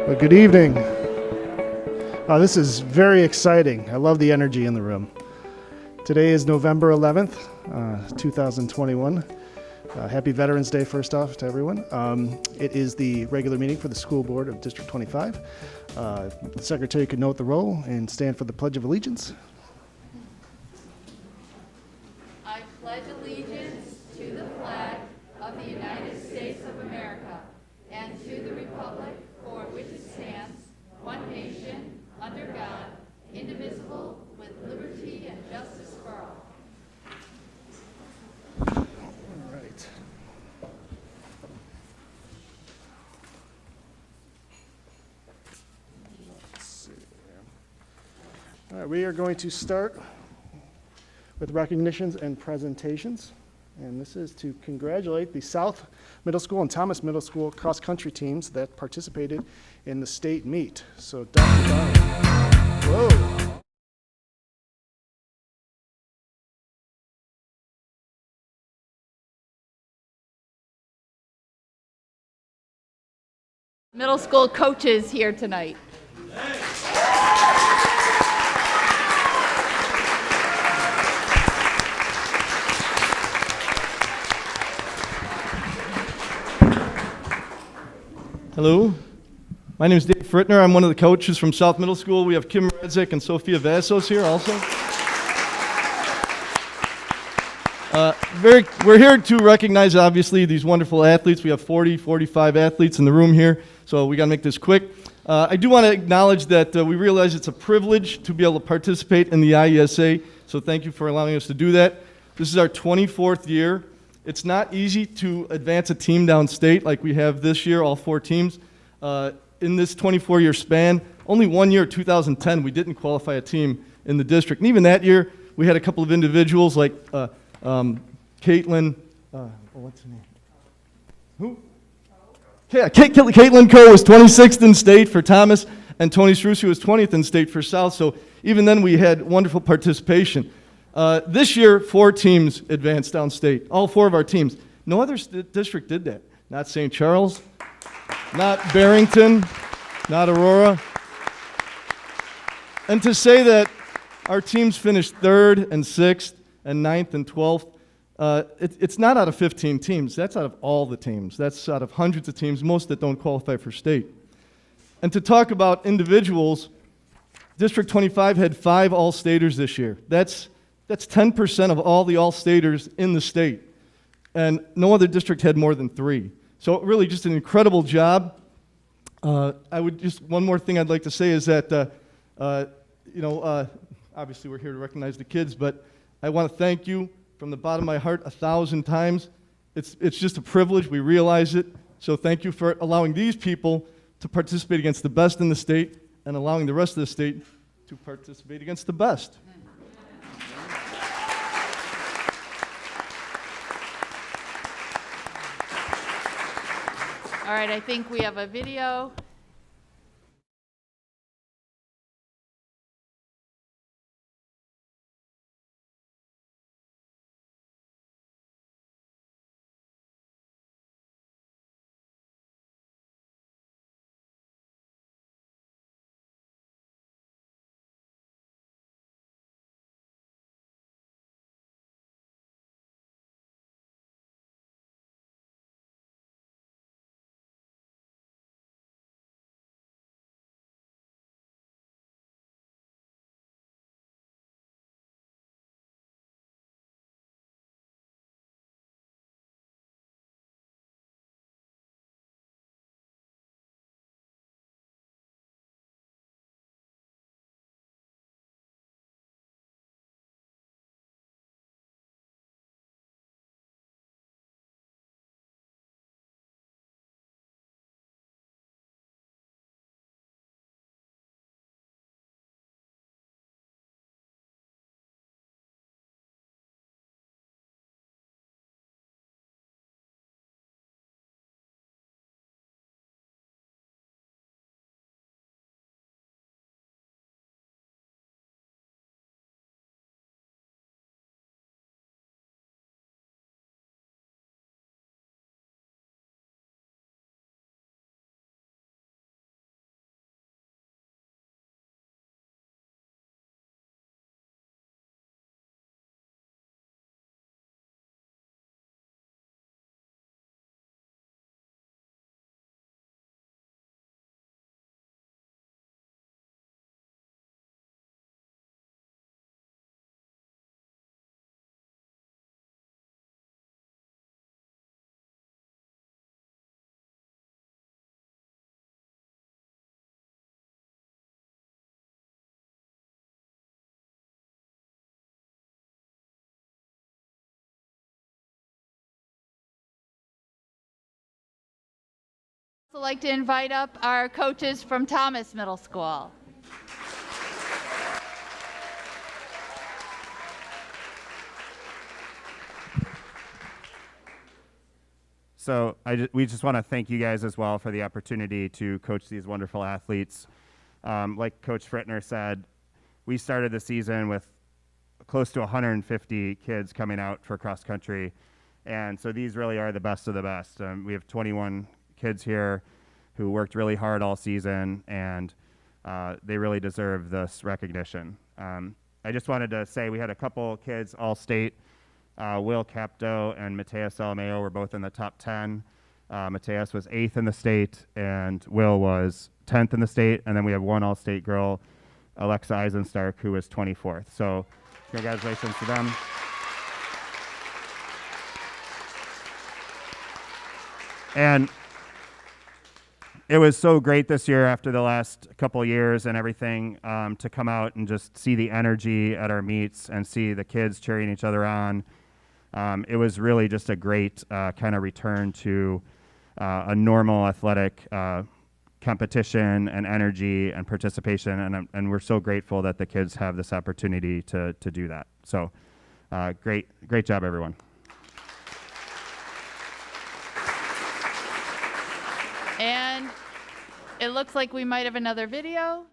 Well, good evening. This is very exciting. I love the energy in the room. Today is November 11th, 2021. Happy Veterans Day, first off, to everyone. It is the regular meeting for the School Board of District 25. The Secretary could note the roll and stand for the Pledge of Allegiance. I pledge allegiance to the flag of the United States of America and to the republic for which it stands, one nation, under God, indivisible, with liberty and justice for all. All right. Let's see. All right, we are going to start with recognitions and presentations. And this is to congratulate the South Middle School and Thomas Middle School cross-country teams that participated in the state meet. So, Dr. Down. Whoa. Middle school coaches here tonight. Hello, my name is Dave Frittner. I'm one of the coaches from South Middle School. We have Kim Redzik and Sophia Vassos here also. We're here to recognize, obviously, these wonderful athletes. We have 45 athletes in the room here, so we got to make this quick. I do want to acknowledge that we realize it's a privilege to be able to participate in the IESA, so thank you for allowing us to do that. This is our 24th year. It's not easy to advance a team downstate like we have this year, all 4 teams. In this 24-year span, only one year, 2010, we didn't qualify a team in the district. And even that year, we had a couple of individuals like Caitlin, what's her name? Who? Yeah, Caitlin Coe was 26th in state for Thomas, and Tony Strusi was 20th in state for South. So even then, we had wonderful participation. This year, 4 teams advanced downstate, all 4 of our teams. No other district did that. Not St. Charles, not Barrington, not Aurora. And to say that our teams finished 3rd and 6th and 9th and 12th, it's not out of 15 teams. That's out of all the teams. That's out of hundreds of teams, most that don't qualify for state. And to talk about individuals, District 25 had 5 All-Staters this year. That's 10% of all the All-Staters in the state. And no other district had more than 3. So really just an incredible job. One more thing I'd like to say is that, obviously we're here to recognize the kids, but I want to thank you from the bottom of my heart 1,000 times. It's just a privilege. We realize it. So thank you for allowing these people to participate against the best in the state and allowing the rest of the state to participate against the best. All right, I think we have a video. I'd like to invite up our coaches from Thomas Middle School. So we just want to thank you guys as well for the opportunity to coach these wonderful athletes. Like Coach Frittner said, we started the season with close to 150 kids coming out for cross country. And so these really are the best of the best. We have 21 kids here who worked really hard all season, and they really deserve this recognition. I just wanted to say we had a couple kids all state. Will Capto and Mateus Salameo were both in the top 10. Mateus was 8th in the state, and Will was 10th in the state. And then we have one all-state girl, Alexa Eisenstark, who was 24th. So congratulations to them. And it was so great this year after the last couple years and everything to come out and just see the energy at our meets and see the kids cheering each other on. It was really just a great kind of return to a normal athletic competition and energy and participation, and we're so grateful that the kids have this opportunity to do that. So great job, everyone. And it looks like we might have another video.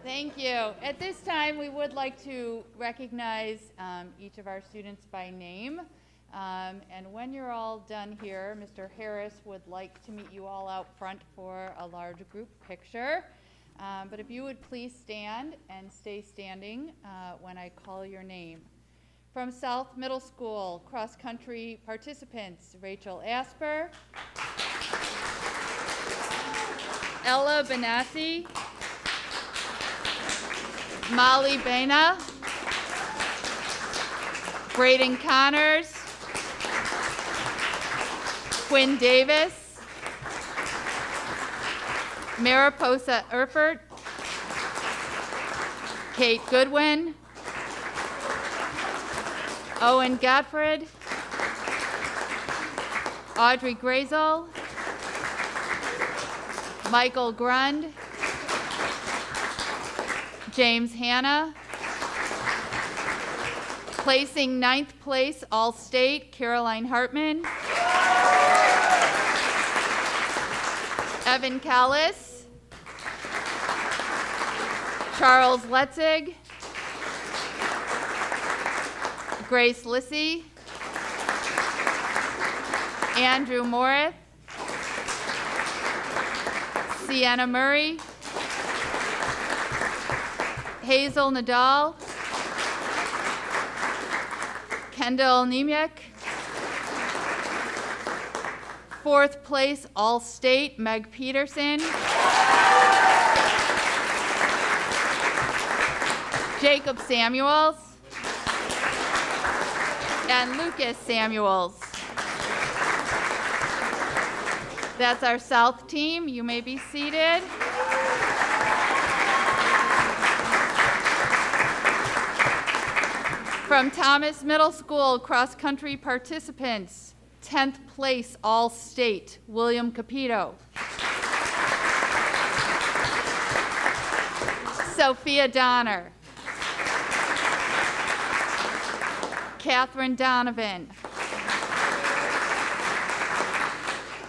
Thank you. At this time, we would like to recognize each of our students by name. And when you're all done here, Mr. Harris would like to meet you all out front for a large group picture. But if you would please stand and stay standing when I call your name. From South Middle School, cross-country participants, Rachel Asper, Ella Benassi, Molly Baina, Braden Connors, Quinn Davis, Mariposa Erfurt, Kate Goodwin, Owen Gottfried, Audrey Grazel, Michael Grund, James Hanna. Placing 9th place, All-State, Caroline Hartman. Evan Callis. Charles Letzig. Grace Lissy. Andrew Morris. Sienna Murray. Hazel Nadal. Kendall Nemiak. 4th place, All-State, Meg Peterson. Jacob Samuels. And Lucas Samuels. That's our South team. You may be seated. From Thomas Middle School, cross-country participants, 10th place, All-State, William Capito. Sophia Donner. Catherine Donovan.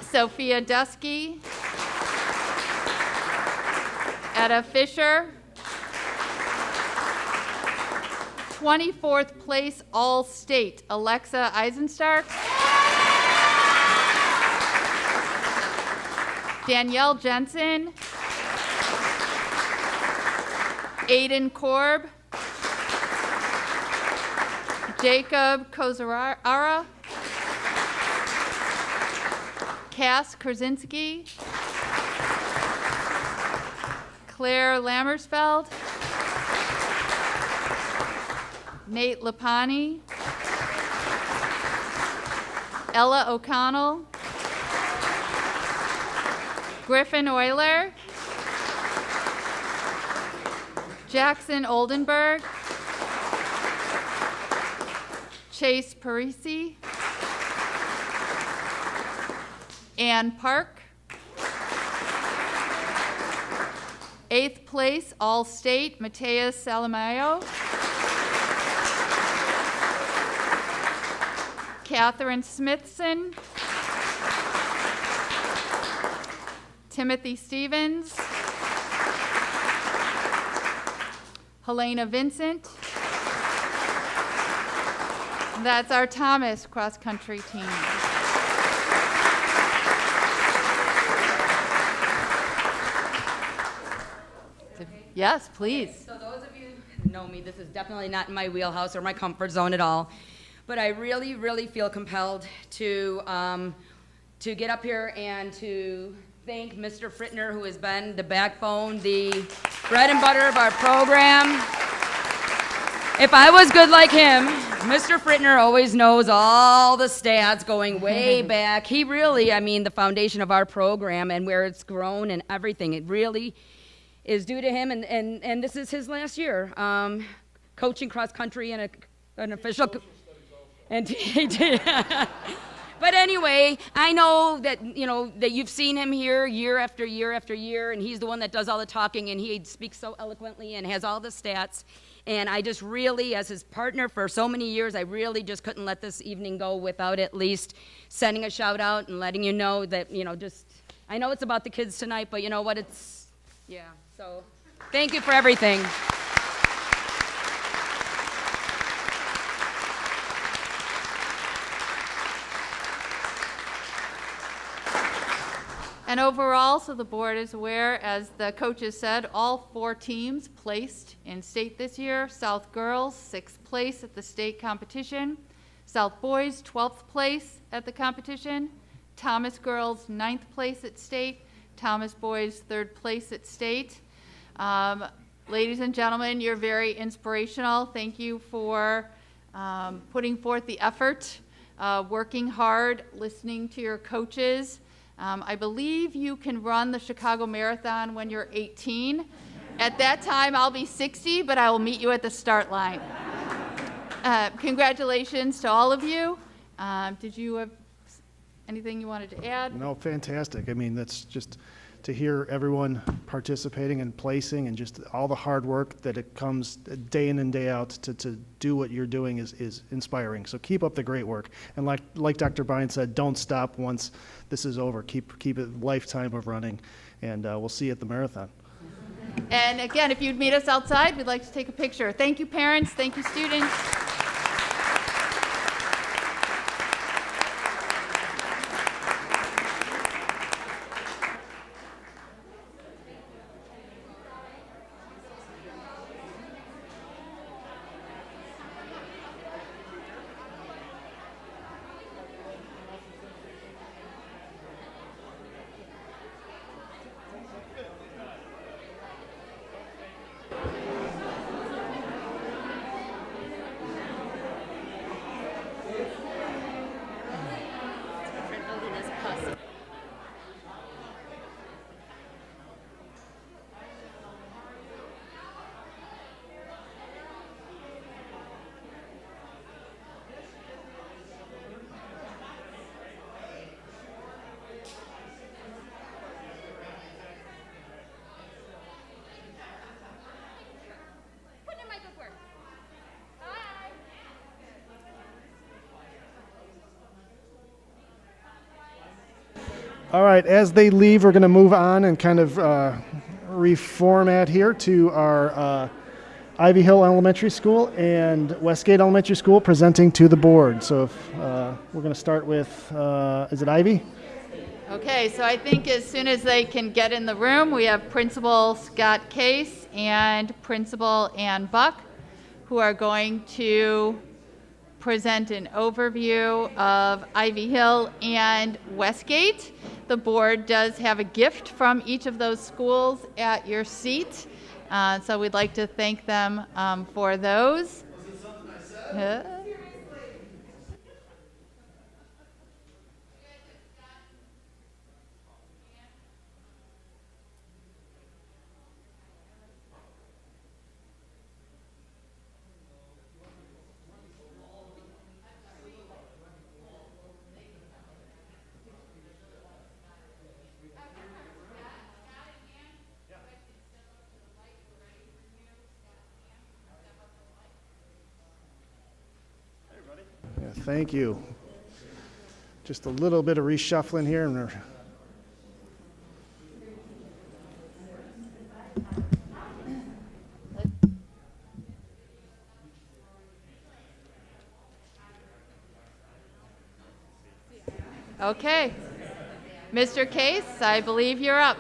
Sophia Dusky. Etta Fisher. 24th place, All-State, Alexa Eisenstark. Danielle Jensen. Aiden Korb. Jacob Kozarara. Cass Krasinski. Claire Lammersfeld. Nate Lapani, Ella O'Connell, Griffin Euler, Jackson Oldenburg, Chase Parisi, Ann Park. 8th place, All-State, Mateus Salamayo. Catherine Smithson, Timothy Stevens, Helena Vincent. That's our Thomas cross-country team. Yes, please. So those of you who know me, this is definitely not in my wheelhouse or my comfort zone at all. But I really, really feel compelled to get up here and to thank Mr. Frittner, who has been the backbone, the bread and butter of our program. If I was good like him, Mr. Frittner always knows all the stats going way back. He really, I mean, the foundation of our program and where it's grown and everything, it really is due to him. And this is his last year, coaching cross country in an official. And he did. But anyway, I know that, you know, that you've seen him here year after year after year, and he's the one that does all the talking, and he speaks so eloquently and has all the stats. And I just really, as his partner for so many years, I really just couldn't let this evening go without at least sending a shout out and letting you know that, you know, just, I know it's about the kids tonight, but you know what, it's, yeah. So thank you for everything. And overall, so the board is aware, as the coaches said, all 4 teams placed in state this year. South girls, 6th place at the state competition. South boys, 12th place at the competition. Thomas girls, 9th place at state. Thomas boys, 3rd place at state. Ladies and gentlemen, you're very inspirational. Thank you for putting forth the effort, working hard, listening to your coaches. I believe you can run the Chicago Marathon when you're 18. At that time, I'll be 60, but I will meet you at the start line. Congratulations to all of you. Did you have anything you wanted to add? No, fantastic. I mean, that's just to hear everyone participating and placing and just all the hard work that it comes day in and day out to do what you're doing is inspiring. So keep up the great work. And like Dr. Bryan said, don't stop once this is over. Keep it a lifetime of running, and we'll see you at the marathon. And again, if you'd meet us outside, we'd like to take a picture. Thank you, parents. Thank you, students. All right, as they leave, we're going to move on and kind of reformat here to our Ivy Hill Elementary School and Westgate Elementary School presenting to the board. So if, we're going to start with, is it Ivy? Okay, so I think as soon as they can get in the room, we have Principal Scott Case and Principal Ann Buck, who are going to present an overview of Ivy Hill and Westgate. The board does have a gift from each of those schools at your seat, so we'd like to thank them for those. Yeah, thank you. Just a little bit of reshuffling here. And Okay. Mr. Case, I believe you're up.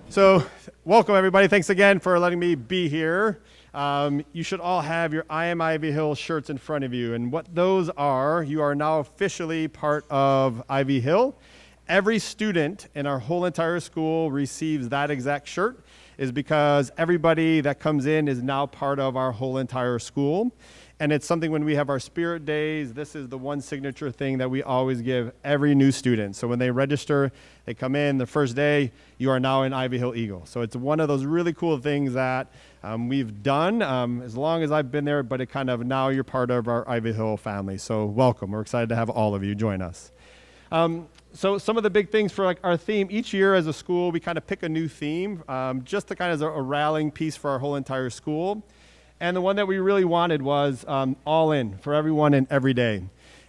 So, welcome everybody. Thanks again for letting me be here. You should all have your I Am Ivy Hill shirts in front of you. And what those are, you are now officially part of Ivy Hill. Every student in our whole entire school receives that exact shirt, is because everybody that comes in is now part of our whole entire school. And it's something when we have our spirit days, this is the one signature thing that we always give every new student. So when they register, they come in the first day, you are now an Ivy Hill Eagle. So it's one of those really cool things that we've done as long as I've been there, but it kind of now you're part of our Ivy Hill family. So welcome. We're excited to have all of you join us. So some of the big things for our theme, each year as a school, we kind of pick a new theme just to kind of as a rallying piece for our whole entire school. And the one that we really wanted was all in for everyone and every day.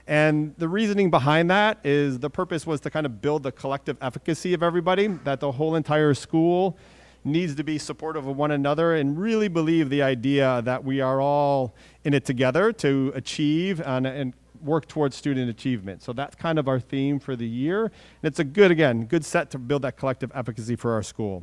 And the reasoning behind that is the purpose was to kind of build the collective efficacy of everybody, that the whole entire school needs to be supportive of one another and really believe the idea that we are all in it together to achieve and work towards student achievement. So that's kind of our theme for the year. And it's a good set to build that collective efficacy for our school.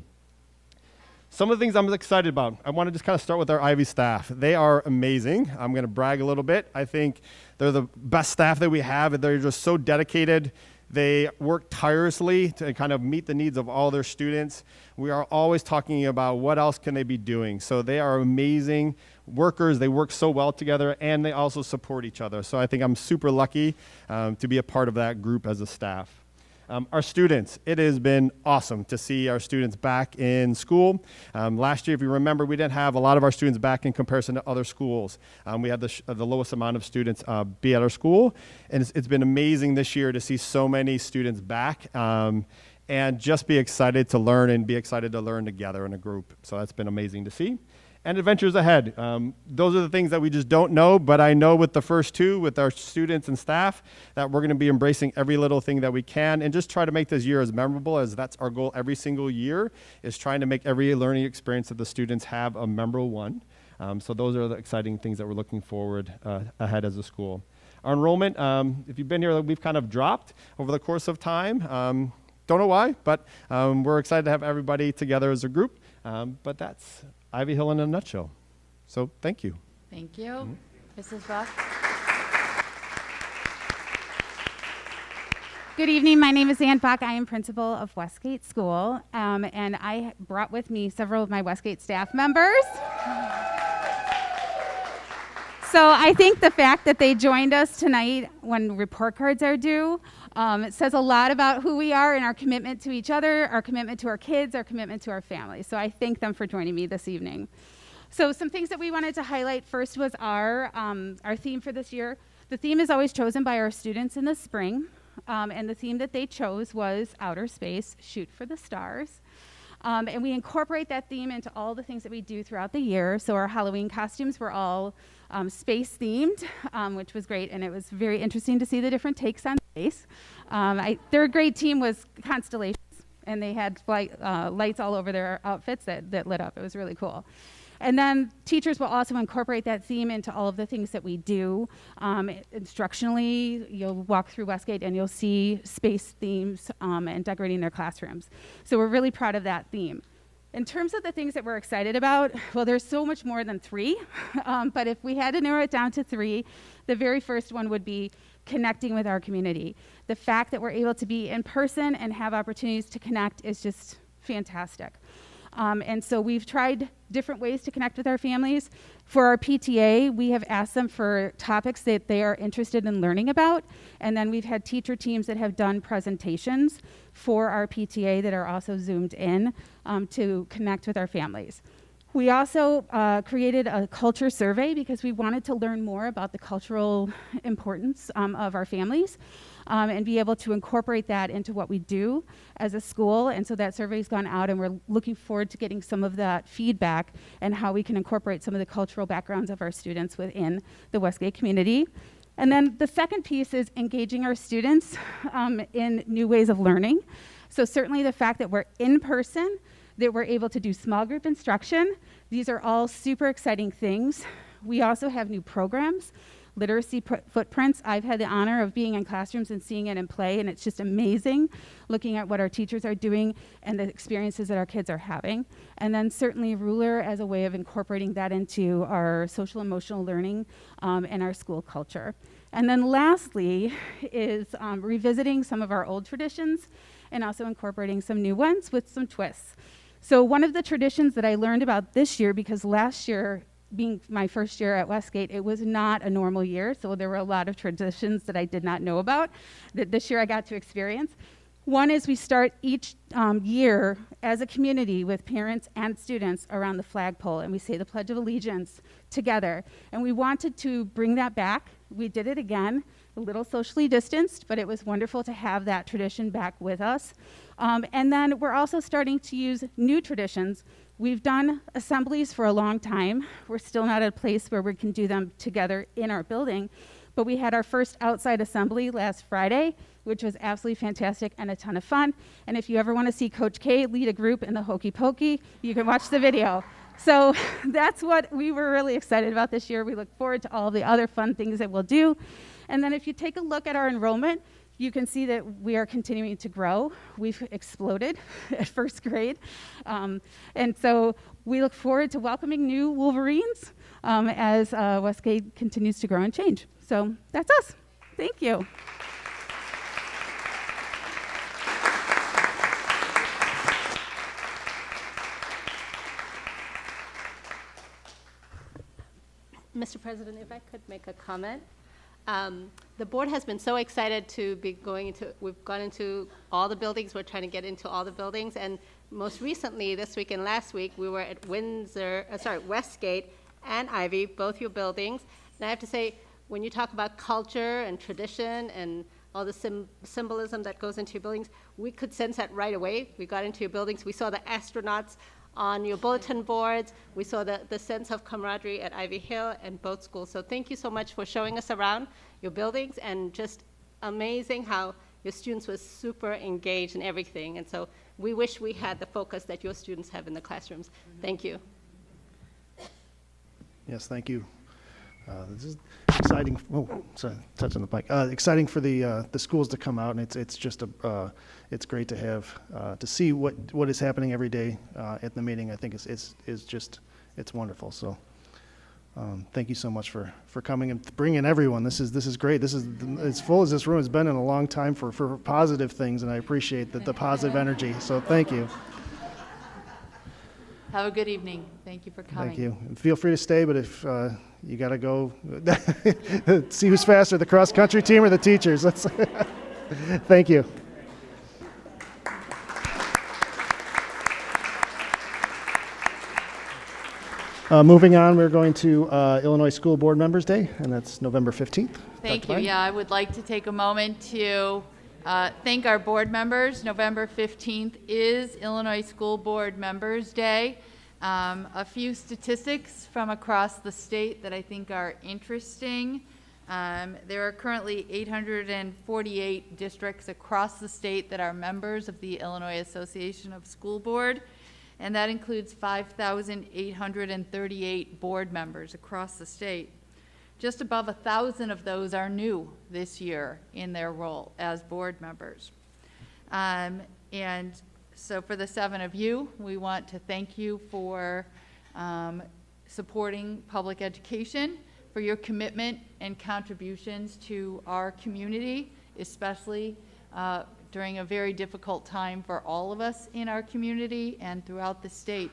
Some of the things I'm excited about, I want to just kind of start with our Ivy staff. They are amazing. I'm going to brag a little bit. I think they're the best staff that we have, and they're just so dedicated. They work tirelessly to kind of meet the needs of all their students. We are always talking about what else can they be doing. So they are amazing workers. They work so well together, and they also support each other. So I think I'm super lucky to be a part of that group as a staff. Our students, it has been awesome to see our students back in school. Last year, if you remember, we didn't have a lot of our students back in comparison to other schools. We had the lowest amount of students be at our school, and it's been amazing this year to see so many students back and just be excited to learn and be excited to learn together in a group. So that's been amazing to see. And adventures ahead. Those are the things that we just don't know, but I know with the first two, with our students and staff, that we're going to be embracing every little thing that we can and just try to make this year as memorable, as that's our goal every single year, is trying to make every learning experience that the students have a memorable one. So those are the exciting things that we're looking forward ahead as a school. Our enrollment, if you've been here, we've kind of dropped over the course of time. Don't know why, but we're excited to have everybody together as a group. But that's Ivy Hill in a nutshell. So thank you. Thank you. Mrs. Buck? Good evening. My name is Ann Buck. I am principal of Westgate School, and I brought with me several of my Westgate staff members. So I think the fact that they joined us tonight when report cards are due, it says a lot about who we are and our commitment to each other, our commitment to our kids, our commitment to our families. So I thank them for joining me this evening. So some things that we wanted to highlight first was our theme for this year. The theme is always chosen by our students in the spring, and the theme that they chose was outer space, shoot for the stars. And we incorporate that theme into all the things that we do throughout the year. So our Halloween costumes were all space themed, which was great, and it was very interesting to see the different takes on space. Their great team was constellations, and they had lights all over their outfits that lit up. It was really cool. And then teachers will also incorporate that theme into all of the things that we do. Instructionally, you'll walk through Westgate and you'll see space themes and decorating their classrooms. So we're really proud of that theme. In terms of the things that we're excited about, well, there's so much more than three, but if we had to narrow it down to three, the very first one would be connecting with our community. The fact that we're able to be in person and have opportunities to connect is just fantastic. And so we've tried different ways to connect with our families. For our PTA, we have asked them for topics that they are interested in learning about. And then we've had teacher teams that have done presentations for our PTA that are also zoomed in to connect with our families. We also created a culture survey because we wanted to learn more about the cultural importance of our families and be able to incorporate that into what we do as a school. And so that survey's gone out, and we're looking forward to getting some of that feedback and how we can incorporate some of the cultural backgrounds of our students within the Westgate community. And then the second piece is engaging our students in new ways of learning. So certainly the fact that we're in person, that we're able to do small group instruction. These are all super exciting things. We also have new programs, literacy footprints. I've had the honor of being in classrooms and seeing it in play, and it's just amazing looking at what our teachers are doing and the experiences that our kids are having. And then certainly Ruler as a way of incorporating that into our social emotional learning and our school culture. And then lastly is revisiting some of our old traditions and also incorporating some new ones with some twists. So one of the traditions that I learned about this year, because last year, being my first year at Westgate, it was not a normal year, so there were a lot of traditions that I did not know about that this year I got to experience. One is we start each year as a community with parents and students around the flagpole, and we say the Pledge of Allegiance together. And we wanted to bring that back. We did it again, a little socially distanced, but it was wonderful to have that tradition back with us. And then we're also starting to use new traditions. We've done assemblies for a long time. We're still not at a place where we can do them together in our building, but we had our first outside assembly last Friday, which was absolutely fantastic and a ton of fun. And if you ever want to see Coach K lead a group in the Hokey Pokey, you can watch the video. So that's what we were really excited about this year. We look forward to all the other fun things that we'll do. And then if you take a look at our enrollment, you can see that we are continuing to grow. We've exploded at first grade. And so we look forward to welcoming new Wolverines as Westgate continues to grow and change. So that's us. Thank you. Mr. President, if I could make a comment. The board has been so excited to be we've gone into all the buildings. We're trying to get into all the buildings. And most recently, this week and last week, we were at Westgate and Ivy, both your buildings. And I have to say, when you talk about culture and tradition and all the symbolism that goes into your buildings, we could sense that right away. We got into your buildings. We saw the astronauts on your bulletin boards. We saw the sense of camaraderie at Ivy Hill and both schools. So thank you so much for showing us around your buildings, and just amazing how your students were super engaged in everything. And so we wish we had the focus that your students have in the classrooms. Thank you. Yes, thank you. This is exciting. Oh, sorry, touching the mic. Exciting for the schools to come out, and it's just it's great to have to see what is happening every day at the meeting. I think it's wonderful. So thank you so much for coming and bringing everyone. This is great. This is as full as this room has been in a long time for positive things, and I appreciate the positive energy. So thank you. Have a good evening. Thank you for coming. Thank you. And feel free to stay, but if you got to go, see who's faster, the cross-country team or the teachers. Thank you. Moving on, we're going to Illinois School Board Members Day, and that's November 15th. Thank you. Yeah, I would like to take a moment to thank our board members. November 15th is Illinois School Board Members Day. A few statistics from across the state that I think are interesting. There are currently 848 districts across the state that are members of the Illinois Association of School Board, and that includes 5,838 board members across the state. Just above 1,000 of those are new this year in their role as board members. And so for the 7 of you, we want to thank you for supporting public education, for your commitment and contributions to our community, especially during a very difficult time for all of us in our community and throughout the state.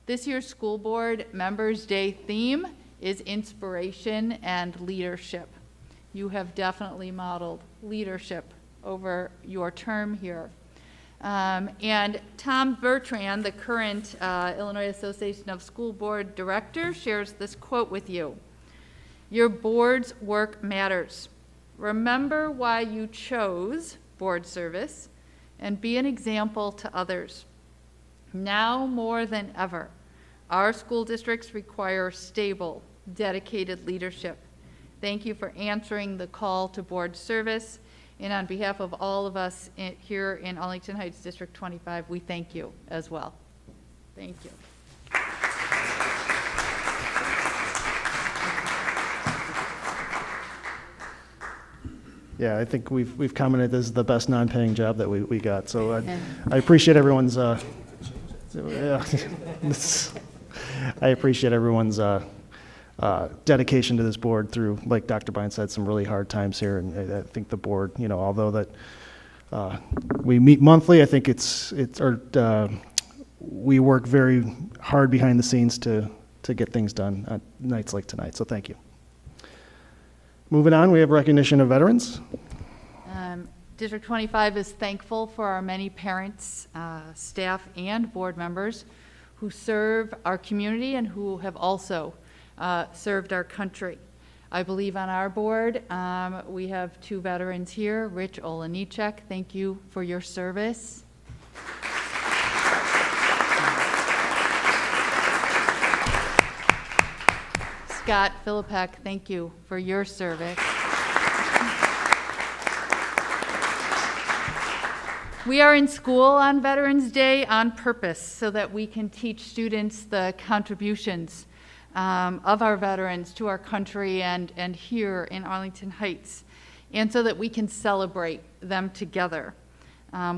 This year's School Board Members Day theme is inspiration and leadership. You have definitely modeled leadership over your term here. And Tom Bertrand, the current Illinois Association of School Board Director, shares this quote with you. Your board's work matters. Remember why you chose board service and be an example to others. Now more than ever, our school districts require stable, dedicated leadership. Thank you for answering the call to board service. And on behalf of all of us here in Arlington Heights District 25, we thank you as well. Thank you. Yeah, I think we've commented this is the best non-paying job that we got. So I appreciate everyone's. I appreciate everyone's dedication to this board through, like Dr. Bine said, some really hard times here. And I think the board, although that we meet monthly, I think we work very hard behind the scenes to get things done on nights like tonight. So thank you. Moving on, we have recognition of veterans. District 25 is thankful for our many parents, staff, and board members who serve our community and who have also served our country. I believe on our board, we have 2 veterans here. Rich Olenichek, thank you for your service. Scott Philippek, thank you for your service. We are in school on Veterans Day on purpose so that we can teach students the contributions of our veterans to our country and here in Arlington Heights, and so that we can celebrate them together.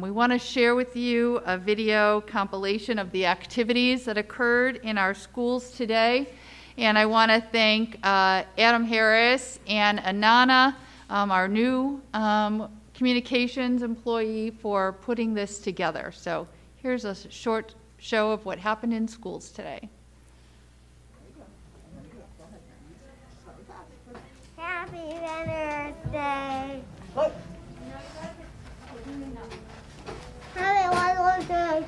We want to share with you a video compilation of the activities that occurred in our schools today. And I want to thank Adam Harris and Anana, our new communications employee, for putting this together. So here's a short show of what happened in schools today. Happy Veterans Day. Happy Veterans Day.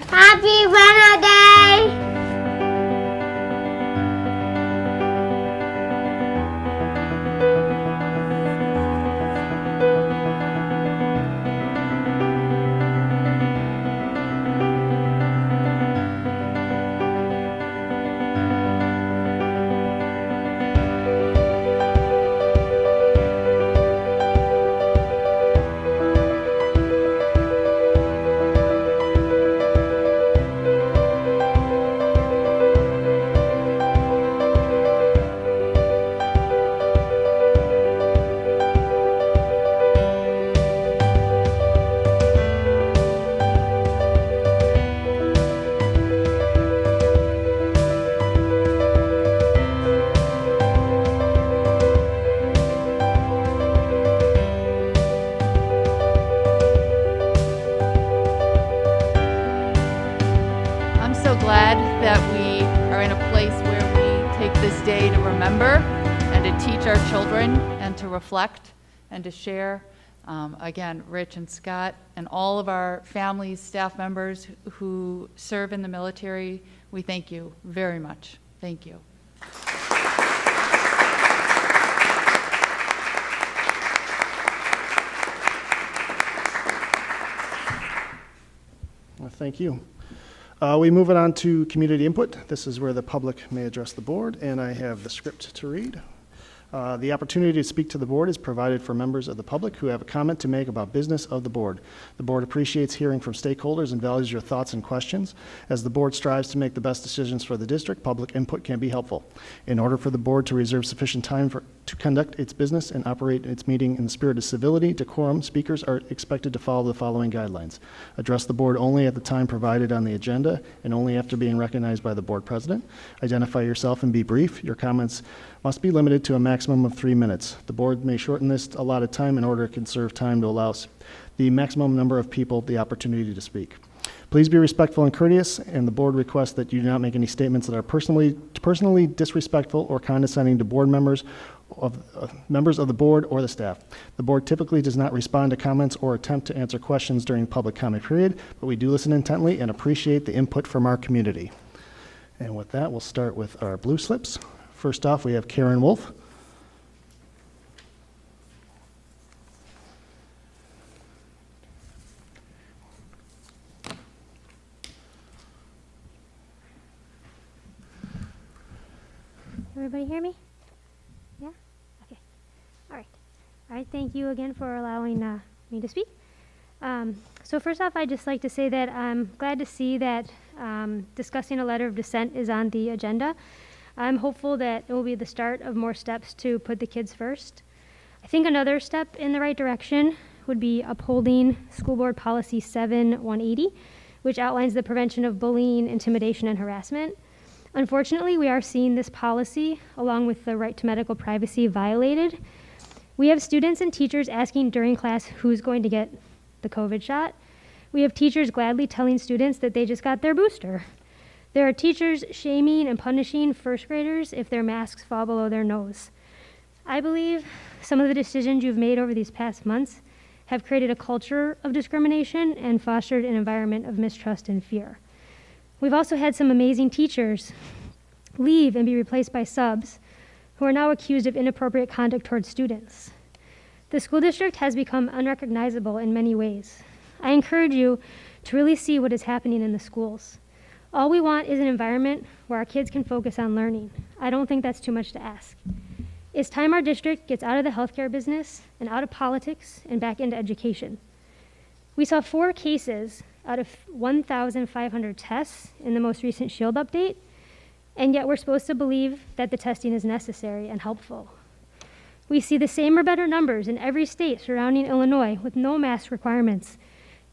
Happy Veterans Day. Glad that we are in a place where we take this day to remember and to teach our children and to reflect and to share. Again, Rich and Scott and all of our families, staff members who serve in the military, we thank you very much. Thank you. Well, thank you. We move it on to community input. This is where the public may address the board, and I have the script to read. The opportunity to speak to the board is provided for members of the public who have a comment to make about business of the board. The board appreciates hearing from stakeholders and values your thoughts and questions. As the board strives to make the best decisions for the district, public input can be helpful. In order for the board to reserve sufficient time to conduct its business and operate its meeting in the spirit of civility, decorum, speakers are expected to follow the following guidelines. Address the board only at the time provided on the agenda and only after being recognized by the board president. Identify yourself and be brief. Your comments must be limited to a maximum of 3 minutes. The board may shorten this allotted time in order to conserve time to allow the maximum number of people the opportunity to speak. Please be respectful and courteous, and the board requests that you do not make any statements that are personally disrespectful or condescending to board members of the board or the staff. The board typically does not respond to comments or attempt to answer questions during public comment period, but we do listen intently and appreciate the input from our community. And with that, we'll start with our blue slips. First off, we have Karen Wolf. Everybody hear me? Yeah? Okay. All right. All right, thank you again for allowing me to speak. So first off, I'd just like to say that I'm glad to see that discussing a letter of dissent is on the agenda. I'm hopeful that it will be the start of more steps to put the kids first. I think another step in the right direction would be upholding School Board Policy 7180, which outlines the prevention of bullying, intimidation, and harassment. Unfortunately, we are seeing this policy, along with the right to medical privacy, violated. We have students and teachers asking during class who's going to get the COVID shot. We have teachers gladly telling students that they just got their booster. There are teachers shaming and punishing first graders if their masks fall below their nose. I believe some of the decisions you've made over these past months have created a culture of discrimination and fostered an environment of mistrust and fear. We've also had some amazing teachers leave and be replaced by subs who are now accused of inappropriate conduct towards students. The school district has become unrecognizable in many ways. I encourage you to really see what is happening in the schools. All we want is an environment where our kids can focus on learning. I don't think that's too much to ask. It's time our district gets out of the healthcare business and out of politics and back into education. We saw 4 cases out of 1,500 tests in the most recent SHIELD update, and yet we're supposed to believe that the testing is necessary and helpful. We see the same or better numbers in every state surrounding Illinois with no mask requirements,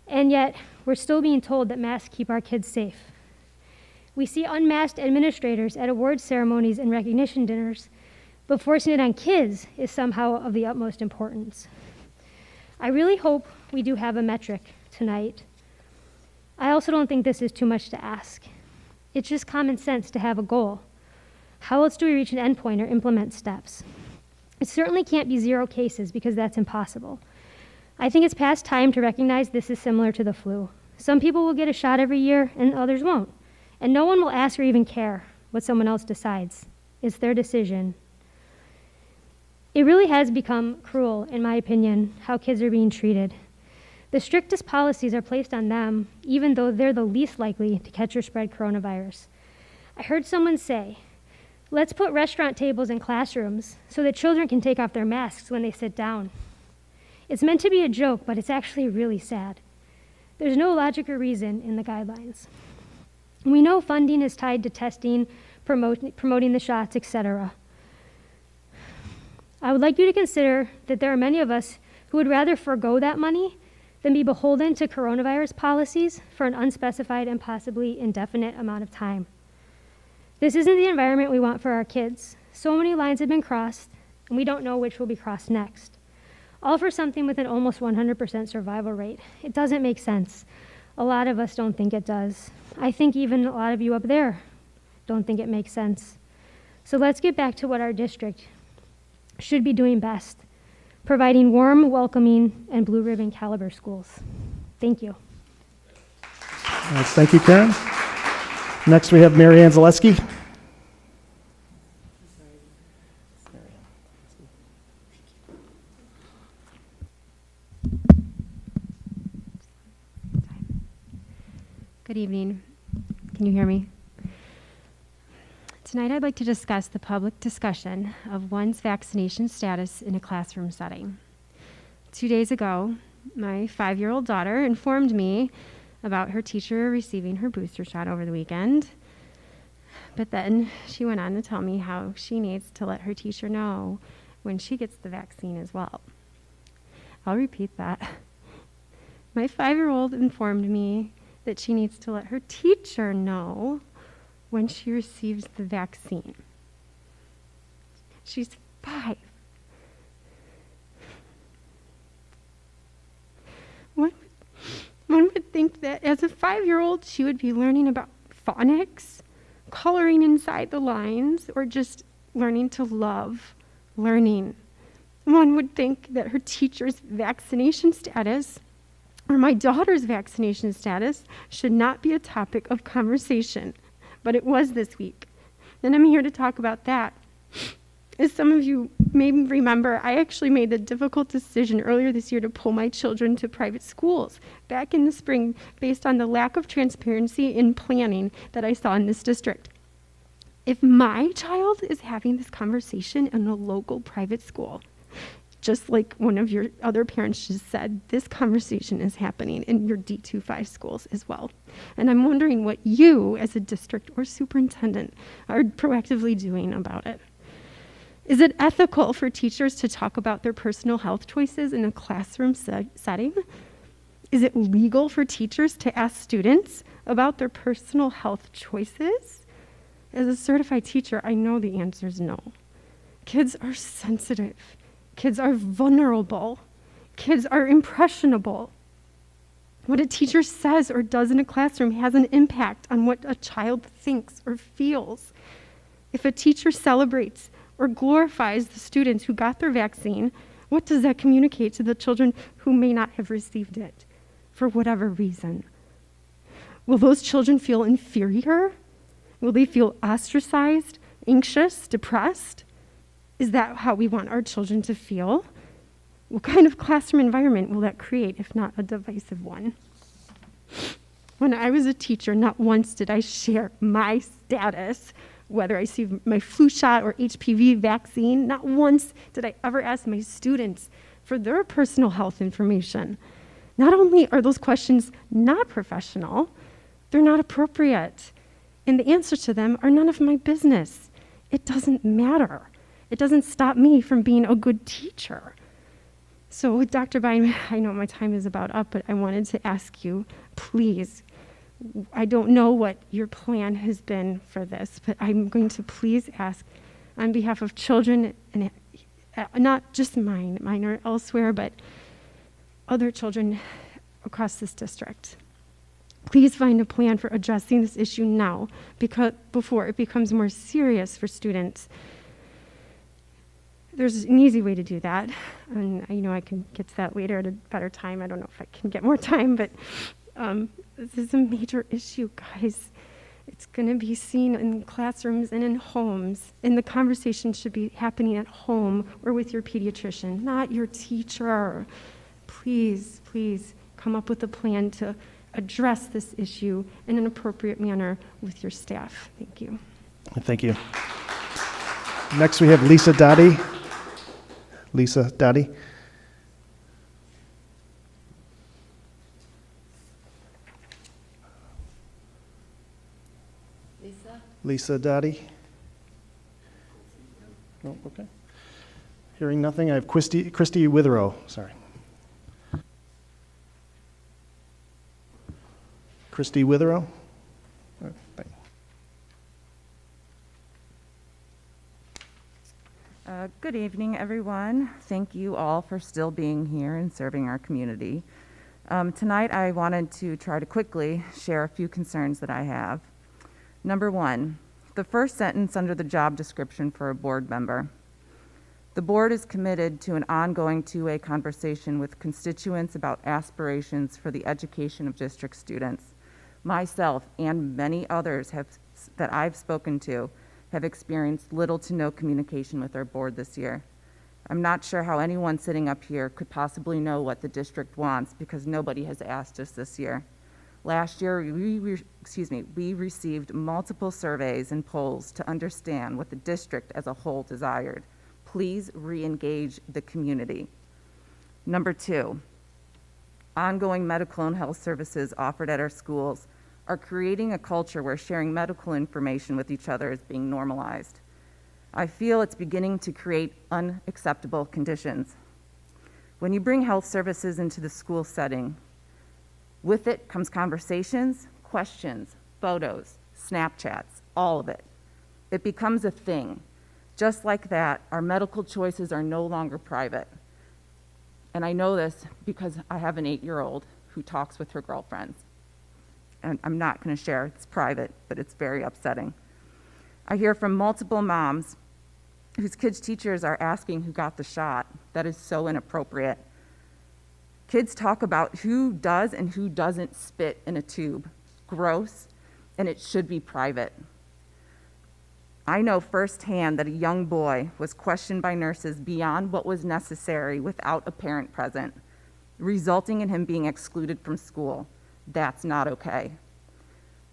and yet we're still being told that masks keep our kids safe. We see unmasked administrators at awards ceremonies and recognition dinners, but forcing it on kids is somehow of the utmost importance. I really hope we do have a metric tonight. I also don't think this is too much to ask. It's just common sense to have a goal. How else do we reach an endpoint or implement steps? It certainly can't be 0 cases because that's impossible. I think it's past time to recognize this is similar to the flu. Some people will get a shot every year and others won't. And no one will ask or even care what someone else decides. It's their decision. It really has become cruel, in my opinion, how kids are being treated. The strictest policies are placed on them, even though they're the least likely to catch or spread coronavirus. I heard someone say, let's put restaurant tables in classrooms so that children can take off their masks when they sit down. It's meant to be a joke, but it's actually really sad. There's no logic or reason in the guidelines. We know funding is tied to testing, promoting the shots, etc. I would like you to consider that there are many of us who would rather forego that money than be beholden to coronavirus policies for an unspecified and possibly indefinite amount of time. This isn't the environment we want for our kids. So many lines have been crossed, and we don't know which will be crossed next. All for something with an almost 100% survival rate. It doesn't make sense. A lot of us don't think it does. I think even a lot of you up there don't think it makes sense. So let's get back to what our district should be doing best, providing warm, welcoming, and blue ribbon caliber schools. Thank you. Yes, thank you, Karen. Next, we have Mary Ann Zaleski. Good evening. Can you hear me? Tonight I'd like to discuss the public discussion of one's vaccination status in a classroom setting. 2 days ago, my 5-year-old daughter informed me about her teacher receiving her booster shot over the weekend, but then she went on to tell me how she needs to let her teacher know when she gets the vaccine as well. I'll repeat that. My 5-year-old informed me that she needs to let her teacher know when she receives the vaccine. She's 5. One would think that as a 5-year-old, she would be learning about phonics, coloring inside the lines, or just learning to love learning. One would think that her teacher's vaccination status, or my daughter's vaccination status, should not be a topic of conversation. But it was this week, and I'm here to talk about that. As some of you may remember, I actually made the difficult decision earlier this year to pull my children to private schools back in the spring based on the lack of transparency in planning that I saw in this district. If my child is having this conversation in a local private school, just like one of your other parents just said, this conversation is happening in your D25 schools as well. And I'm wondering what you, as a district or superintendent, are proactively doing about it. Is it ethical for teachers to talk about their personal health choices in a classroom setting? Is it legal for teachers to ask students about their personal health choices? As a certified teacher, I know the answer is no. Kids are sensitive. Kids are vulnerable. Kids are impressionable. What a teacher says or does in a classroom has an impact on what a child thinks or feels. If a teacher celebrates or glorifies the students who got their vaccine, what does that communicate to the children who may not have received it for whatever reason? Will those children feel inferior? Will they feel ostracized, anxious, depressed? Is that how we want our children to feel? What kind of classroom environment will that create, if not a divisive one? When I was a teacher, not once did I share my status, whether I received my flu shot or HPV vaccine. Not once did I ever ask my students for their personal health information. Not only are those questions not professional, they're not appropriate, and the answers to them are none of my business. It doesn't matter. It doesn't stop me from being a good teacher. So, Dr. Bynum, I know my time is about up, but I wanted to ask you, please, I don't know what your plan has been for this, but I'm going to please ask on behalf of children, and not just mine are elsewhere, but other children across this district. Please find a plan for addressing this issue now, before it becomes more serious for students. there's an easy way to do that. And I can get to that later at a better time. I don't know if I can get more time, but this is a major issue, guys. It's going to be seen in classrooms and in homes. And the conversation should be happening at home or with your pediatrician, not your teacher. Please, please come up with a plan to address this issue in an appropriate manner with your staff. Thank you. Thank you. Next, we have Lisa Dottie. Lisa Dottie. Lisa Dottie. No, okay. Hearing nothing, I have Christy Witherow. Sorry. Christy Witherow. Good evening, everyone. Thank you all for still being here and serving our community. Tonight, I wanted to try to quickly share a few concerns that I have. Number one, the first sentence under the job description for a board member. The board is committed to an ongoing two-way conversation with constituents about aspirations for the education of district students. Myself and many others that I've spoken to have experienced little to no communication with our board this year. I'm not sure how anyone sitting up here could possibly know what the district wants because nobody has asked us this year. Last year, we received multiple surveys and polls to understand what the district as a whole desired. Please re-engage the community. Number two, ongoing medical and health services offered at our schools are creating a culture where sharing medical information with each other is being normalized. I feel it's beginning to create unacceptable conditions. When you bring health services into the school setting, with it comes conversations, questions, photos, Snapchats, all of it. It becomes a thing. Just like that, our medical choices are no longer private. And I know this because I have an 8-year-old who talks with her girlfriends. And I'm not going to share, it's private, but it's very upsetting. I hear from multiple moms whose kids' teachers are asking who got the shot. That is so inappropriate. Kids talk about who does and who doesn't spit in a tube. Gross, and it should be private. I know firsthand that a young boy was questioned by nurses beyond what was necessary without a parent present, resulting in him being excluded from school. That's not okay.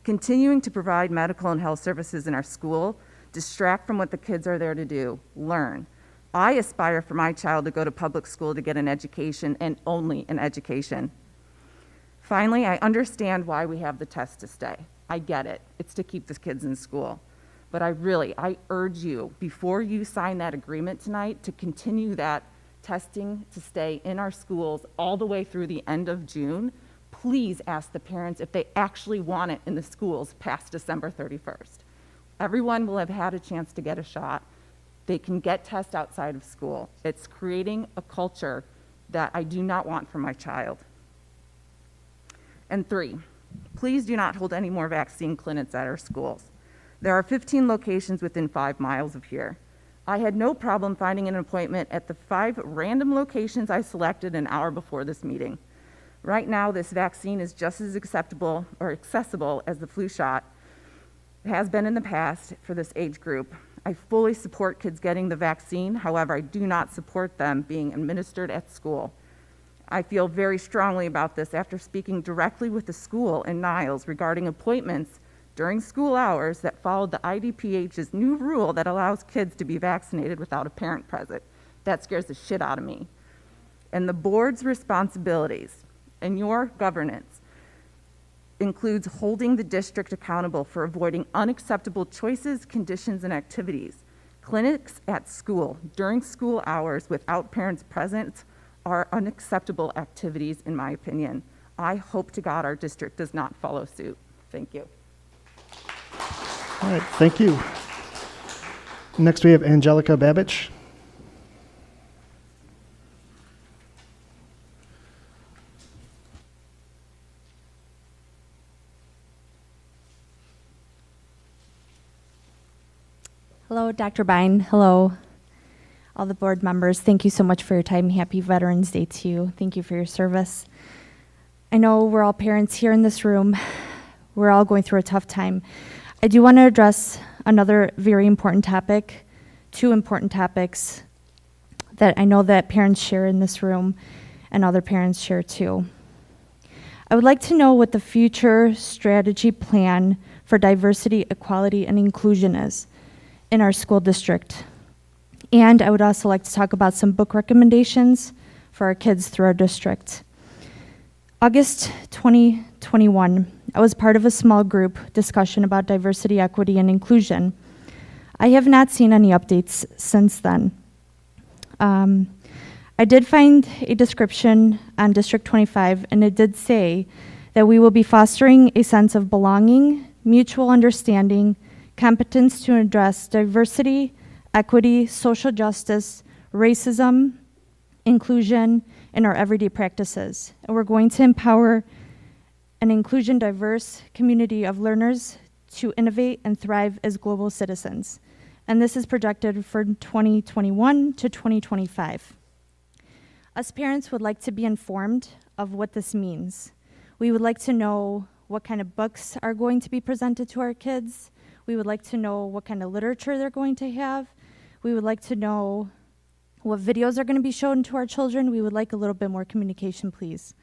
Continuing to provide medical and health services in our school distract from what the kids are there to do, learn. I aspire for my child to go to public school to get an education and only an education. Finally, I understand why we have the test to stay. I get it. It's to keep the kids in school. But I urge you, before you sign that agreement tonight, to continue that testing to stay in our schools all the way through the end of June. Please ask the parents if they actually want it in the schools past December 31st. Everyone will have had a chance to get a shot. They can get tests outside of school. It's creating a culture that I do not want for my child. And 3, please do not hold any more vaccine clinics at our schools. There are 15 locations within 5 miles of here. I had no problem finding an appointment at the 5 random locations I selected an hour before this meeting. Right now, this vaccine is just as acceptable or accessible as the flu shot. It has been in the past for this age group. I fully support kids getting the vaccine. However, I do not support them being administered at school. I feel very strongly about this after speaking directly with the school in Niles regarding appointments during school hours that followed the IDPH's new rule that allows kids to be vaccinated without a parent present. That scares the shit out of me. And the board's responsibilities and your governance includes holding the district accountable for avoiding unacceptable choices, conditions, and activities. Clinics at school during school hours without parents present are unacceptable activities, in my opinion. I hope to God our district does not follow suit. Thank you. All right, thank you. Next, we have Angelica Babich. Hello, Dr. Bine. Hello. all the board members, thank you so much for your time. Happy Veterans Day to you. Thank you for your service. I know we're all parents here in this room. We're all going through a tough time. I do want to address another very important topic, two important topics that I know that parents share in this room and other parents share too. I would like to know what the future strategy plan for diversity, equality, and inclusion is in our school district. And I would also like to talk about some book recommendations for our kids through our district. August 2021, I was part of a small group discussion about diversity, equity, and inclusion. I have not seen any updates since then. I did find a description on District 25, and it did say that we will be fostering a sense of belonging, mutual understanding, competence to address diversity, equity, social justice, racism, inclusion in our everyday practices. And we're going to empower an inclusion diverse community of learners to innovate and thrive as global citizens. And this is projected for 2021 to 2025. Us parents would like to be informed of what this means. We would like to know what kind of books are going to be presented to our kids. We would like to know what kind of literature they're going to have. We would like to know what videos are going to be shown to our children. We would like a little bit more communication, please.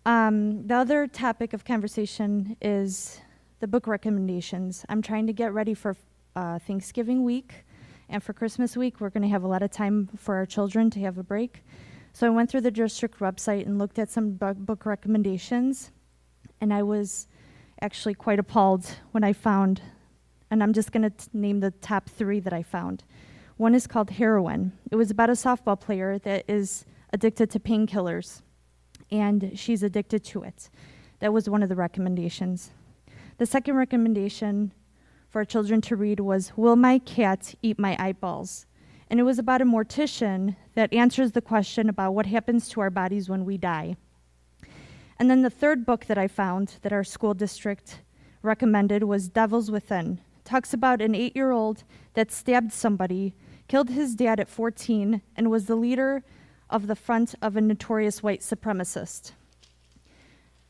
The other topic of conversation is the book recommendations. I'm trying to get ready for Thanksgiving week, and for Christmas week, we're going to have a lot of time for our children to have a break. So I went through the district website and looked at some book recommendations, and I was actually quite appalled when I found, and I'm just going to name the top 3 that I found. One is called Heroin. It was about a softball player that is addicted to painkillers, and she's addicted to it. That was one of the recommendations. The second recommendation for our children to read was Will My Cat Eat My Eyeballs? And it was about a mortician that answers the question about what happens to our bodies when we die. And then the third book that I found that our school district recommended was Devils Within. It talks about an 8-year-old that stabbed somebody, killed his dad at 14, and was the leader of the front of a notorious white supremacist.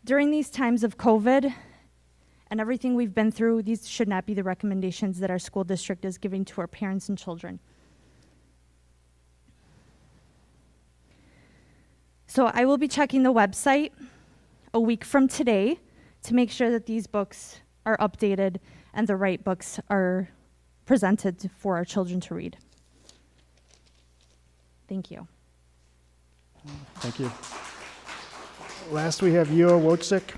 During these times of COVID and everything we've been through, these should not be the recommendations that our school district is giving to our parents and children. So I will be checking the website a week from today to make sure that these books are updated and the right books are presented for our children to read. Thank you. Thank you. Last, we have Yoa Wojcik.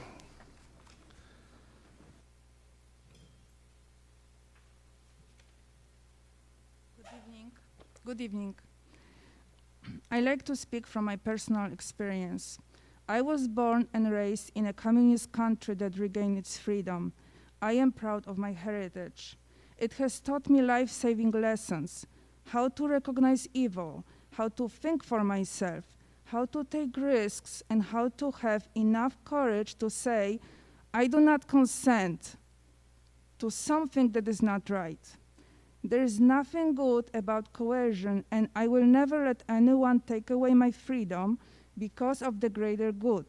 Good evening. I like to speak from my personal experience. I was born and raised in a communist country that regained its freedom. I am proud of my heritage. It has taught me life-saving lessons, how to recognize evil, how to think for myself, how to take risks, and how to have enough courage to say, I do not consent to something that is not right. There is nothing good about coercion, and I will never let anyone take away my freedom because of the greater good.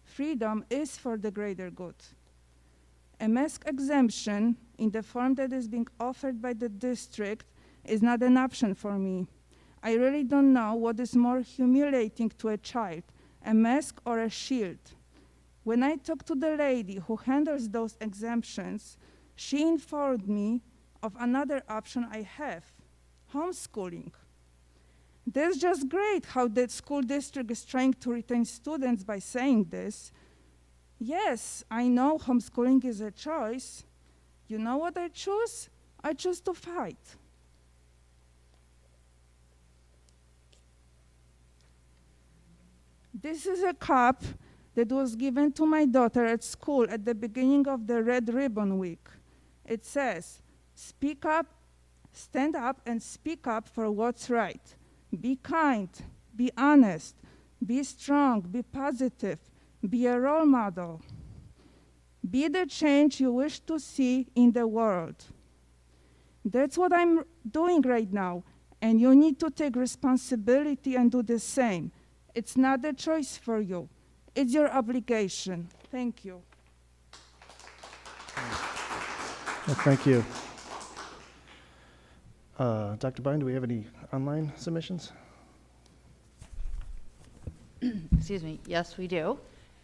Freedom is for the greater good. A mask exemption in the form that is being offered by the district is not an option for me. I really don't know what is more humiliating to a child, a mask or a shield. When I talked to the lady who handles those exemptions, she informed me of another option I have, homeschooling. That's just great how the school district is trying to retain students by saying this. Yes, I know homeschooling is a choice. You know what I choose? I choose to fight. This is a cup that was given to my daughter at school at the beginning of the Red Ribbon Week. It says, speak up, stand up and speak up for what's right. Be kind, be honest, be strong, be positive, be a role model. Be the change you wish to see in the world. That's what I'm doing right now. and you need to take responsibility and do the same. It's not a choice for you. It's your obligation. Thank you. Well, thank you. Dr. Bynum, do we have any online submissions? Excuse me, yes, we do.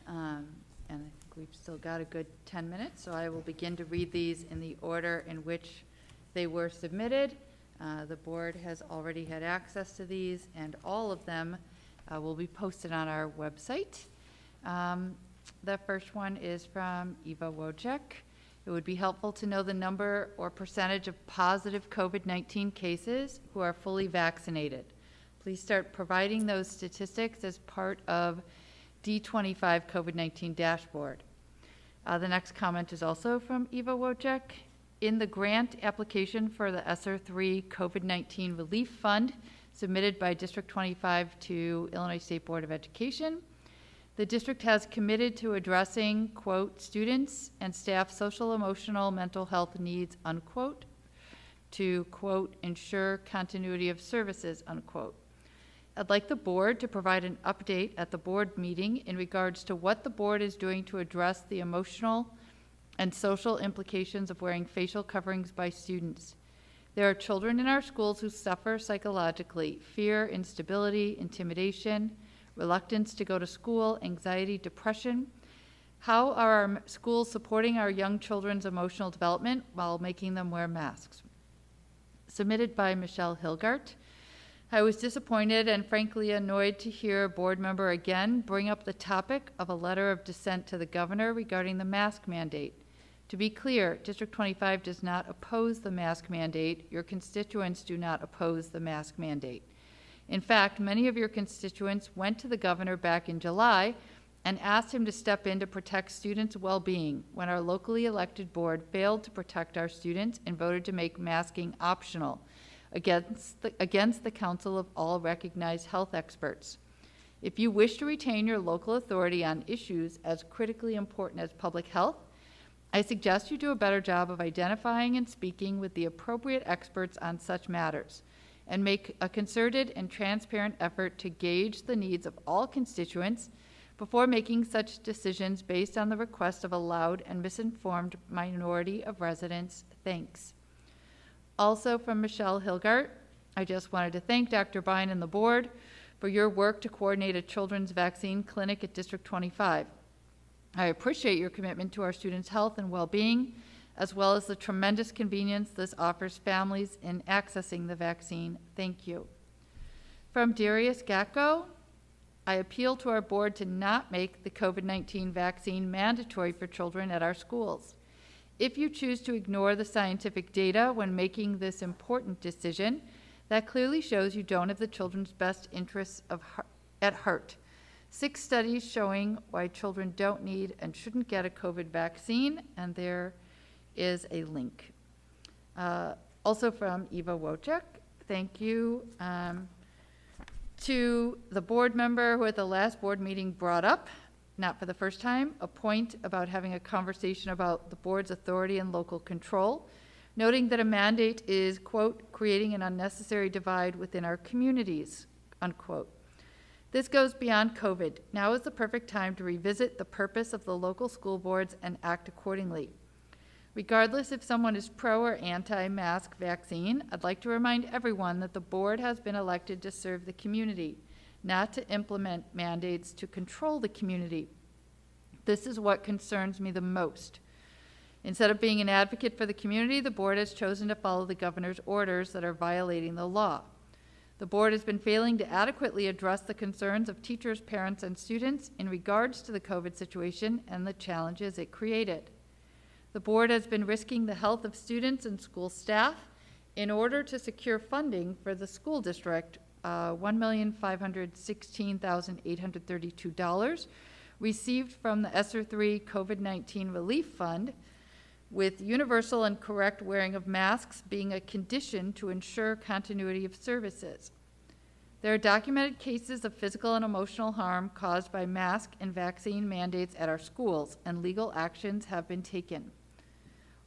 And I think we've still got a good 10 minutes, so I will begin to read these in the order in which they were submitted. The board has already had access to these, and all of them will be posted on our website. The first one is from Eva Wojcik. It would be helpful to know the number or percentage of positive COVID-19 cases who are fully vaccinated. Please start providing those statistics as part of D25 COVID-19 dashboard. The next comment is also from Eva Wojcik. In the grant application for the ESSER 3 COVID-19 Relief Fund submitted by District 25 to Illinois State Board of Education, the district has committed to addressing, quote, students and staff social, emotional, mental health needs, unquote, to, quote, ensure continuity of services, unquote. I'd like the board to provide an update at the board meeting in regards to what the board is doing to address the emotional and social implications of wearing facial coverings by students. There are children in our schools who suffer psychologically: fear, instability, intimidation, reluctance to go to school, anxiety, depression. How are our schools supporting our young children's emotional development while making them wear masks? Submitted by Michelle Hilgart. I was disappointed and frankly annoyed to hear a board member again bring up the topic of a letter of dissent to the governor regarding the mask mandate. To be clear, District 25 does not oppose the mask mandate. Your constituents do not oppose the mask mandate. In fact, many of your constituents went to the governor back in July and asked him to step in to protect students' well-being when our locally elected board failed to protect our students and voted to make masking optional against the counsel of all recognized health experts. If you wish to retain your local authority on issues as critically important as public health, I suggest you do a better job of identifying and speaking with the appropriate experts on such matters, and make a concerted and transparent effort to gauge the needs of all constituents before making such decisions based on the request of a loud and misinformed minority of residents. Thanks. Also from Michelle Hilgart, I just wanted to thank Dr. Bynum and the board for your work to coordinate a children's vaccine clinic at District 25. I appreciate your commitment to our students' health and well-being, as well as the tremendous convenience this offers families in accessing the vaccine. Thank you. From Darius Gatko, I appeal to our board to not make the COVID-19 vaccine mandatory for children at our schools. If you choose to ignore the scientific data when making this important decision, that clearly shows you don't have the children's best interests at heart. 6 studies showing why children don't need and shouldn't get a COVID vaccine, and there is a link. Also from Eva Wojcik, thank you to the board member who at the last board meeting brought up, not for the first time, a point about having a conversation about the board's authority and local control, noting that a mandate is, quote, creating an unnecessary divide within our communities, unquote. This goes beyond COVID. Now is the perfect time to revisit the purpose of the local school boards and act accordingly. Regardless if someone is pro or anti-mask vaccine, I'd like to remind everyone that the board has been elected to serve the community, not to implement mandates to control the community. This is what concerns me the most. Instead of being an advocate for the community, the board has chosen to follow the governor's orders that are violating the law. The board has been failing to adequately address the concerns of teachers, parents, and students in regards to the COVID situation and the challenges it created. The board has been risking the health of students and school staff in order to secure funding for the school district, $1,516,832 received from the ESSER 3 COVID-19 Relief Fund, with universal and correct wearing of masks being a condition to ensure continuity of services. There are documented cases of physical and emotional harm caused by mask and vaccine mandates at our schools, and legal actions have been taken.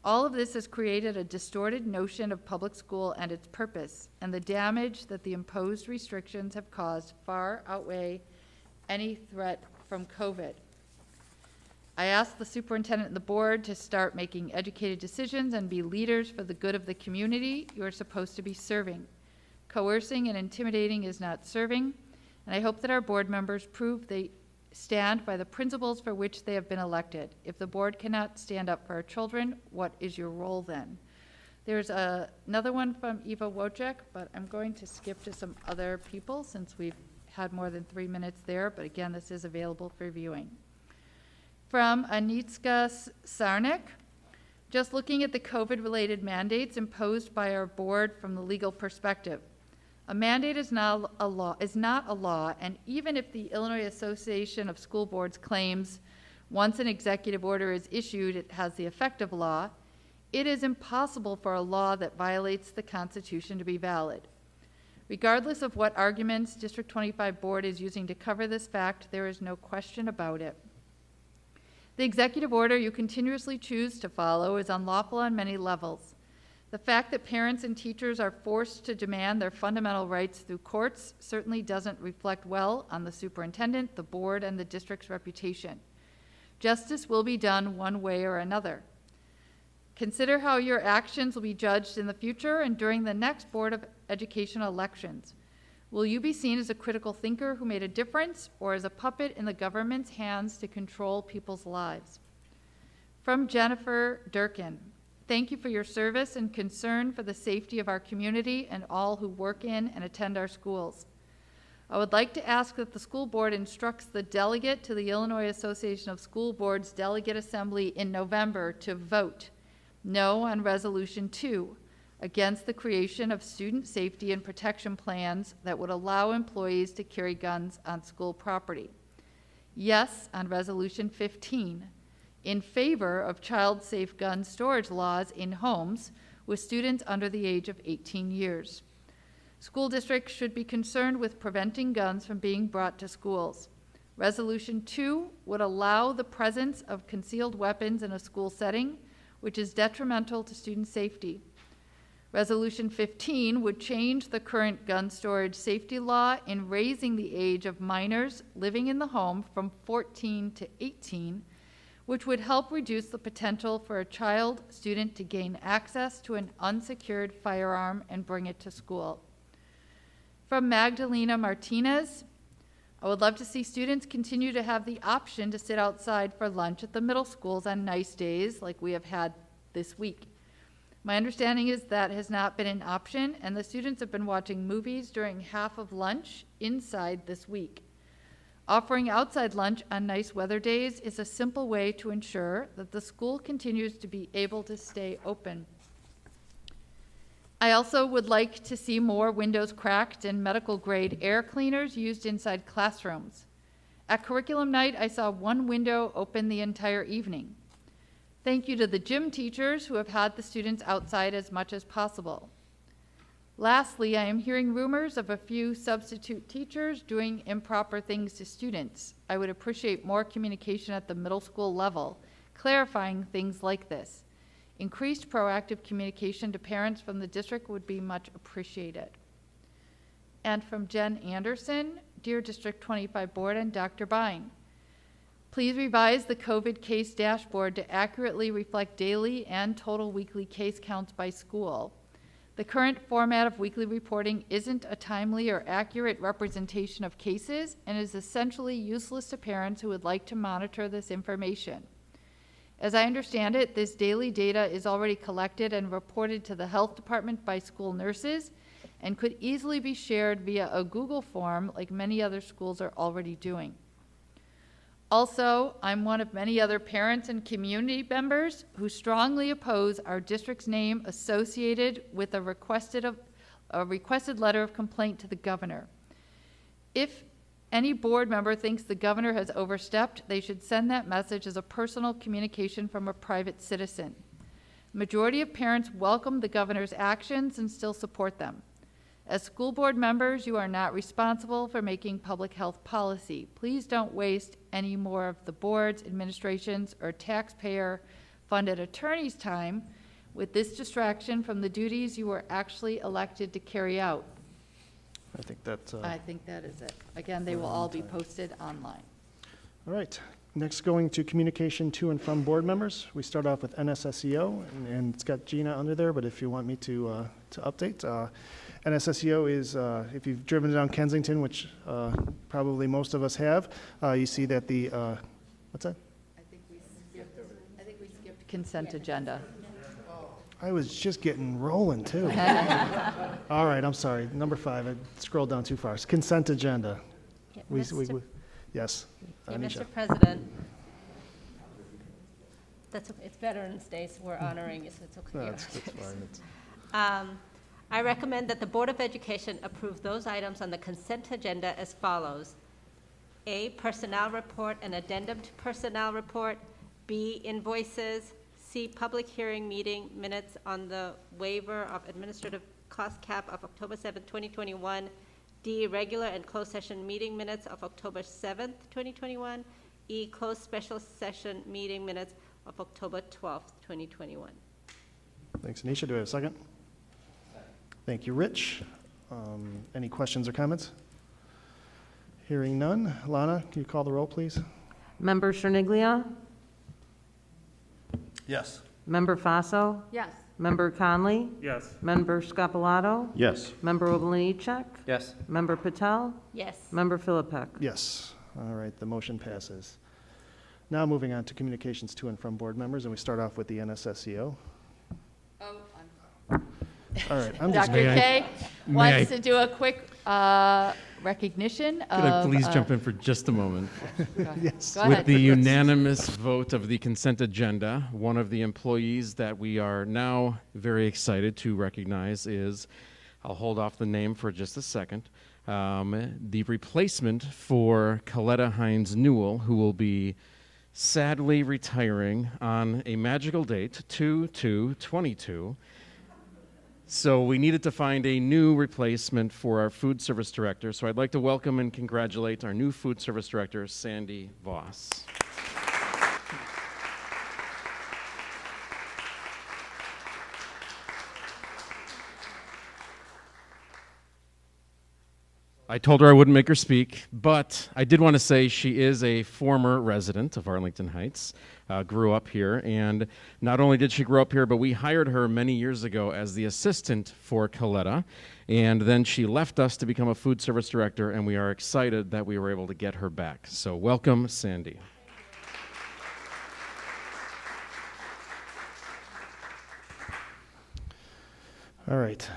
All of this has created a distorted notion of public school and its purpose, and the damage that the imposed restrictions have caused far outweigh any threat from COVID. I ask the superintendent and the board to start making educated decisions and be leaders for the good of the community you are supposed to be serving. Coercing and intimidating is not serving, and I hope that our board members prove they stand by the principles for which they have been elected. If the board cannot stand up for our children, what is your role then? There's another one from Eva Wojcik, but I'm going to skip to some other people since we've had more than 3 minutes there, but again, this is available for viewing. From Anitska Sarnik, just looking at the COVID-related mandates imposed by our board from the legal perspective. A mandate is not a law, and even if the Illinois Association of School Boards claims once an executive order is issued, it has the effect of law, it is impossible for a law that violates the Constitution to be valid. Regardless of what arguments District 25 Board is using to cover this fact, there is no question about it. The executive order you continuously choose to follow is unlawful on many levels. The fact that parents and teachers are forced to demand their fundamental rights through courts certainly doesn't reflect well on the superintendent, the board, and the district's reputation. Justice will be done one way or another. Consider how your actions will be judged in the future and during the next Board of Education elections. Will you be seen as a critical thinker who made a difference, or as a puppet in the government's hands to control people's lives? From Jennifer Durkin. Thank you for your service and concern for the safety of our community and all who work in and attend our schools. I would like to ask that the school board instructs the delegate to the Illinois Association of School Boards Delegate Assembly in November to vote no on Resolution 2 against the creation of student safety and protection plans that would allow employees to carry guns on school property. Yes on Resolution 15 in favor of child-safe gun storage laws in homes with students under the age of 18 years. School districts should be concerned with preventing guns from being brought to schools. Resolution 2 would allow the presence of concealed weapons in a school setting, which is detrimental to student safety. Resolution 15 would change the current gun storage safety law in raising the age of minors living in the home from 14 to 18, which would help reduce the potential for a child student to gain access to an unsecured firearm and bring it to school. From Magdalena Martinez, I would love to see students continue to have the option to sit outside for lunch at the middle schools on nice days like we have had this week. My understanding is that has not been an option, and the students have been watching movies during half of lunch inside this week. Offering outside lunch on nice weather days is a simple way to ensure that the school continues to be able to stay open. I also would like to see more windows cracked and medical-grade air cleaners used inside classrooms. At curriculum night, I saw one window open the entire evening. Thank you to the gym teachers who have had the students outside as much as possible. Lastly, I am hearing rumors of a few substitute teachers doing improper things to students. I would appreciate more communication at the middle school level, clarifying things like this. Increased proactive communication to parents from the district would be much appreciated. And from Jen Anderson, Dear District 25 Board and Dr. Bine, please revise the COVID case dashboard to accurately reflect daily and total weekly case counts by school. The current format of weekly reporting isn't a timely or accurate representation of cases and is essentially useless to parents who would like to monitor this information. As I understand it, this daily data is already collected and reported to the health department by school nurses and could easily be shared via a Google form like many other schools are already doing. Also, I'm one of many other parents and community members who strongly oppose our district's name associated with a requested letter of complaint to the governor. If any board member thinks the governor has overstepped, they should send that message as a personal communication from a private citizen. Majority of parents welcome the governor's actions and still support them. As school board members, you are not responsible for making public health policy. Please don't waste any more of the board's, administration's, or taxpayer funded attorney's time with this distraction from the duties you were actually elected to carry out. I think that. I think that is it. Again, they will all be posted online. All right. Next, going to communication to and from board members. We start off with NSSEO, and it's got Gina under there, but if you want me to update, NSSEO is, if you've driven down Kensington, which probably most of us have, you see that the, what's that? I think we skipped consent agenda. I was just getting rolling, too. All right, I'm sorry. Number 5, I scrolled down too far. Consent agenda. Yeah, Yes. Yeah, Anisha. Mr. President, it's Veterans Day, so we're honoring you, so it's okay. No, that's fine. I recommend that the Board of Education approve those items on the consent agenda as follows. A, personnel report and addendum to personnel report. B, invoices. C, public hearing meeting minutes on the waiver of administrative cost cap of October 7th, 2021. D, regular and closed session meeting minutes of October 7th, 2021. E, closed special session meeting minutes of October 12th, 2021. Thanks, Anisha. Do I have a second? Thank you, Rich. Any questions or comments? Hearing none. Lana, can you call the roll, please? Member Cherniglia? Yes. Member Faso? Yes. Member Conley? Yes. Member Scapalato? Yes. Member Oblanichek? Yes. Member Patel? Yes. Member Philippek? Yes. All right, the motion passes. Now moving on to communications to and from board members, and we start off with the NSSEO. Oh, All right, I'm just. Dr. Kay wants to do a quick recognition Could I of. please jump in for just a moment? Yes. Go With ahead. the unanimous vote of the consent agenda, one of the employees that we are now very excited to recognize is, I'll hold off the name for just a second, the replacement for Coletta Hines Newell, who will be sadly retiring on a magical date, 2/2/22. So we needed to find a new replacement for our food service director. So I'd like to welcome and congratulate our new food service director, Sandy Voss. I told her I wouldn't make her speak, but I did want to say she is a former resident of Arlington Heights, grew up here, and not only did she grow up here, but we hired her many years ago as the assistant for Coletta, and then she left us to become a food service director, and we are excited that we were able to get her back. So welcome, Sandy. All right.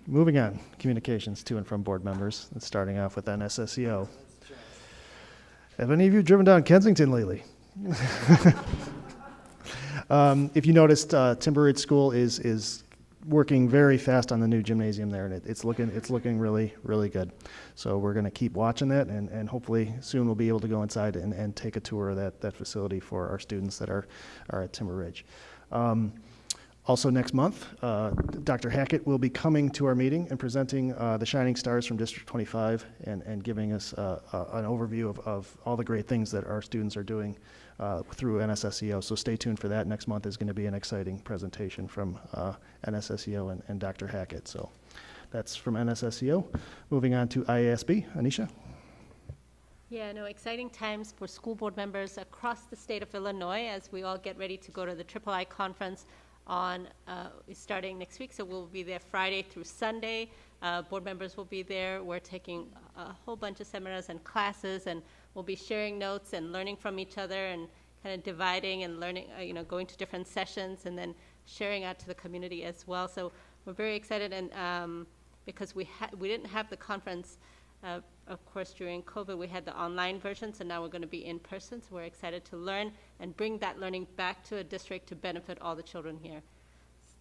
Moving on, communications to and from board members, and starting off with NSSEO. Have any of you driven down Kensington lately? If you noticed, Timber Ridge School is working very fast on the new gymnasium there, and it's looking really, really good. So we're going to keep watching that, and hopefully soon we'll be able to go inside and take a tour of that facility for our students that are at Timber Ridge. Also next month, Dr. Hackett will be coming to our meeting and presenting the Shining Stars from District 25 and giving us an overview of all the great things that our students are doing through NSSEO. So stay tuned for that. Next month is going to be an exciting presentation from NSSEO and Dr. Hackett. So that's from NSSEO. Moving on to IASB. Anisha? Yeah, no, exciting times for school board members across the state of Illinois as we all get ready to go to the III conference on starting next week. So we'll be there Friday through Sunday. Board members will be there. We're taking a whole bunch of seminars and classes, and we'll be sharing notes and learning from each other and kind of dividing and learning, going to different sessions and then sharing out to the community as well. So we're very excited, and because we didn't have the conference, of course, during COVID, we had the online version, so now we're going to be in person. So we're excited to learn and bring that learning back to a district to benefit all the children here.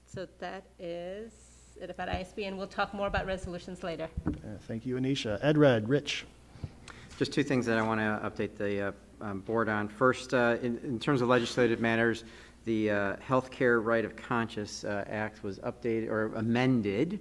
So that is it about ISB, and we'll talk more about resolutions later. Thank you, Anisha. Ed Red, Rich. Just two things that I want to update the board on. First, in terms of legislative matters, the Healthcare Right of Conscience Act was updated or amended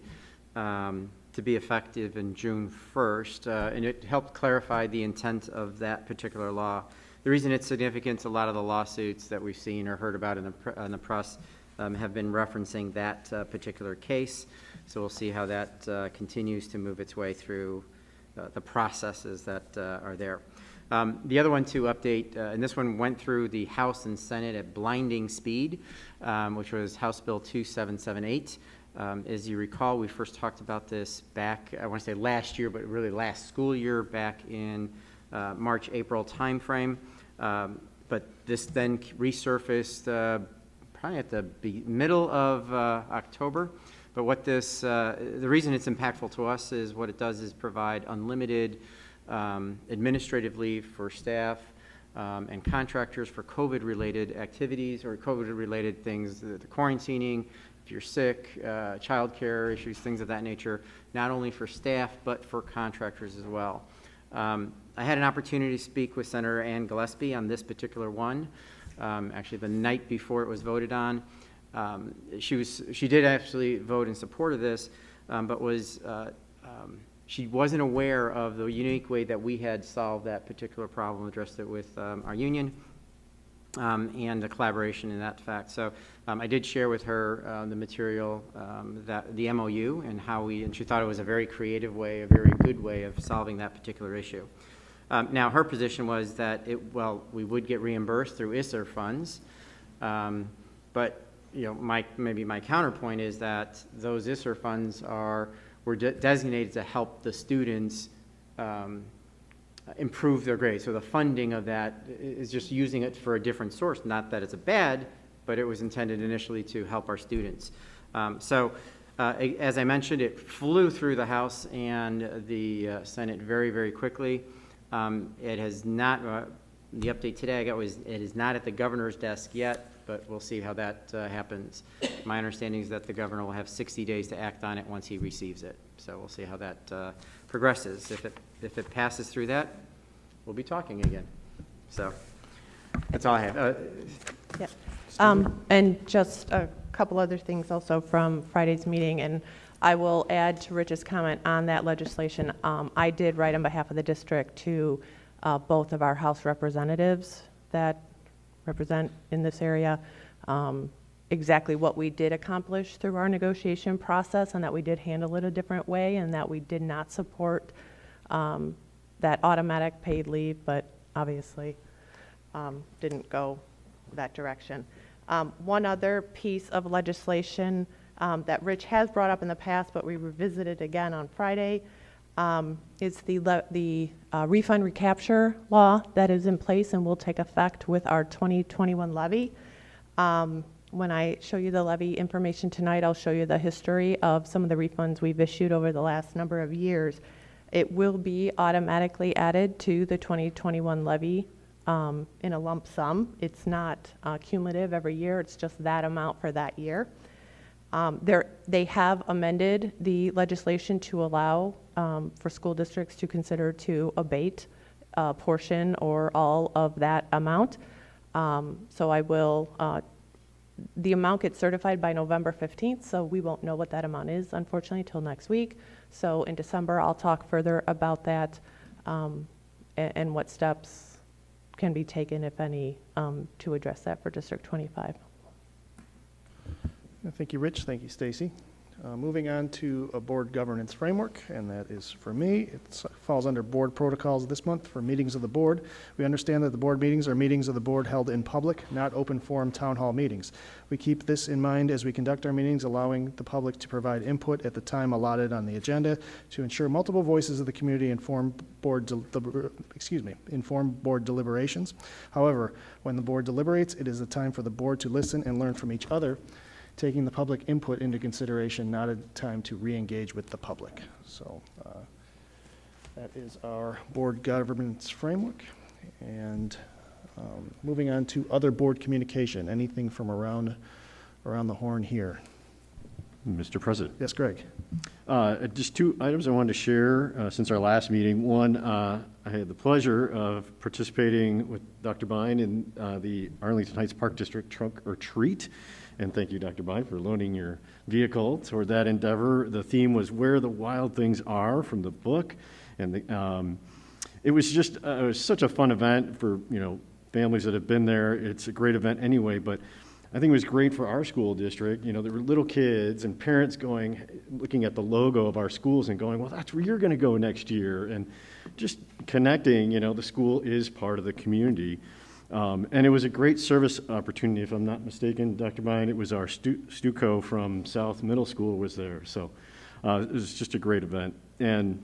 to be effective in June 1st, and it helped clarify the intent of that particular law The reason it's significant, a lot of the lawsuits that we've seen or heard about in the press have been referencing that particular case. So we'll see how that continues to move its way through the processes that are there. The other one to update, and this one went through the House and Senate at blinding speed, which was House Bill 2778. As you recall, we first talked about this back, I want to say last year, but really last school year, back in March, April timeframe. But this then resurfaced probably at the middle of October. But what this, the reason it's impactful to us is what it does is provide unlimited administrative leave for staff and contractors for COVID-related activities or COVID-related things, the quarantining, if you're sick, childcare issues, things of that nature, not only for staff, but for contractors as well. I had an opportunity to speak with Senator Ann Gillespie on this particular one, actually the night before it was voted on. She did actually vote in support of this, but she wasn't aware of the unique way that we had solved that particular problem, addressed it with our union, and the collaboration in that fact. So I did share with her the material, the MOU, and she thought it was a very creative way, a very good way of solving that particular issue. Now, her position was that we would get reimbursed through ISSER funds, but maybe my counterpoint is that those ISSER funds were designated to help the students improve their grades. So the funding of that is just using it for a different source. Not that it's a bad, but it was intended initially to help our students. As I mentioned, it flew through the House and the Senate very, very quickly. It has not, the update today I got was it is not at the governor's desk yet, but we'll see how that happens. My understanding is that the governor will have 60 days to act on it once he receives it. So we'll see how that progresses. If it passes through that, we'll be talking again. So that's all I have. Yeah. And just a couple other things also from Friday's meeting, and I will add to Rich's comment on that legislation. I did write on behalf of the district to both of our House representatives that represent in this area exactly what we did accomplish through our negotiation process, and that we did handle it a different way, and that we did not support that automatic paid leave, but obviously didn't go that direction. One other piece of legislation that Rich has brought up in the past, but we revisited again on Friday, is the refund recapture law that is in place and will take effect with our 2021 levy. When I show you the levy information tonight, I'll show you the history of some of the refunds we've issued over the last number of years. It will be automatically added to the 2021 levy in a lump sum. It's not cumulative every year, it's just that amount for that year. They have amended the legislation to allow for school districts to consider to abate a portion or all of that amount. So I will, the amount gets certified by November 15th, so we won't know what that amount is, unfortunately, till next week. So in December, I'll talk further about that and what steps can be taken, if any, to address that for District 25. Thank you, Rich. Thank you, Stacy. Moving on to a board governance framework, and that is for me. It falls under board protocols this month for meetings of the board. We understand that the board meetings are meetings of the board held in public, not open forum town hall meetings. We keep this in mind as we conduct our meetings, allowing the public to provide input at the time allotted on the agenda to ensure multiple voices of the community inform board deliberations. However, when the board deliberates, it is the time for the board to listen and learn from each other, taking the public input into consideration, not a time to re-engage with the public. So that is our board governance framework. And moving on to other board communication, anything from around the horn here. Mr. President. Yes, Greg. Just two items I wanted to share since our last meeting. One, I had the pleasure of participating with Dr. Bine in the Arlington Heights Park District Trunk or Treat. And thank you, Dr. Bine, for loaning your vehicle toward that endeavor. The theme was Where the Wild Things Are from the book. And it was just, it was such a fun event for, families that have been there. It's a great event anyway, but I think it was great for our school district. You know, there were little kids and parents going, looking at the logo of our schools and going, well, that's where you're going to go next year. And just connecting, you know, the school is part of the community. And it was a great service opportunity, if I'm not mistaken, Dr. Bine. It was our Stuco from South Middle School was there. So it was just a great event. And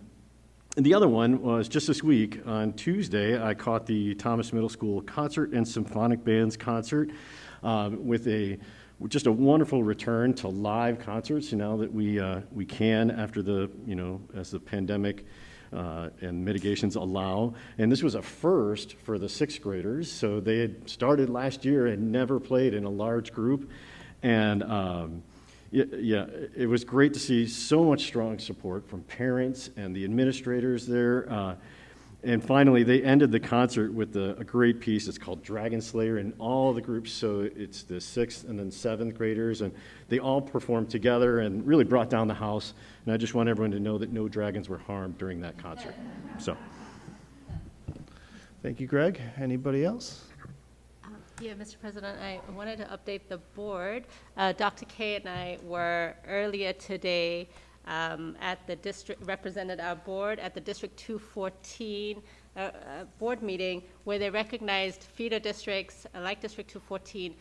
the other one was just this week on Tuesday, I caught the Thomas Middle School Concert and Symphonic Bands concert with just a wonderful return to live concerts now that we can after the, you know, as the pandemic and mitigations allow. And this was a first for the sixth graders. So they had started last year and never played in a large group. And yeah, it was great to see so much strong support from parents and the administrators there. And finally, they ended the concert with a great piece. It's called Dragon Slayer, and all the groups, so it's the 6th and then 7th graders, and they all performed together and really brought down the house. And I just want everyone to know that no dragons were harmed during that concert. So, thank you, Greg. Anybody else? Yeah, Mr. President, I wanted to update the board. Dr. Kay and I were earlier today at the district, represented our board at the District 214 board meeting, where they recognized feeder districts like District 214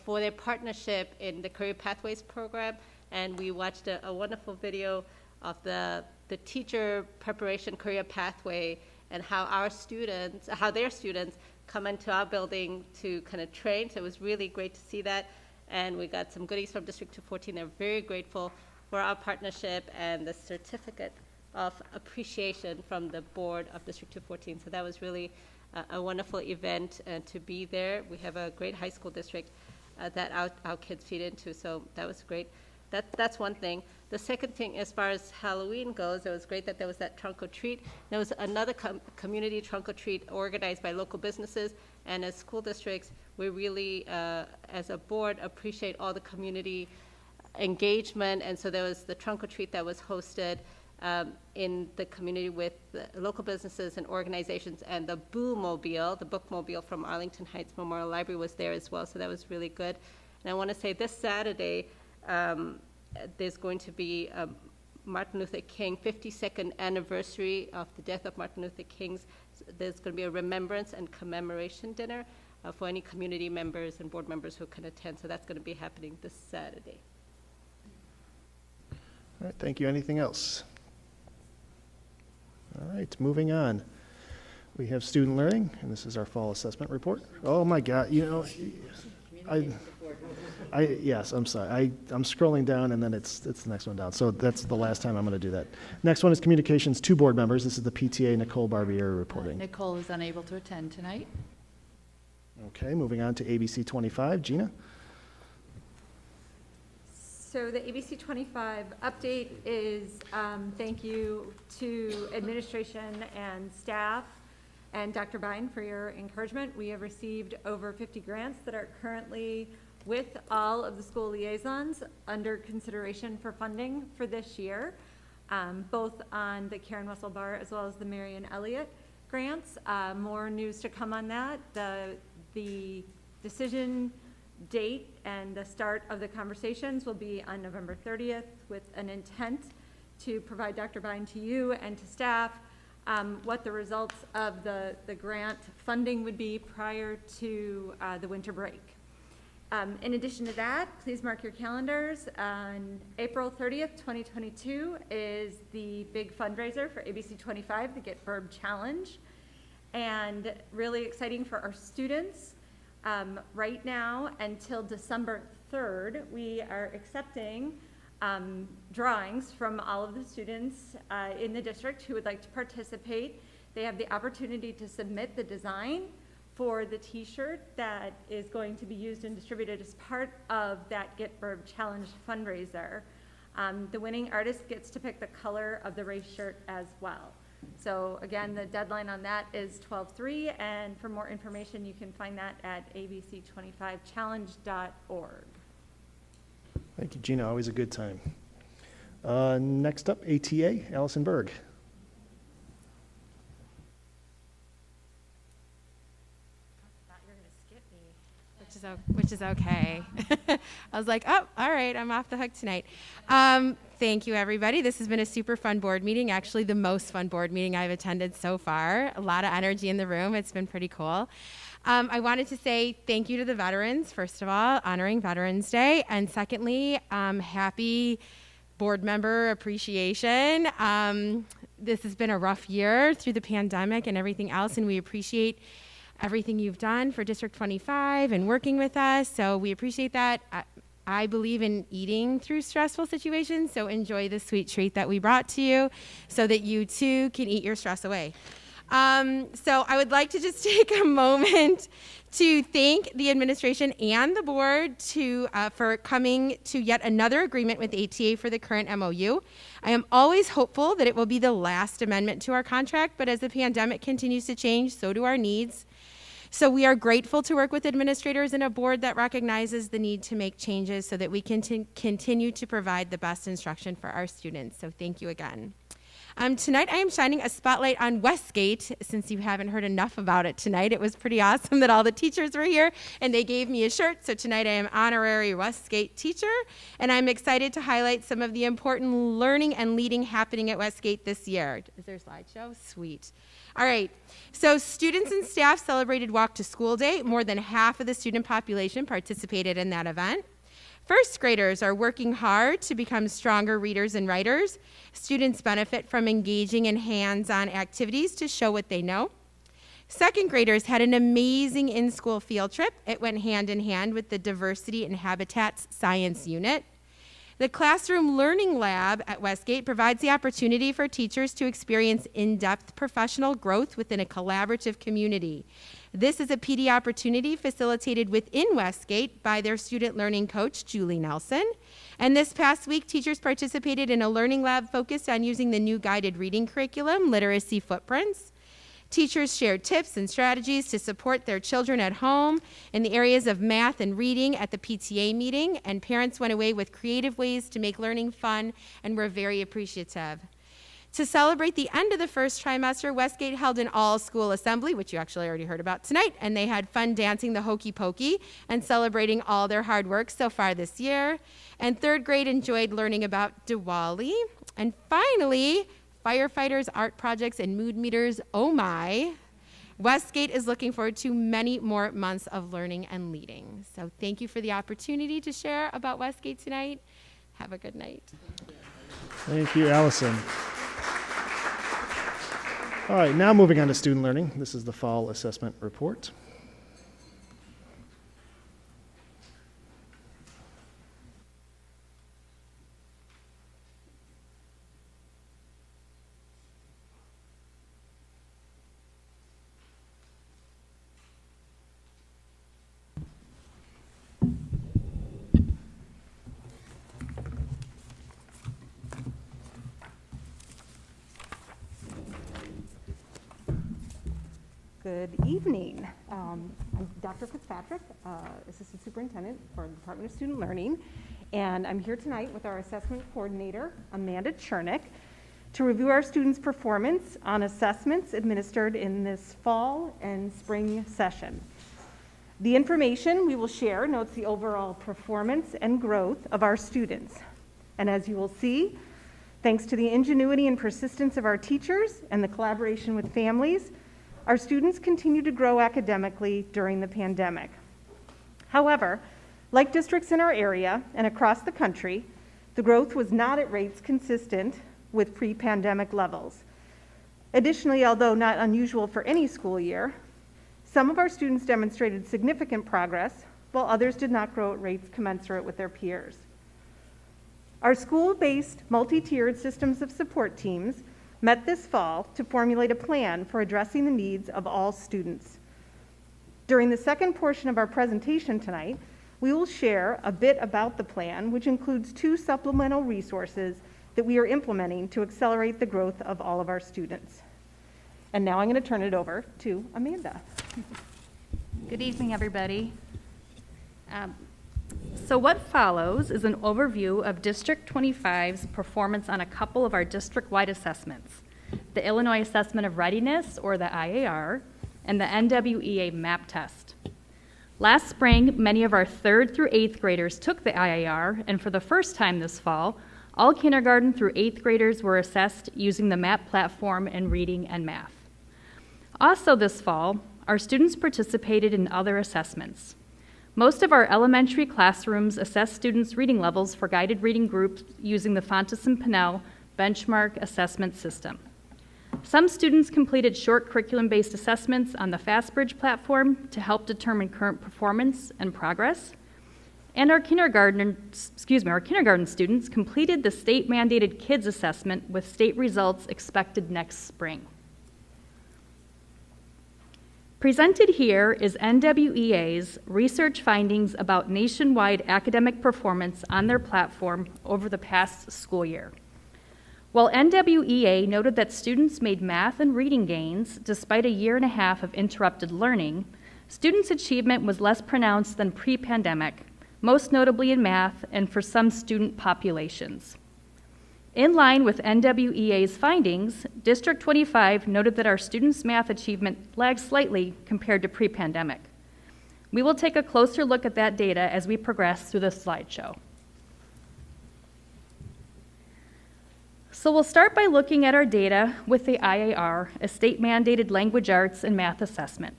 for their partnership in the Career Pathways program. And we watched a wonderful video of the teacher preparation career pathway and how our students, how their students come into our building to kind of train. So it was really great to see that. And we got some goodies from District 214. They're very grateful for our partnership and the certificate of appreciation from the board of District 214. So that was really a wonderful event to be there. We have a great high school district that our kids feed into, so that was great. That's one thing. The second thing, as far as Halloween goes, it was great that there was that trunk or treat. There was another community trunk or treat organized by local businesses, and as school districts, we really, as a board, appreciate all the community engagement. And so there was the trunk or treat that was hosted in the community with the local businesses and organizations, and the Boo-mobile, the bookmobile from Arlington Heights Memorial Library was there as well, so that was really good. And I want to say this Saturday, there's going to be Martin Luther King 52nd anniversary of the death of Martin Luther King. There's going to be a remembrance and commemoration dinner for any community members and board members who can attend, so that's going to be happening this Saturday. All right, thank you. Anything else? All right, moving on. We have student learning, and this is our fall assessment report. Oh my God, you know, yes, I'm sorry. I'm scrolling down, and then it's the next one down. So that's the last time I'm going to do that. Next one is communications to board members. This is the PTA Nicole Barbieri reporting. Nicole is unable to attend tonight. Okay, moving on to ABC 25. Gina? So the ABC 25 update is thank you to administration and staff and Dr. Bine for your encouragement. We have received over 50 grants that are currently with all of the school liaisons under consideration for funding for this year, both on the Karen Russell Barr as well as the Marion Elliott grants. More news to come on that. The decision date and the start of the conversations will be on November 30th with an intent to provide Dr. Bine to you and to staff what the results of the grant funding would be prior to the winter break. In addition to that, please mark your calendars. On April 30th, 2022 is the big fundraiser for ABC 25, the Get Verb Challenge, and really exciting for our students. Right now, until December 3rd, we are accepting drawings from all of the students in the district who would like to participate. They have the opportunity to submit the design for the t-shirt that is going to be used and distributed as part of that Get Verb Challenge fundraiser. The winning artist gets to pick the color of the race shirt as well. So again, the deadline on that is 12/3, and for more information, you can find that at abc25challenge.org. Thank you, Gina. Always a good time. Next up, ATA, Allison Berg. Not your which is okay. I was like, oh, all right, I'm off the hook tonight. Thank you, everybody. This has been a super fun board meeting, actually the most fun board meeting I've attended so far. A lot of energy in the room. It's been pretty cool. I wanted to say thank you to the veterans, first of all, honoring Veterans Day, and secondly, happy board member appreciation. This has been a rough year through the pandemic and everything else, and we appreciate everything you've done for District 25 and working with us, so we appreciate that. I believe in eating through stressful situations, so enjoy the sweet treat that we brought to you so that you too can eat your stress away. So I would like to just take a moment to thank the administration and the board for coming to yet another agreement with ATA for the current MOU. I am always hopeful that it will be the last amendment to our contract, but as the pandemic continues to change, so do our needs. So we are grateful to work with administrators and a board that recognizes the need to make changes so that we can continue to provide the best instruction for our students. So thank you again. Tonight I am shining a spotlight on Westgate, since you haven't heard enough about it tonight. It was pretty awesome that all the teachers were here and they gave me a shirt, so tonight I am honorary Westgate teacher, and I'm excited to highlight some of the important learning and leading happening at Westgate this year. Is there a slideshow? Sweet. All right, so students and staff celebrated Walk to School Day. More than half of the student population participated in that event. First graders are working hard to become stronger readers and writers. Students benefit from engaging in hands-on activities to show what they know. Second graders had an amazing in-school field trip. It went hand in hand with the Diversity and Habitats Science Unit. The Classroom Learning Lab at Westgate provides the opportunity for teachers to experience in-depth professional growth within a collaborative community. This is a PD opportunity facilitated within Westgate by their student learning coach, Julie Nelson. And this past week, teachers participated in a learning lab focused on using the new guided reading curriculum, Literacy Footprints. Teachers shared tips and strategies to support their children at home in the areas of math and reading at the PTA meeting, and parents went away with creative ways to make learning fun and were very appreciative. To celebrate the end of the first trimester, Westgate held an all-school assembly, which you actually already heard about tonight, and they had fun dancing the Hokey Pokey and celebrating all their hard work so far this year. And third grade enjoyed learning about Diwali. And finally, firefighters, art projects, and mood meters, oh my. Westgate is looking forward to many more months of learning and leading. So thank you for the opportunity to share about Westgate tonight. Have a good night. Thank you, Allison. All right, now moving on to student learning. This is the fall assessment report. Good evening. I'm Dr. Fitzpatrick, Assistant Superintendent for the Department of Student Learning, and I'm here tonight with our assessment coordinator, Amanda Chernick, to review our students' performance on assessments administered in this fall and spring session. The information we will share notes the overall performance and growth of our students. And as you will see, thanks to the ingenuity and persistence of our teachers and the collaboration with families, our students continue to grow academically during the pandemic. However, like districts in our area and across the country, the growth was not at rates consistent with pre-pandemic levels. Additionally, although not unusual for any school year, some of our students demonstrated significant progress, while others did not grow at rates commensurate with their peers. Our school-based multi-tiered systems of support teams met this fall to formulate a plan for addressing the needs of all students. During the second portion of our presentation tonight, we will share a bit about the plan, which includes 2 supplemental resources that we are implementing to accelerate the growth of all of our students. And now I'm going to turn it over to Amanda. Good evening, everybody. So what follows is an overview of District 25's performance on a couple of our district-wide assessments, the Illinois Assessment of Readiness, or the IAR, and the NWEA MAP test. Last spring, many of our 3rd through 8th graders took the IAR, and for the first time this fall, all kindergarten through 8th graders were assessed using the MAP platform in reading and math. Also this fall, our students participated in other assessments. Most of our elementary classrooms assess students' reading levels for guided reading groups using the Fontes and Pinnell benchmark assessment system. Some students completed short curriculum-based assessments on the FastBridge platform to help determine current performance and progress. And our kindergarten students completed the state-mandated kids assessment with state results expected next spring. Presented here is NWEA's research findings about nationwide academic performance on their platform over the past school year. While NWEA noted that students made math and reading gains despite a year and a half of interrupted learning, students' achievement was less pronounced than pre-pandemic, most notably in math and for some student populations. In line with NWEA's findings, District 25 noted that our students' math achievement lagged slightly compared to pre-pandemic. We will take a closer look at that data as we progress through the slideshow. So we'll start by looking at our data with the IAR, a state-mandated language arts and math assessment.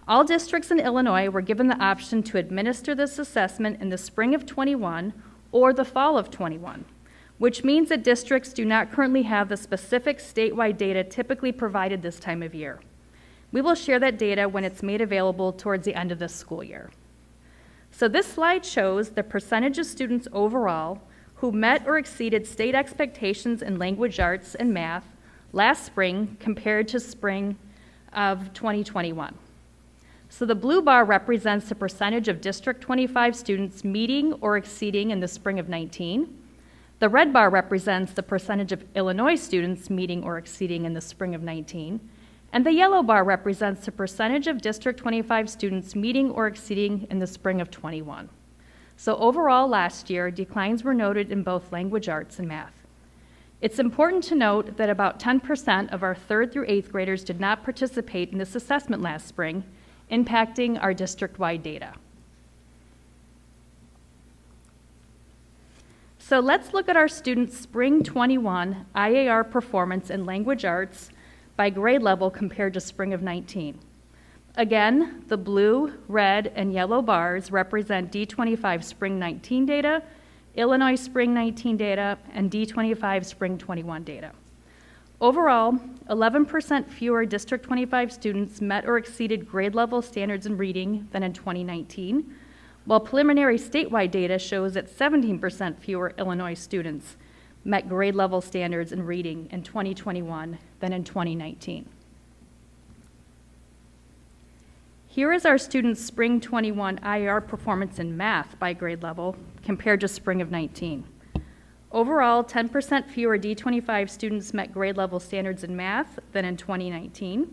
All districts in Illinois were given the option to administer this assessment in the spring of 21 or the fall of 21, which means that districts do not currently have the specific statewide data typically provided this time of year. We will share that data when it's made available towards the end of this school year. So this slide shows the percentage of students overall who met or exceeded state expectations in language arts and math last spring compared to spring of 2021. So the blue bar represents the percentage of District 25 students meeting or exceeding in the spring of 19. The red bar represents the percentage of Illinois students meeting or exceeding in the spring of 19. And the yellow bar represents the percentage of District 25 students meeting or exceeding in the spring of 21. So overall last year, declines were noted in both language arts and math. It's important to note that about 10% of our 3rd through 8th graders did not participate in this assessment last spring, impacting our district-wide data. So let's look at our students' spring 21 IAR performance in language arts by grade level compared to spring of 19. Again, the blue, red, and yellow bars represent D25 Spring 19 data, Illinois Spring 19 data, and D25 Spring 21 data. Overall, 11% fewer District 25 students met or exceeded grade level standards in reading than in 2019, while preliminary statewide data shows that 17% fewer Illinois students met grade level standards in reading in 2021 than in 2019. Here is our students' Spring 21 IAR performance in math by grade level compared to spring of 19. Overall, 10% fewer D25 students met grade level standards in math than in 2019.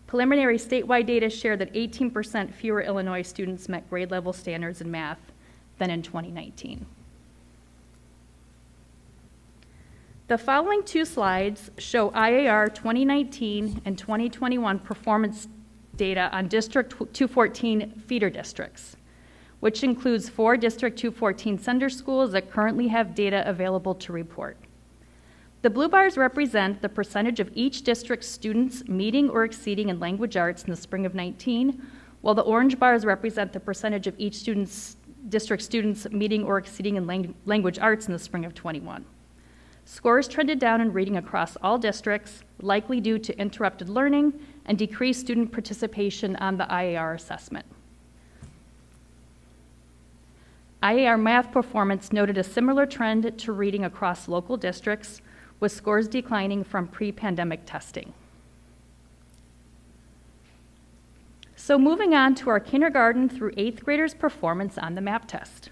Preliminary statewide data share that 18% fewer Illinois students met grade level standards in math than in 2019. The following two slides show IAR 2019 and 2021 performance data on District 214 feeder districts, which includes 4 District 214 sender schools that currently have data available to report. The blue bars represent the percentage of each district's students meeting or exceeding in language arts in the spring of 19, while the orange bars represent the percentage of each district students meeting or exceeding in language arts in the spring of 21. Scores trended down in reading across all districts, likely due to interrupted learning and decreased student participation on the IAR assessment. IAR math performance noted a similar trend to reading across local districts, with scores declining from pre-pandemic testing. So moving on to our kindergarten through 8th graders' performance on the MAP test.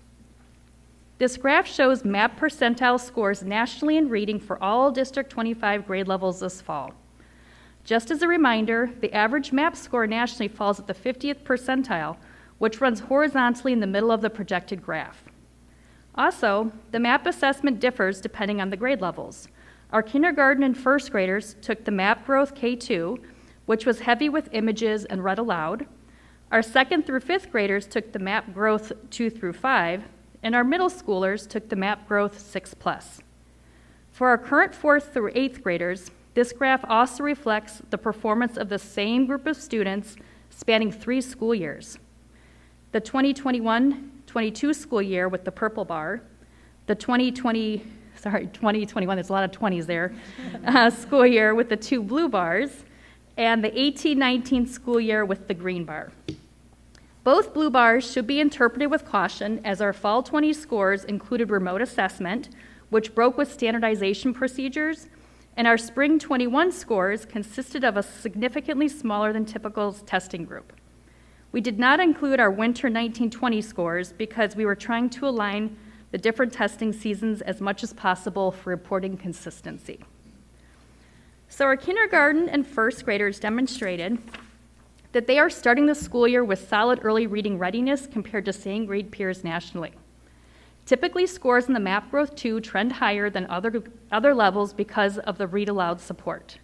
This graph shows MAP percentile scores nationally in reading for all District 25 grade levels this fall. Just as a reminder, the average MAP score nationally falls at the 50th percentile, which runs horizontally in the middle of the projected graph. Also, the MAP assessment differs depending on the grade levels. Our kindergarten and first graders took the MAP Growth K2, which was heavy with images and read aloud. Our 2nd through 5th graders took the MAP Growth 2 through 5, and our middle schoolers took the MAP Growth 6+. For our current 4th through 8th graders, this graph also reflects the performance of the same group of students spanning 3 school years. The 2021-22 school year with the purple bar, the 2021, there's a lot of 20s there, school year with the 2 blue bars, and the 18-19 school year with the green bar. Both blue bars should be interpreted with caution, as our fall 20 scores included remote assessment, which broke with standardization procedures, and our spring 21 scores consisted of a significantly smaller than typical testing group. We did not include our winter 1920 scores because we were trying to align the different testing seasons as much as possible for reporting consistency. So our kindergarten and 1st graders demonstrated that they are starting the school year with solid early reading readiness compared to same grade peers nationally. Typically, scores in the MAP Growth 2 trend higher than other levels because of the read aloud support.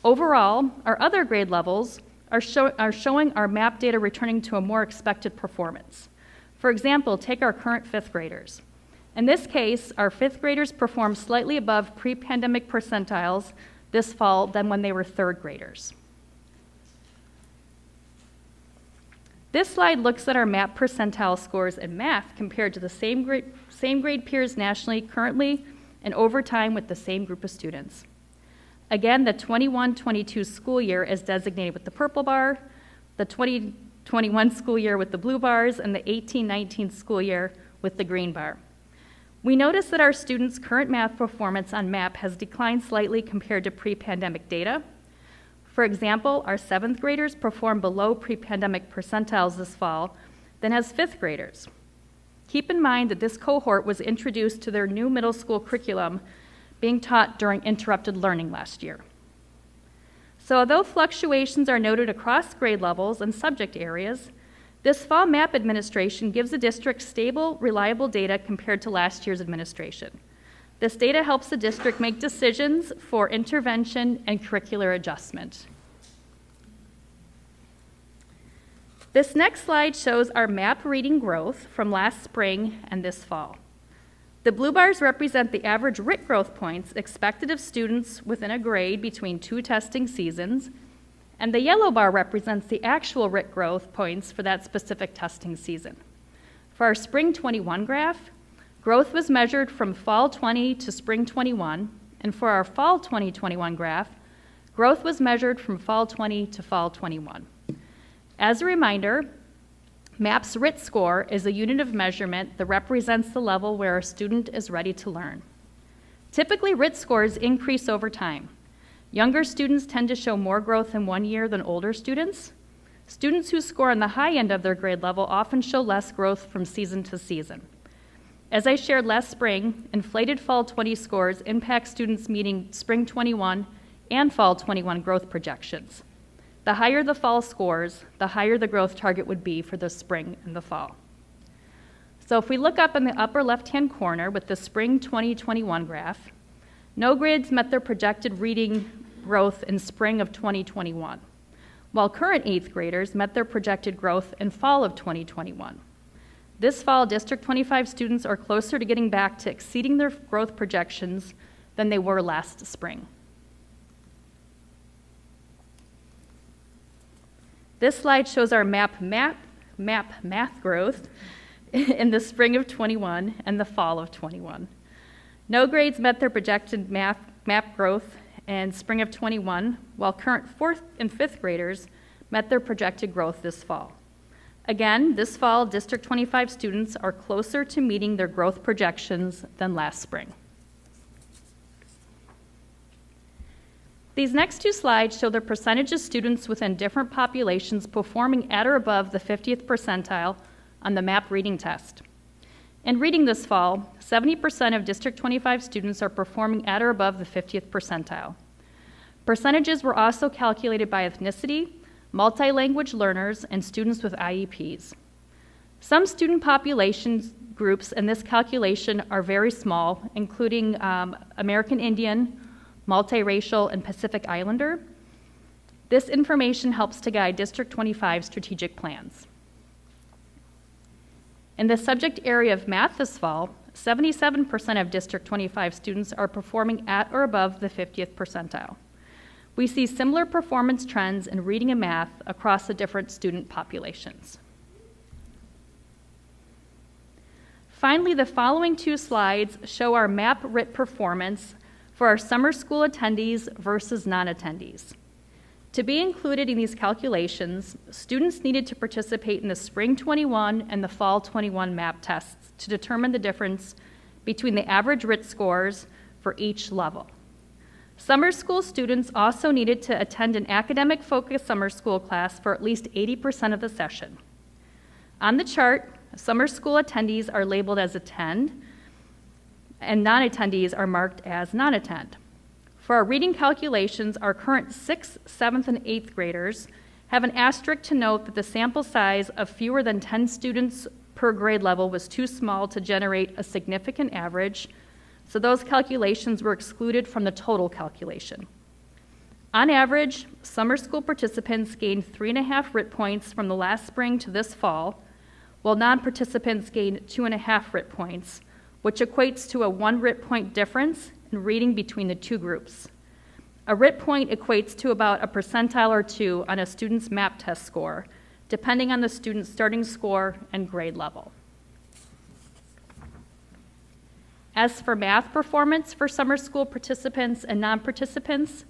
Overall, our other grade levels are showing our MAP data returning to a more expected performance. For example, take our current 5th graders. In this case, our 5th graders performed slightly above pre-pandemic percentiles this fall than when they were 3rd graders. This slide looks at our MAP percentile scores in math compared to the same grade peers nationally currently and over time with the same group of students. Again, the 21-22 school year is designated with the purple bar, the 2021 school year with the blue bars, and the 18-19 school year with the green bar. We notice that our students' current math performance on MAP has declined slightly compared to pre-pandemic data. For example, our 7th graders performed below pre-pandemic percentiles this fall than as 5th graders. Keep in mind that this cohort was introduced to their new middle school curriculum being taught during interrupted learning last year. So although fluctuations are noted across grade levels and subject areas, this fall MAP administration gives the district stable, reliable data compared to last year's administration. This data helps the district make decisions for intervention and curricular adjustment. This next slide shows our MAP reading growth from last spring and this fall. The blue bars represent the average RIT growth points expected of students within a grade between 2 testing seasons, and the yellow bar represents the actual RIT growth points for that specific testing season. For our spring 21 graph, growth was measured from fall 20 to spring 21, and for our fall 2021 graph, growth was measured from fall 20 to fall 21. As a reminder, MAP's RIT score is a unit of measurement that represents the level where a student is ready to learn. Typically, RIT scores increase over time. Younger students tend to show more growth in 1 year than older students. Students who score on the high end of their grade level often show less growth from season to season. As I shared last spring, inflated fall 20 scores impact students meeting spring 21 and fall 21 growth projections. The higher the fall scores, the higher the growth target would be for the spring and the fall. So if we look up in the upper left-hand corner with the spring 2021 graph, no grades met their projected reading growth in spring of 2021, while current 8th graders met their projected growth in fall of 2021. This fall, District 25 students are closer to getting back to exceeding their growth projections than they were last spring. This slide shows our MAP math growth in the spring of 21 and the fall of 21. No grades met their projected MAP growth in spring of 21, while current 4th and 5th graders met their projected growth this fall. Again, this fall, District 25 students are closer to meeting their growth projections than last spring. These next 2 slides show the percentage of students within different populations performing at or above the 50th percentile on the MAP reading test. In reading this fall, 70% of District 25 students are performing at or above the 50th percentile. Percentages were also calculated by ethnicity, multi-language learners, and students with IEPs. Some student population groups in this calculation are very small, including American Indian, multiracial, and Pacific Islander. This information helps to guide District 25 strategic plans. In the subject area of math this fall, 77% of District 25 students are performing at or above the 50th percentile. We see similar performance trends in reading and math across the different student populations. Finally, the following two slides show our MAP RIT performance for our summer school attendees versus non-attendees. To be included in these calculations, students needed to participate in the spring 21 and the fall 21 MAP tests to determine the difference between the average RIT scores for each level. Summer school students also needed to attend an academic focused summer school class for at least 80% of the session. On the chart, summer school attendees are labeled as attend, and non-attendees are marked as non-attend. For our reading calculations, our current 6th, 7th, and 8th graders have an asterisk to note that the sample size of fewer than 10 students per grade level was too small to generate a significant average, so those calculations were excluded from the total calculation. On average, summer school participants gained 3.5 RIT points from the last spring to this fall, while non-participants gained 2.5 RIT points, which equates to a 1 RIT point difference in reading between the two groups. A RIT point equates to about a percentile or two on a student's MAP test score, depending on the student's starting score and grade level. As for math performance for summer school participants and non-participants,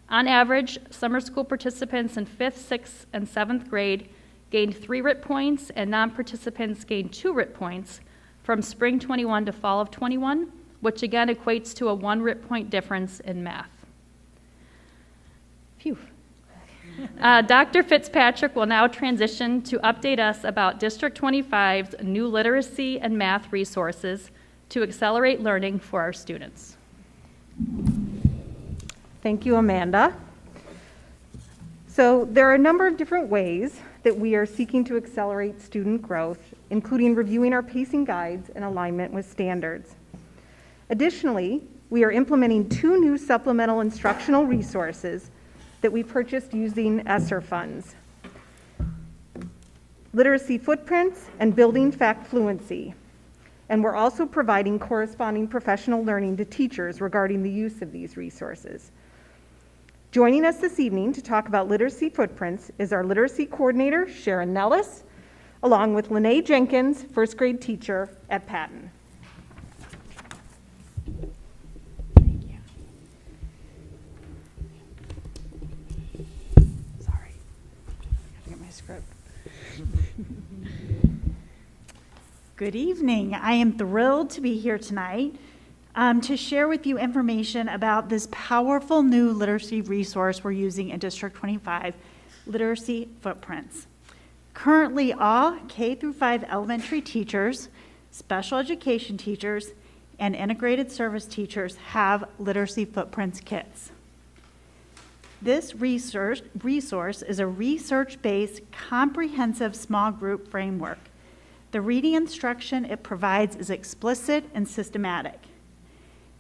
on average, summer school participants in 5th, 6th, and 7th grade gained 3 RIT points and non-participants gained 2 RIT points from spring 21 to fall of 21, which again equates to a 1 RIT point difference in math. Phew. Dr. Fitzpatrick will now transition to update us about District 25's new literacy and math resources to accelerate learning for our students. Thank you, Amanda. So there are a number of different ways that we are seeking to accelerate student growth, including reviewing our pacing guides in alignment with standards. Additionally, we are implementing 2 new supplemental instructional resources that we purchased using ESSER funds: Literacy Footprints and Building Fact Fluency. And we're also providing corresponding professional learning to teachers regarding the use of these resources. Joining us this evening to talk about Literacy Footprints is our literacy coordinator, Sharon Nellis, along with Lene Jenkins, first grade teacher at Patton. Thank you. Sorry, I have to get my script. Good evening. I am thrilled to be here tonight to share with you information about this powerful new literacy resource we're using in District 25, Literacy Footprints. Currently, all K-5 elementary teachers, special education teachers, and integrated service teachers have Literacy Footprints kits. This resource is a research-based, comprehensive small group framework. The reading instruction it provides is explicit and systematic.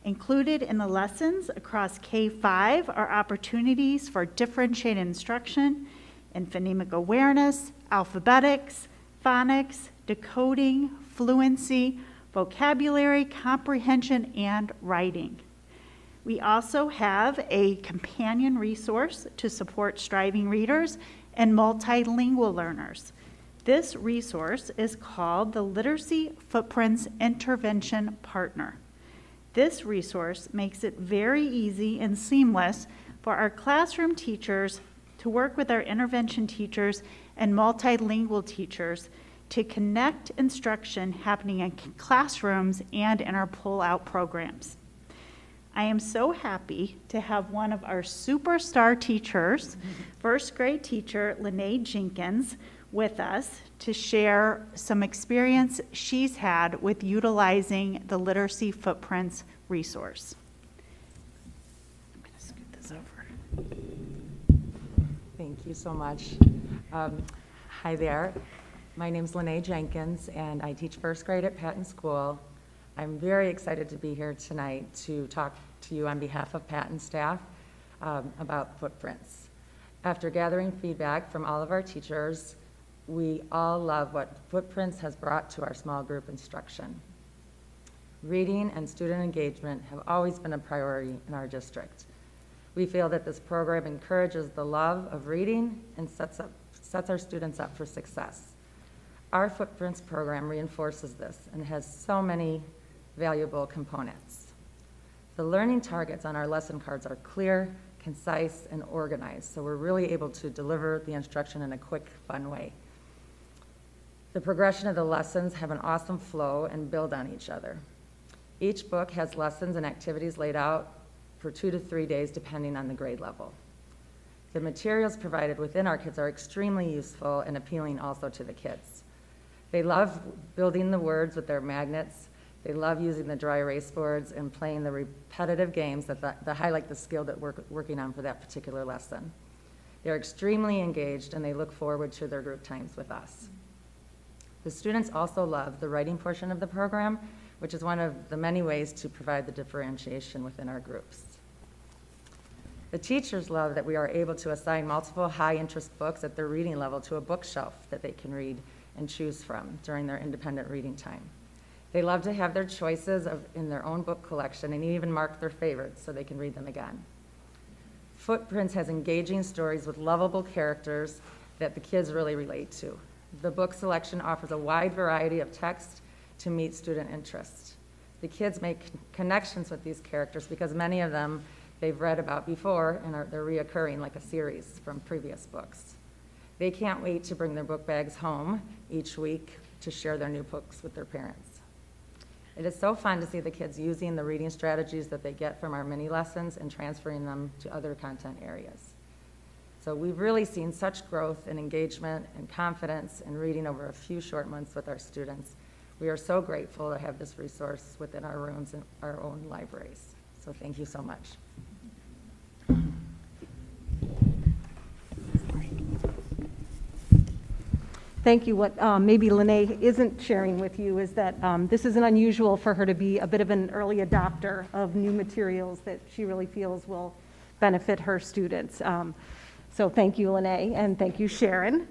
Included in the lessons across K-5 are opportunities for differentiated instruction in phonemic awareness, alphabetics, phonics, decoding, fluency, vocabulary, comprehension, and writing. We also have a companion resource to support striving readers and multilingual learners. This resource is called the Literacy Footprints Intervention Partner. This resource makes it very easy and seamless for our classroom teachers to work with our intervention teachers and multilingual teachers to connect instruction happening in classrooms and in our pull-out programs. I am so happy to have one of our superstar teachers, first grade teacher Lene Jenkins, with us to share some experience she's had with utilizing the Literacy Footprints resource. I'm going to scoot this over. Thank you so much. Hi there. My name's Lene Jenkins, and I teach first grade at Patton School. I'm very excited to be here tonight to talk to you on behalf of Patton staff about Footprints. After gathering feedback from all of our teachers, we all love what Footprints has brought to our small group instruction. Reading and student engagement have always been a priority in our district. We feel that this program encourages the love of reading and sets our students up for success. Our Footprints program reinforces this and has so many valuable components. The learning targets on our lesson cards are clear, concise, and organized, so we're really able to deliver the instruction in a quick, fun way. The progression of the lessons have an awesome flow and build on each other. Each book has lessons and activities laid out for 2 to 3 days, depending on the grade level. The materials provided within our kits are extremely useful and appealing also to the kids. They love building the words with their magnets. They love using the dry erase boards and playing the repetitive games that highlight the skill that we're working on for that particular lesson. They're extremely engaged and they look forward to their group times with us. The students also love the writing portion of the program, which is one of the many ways to provide the differentiation within our groups. The teachers love that we are able to assign multiple high-interest books at their reading level to a bookshelf that they can read and choose from during their independent reading time. They love to have their choices in their own book collection and even mark their favorites so they can read them again. Footprints has engaging stories with lovable characters that the kids really relate to. The book selection offers a wide variety of text to meet student interests. The kids make connections with these characters because many of them they've read about before and they're reoccurring like a series from previous books. They can't wait to bring their book bags home each week to share their new books with their parents. It is so fun to see the kids using the reading strategies that they get from our mini lessons and transferring them to other content areas. So we've really seen such growth and engagement and confidence in reading over a few short months with our students. We are so grateful to have this resource within our rooms and our own libraries. So thank you so much. Thank you. What maybe Lene isn't sharing with you is that this isn't unusual for her to be a bit of an early adopter of new materials that she really feels will benefit her students. So thank you, Lene, and thank you, Sharon.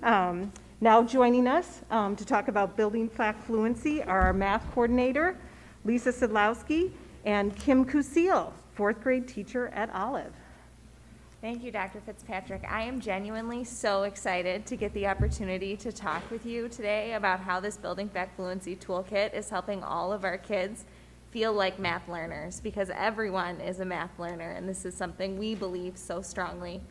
Now joining us to talk about building FLAC fluency are our math coordinator, Lisa Sidlowski, and Kim Kusil, 4th grade teacher at Olive. Thank you, Dr. Fitzpatrick. I am genuinely so excited to get the opportunity to talk with you today about how this Building FLAC Fluency Toolkit is helping all of our kids feel like math learners, because everyone is a math learner, and this is something we believe so strongly.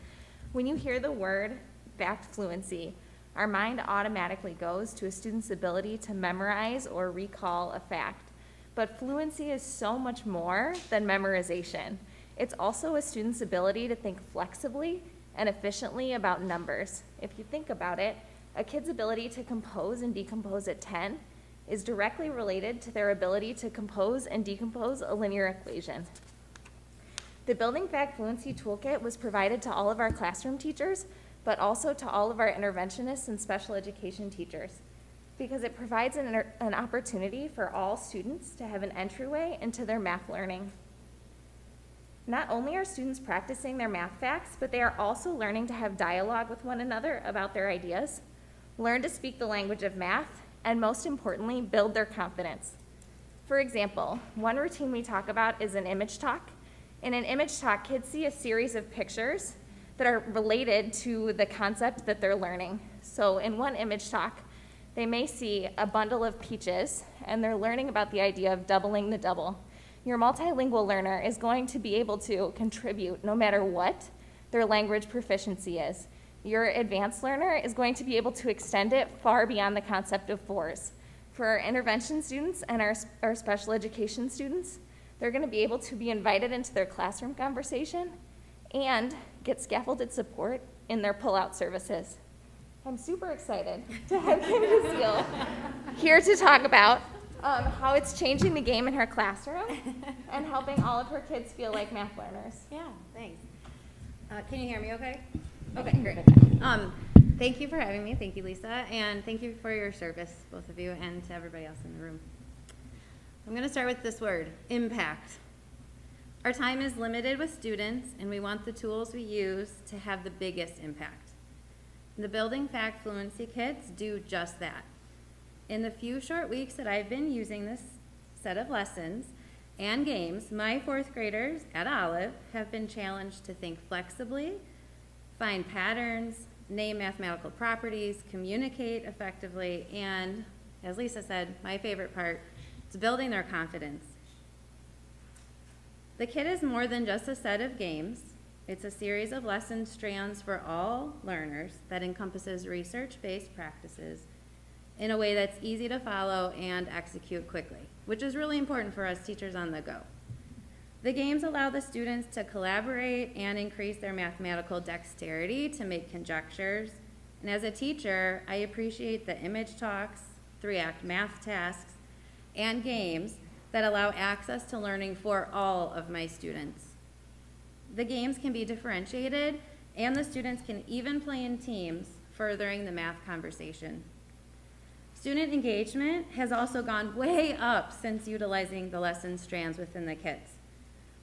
When you hear the word fact fluency, our mind automatically goes to a student's ability to memorize or recall a fact. But fluency is so much more than memorization. It's also a student's ability to think flexibly and efficiently about numbers. If you think about it, a kid's ability to compose and decompose at 10 is directly related to their ability to compose and decompose a linear equation. The Building FLAC Fluency Toolkit was provided to all of our classroom teachers, but also to all of our interventionists and special education teachers, because it provides an opportunity for all students to have an entryway into their math learning. Not only are students practicing their math facts, but they are also learning to have dialogue with one another about their ideas, learn to speak the language of math, and most importantly, build their confidence. For example, one routine we talk about is an image talk. In an image talk, kids see a series of pictures that are related to the concept that they're learning. So in one image talk, they may see a bundle of peaches, and they're learning about the idea of doubling the double. Your multilingual learner is going to be able to contribute no matter what their language proficiency is. Your advanced learner is going to be able to extend it far beyond the concept of fours. For our intervention students and our special education students, they're going to be able to be invited into their classroom conversation and get scaffolded support in their pull-out services. I'm super excited to have Kim Kusil here to talk about how it's changing the game in her classroom and helping all of her kids feel like math learners. Yeah, thanks. Can you hear me okay? Okay, great. Thank you for having me. Thank you, Lisa. And thank you for your service, both of you, and to everybody else in the room. I'm going to start with this word, impact. Our time is limited with students, and we want the tools we use to have the biggest impact. The Building Fact Fluency Kits do just that. In the few short weeks that I've been using this set of lessons and games, my fourth graders at Olive have been challenged to think flexibly, find patterns, name mathematical properties, communicate effectively, and, as Lisa said, my favorite part, it's building their confidence. The kit is more than just a set of games. It's a series of lesson strands for all learners that encompasses research-based practices in a way that's easy to follow and execute quickly, which is really important for us teachers on the go. The games allow the students to collaborate and increase their mathematical dexterity to make conjectures. And as a teacher, I appreciate the image talks, 3-act math tasks, and games that allow access to learning for all of my students. The games can be differentiated, and the students can even play in teams, furthering the math conversation. Student engagement has also gone way up since utilizing the lesson strands within the kits.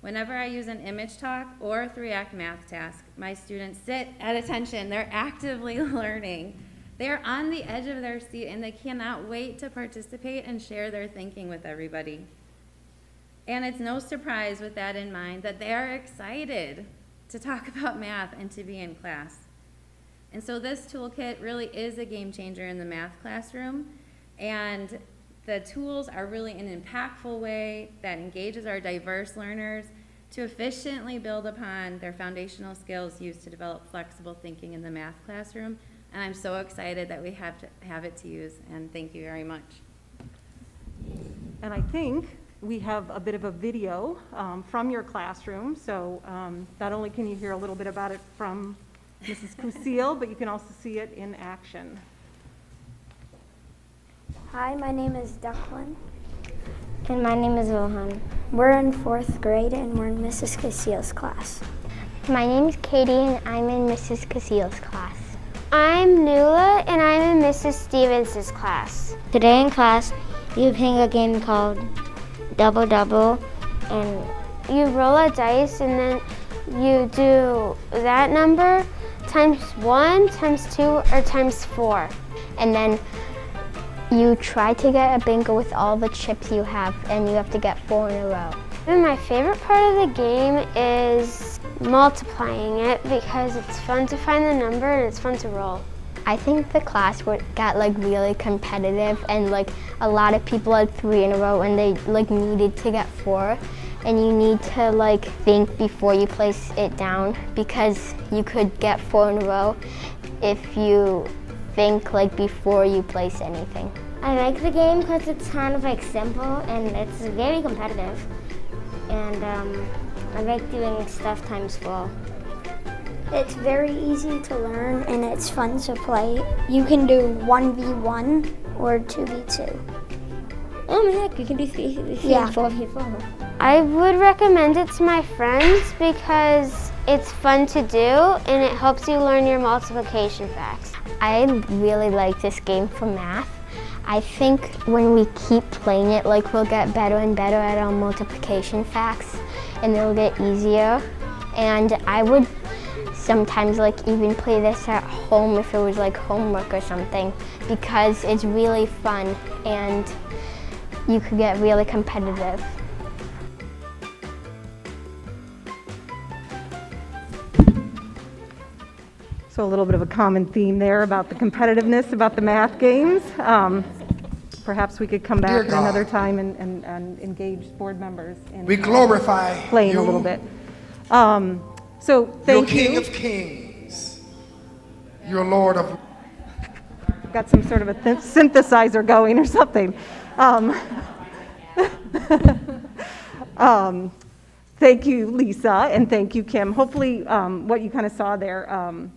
Whenever I use an image talk or a 3-act math task, my students sit at attention. They're actively learning. They're on the edge of their seat, and they cannot wait to participate and share their thinking with everybody. And it's no surprise with that in mind that they are excited to talk about math and to be in class. And so this toolkit really is a game changer in the math classroom, and the tools are really an impactful way that engages our diverse learners to efficiently build upon their foundational skills used to develop flexible thinking in the math classroom. And I'm so excited that we have it to use, and thank you very much. And I think we have a bit of a video from your classroom, so not only can you hear a little bit about it from Mrs. Kusil, but you can also see it in action. Hi, my name is Declan. And my name is Wilhelm. We're in 4th grade and we're in Mrs. Casil's class. My name is Katie and I'm in Mrs. Casil's class. I'm Nula and I'm in Mrs. Stevens' class. Today in class, you're playing a game called Double Double, and you roll a dice and then you do that number times 1, times 2, or times 4. And then you try to get a bingo with all the chips you have, and you have to get 4 in a row. And my favorite part of the game is multiplying it because it's fun to find the number and it's fun to roll. I think the class got like really competitive, and like a lot of people had 3 in a row and they like needed to get 4. And you need to like think before you place it down because you could get 4 in a row if you think like before you place anything. I like the game because it's kind of like simple and it's very competitive. And I like doing stuff times 4. It's very easy to learn and it's fun to play. You can do 1v1 or 2v2. Oh my heck, you can do 3v3 Yeah. 4v4. I would recommend it to my friends because it's fun to do and it helps you learn your multiplication facts. I really like this game for math. I think when we keep playing it, like we'll get better and better at our multiplication facts and it'll get easier. And I would sometimes like even play this at home if it was like homework or something because it's really fun and you could get really competitive. So a little bit of a common theme there about the competitiveness about the math games. Perhaps we could come back at another time and engage board members in we glorify playing you, a little bit. So thank you. You're King of Kings. You're Lord of. Got some sort of a synthesizer going or something. Thank you, Lisa, and thank you, Kim. Hopefully what you kind of saw there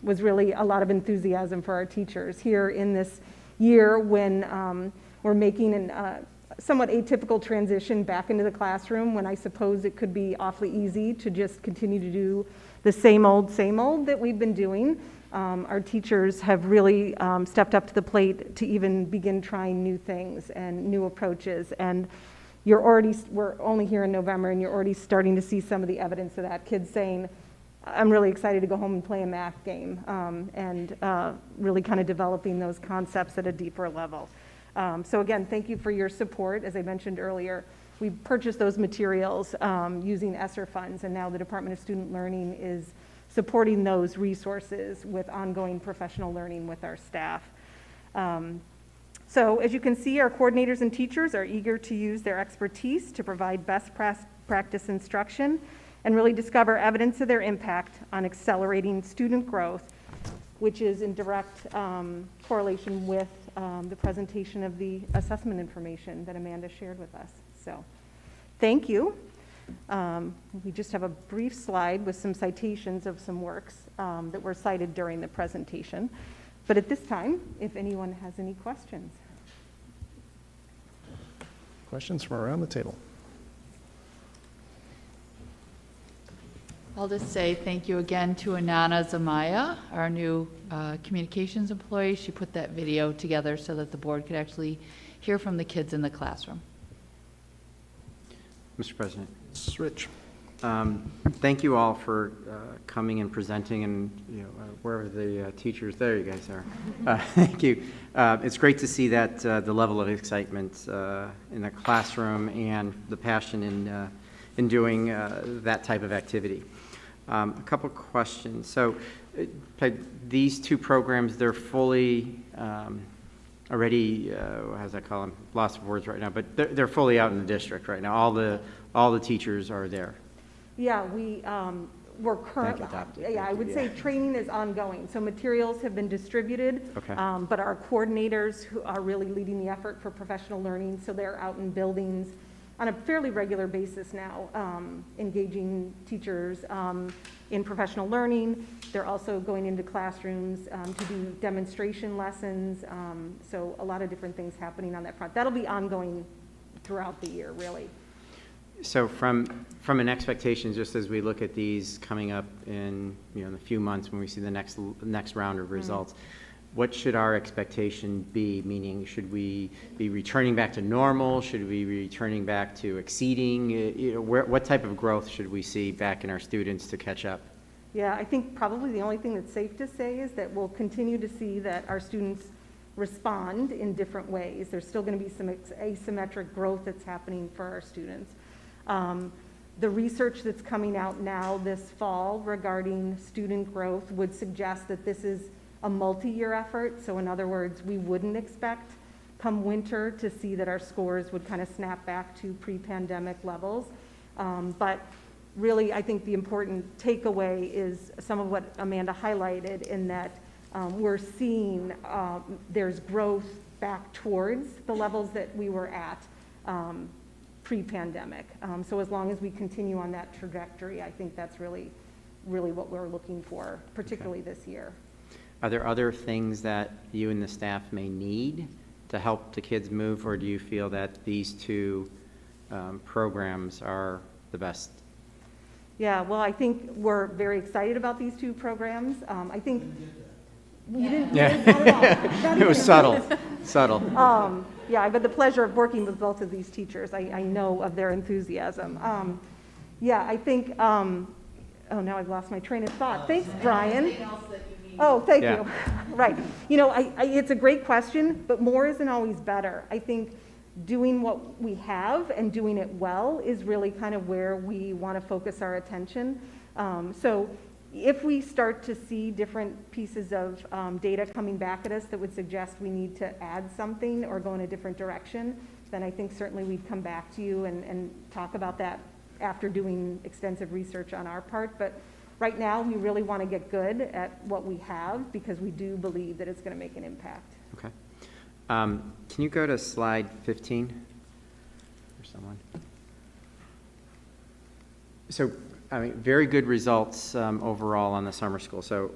was really a lot of enthusiasm for our teachers here in this year when we're making a somewhat atypical transition back into the classroom, when I suppose it could be awfully easy to just continue to do the same old that we've been doing. Our teachers have really stepped up to the plate to even begin trying new things and new approaches. And we're only here in November, and you're already starting to see some of the evidence of that. Kids saying, I'm really excited to go home and play a math game, and really kind of developing those concepts at a deeper level. So again, thank you for your support. As I mentioned earlier, we purchased those materials using ESSER funds, and now the Department of Student Learning is supporting those resources with ongoing professional learning with our staff. So as you can see, our coordinators and teachers are eager to use their expertise to provide best practice instruction and really discover evidence of their impact on accelerating student growth, which is in direct correlation with the presentation of the assessment information that Amanda shared with us. So thank you. We just have a brief slide with some citations of some works that were cited during the presentation. But at this time, if anyone has any questions. Questions from around the table? I'll just say thank you again to Anana Zamaya, our new communications employee. She put that video together so that the board could actually hear from the kids in the classroom. Mr. President. Rich. Thank you all for coming and presenting, and wherever the teachers, there you guys are. Thank you. It's great to see that the level of excitement in the classroom and the passion in doing that type of activity. A couple questions. So these two programs, they're fully already, how does I call them? Lots of words right now, but they're fully out in the district right now. All the teachers are there. Yeah, we're currently, I would say training is ongoing. So materials have been distributed, okay. But our coordinators who are really leading the effort for professional learning, so they're out in buildings on a fairly regular basis now, engaging teachers in professional learning. They're also going into classrooms to do demonstration lessons. So a lot of different things happening on that front. That'll be ongoing throughout the year, really. So from an expectation, just as we look at these coming up in in a few months when we see the next round of results, what should our expectation be? Meaning, should we be returning back to normal? Should we be returning back to exceeding? What type of growth should we see back in our students to catch up? Yeah, I think probably the only thing that's safe to say is that we'll continue to see that our students respond in different ways. There's still going to be some asymmetric growth that's happening for our students. The research that's coming out now this fall regarding student growth would suggest that this is a multi-year effort. So in other words, we wouldn't expect come winter to see that our scores would kind of snap back to pre-pandemic levels. But really, I think the important takeaway is some of what Amanda highlighted in that we're seeing there's growth back towards the levels that we were at pre-pandemic. So as long as we continue on that trajectory, I think that's really what we're looking for, particularly this year. Are there other things that you and the staff may need to help the kids move, or do you feel that these two programs are the best? Yeah, well, I think we're very excited about these two programs. I think you didn't. Yeah. It was subtle. Subtle. Yeah, I've had the pleasure of working with both of these teachers. I know of their enthusiasm. Yeah, I think. Oh, now I've lost my train of thought. Thanks, Brian. Oh, thank you. Right. It's a great question, but more isn't always better. I think doing what we have and doing it well is really kind of where we want to focus our attention. So if we start to see different pieces of data coming back at us that would suggest we need to add something or go in a different direction, then I think certainly we'd come back to you and talk about that after doing extensive research on our part. But right now, we really want to get good at what we have because we do believe that it's going to make an impact. Okay. Can you go to slide 15 for someone? So, I mean, very good results overall on the summer school. So,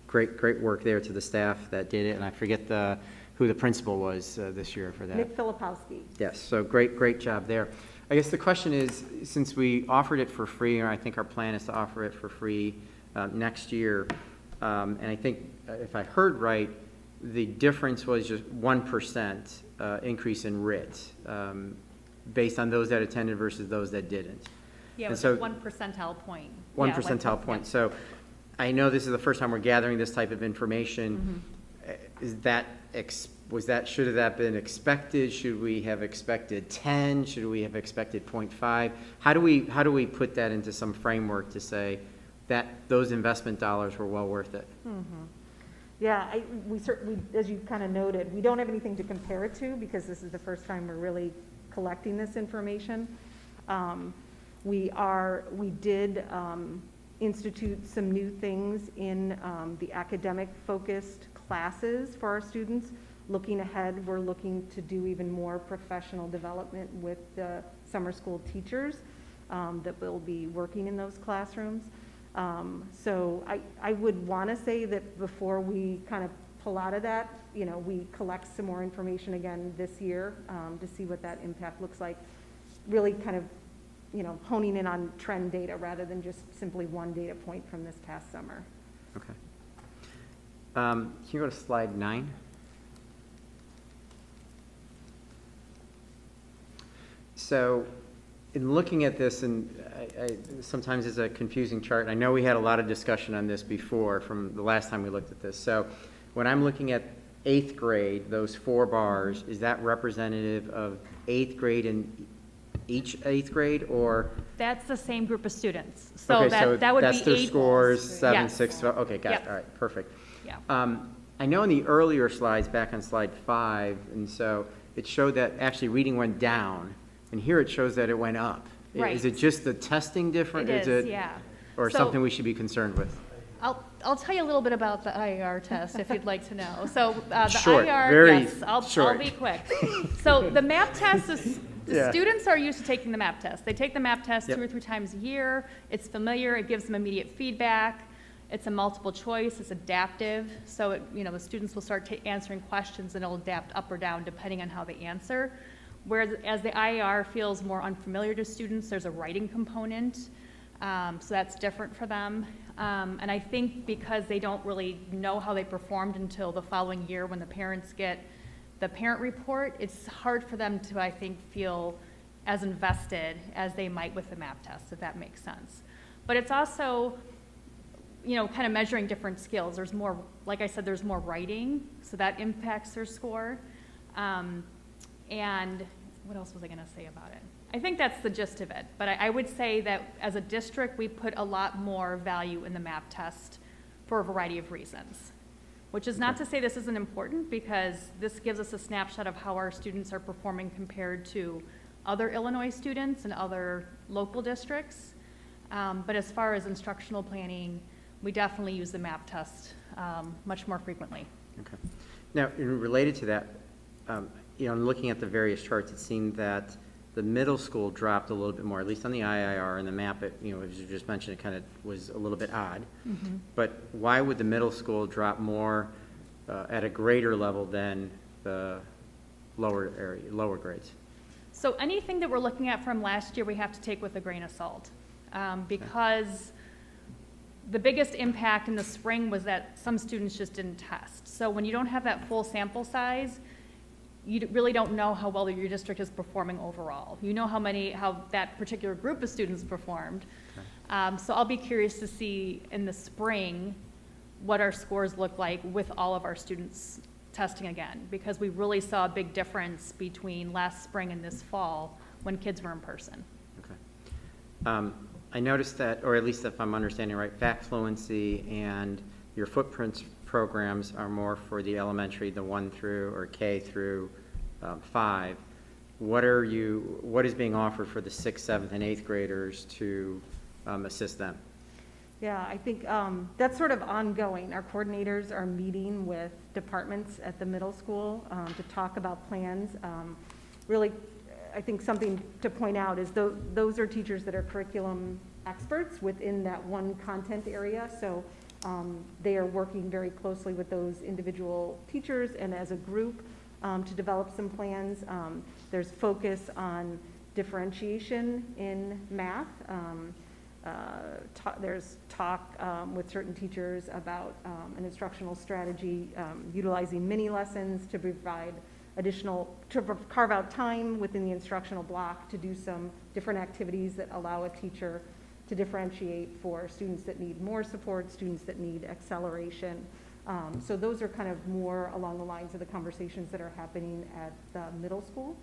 great work there to the staff that did it. And I forget who the principal was this year for that. Nick Filipowski. Yes. So great job there. I guess the question is, since we offered it for free, or I think our plan is to offer it for free next year, and I think if I heard right, the difference was just 1% increase in RIT based on those that attended versus those that didn't. Yeah, And with so, 1 percentile point. One Yeah, percentile point. So I know this is the first time we're gathering this type of information. Is that, should have that been expected? Should we have expected 10? Should we have expected 0.5? How do we put that into some framework to say that those investment dollars were well worth it? Yeah, we certainly, as you kind of noted, we don't have anything to compare it to because this is the first time we're really collecting this information. We did institute some new things in the academic focused classes for our students. Looking ahead, we're looking to do even more professional development with the summer school teachers that will be working in those classrooms. So I would want to say that before we kind of pull out of that, you know, we collect some more information again this year to see what that impact looks like. Really kind of, you know, honing in on trend data rather than just simply one data point from this past summer. Okay. Can you go to slide 9? So in looking at this, and sometimes it's a confusing chart. I know we had a lot of discussion on this before from the last time we looked at this. So when I'm looking at 8th grade, those 4 bars, is that representative of 8th grade in each 8th grade, or? That's the same group of students. So Okay, that would be that's their 8 scores, plus. 7, Yes. 6, 12. Okay, got it. Yep. All right, perfect. Yeah. I know in the earlier slides, back on slide 5, and so it showed that actually reading went down, and here it shows that it went up. Right. Is it just the testing different? It is, yeah. Or So- something we should be concerned with? I'll tell you a little bit about the IER test if you'd like to know. So the Short, IER, very yes, I'll short. be quick. So the MAP test is, the Yeah. students are used to taking the MAP test. They take the MAP test Yep. 2 or 3 times a year. It's familiar. It gives them immediate feedback. It's a multiple choice. It's adaptive. So it, you know, the students will start answering questions and it'll adapt up or down depending on how they answer. Whereas as the IER feels more unfamiliar to students, there's a writing component. So that's different for them. And I think because they don't really know how they performed until the following year when the parents get the parent report, it's hard for them to, I think, feel as invested as they might with the MAP test, if that makes sense. But it's also, you know, kind of measuring different skills. There's more, like I said, there's more writing, so that impacts their score. And what else was I going to say about it? I think that's the gist of it. But I would say that as a district, we put a lot more value in the MAP test for a variety of reasons, which is not to say this isn't important, because this gives us a snapshot of how our students are performing compared to other Illinois students and other local districts. But as far as instructional planning, we definitely use the MAP test much more frequently. Okay. Now, related to that, you know, looking at the various charts, it seemed that the middle school dropped a little bit more, at least on the IIR, and the map, you know, as you just mentioned, it kind of was a little bit odd. But why would the middle school drop more at a greater level than the lower grades? So anything that we're looking at from last year, we have to take with a grain of salt, because the biggest impact in the spring was that some students just didn't test. So when you don't have that full sample size, you really don't know how well your district is performing overall. You know how that particular group of students performed. So I'll be curious to see in the spring what our scores look like with all of our students testing again, because we really saw a big difference between last spring and this fall when kids were in person. Okay. I noticed that, or at least if I'm understanding right, fact fluency and your footprints programs are more for the elementary, the 1 through, or K through 5. What is being offered for the 6th, 7th, and 8th graders to assist them? Yeah, I think that's sort of ongoing. Our coordinators are meeting with departments at the middle school to talk about plans. Really, I think something to point out is those are teachers that are curriculum experts within that one content area. So they are working very closely with those individual teachers and as a group to develop some plans. There's focus on differentiation in math. There's talk with certain teachers about an instructional strategy utilizing mini lessons to provide carve out time within the instructional block to do some different activities that allow a teacher to differentiate for students that need more support, students that need acceleration. So those are kind of more along the lines of the conversations that are happening at the middle school.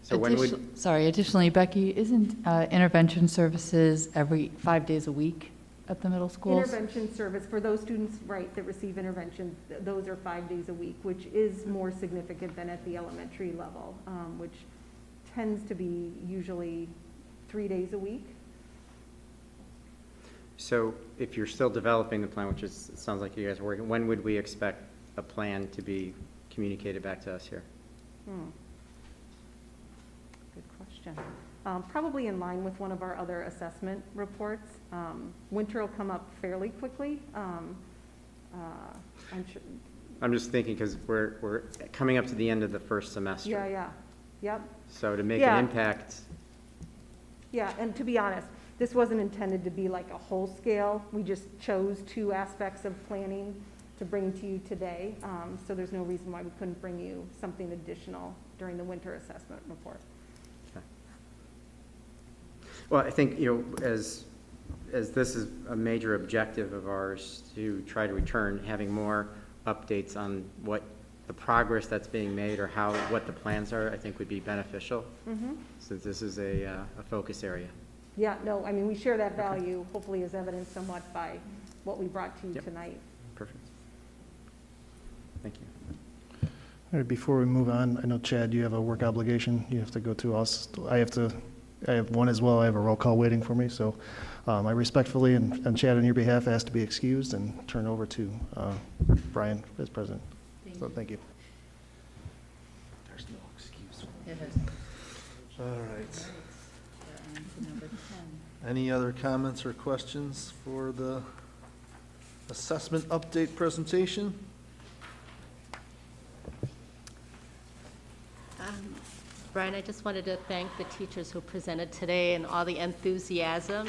So when would... Additionally, Becky, isn't intervention services every 5 days a week at the middle schools? Intervention service for those students, right, that receive intervention, those are 5 days a week, which is more significant than at the elementary level, which tends to be usually 3 days a week. So if you're still developing the plan, which is, it sounds like you guys are working, when would we expect a plan to be communicated back to us here? Good question. Probably in line with one of our other assessment reports. Winter will come up fairly quickly. I'm sure. I'm just thinking because we're coming up to the end of the first semester. Yep. So to make an impact. Yeah, and to be honest, this wasn't intended to be like a whole scale. We just chose 2 aspects of planning to bring to you today. So there's no reason why we couldn't bring you something additional during the winter assessment report. Okay. Well, I think, as this is a major objective of ours to try to return, having more updates on what the progress that's being made or what the plans are, I think would be beneficial, since this is a focus area. Yeah, no, I mean, we share that value, hopefully as evidenced somewhat by what we brought to you tonight. Perfect. Thank you. All right, before we move on, I know, Chad, you have a work obligation you have to go to us. I have one as well. I have a roll call waiting for me, so I respectfully and Chad on your behalf ask to be excused and turn over to Brian as president. Thank you. There's no excuse. All right. Any other comments or questions for the assessment update presentation? Brian, I just wanted to thank the teachers who presented today and all the enthusiasm.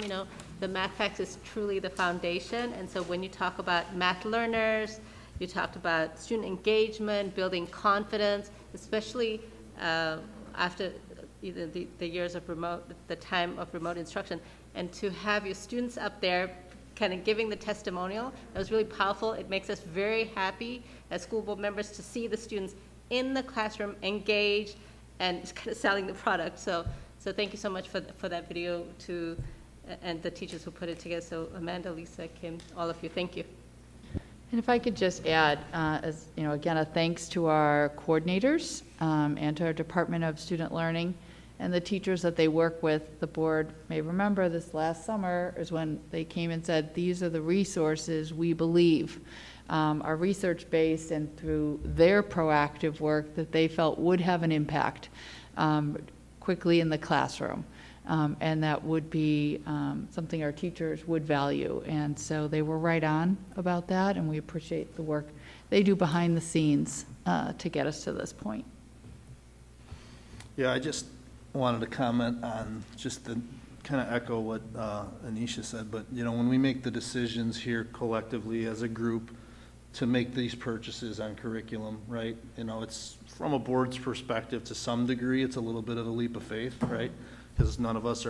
The Math Facts is truly the foundation, and so when you talk about math learners, you talked about student engagement, building confidence, especially after the years of the time of remote instruction, and to have your students up there kind of giving the testimonial, that was really powerful. It makes us very happy as school board members to see the students in the classroom engaged and kind of selling the product. So thank you so much for that video and the teachers who put it together. So Amanda, Lisa, Kim, all of you, thank you. And if I could just add, again, a thanks to our coordinators and to our Department of Student Learning and the teachers that they work with. The board may remember this last summer is when they came and said, these are the resources we believe are research-based and through their proactive work that they felt would have an impact quickly in the classroom. And that would be something our teachers would value. And so they were right on about that, and we appreciate the work they do behind the scenes to get us to this point. Yeah, I just wanted to comment on just the kind of echo what Anisha said, but when we make the decisions here collectively as a group to make these purchases on curriculum, right? It's from a board's perspective to some degree, it's a little bit of a leap of faith, right? Because none of us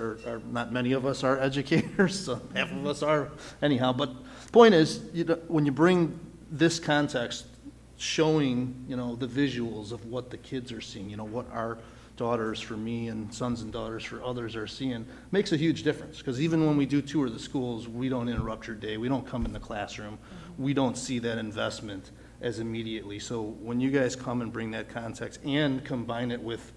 not many of us are educators, so half of us are anyhow. But point is, when you bring this context, showing, the visuals of what the kids are seeing, what our daughters for me and sons and daughters for others are seeing, makes a huge difference. Because even when we do tour the schools, we don't interrupt your day. We don't come in the classroom. We don't see that investment as immediately. So when you guys come and bring that context and combine it with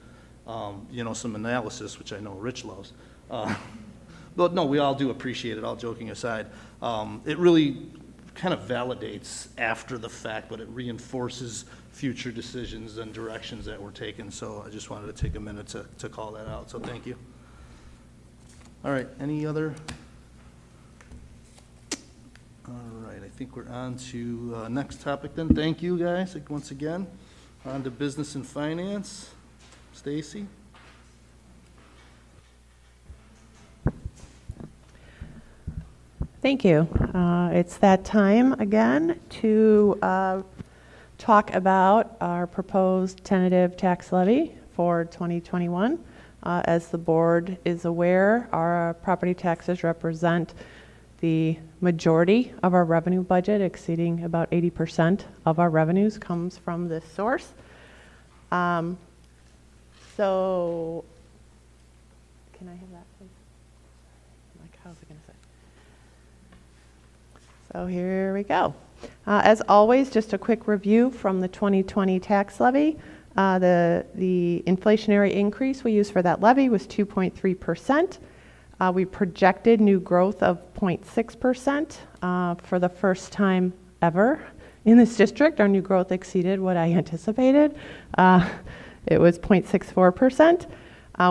some analysis, which I know Rich loves. But no, we all do appreciate it, all joking aside. It really kind of validates after the fact, but it reinforces future decisions and directions that we're taking. So I just wanted to take a minute to call that out. So thank you. All right, any other? All right, I think we're on to next topic then. Thank you guys once again. On to business and finance. Stacy? Thank you. It's that time again to talk about our proposed tentative tax levy for 2021. As the board is aware, our property taxes represent the majority of our revenue budget, exceeding about 80% of our revenues comes from this source. So, can I have that, please? Like, how's it going to say? So here we go. As always, just a quick review from the 2020 tax levy. The inflationary increase we used for that levy was 2.3%. We projected new growth of 0.6% for the first time ever in this district. Our new growth exceeded what I anticipated. It was 0.64%.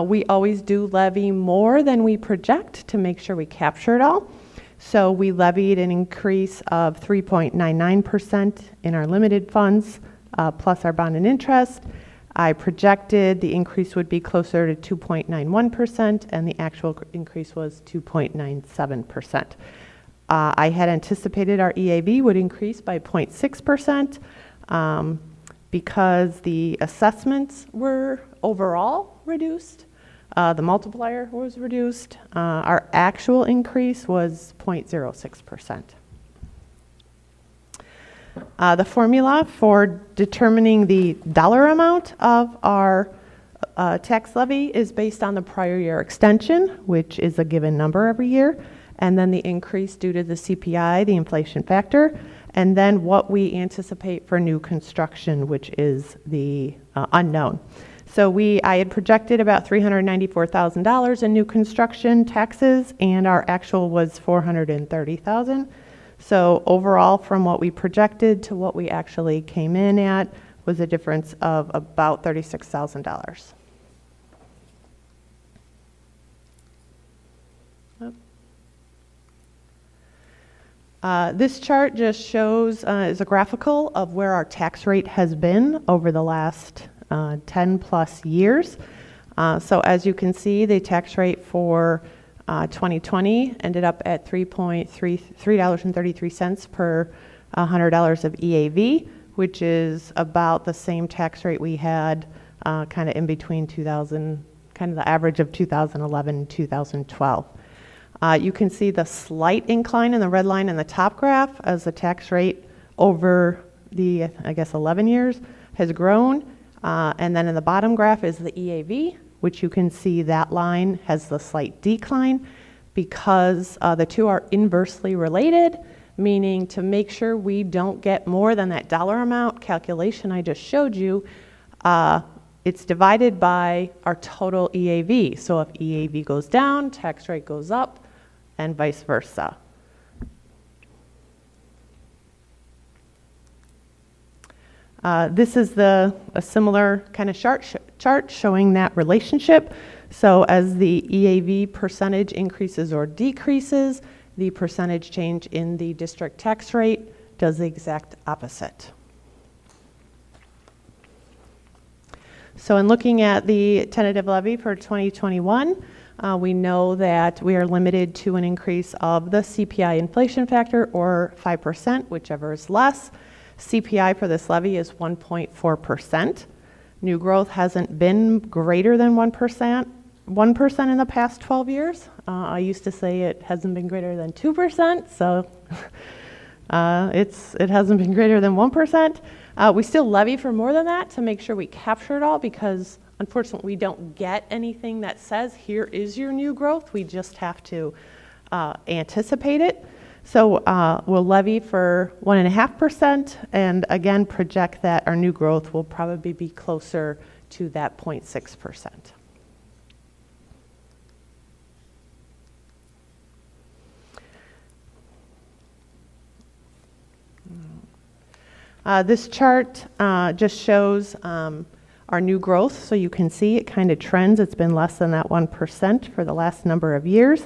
We always do levy more than we project to make sure we capture it all. So we levied an increase of 3.99% in our limited funds, plus our bond and interest. I projected the increase would be closer to 2.91%, and the actual increase was 2.97%. I had anticipated our EAV would increase by 0.6%. Because the assessments were overall reduced, the multiplier was reduced, our actual increase was 0.06%. The formula for determining the dollar amount of our tax levy is based on the prior year extension, which is a given number every year, and then the increase due to the CPI, the inflation factor, and then what we anticipate for new construction, which is the unknown. So I had projected about $394,000 in new construction taxes, and our actual was $430,000. So overall, from what we projected to what we actually came in at was a difference of about $36,000. This chart just shows, is a graphical of where our tax rate has been over the last 10 plus years. So as you can see, the tax rate for 2020 ended up at $3.33 per $100 of EAV, which is about the same tax rate we had kind of in between 2000, kind of the average of 2011 and 2012. You can see the slight incline in the red line in the top graph as the tax rate over the, I guess, 11 years has grown. And then in the bottom graph is the EAV, which you can see that line has the slight decline because the two are inversely related, meaning to make sure we don't get more than that dollar amount calculation I just showed you, it's divided by our total EAV. So if EAV goes down, tax rate goes up, and vice versa. This is a similar kind of chart showing that relationship. So as the EAV percentage increases or decreases, the percentage change in the district tax rate does the exact opposite. So in looking at the tentative levy for 2021, we know that we are limited to an increase of the CPI inflation factor or 5%, whichever is less. CPI for this levy is 1.4%. New growth hasn't been greater than 1% in the past 12 years. I used to say it hasn't been greater than 2%, so it hasn't been greater than 1%. We still levy for more than that to make sure we capture it all because unfortunately we don't get anything that says here is your new growth. We just have to anticipate it. So we'll levy for 1.5% and again project that our new growth will probably be closer to that 0.6%. This chart just shows our new growth, so you can see it kind of trends. It's been less than that 1% for the last number of years.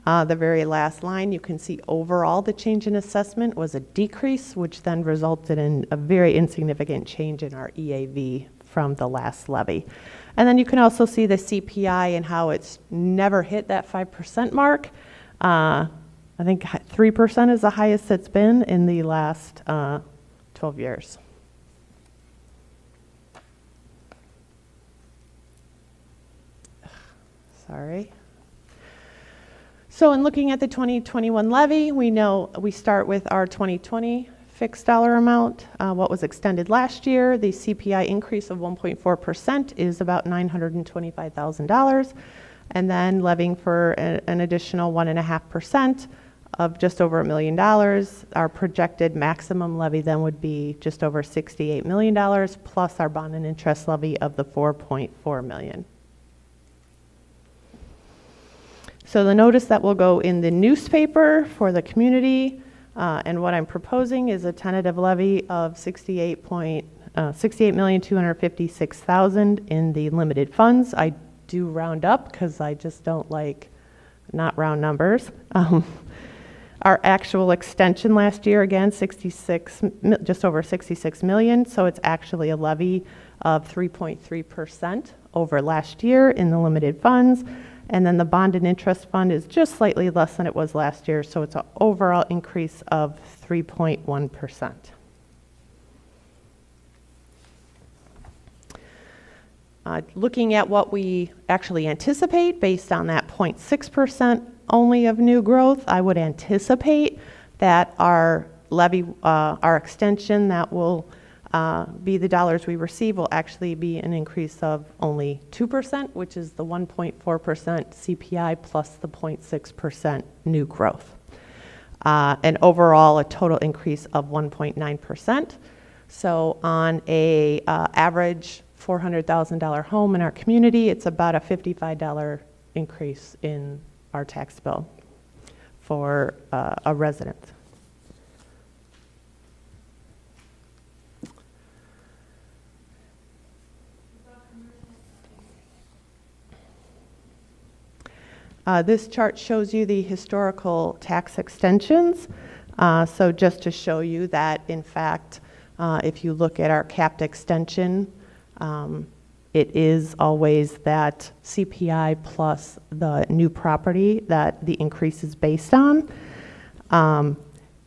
The very last line, you can see overall the change in assessment was a decrease, which then resulted in a very insignificant change in our EAV from the last levy. And then you can also see the CPI and how it's never hit that 5% mark. I think 3% is the highest it's been in the last 12 years. Sorry. So in looking at the 2021 levy, we know we start with our 2020 fixed dollar amount, what was extended last year. The CPI increase of 1.4% is about $925,000, and then levying for an additional 1.5% of just over $1 million. Our projected maximum levy then would be just over $68 million, plus our bond and interest levy of the $4.4 million. So the notice that will go in the newspaper for the community, and what I'm proposing is a tentative levy of $68,256,000 in the limited funds. I do round up because I just don't like not round numbers. Our actual extension last year, again, just over 66 million, so it's actually a levy of 3.3% over last year in the limited funds. And then the bond and interest fund is just slightly less than it was last year, so it's an overall increase of 3.1%. Looking at what we actually anticipate based on that 0.6% only of new growth, I would anticipate that our levy, our extension that will be the dollars we receive will actually be an increase of only 2%, which is the 1.4% CPI plus the 0.6% new growth. And overall, a total increase of 1.9%. So on a average $400,000 home in our community, it's about a $55 increase in our tax bill for a resident. This chart shows you the historical tax extensions. So just to show you that, in fact, if you look at our capped extension, it is always that CPI plus the new property that the increase is based on.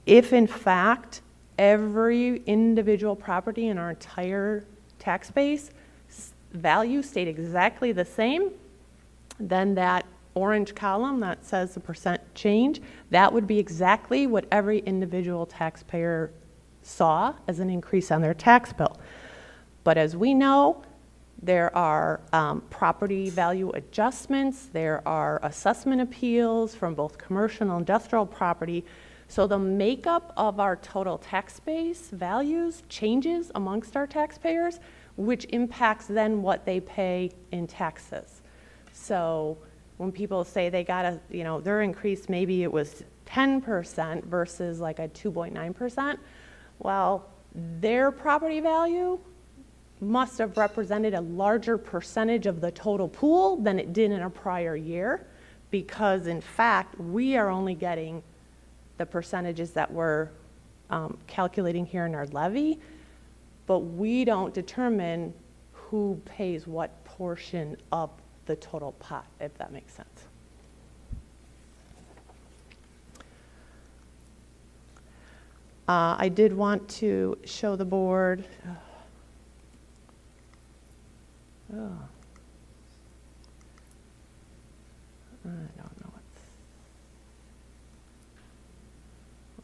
If, in fact, every individual property in our entire tax base value stayed exactly the same, then that orange column that says the percent change, that would be exactly what every individual taxpayer saw as an increase on their tax bill. But as we know, there are property value adjustments, there are assessment appeals from both commercial and industrial property. So the makeup of our total tax base values changes amongst our taxpayers, which impacts then what they pay in taxes. So when people say they got a, their increase, maybe it was 10% versus like a 2.9%, well, their property value must have represented a larger percentage of the total pool than it did in a prior year, because in fact, we are only getting the percentages that we're calculating here in our levy, but we don't determine who pays what portion of the total pot, if that makes sense. I did want to show the board. I don't know.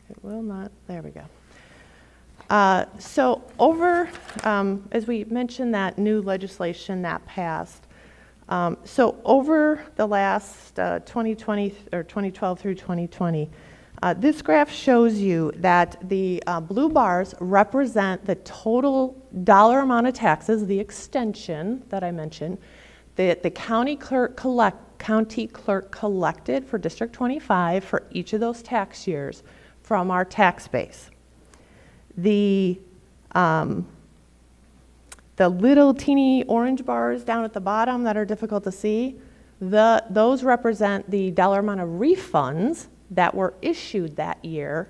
It will not. There we go. So over, as we mentioned, that new legislation that passed. So over the last 2020 or 2012 through 2020, this graph shows you that the blue bars represent the total dollar amount of taxes, the extension that I mentioned, that the county clerk collected for District 25 for each of those tax years from our tax base. The little teeny orange bars down at the bottom that are difficult to see, those represent the dollar amount of refunds that were issued that year.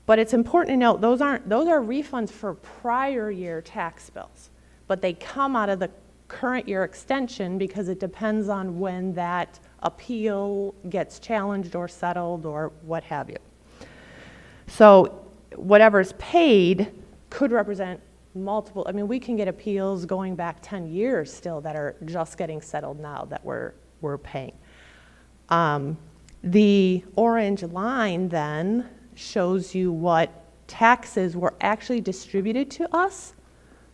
But it's important to note, those are refunds for prior year tax bills, but they come out of the current year extension because it depends on when that appeal gets challenged or settled or what have you. So whatever's paid could represent multiple, we can get appeals going back 10 years still that are just getting settled now that we're we're paying. The orange line then shows you what taxes were actually distributed to us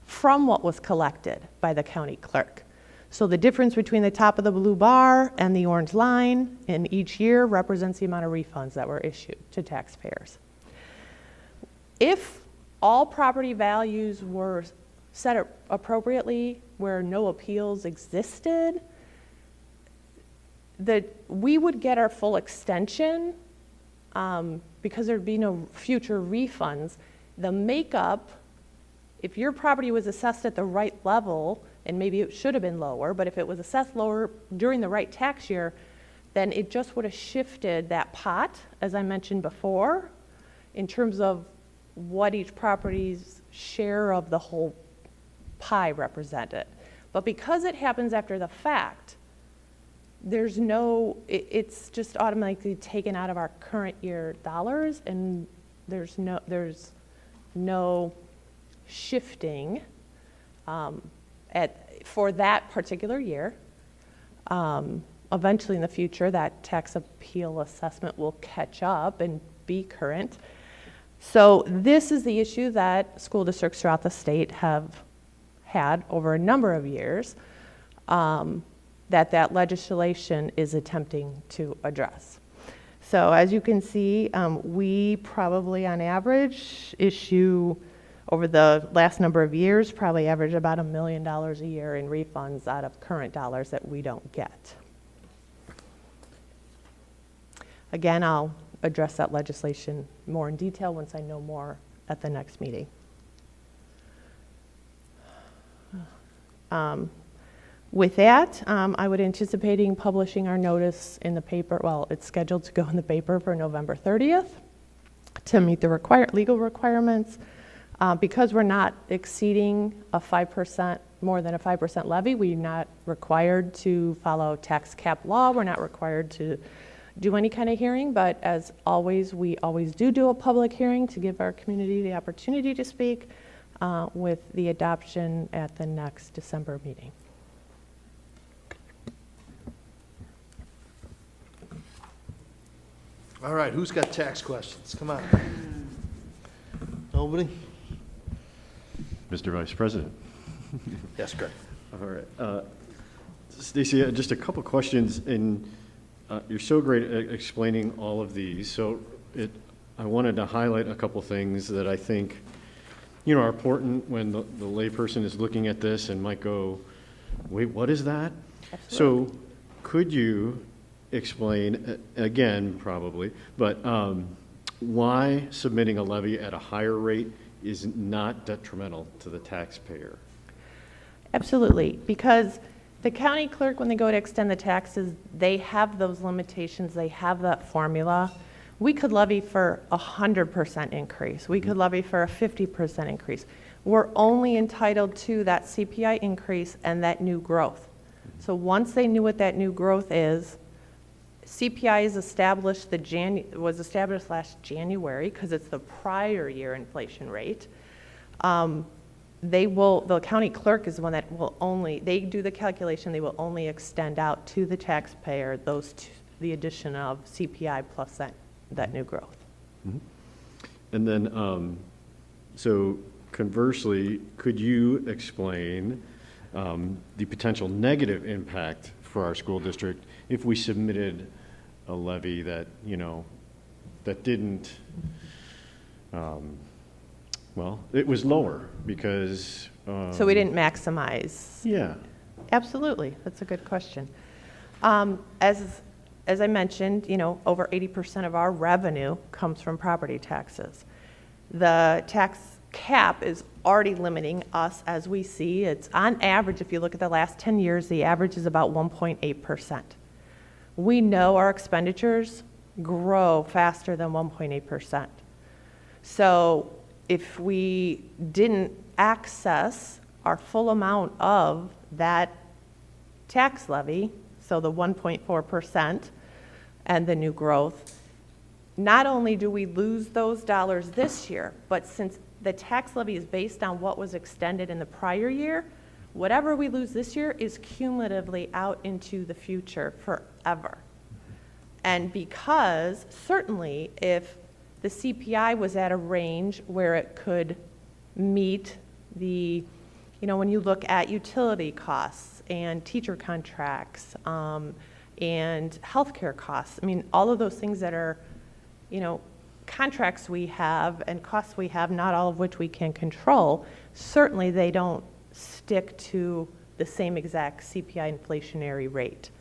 from what was collected by the county clerk. So the difference between the top of the blue bar and the orange line in each year represents the amount of refunds that were issued to taxpayers. If all property values were set appropriately, where no appeals existed, that we would get our full extension because there'd be no future refunds. The makeup, if your property was assessed at the right level, and maybe it should have been lower, but if it was assessed lower during the right tax year, then it just would have shifted that pot, as I mentioned before, in terms of what each property's share of the whole pie represented. But because it happens after the fact, there's no, it's just automatically taken out of our current year dollars, and there's no shifting for that particular year. Eventually in the future, that tax appeal assessment will catch up and be current. So this is the issue that school districts throughout the state have had over a number of years, that legislation is attempting to address. So as you can see, we probably on average issue over the last number of years, probably average about $1 million a year in refunds out of current dollars that we don't get. Again, I'll address that legislation more in detail once I know more at the next meeting. With that, I would anticipating publishing our notice in the paper. Well, it's scheduled to go in the paper for November 30th to meet the legal requirements. Because we're not exceeding a 5%, more than a 5% levy, we're not required to follow tax cap law. We're not required to do any kind of hearing, but as always, we always do a public hearing to give our community the opportunity to speak with the adoption at the next December meeting. All right, who's got tax questions? Come on. Nobody? Mr. Vice President. Yes, Greg. All right. Stacy, just a couple questions, and you're so great at explaining all of these. So I wanted to highlight a couple things that I think, are important when the layperson is looking at this and might go, wait, what is that? Absolutely. So could you explain, again, probably, but why submitting a levy at a higher rate is not detrimental to the taxpayer? Absolutely, because the county clerk, when they go to extend the taxes, they have those limitations, they have that formula. We could levy for 100% increase. We could levy for a 50% increase. We're only entitled to that CPI increase and that new growth. So once they knew what that new growth is, CPI is established was established last January because it's the prior year inflation rate. The county clerk is the one that will only, they do the calculation, they will only extend out to the taxpayer the addition of CPI plus that new growth. Mm-hmm. And then, so conversely, could you explain the potential negative impact for our school district if we submitted a levy that, that didn't, well, it was lower because... so we didn't maximize. Yeah. Absolutely. That's a good question. As I mentioned, over 80% of our revenue comes from property taxes. The tax cap is already limiting us as we see. It's on average, if you look at the last 10 years, the average is about 1.8%. We know our expenditures grow faster than 1.8%. So if we didn't access our full amount of that tax levy, so the 1.4% and the new growth, not only do we lose those dollars this year, but since the tax levy is based on what was extended in the prior year, Whatever we lose this year is cumulatively out into the future forever. And because certainly if the CPI was at a range where it could meet the, when you look at utility costs and teacher contracts and healthcare costs, I mean, all of those things that are, contracts we have and costs we have, not all of which we can control, certainly they don't stick to the same exact CPI inflationary rate.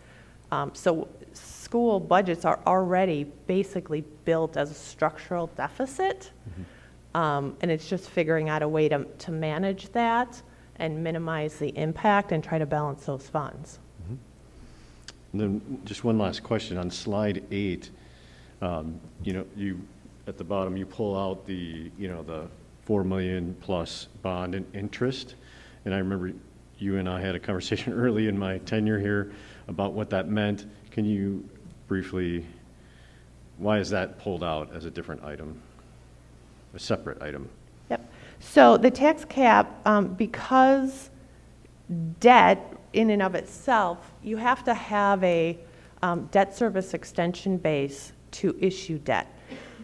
So school budgets are already basically built as a structural deficit, and it's just figuring out a way to manage that and minimize the impact and try to balance those funds. And then just one last question on slide 8. You at the bottom you pull out the the $4 million plus bond and interest, and I remember you and I had a conversation early in my tenure here about what that meant. Can you briefly, why is that pulled out as a different item, a separate item? Yep. So the tax cap, because debt in and of itself, you have to have a debt service extension base to issue debt.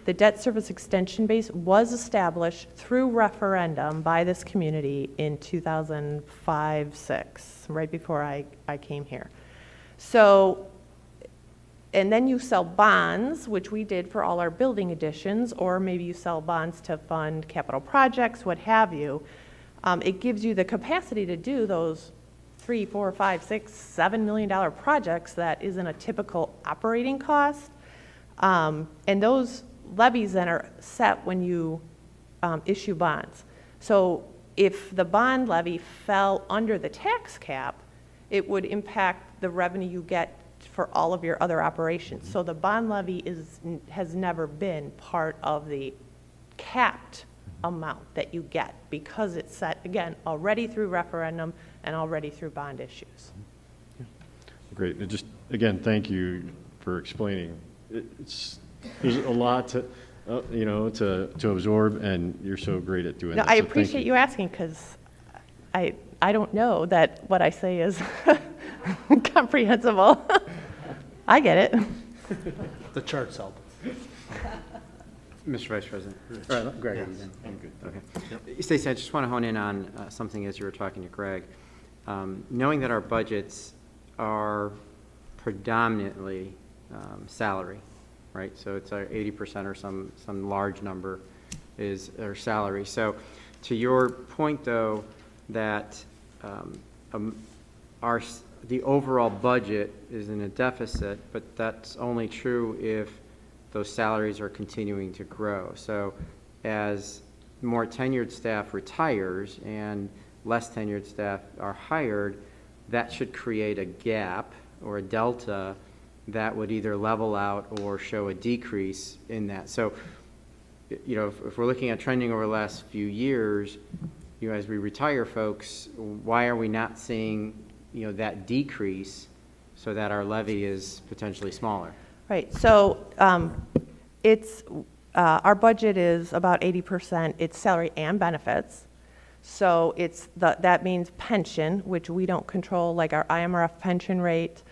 The debt service extension base was established through referendum by this community in 2005-06, right before I came here. So, and then you sell bonds, which we did for all our building additions, or maybe you sell bonds to fund capital projects, what have you. It gives you the capacity to do those $3, $4, $5, $6, $7 million projects that isn't a typical operating cost. And those levies then are set when you issue bonds. So if the bond levy fell under the tax cap, it would impact the revenue you get for all of your other operations. So the bond levy has never been part of the capped amount that you get because it's set, again, already through referendum and already through bond issues. Great. And just, again, thank you for explaining. There's a lot to, to absorb, and you're so great at doing that. I so appreciate you asking, because I don't know that what I say is comprehensible. I get it. The charts help. Mr. Vice President. Greg. Yes. I'm good. Okay. Yep. Stacey, I just want to hone in on something as you were talking to Greg. Knowing that our budgets are predominantly salary, right? So it's our 80% or some large number is our salary. So to your point, though, that the overall budget is in a deficit, but that's only true if those salaries are continuing to grow. So as more tenured staff retires and less tenured staff are hired, that should create a gap or a delta that would either level out or show a decrease in that. So, if we're looking at trending over the last few years, as we retire folks, why are we not seeing, that decrease so that our levy is potentially smaller? Right. So it's our budget is about 80%. It's salary and benefits. So that means pension, which we don't control, like our IMRF pension rate.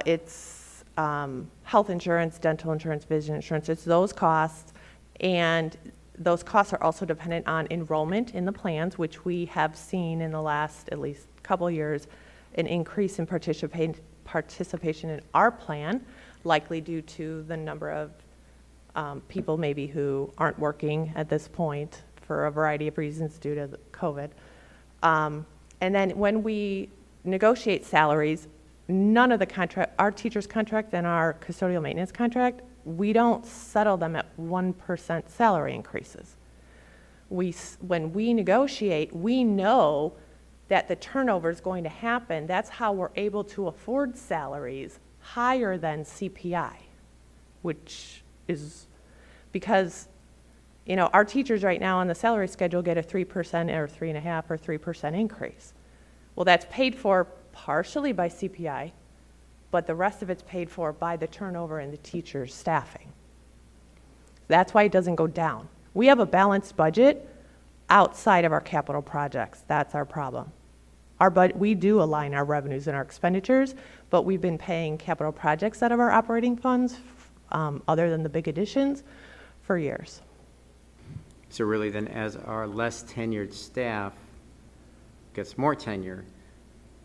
It's health insurance, dental insurance, vision insurance. It's those costs, and those costs are also dependent on enrollment in the plans, which we have seen in the last at least couple years an increase in participation in our plan, likely due to the number of people maybe who aren't working at this point for a variety of reasons due to COVID. And then when we negotiate salaries, none of our teacher's contract and our custodial maintenance contract, we don't settle them at 1% salary increases. When we negotiate, we know that the turnover is going to happen. That's how we're able to afford salaries higher than CPI, which is because, our teachers right now on the salary schedule get a 3% or 3.5% or 3% increase. Well, that's paid for partially by CPI, but the rest of it's paid for by the turnover in the teachers' staffing. That's why it doesn't go down. We have a balanced budget outside of our capital projects. That's our problem. We do align our revenues and our expenditures, but we've been paying capital projects out of our operating funds, other than the big additions, for years. So really then, as our less tenured staff gets more tenure,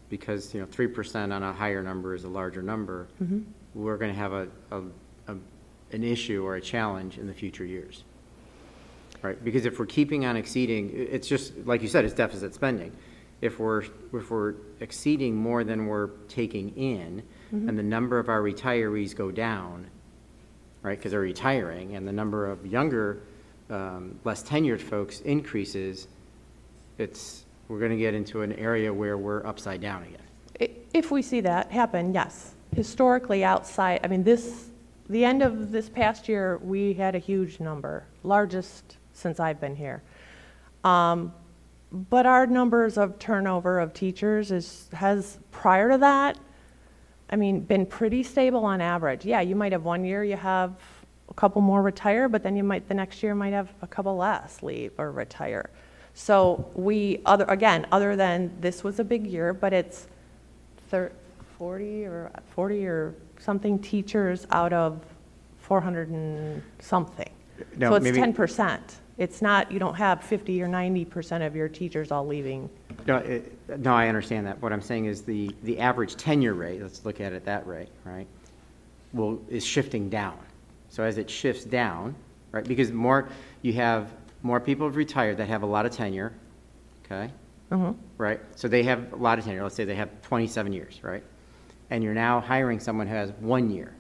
because 3% on a higher number is a larger number, we're going to have an issue or a challenge in the future years, right? Because if we're keeping on exceeding, it's just like you said, it's deficit spending. If we're exceeding more than we're taking in, and the number of our retirees go down, right? Because they're retiring, and the number of younger, less tenured folks increases, we're going to get into an area where we're upside down again. If we see that happen, yes. Historically, outside, I mean, the end of this past year, we had a huge number, largest since I've been here. But our numbers of turnover of teachers has prior to that, I mean, been pretty stable on average. Yeah, you might have one year you have a couple more retire, but then the next year might have a couple less leave or retire. So other than this was a big year, but it's 40 or something teachers out of 400 and something. No, so it's 10%. It's not, you don't have 50 or 90% of your teachers all leaving. No, I understand that. What I'm saying is the average tenure rate, let's look at it that way, right, is shifting down. So as it shifts down, right, because you have more people have retired that have a lot of tenure, okay? Right? So they have a lot of tenure. Let's say they have 27 years, right? And you're now hiring someone who has 1 year.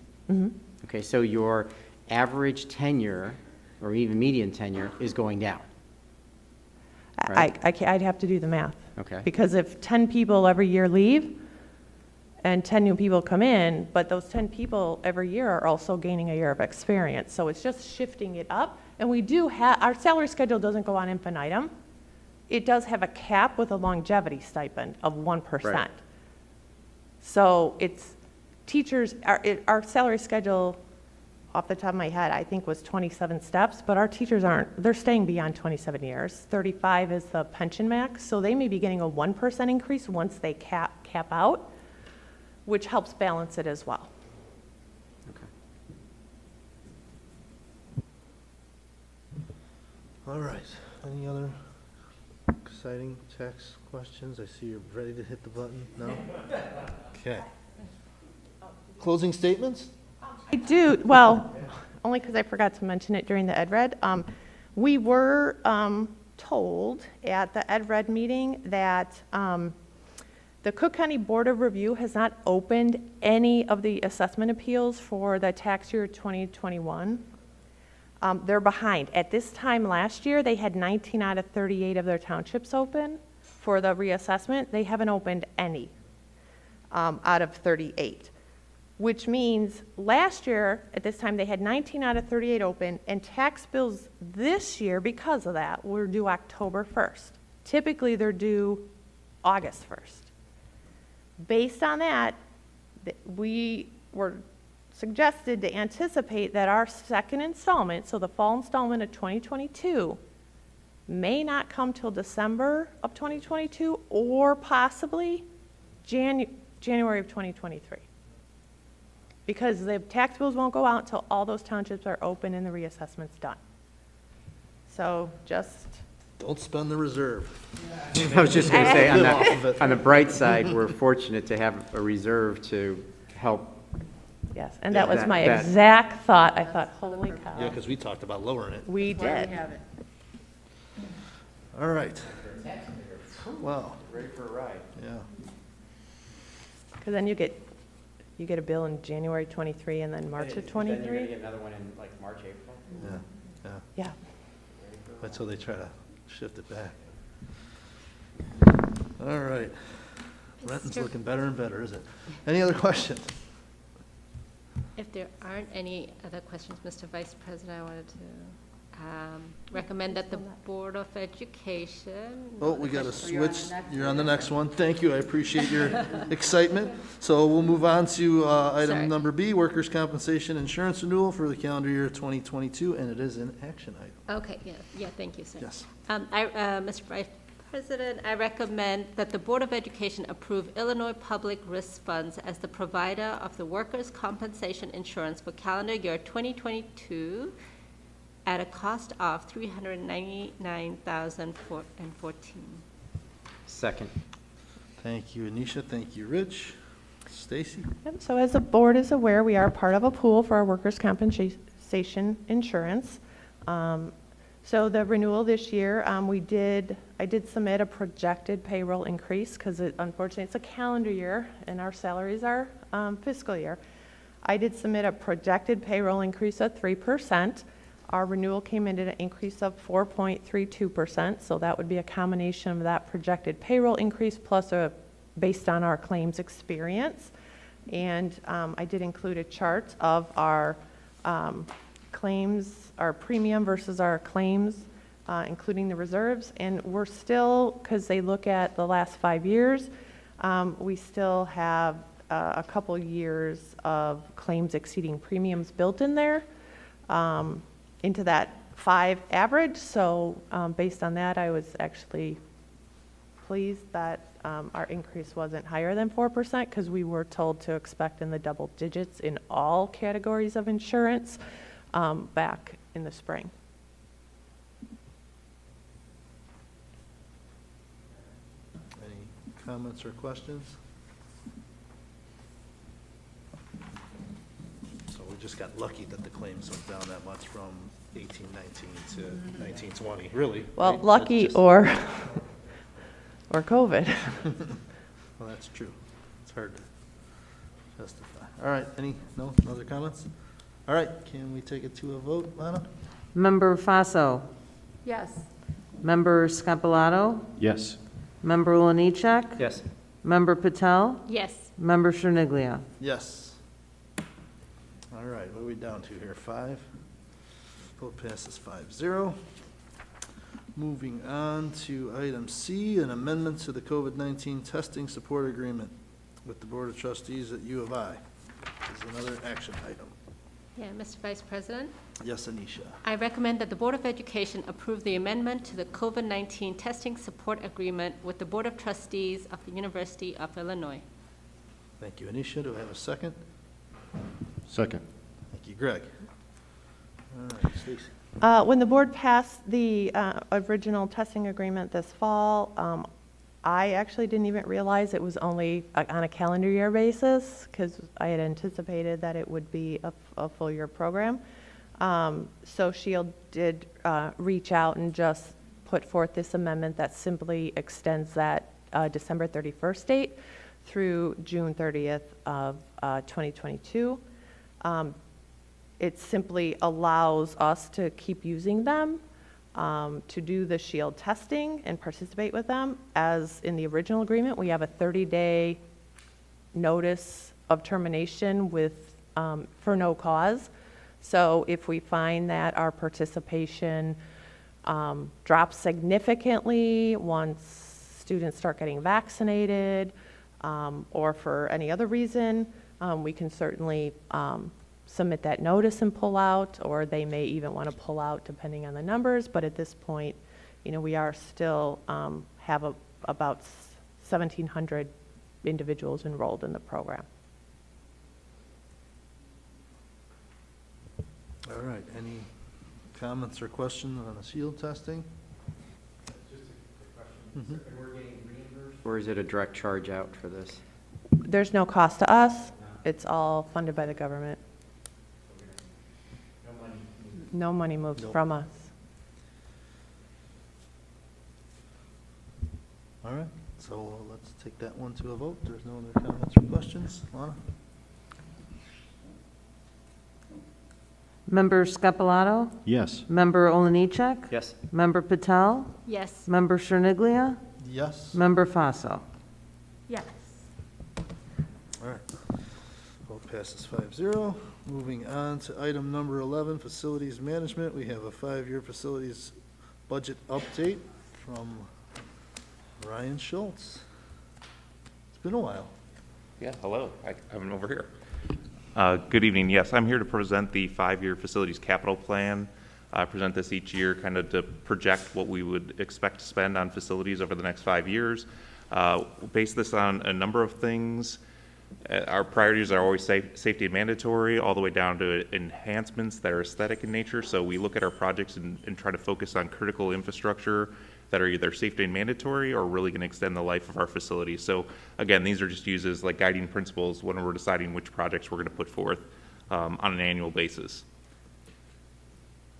Okay, so your average tenure or even median tenure is going down. Right? I'd have to do the math. Okay. Because if 10 people every year leave and 10 new people come in, but those 10 people every year are also gaining a year of experience. So it's just shifting it up. And we do have, our salary schedule doesn't go on infinitum. It does have a cap with a longevity stipend of 1%. Right. So it's teachers, our salary schedule, off the top of my head, I think was 27 steps, but our teachers they're staying beyond 27 years. 35 is the pension max, so they may be getting a 1% increase once they cap out, which helps balance it as well. Okay. All right. Any other exciting tax questions? I see you're ready to hit the button. No? Okay. Closing statements? I do, well, only because I forgot to mention it during the Ed Red. We were told at the Ed Red meeting that the Cook County Board of Review has not opened any of the assessment appeals for the tax year 2021. They're behind. At this time last year, they had 19 out of 38 of their townships open for the reassessment. They haven't opened any out of 38. Which means last year, at this time, they had 19 out of 38 open, and tax bills this year, because of that, were due October 1st. Typically, they're due August 1st. Based on that, we were suggested to anticipate that our second installment, so the fall installment of 2022, may not come till December of 2022 or possibly January of 2023. Because the tax bills won't go out until all those townships are open and the reassessment's done. So just... Don't spend the reserve. I was just going to say, on the bright side, we're fortunate to have a reserve to help. Yes, and that was my exact thought. I thought, holy cow. Yeah, because we talked about lowering it. We did. All right. Wow. Ready for a ride. Yeah. Because then you get a bill in January 23 and then March of 23. Then you're going to get another one in like March, April. Yeah. Yeah. That's how they try to shift it back. All right. Renton's looking better and better, isn't it? Any other questions? If there aren't any other questions, Mr. Vice President, I wanted to Recommend that the Board of Education. Oh, we got to switch. You're on the next one. Thank you. I appreciate your excitement. So we'll move on to item Sorry. number B, workers' compensation insurance renewal for the calendar year 2022, and it is an action item. Okay, yeah, thank you, sir. Yes. Mr. Vice President, I recommend that the Board of Education approve Illinois Public Risk Funds as the provider of the workers' compensation insurance for calendar year 2022 at a cost of $399,014. Second. Thank you, Anisha. Thank you, Rich. Stacy? Yep, so as the board is aware, we are part of a pool for our workers' compensation insurance. So the renewal this year, I did submit a projected payroll increase because unfortunately it's a calendar year and our salaries are fiscal year. I did submit a projected payroll increase of 3%. Our renewal came in at an increase of 4.32%, so that would be a combination of that projected payroll increase plus based on our claims experience. And I did include a chart of our claims, our premium versus our claims, including the reserves. And we're still, because they look at the last 5 years, we still have a couple years of claims exceeding premiums built in there. Into that 5 average. So based on that, I was actually pleased that our increase wasn't higher than 4% because we were told to expect in the double digits in all categories of insurance back in the spring. Any comments or questions? So we just got lucky that the claims went down that much from 1819 to 1920, really. Well, right? lucky That's just- or COVID. Well, that's true. It's hard to justify. All right, no other comments? All right, can we take it to a vote, Lana? Member Faso. Yes. Member Scapalato. Yes. Member Oliniechek. Yes. Member Patel. Yes. Member Cherniglia. Yes. All right, what are we down to here? 5? Vote passes 5-0. Moving on to item C, an amendment to the COVID-19 testing support agreement with the Board of Trustees at U of I. This is another action item. Yeah, Mr. Vice President. Yes, Anisha. I recommend that the Board of Education approve the amendment to the COVID-19 testing support agreement with the Board of Trustees of the University of Illinois. Thank you, Anisha. Do I have a second? Second. Thank you, Greg. All right, Stacy. When the board passed the original testing agreement this fall, I actually didn't even realize it was only on a calendar year basis because I had anticipated that it would be a full year program. So Shield did reach out and just put forth this amendment that simply extends that December 31st date through June 30th of 2022. It simply allows us to keep using them to do the Shield testing and participate with them. As in the original agreement, we have a 30-day notice of termination with for no cause. So if we find that our participation drops significantly once students start getting vaccinated or for any other reason, we can certainly submit that notice and pull out, or they may even want to pull out depending on the numbers. But at this point, we are still have about 1,700 individuals enrolled in the program. All right, any comments or questions on the Shield testing? Just a quick question. We're getting reimbursed? Or is it a direct charge out for this? There's no cost to us. It's all funded by the government. No money moves from us. All right, so let's take that one to a vote. There's no other comments or questions. Lana? Member Scapalato. Yes. Member Oliniechek. Yes. Member Patel. Yes. Member Cherniglia. Yes. Member Faso. Yes. All right. Vote passes 5-0. Moving on to item number 11, facilities management. We have a 5-year facilities budget update from Ryan Schultz. It's been a while. Yeah, hello. I'm over here. Good evening. Yes, I'm here to present the 5-year facilities capital plan. I present this each year kind of to project what we would expect to spend on facilities over the next 5 years. Base this on a number of things. Our priorities are always safety and mandatory, all the way down to enhancements that are aesthetic in nature. So we look at our projects and try to focus on critical infrastructure that are either safety and mandatory or really going to extend the life of our facility. So again, these are just used as like guiding principles when we're deciding which projects we're going to put forth on an annual basis.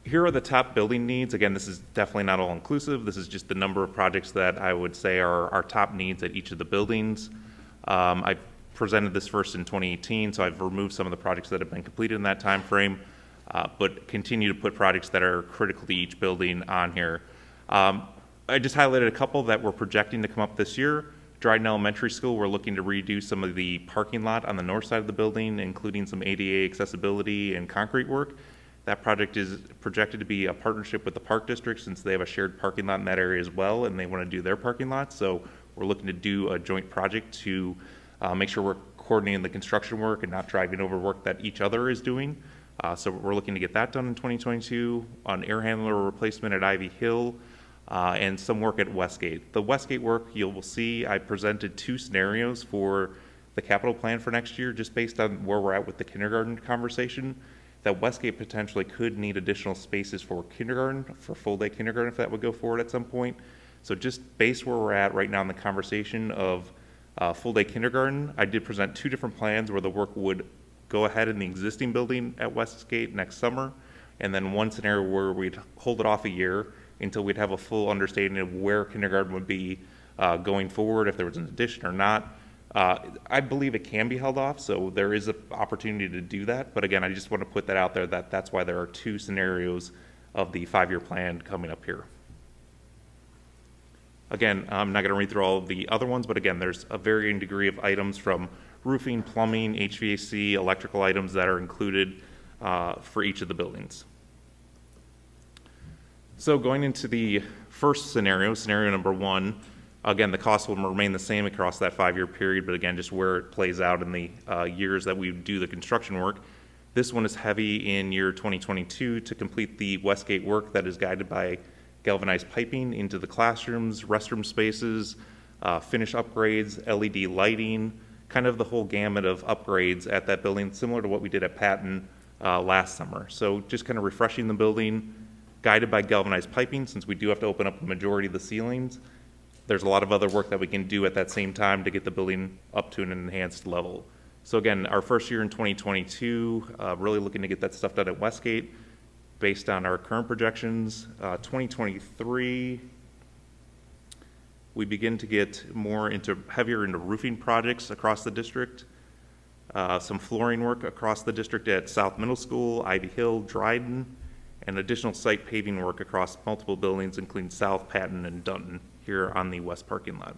Here are the top building needs. Again, this is definitely not all inclusive. This is just the number of projects that I would say are our top needs at each of the buildings. I presented this first in 2018, so I've removed some of the projects that have been completed in that time frame, but continue to put projects that are critical to each building on here. I just highlighted a couple that we're projecting to come up this year. Dryden Elementary School, we're looking to redo some of the parking lot on the north side of the building, including some ADA accessibility and concrete work. That project is projected to be a partnership with the Park District, since they have a shared parking lot in that area as well, and they want to do their parking lot. So we're looking to do a joint project to make sure we're coordinating the construction work and not driving over work that each other is doing. So we're looking to get that done in 2022 on air handler replacement at Ivy Hill and some work at Westgate. The Westgate work, you will see I presented 2 scenarios for the capital plan for next year, just based on where we're at with the kindergarten conversation. That Westgate potentially could need additional spaces for kindergarten, for full day kindergarten, if that would go forward at some point. So just based where we're at right now in the conversation of full day kindergarten, I did present 2 different plans where the work would go ahead in the existing building at Westgate next summer, and then one scenario where we'd hold it off a year until we'd have a full understanding of where kindergarten would be going forward, if there was an addition or not. I believe it can be held off, so there is an opportunity to do that. But again, I just want to put that out there, that that's why there are 2 scenarios of the 5-year plan coming up here. Again, I'm not going to read through all of the other ones, but again, there's a varying degree of items from roofing, plumbing, HVAC, electrical items that are included for each of the buildings. So going into the first scenario, scenario number 1, again, the cost will remain the same across that 5-year period, but again, just where it plays out in the years that we do the construction work. This one is heavy in year 2022 to complete the Westgate work that is guided by galvanized piping into the classrooms, restroom spaces, finish upgrades, LED lighting, kind of the whole gamut of upgrades at that building, similar to what we did at Patton last summer. So just kind of refreshing the building, guided by galvanized piping, since we do have to open up the majority of the ceilings. There's a lot of other work that we can do at that same time to get the building up to an enhanced level. So again, our first year in 2022, really looking to get that stuff done at Westgate based on our current projections. 2023, we begin to get heavier into roofing projects across the district, some flooring work across the district at South Middle School, Ivy Hill, Dryden, and additional site paving work across multiple buildings, including South, Patton, and Dunton, here on the west parking lot.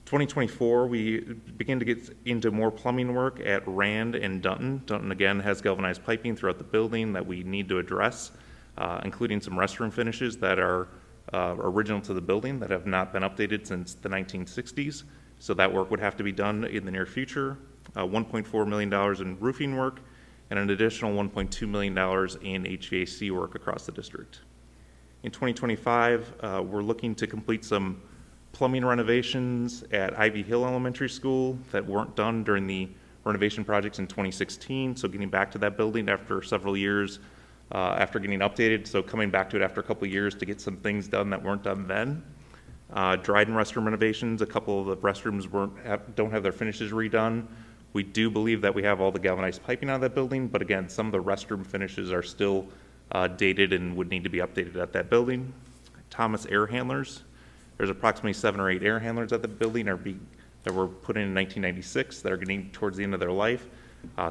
2024, we begin to get into more plumbing work at Rand and Dunton. Dunton, again, has galvanized piping throughout the building that we need to address, including some restroom finishes that are original to the building that have not been updated since the 1960s. So that work would have to be done in the near future. $1.4 million in roofing work and an additional $1.2 million in HVAC work across the district. In 2025, we're looking to complete some plumbing renovations at Ivy Hill Elementary School that weren't done during the renovation projects in 2016. So getting back to that building after several years, after getting updated. So coming back to it after a couple of years to get some things done that weren't done then. Dryden restroom renovations, a couple of the restrooms don't have their finishes redone. We do believe that we have all the galvanized piping out of that building, but again, some of the restroom finishes are still dated and would need to be updated at that building. Thomas air handlers. There's approximately 7 or 8 air handlers at the building that were put in 1996 that are getting towards the end of their life.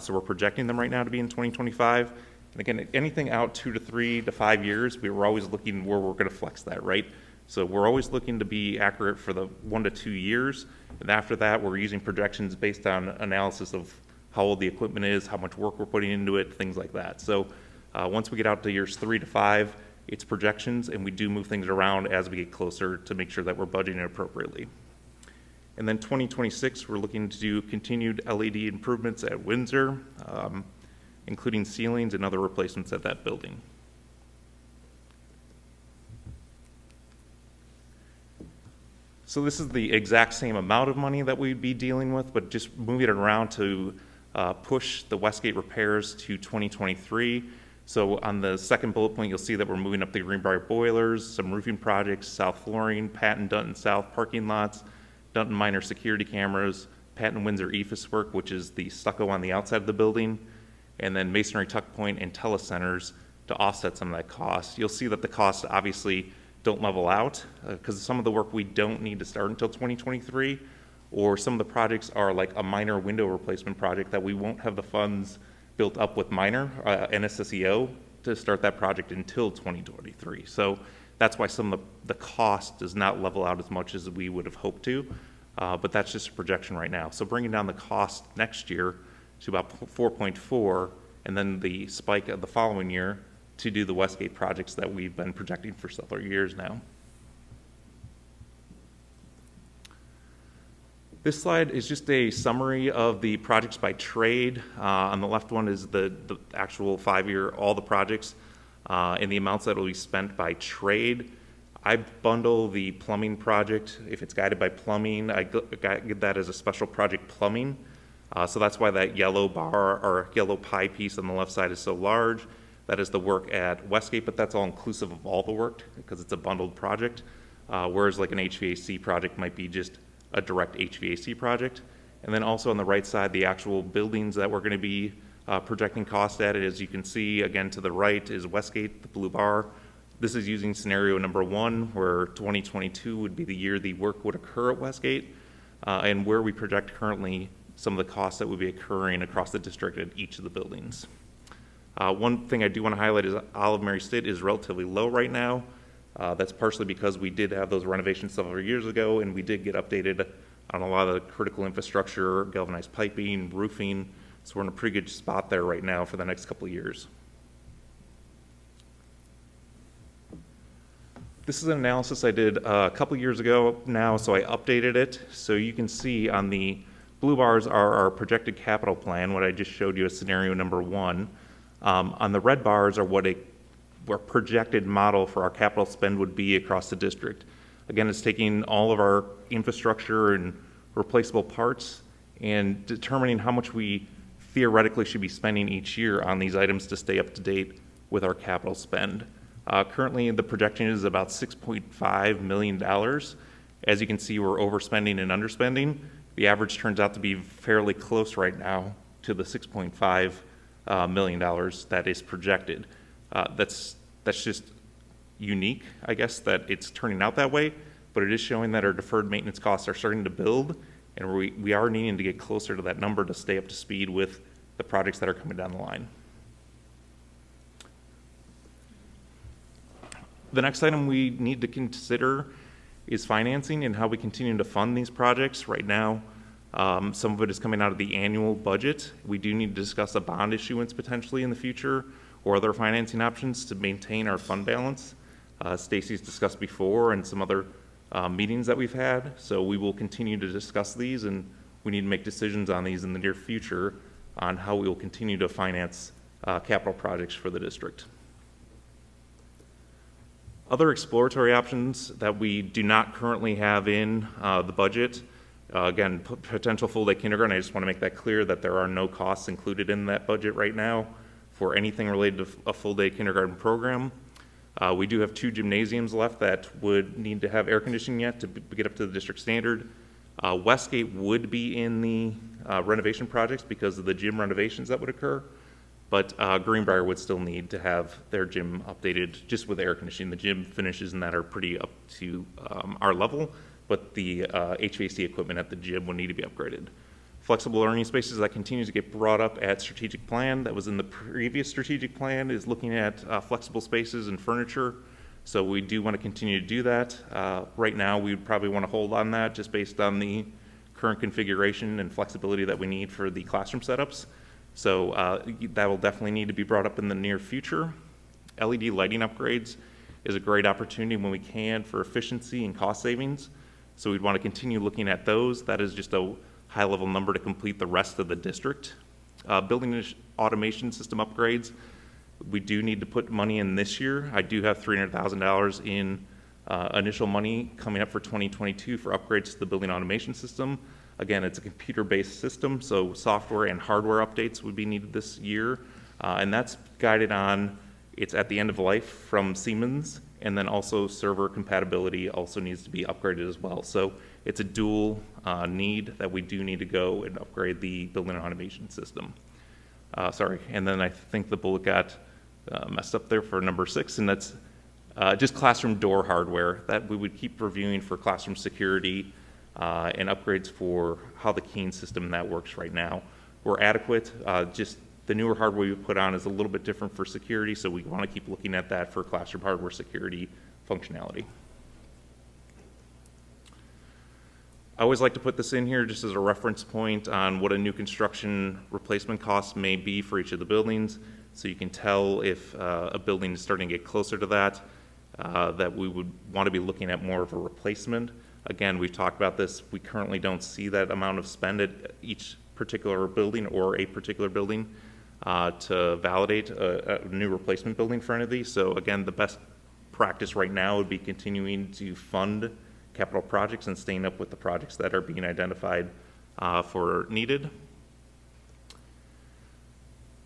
So we're projecting them right now to be in 2025. And again, anything out 2 to 3 to 5 years, we were always looking where we're going to flex that, right? So we're always looking to be accurate for the 1 to 2 years. And after that, we're using projections based on analysis of how old the equipment is, how much work we're putting into it, things like that. So once we get out to years 3 to 5, it's projections, and we do move things around as we get closer to make sure that we're budgeting appropriately. And then 2026, we're looking to do continued LED improvements at Windsor, including ceilings and other replacements at that building. So this is the exact same amount of money that we'd be dealing with, but just moving it around to push the Westgate repairs to 2023. So on the second bullet point, you'll see that we're moving up the Greenbrier boilers, some roofing projects, south flooring, Patton Dunton South parking lots, Dunton minor security cameras, Patton Windsor EFIS work, which is the stucco on the outside of the building, and then masonry tuck point and telecenters to offset some of that cost. You'll see that the costs obviously don't level out because some of the work we don't need to start until 2023, or some of the projects are like a minor window replacement project that we won't have the funds built up with minor NSSEO to start that project until 2023. So that's why some of the cost does not level out as much as we would have hoped to, but that's just a projection right now. So bringing down the cost next year to about 4.4, and then the spike of the following year to do the Westgate projects that we've been projecting for several years now. This slide is just a summary of the projects by trade. On the left one is the actual 5-year, all the projects, and the amounts that will be spent by trade. I bundle the plumbing project. If it's guided by plumbing, I get that as a special project plumbing. So that's why that yellow bar or yellow pie piece on the left side is so large. That is the work at Westgate, but that's all inclusive of all the work because it's a bundled project. Whereas like an HVAC project might be just a direct HVAC project. And then also on the right side, the actual buildings that we're going to be projecting cost at, as you can see, again to the right is Westgate, the blue bar. This is using scenario number 1, where 2022 would be the year the work would occur at Westgate, and where we project currently some of the costs that would be occurring across the district at each of the buildings. One thing I do want to highlight is Olive Mary State is relatively low right now. That's partially because we did have those renovations several years ago, and we did get updated on a lot of the critical infrastructure, galvanized piping, roofing, so we're in a pretty good spot there right now for the next couple of years. This is an analysis I did a couple years ago now, so I updated it. So you can see on the blue bars are our projected capital plan, what I just showed you as scenario number 1. On the red bars are what a projected model for our capital spend would be across the district. Again, it's taking all of our infrastructure and replaceable parts and determining how much we theoretically should be spending each year on these items to stay up to date with our capital spend. Currently, the projection is about $6.5 million. As you can see, we're overspending and underspending. The average turns out to be fairly close right now to the $6.5 million that is projected. That's just unique, I guess, that it's turning out that way, but it is showing that our deferred maintenance costs are starting to build, and we are needing to get closer to that number to stay up to speed with the projects that are coming down the line. The next item we need to consider is financing and how we continue to fund these projects. Right now, some of it is coming out of the annual budget. We do need to discuss a bond issuance potentially in the future or other financing options to maintain our fund balance. Stacy's discussed before and some other meetings that we've had, so we will continue to discuss these, and we need to make decisions on these in the near future on how we will continue to finance capital projects for the district. Other exploratory options that we do not currently have in the budget, again, potential full-day kindergarten, I just want to make that clear that there are no costs included in that budget right now for anything related to a full-day kindergarten program. We do have 2 gymnasiums left that would need to have air conditioning yet to get up to the district standard. Westgate would be in the renovation projects because of the gym renovations that would occur, but Greenbrier would still need to have their gym updated just with air conditioning. The gym finishes in that are pretty up to our level, but the HVAC equipment at the gym would need to be upgraded. Flexible learning spaces that continues to get brought up at strategic plan, that was in the previous strategic plan, is looking at flexible spaces and furniture. So we do want to continue to do that. Right now, we would probably want to hold on that just based on the current configuration and flexibility that we need for the classroom setups. So that will definitely need to be brought up in the near future. LED lighting upgrades is a great opportunity when we can for efficiency and cost savings. So we'd want to continue looking at those. That is just a high-level number to complete the rest of the district. Building automation system upgrades, we do need to put money in this year. I do have $300,000 in initial money coming up for 2022 for upgrades to the building automation system. Again, it's a computer-based system, so software and hardware updates would be needed this year. And that's guided on, it's at the end of life from Siemens, and then also server compatibility also needs to be upgraded as well. So it's a dual need that we do need to go and upgrade the building automation system. Sorry, and then I think the bullet got messed up there for number 6, and that's just classroom door hardware that we would keep reviewing for classroom security and upgrades for how the Keen system that works right now. We're adequate, just the newer hardware we put on is a little bit different for security, so we want to keep looking at that for classroom hardware security functionality. I always like to put this in here just as a reference point on what a new construction replacement cost may be for each of the buildings, so you can tell if a building is starting to get closer to that, that we would want to be looking at more of a replacement. Again, we've talked about this. We currently don't see that amount of spend at each particular building or a particular building to validate a new replacement building for any of these. So again, the best practice right now would be continuing to fund capital projects and staying up with the projects that are being identified for needed.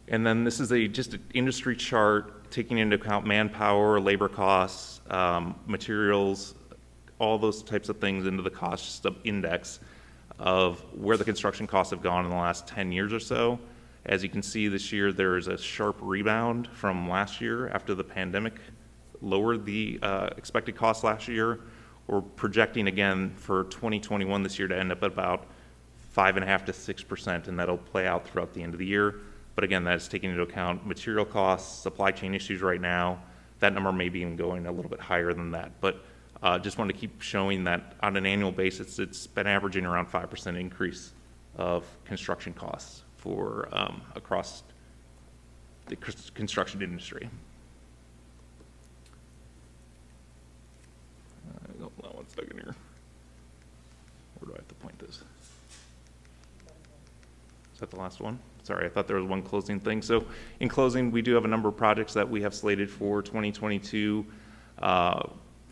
And then this is just an industry chart taking into account manpower, labor costs, materials, all those types of things into the cost index of where the construction costs have gone in the last 10 years or so. As you can see this year, there is a sharp rebound from last year after the pandemic lowered the expected cost last year. We're projecting again for 2021 this year to end up at about 5.5% to 6%, and that'll play out throughout the end of the year. But again, that's taking into account material costs, supply chain issues right now. That number may be even going a little bit higher than that. But just wanted to keep showing that on an annual basis, it's been averaging around 5% increase of construction costs for across the construction industry. Hold on 1 second here. Where do I have to point this? Is that the last one? Sorry, I thought there was one closing thing. So in closing, we do have a number of projects that we have slated for 2022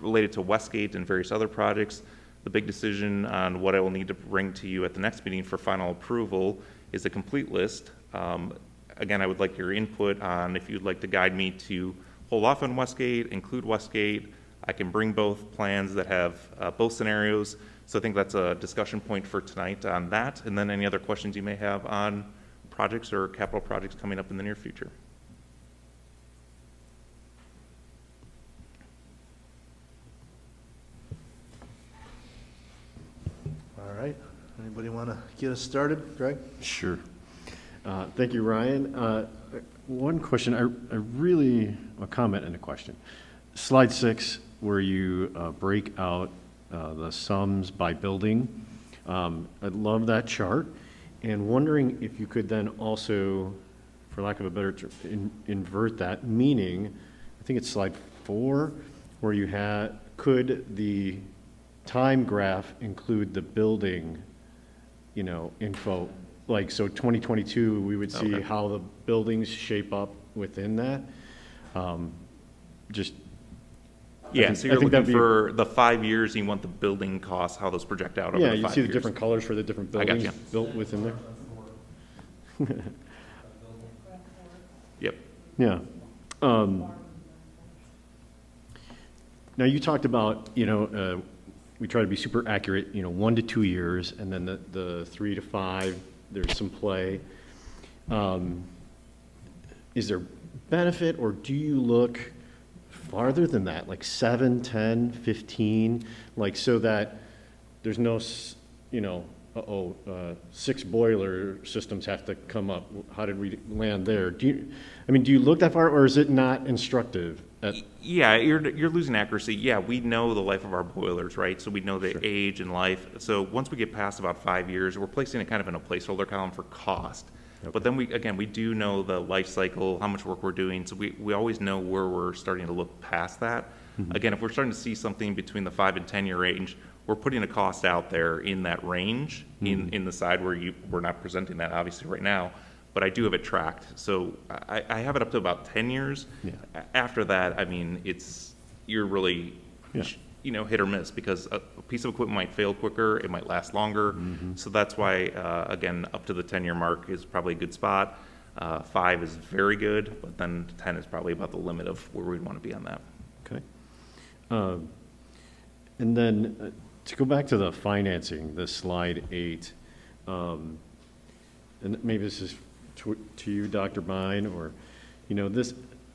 related to Westgate and various other projects. The big decision on what I will need to bring to you at the next meeting for final approval is a complete list. Again, I would like your input on if you'd like to guide me to hold off on Westgate, include Westgate. I can bring both plans that have both scenarios. So I think that's a discussion point for tonight on that. And then any other questions you may have on projects or capital projects coming up in the near future. All right. Anybody want to get us started? Greg? Sure. Thank you, Ryan. One question, a comment and a question. Slide 6, where you break out the sums by building. I love that chart, and wondering if you could then also, for lack of a better term, invert that, meaning, I think it's slide 4, where you had, could the time graph include the building, info? Like, so 2022, we would see how the buildings shape up within that. Yeah, so you're looking for the 5 years, you want the building costs, how those project out over the 5 years. Yeah, you see the different colors for the different buildings built within there. Yep. Yeah. Now you talked about, we try to be super accurate, 1 to 2 years, and then the 3 to 5, there's some play. Is there benefit, or do you look farther than that, like 7, 10, 15, like so that there's no, 6 boiler systems have to come up. How did we land there? Do you look that far, or is it not instructive? Yeah, you're losing accuracy. Yeah, we know the life of our boilers, right? So we know the age and life. So once we get past about 5 years, we're placing it kind of in a placeholder column for cost. Okay. But then we do know the life cycle, how much work we're doing. So we always know where we're starting to look past that. Mm-hmm. Again, if we're starting to see something between the 5 and 10 year range, we're putting a cost out there in that range, in the side where we're not presenting that obviously right now, but I do have it tracked. So I have it up to about 10 years. Yeah. After that, I mean, you're really, hit or miss, because a piece of equipment might fail quicker, it might last longer. Mm-hmm. So that's why, again, up to the 10-year mark is probably a good spot. 5 is very good, but then 10 is probably about the limit of where we'd want to be on that. Okay. And then to go back to the financing, the slide 8, and maybe this is to you, Dr. Bine, or,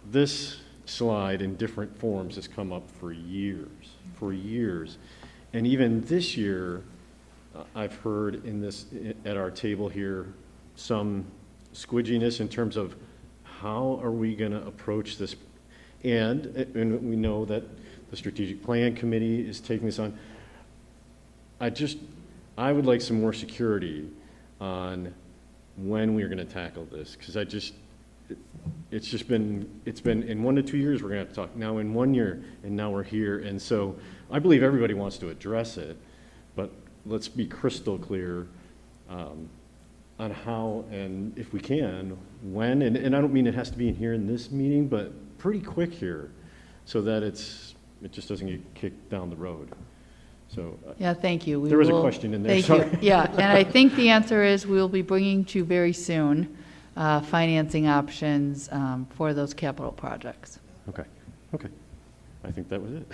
this slide in different forms has come up for years. And even this year, I've heard at our table here, some squidginess in terms of how are we going to approach this. And we know that the strategic plan committee is taking this on. I would like some more security on when we're going to tackle this, because it's been in 1 to 2 years we're going to have to talk. Now in 1 year, and now we're here, and so I believe everybody wants to address it, but let's be crystal clear on how, and if we can, when, and I don't mean it has to be in here in this meeting, but pretty quick here, so that it just doesn't get kicked down the road. So yeah, thank you. There was a question in there. Thank you. Yeah, and I think the answer is we'll be bringing to you very soon financing options for those capital projects. Okay. I think that was it.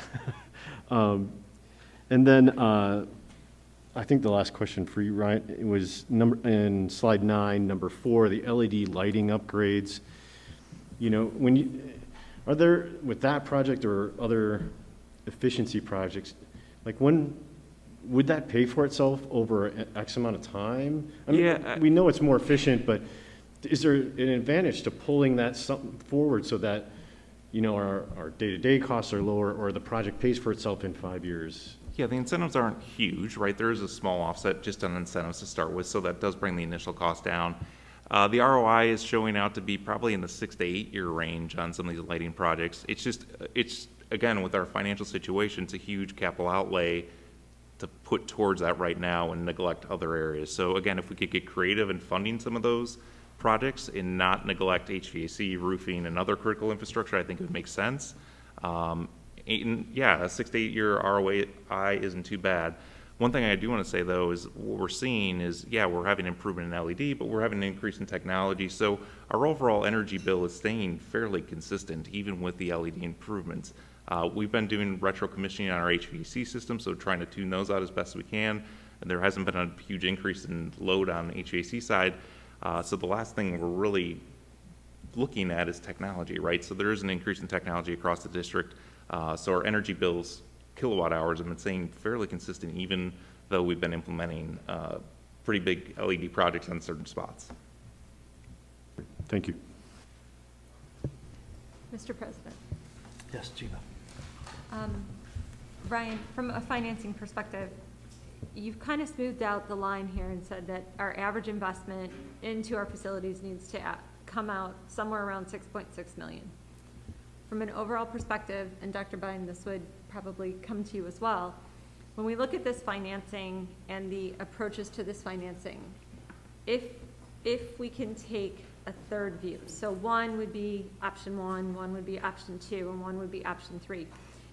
And then I think the last question for you, Ryan, it was in slide 9, number 4, the LED lighting upgrades. Are there, with that project or other efficiency projects, like when would that pay for itself over X amount of time? I mean, we know it's more efficient, but is there an advantage to pulling that forward so that our day-to-day costs are lower, or the project pays for itself in 5 years? Yeah, the incentives aren't huge, right? There is a small offset just on incentives to start with, so that does bring the initial cost down. The ROI is showing out to be probably in the 6 to 8 year range on some of these lighting projects. It's again, with our financial situation, it's a huge capital outlay to put towards that right now and neglect other areas. So again, if we could get creative in funding some of those projects and not neglect HVAC, roofing, and other critical infrastructure, I think it would make sense. A 6 to 8 year ROI isn't too bad. One thing I do want to say, though, is what we're seeing is, we're having improvement in LED, but we're having an increase in technology. So our overall energy bill is staying fairly consistent, even with the LED improvements. We've been doing retro commissioning on our HVAC system, so trying to tune those out as best we can. And there hasn't been a huge increase in load on the HVAC side. So the last thing we're really looking at is technology, right? So there is an increase in technology across the district. So our energy bills, kilowatt hours, have been staying fairly consistent, even though we've been implementing pretty big LED projects on certain spots. Thank you. Mr. President. Yes, Gina. Ryan, from a financing perspective, you've kind of smoothed out the line here and said that our average investment into our facilities needs to come out somewhere around $6.6 million. From an overall perspective, and Dr. Bine, this would probably come to you as well, when we look at this financing and the approaches to this financing, if we can take a third view, so one would be option 1, one would be option 2, and one would be option 3.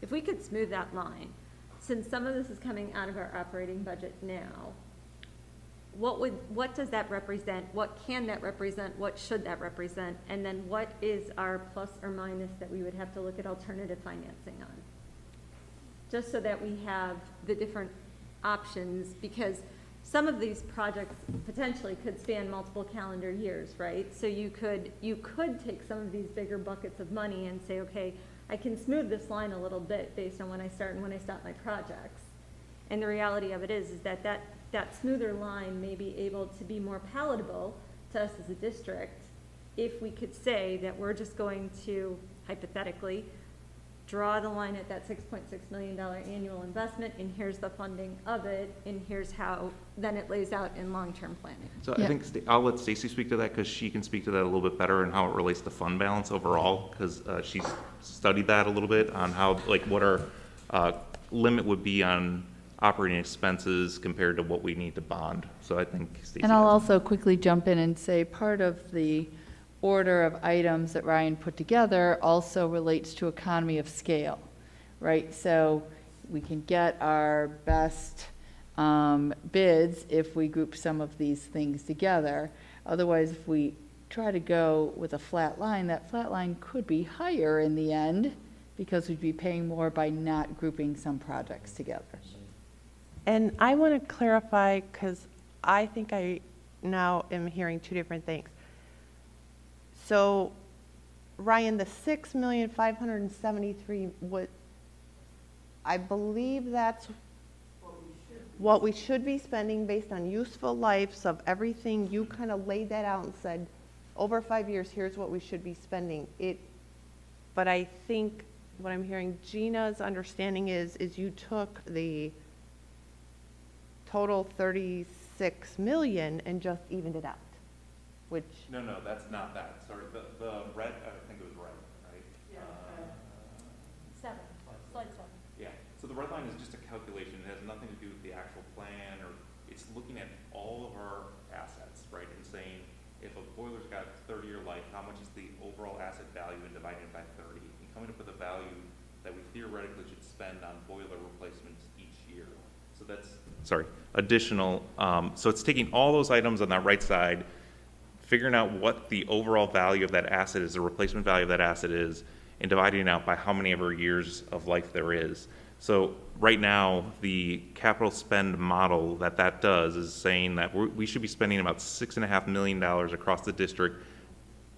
If we could smooth that line, since some of this is coming out of our operating budget now, what does that represent? What can that represent? What should that represent? And then what is our plus or minus that we would have to look at alternative financing on? Just so that we have the different options, because some of these projects potentially could span multiple calendar years, right? So you could take some of these bigger buckets of money and say, okay, I can smooth this line a little bit based on when I start and when I stop my projects. And the reality of it is that that smoother line may be able to be more palatable to us as a district if we could say that we're just going to, hypothetically, draw the line at that $6.6 million annual investment, and here's the funding of it, and here's how then it lays out in long-term planning. So I think I'll let Stacy speak to that, because she can speak to that a little bit better and how it relates to fund balance overall, because she's studied that a little bit on how, like, what our limit would be on operating expenses compared to what we need to bond. So I think Stacy. And I'll also quickly jump in and say part of the order of items that Ryan put together also relates to economy of scale, right? So we can get our best bids if we group some of these things together. Otherwise, if we try to go with a flat line, that flat line could be higher in the end because we'd be paying more by not grouping some projects together. And I want to clarify, because I think I now am hearing two different things. So, Ryan, the $6,573,000, what I believe that's what we should be spending based on useful lives of everything. You kind of laid that out and said, over 5 years, here's what we should be spending. But I think what I'm hearing Gina's understanding is you took the total 36 million and just evened it out, which. No, that's not that. Sorry, the red, I think it was red, right? Yeah. Slide 7. Yeah, so the red line is just a calculation. It has nothing to do with the actual plan, or it's looking at all of our assets, right? And saying, if a boiler's got a 30-year life, how much is the overall asset value and dividing it by 30? And coming up with a value that we theoretically should spend on boiler replacements each year. So that's, additional. So it's taking all those items on that right side, figuring out what the overall value of that asset is, the replacement value of that asset is, and dividing it out by how many ever years of life there is. So right now, the capital spend model that does is saying that we should be spending about $6.5 million across the district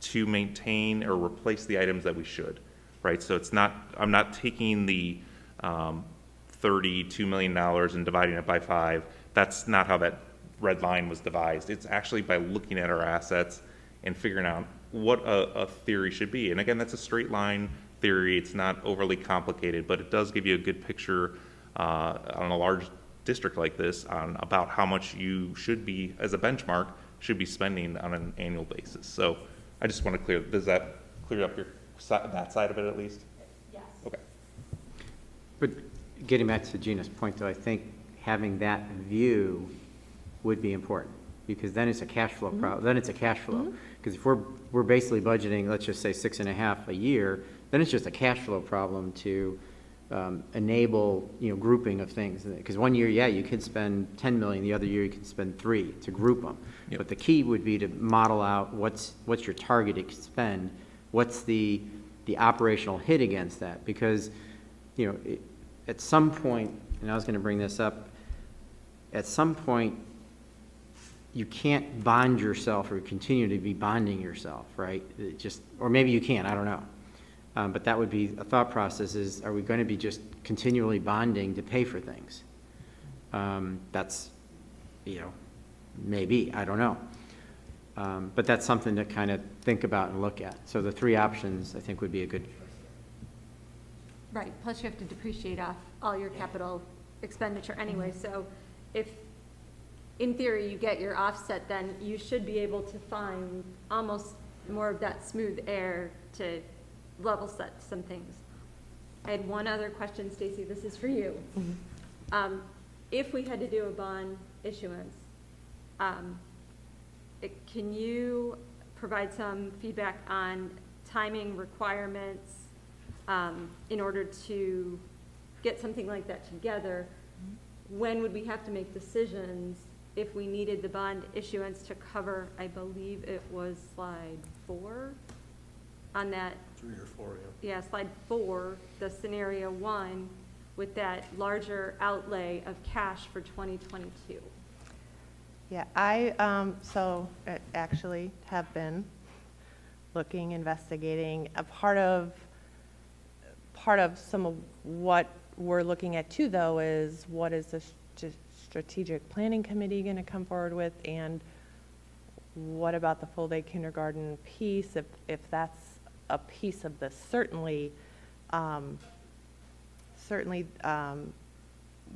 to maintain or replace the items that we should, right? So it's not, I'm not taking the $32 million and dividing it by 5. That's not how that red line was devised. It's actually by looking at our assets and figuring out what a theory should be. And again, that's a straight line theory. It's not overly complicated, but it does give you a good picture on a large district like this on about how much you should be, as a benchmark, should be spending on an annual basis. So I just want to clear, does that clear up that side of it at least? Yes. Okay. But getting back to Gina's point, though, I think having that view would be important, because then it's a cash flow problem. Then it's a cash flow. Because if we're basically budgeting, let's just say 6.5 a year, then it's just a cash flow problem to enable, grouping of things. Because one year, you could spend 10 million. The other year, you could spend 3 to group them. Yep. But the key would be to model out what's your targeted spend, what's the operational hit against that. Because, at some point, and I was going to bring this up, at some point, you can't bond yourself or continue to be bonding yourself, right? Or maybe you can, I don't know. But that would be a thought process is, are we going to be just continually bonding to pay for things? That's, maybe, I don't know. But that's something to kind of think about and look at. So the 3 options, I think, would be a good. Right, plus you have to depreciate off all your capital expenditure anyway. So if, in theory, you get your offset, then you should be able to find almost more of that smooth air to level set some things. I had one other question, Stacy, this is for you. If we had to do a bond issuance, can you provide some feedback on timing requirements in order to get something like that together? When would we have to make decisions if we needed the bond issuance to cover, I believe it was slide 4 on that. 3 or 4, Yeah, slide 4, the scenario 1 with that larger outlay of cash for 2022. Yeah, I actually have been looking, investigating. A part of some of what we're looking at too, though, is what is the strategic planning committee going to come forward with, and what about the full day kindergarten piece, if that's a piece of this? Certainly,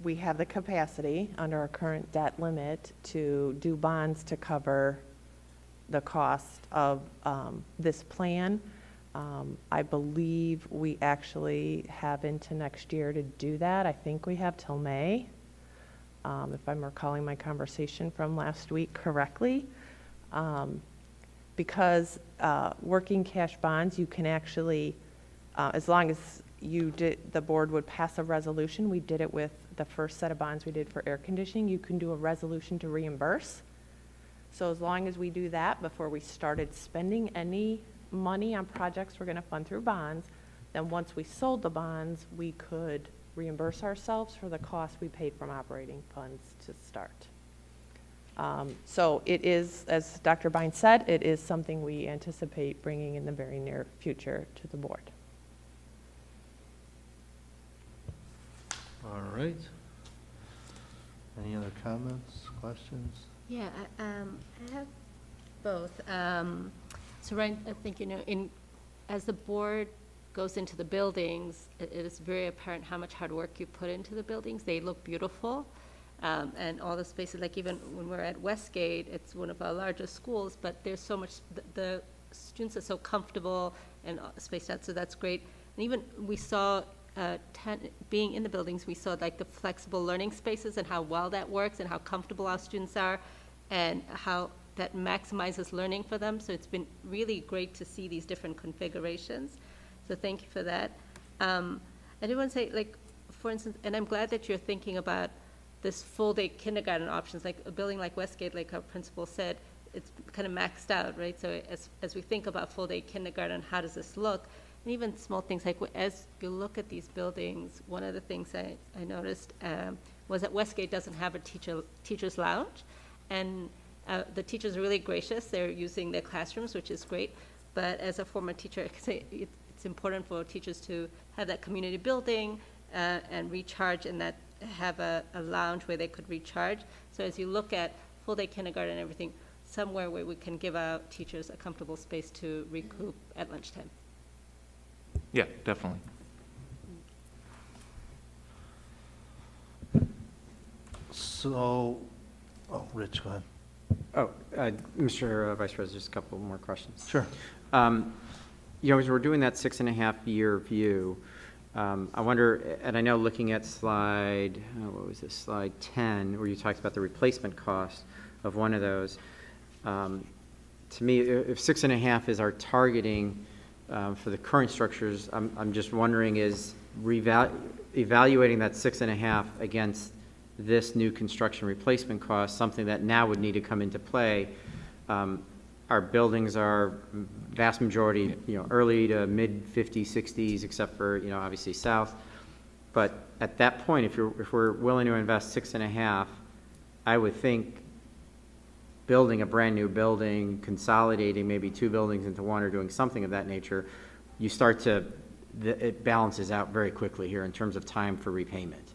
we have the capacity under our current debt limit to do bonds to cover the cost of this plan. I believe we actually have into next year to do that. I think we have till May, if I'm recalling my conversation from last week correctly. Because working cash bonds, you can actually, as long as the board would pass a resolution, we did it with the first set of bonds we did for air conditioning, you can do a resolution to reimburse. So as long as we do that before we started spending any money on projects we're going to fund through bonds, then once we sold the bonds, we could reimburse ourselves for the cost we paid from operating funds to start. So it is, as Dr. Bine said, it is something we anticipate bringing in the very near future to the board. All right. Any other comments, questions? Yeah, I have both. So Ryan, I think, as the board goes into the buildings, it is very apparent how much hard work you put into the buildings. They look beautiful. And all the spaces, like even when we're at Westgate, it's one of our largest schools, but there's so much, the students are so comfortable and spaced out, so that's great. And even we saw, being in the buildings, we saw like the flexible learning spaces and how well that works and how comfortable our students are and how that maximizes learning for them. So it's been really great to see these different configurations. So thank you for that. I did want to say, like, for instance, and I'm glad that you're thinking about this full-day kindergarten options, like a building like Westgate, like our principal said, it's kind of maxed out, right? So as we think about full-day kindergarten, how does this look? And even small things like as you look at these buildings, one of the things I noticed was that Westgate doesn't have a teacher's lounge, and the teachers are really gracious. They're using their classrooms, which is great. But as a former teacher, I can say it's important for teachers to have that community building and recharge, and that have a lounge where they could recharge. So as you look at full-day kindergarten and everything, somewhere where we can give our teachers a comfortable space to recoup at lunchtime. Yeah, definitely. So, Rich, go ahead. Mr. Vice President, just a couple more questions. Sure. As we're doing that 6.5-year view, I wonder, and I know looking at slide 10, where you talked about the replacement cost of one of those, to me, if 6.5 is our targeting for the current structures, I'm just wondering, is evaluating that 6.5 against this new construction replacement cost something that now would need to come into play? Our buildings are vast majority, early to mid 50s, 60s, except for, obviously south. But at that point, if we're willing to invest 6.5, I would think building a brand new building, consolidating maybe two buildings into one or doing something of that nature, it balances out very quickly here in terms of time for repayment,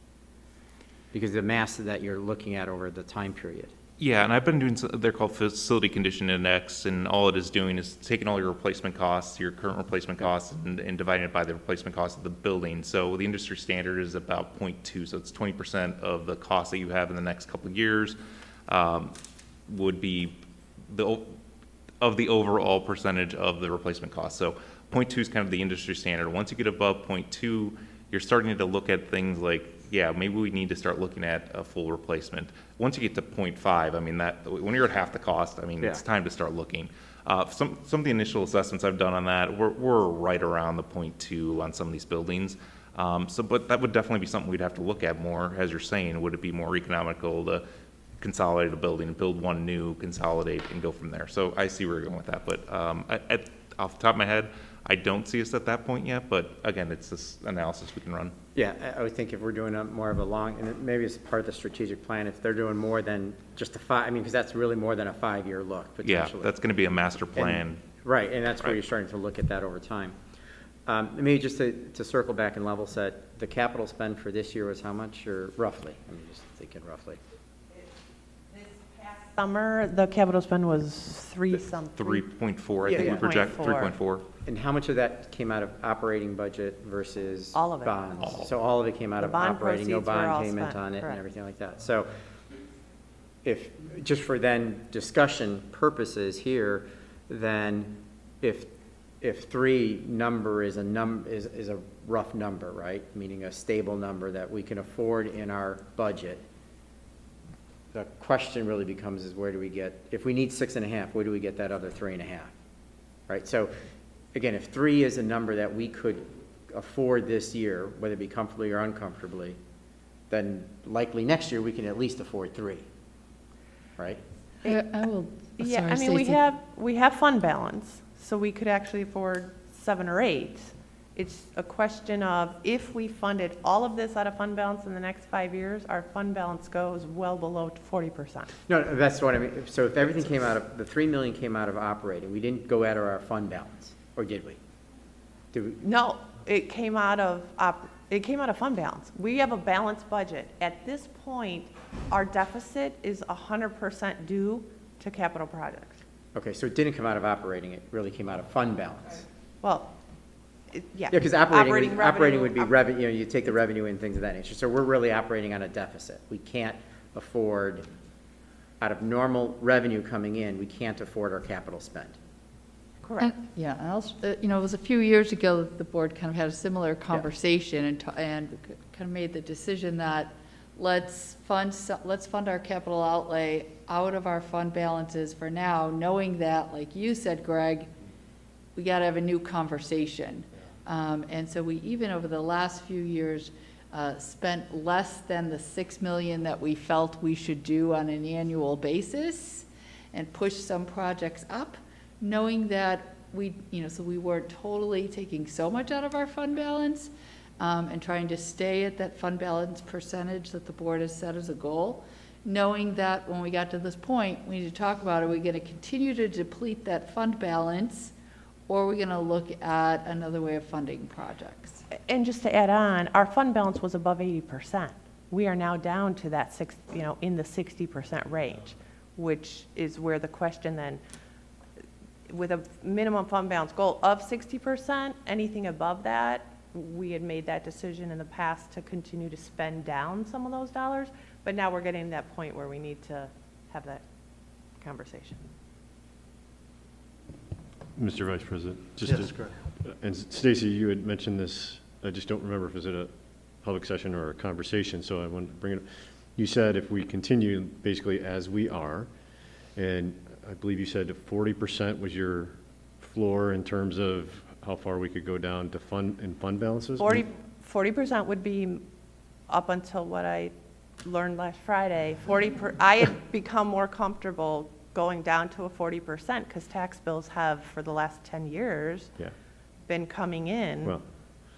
because the mass that you're looking at over the time period. Yeah, and I've been doing, they're called facility condition index, and all it is doing is taking all your replacement costs, your current replacement costs, and dividing it by the replacement cost of the building. So the industry standard is about 0.2, so it's 20% of the cost that you have in the next couple of years would be of the overall percentage of the replacement cost. So 0.2 is kind of the industry standard. Once you get above 0.2, you're starting to look at things like, yeah, maybe we need to start looking at a full replacement. Once you get to 0.5, I mean, when you're at half the cost, I mean, it's time to start looking. Some of the initial assessments I've done on that, we're right around the 0.2 on some of these buildings. But that would definitely be something we'd have to look at more, as you're saying. Would it be more economical to consolidate a building and build one new, consolidate, and go from there? So I see where you're going with that. But off the top of my head, I don't see us at that point yet, but again, it's this analysis we can run. Yeah, I would think if we're doing more of a long, and maybe it's part of the strategic plan, if they're doing more than just because that's really more than a 5-year look, potentially. Yeah, that's going to be a master plan. Right, and that's where you're starting to look at that over time. Maybe just to circle back and level set, the capital spend for this year was how much, or roughly? I'm just thinking roughly. summer, the capital spend was 3.4, I think we project 3.4. And how much of that came out of operating budget versus All of it. bonds? So all of it came out The of bond operating, no proceeds were all bond payment spent, on it and correct. everything like that. So if, just for then discussion purposes here, then if 3 number is a rough number, right? Meaning a stable number that we can afford in our budget. The question really becomes is where do we get, if we need 6.5, where do we get that other 3.5? Right? So again, if 3 is a number that we could afford this year, whether it be comfortably or uncomfortably, then likely next year we can at least afford 3, right? I will. Yeah, sorry, I mean, Stacy. we have fund balance, so we could actually afford 7 or 8. It's a question of if we funded all of this out of fund balance in the next 5 years, our fund balance goes well below 40%. No, that's what I mean. So if everything came out of, the 3 million came out of operating, we didn't go out of our fund balance, or did we? Did we? No, it came out of fund balance. We have a balanced budget. At this point, our deficit is 100% due to capital projects. Okay, so it didn't come out of operating, it really came out of fund balance. Well, yeah. Yeah, because operating revenue, would be revenue, you know, you take the revenue and things of that nature. So we're really operating on a deficit. We can't afford, out of normal revenue coming in, we can't afford our capital spend. Correct. Yeah, and also, you know, it was a few years ago that the board kind of had a similar conversation and kind of made the decision that let's fund our capital outlay out of our fund balances for now, knowing that, like you said, Greg, we got to have a new conversation. And so we, even over the last few years, spent less than the $6 million that we felt we should do on an annual basis and pushed some projects up, knowing that we, you know, so we weren't totally taking so much out of our fund balance and trying to stay at that fund balance percentage that the board has set as a goal, knowing that when we got to this point, we need to talk about, are we going to continue to deplete that fund balance, or are we going to look at another way of funding projects? And just to add on, our fund balance was above 80%. We are now down to that in the 60% range, which is where the question then, with a minimum fund balance goal of 60%, anything above that, we had made that decision in the past to continue to spend down some of those dollars, but now we're getting to that point where we need to have that conversation. Mr. Vice President, Yes, correct. And Stacy, you had mentioned this, I just don't remember if it was at a public session or a conversation, so I want to bring it up. You said if we continue basically as we are, and I believe you said 40% was your floor in terms of how far we could go down to fund balances? 40% would be up until what I learned last Friday. I had become more comfortable going down to a 40% because tax bills have, for the last 10 years, been coming in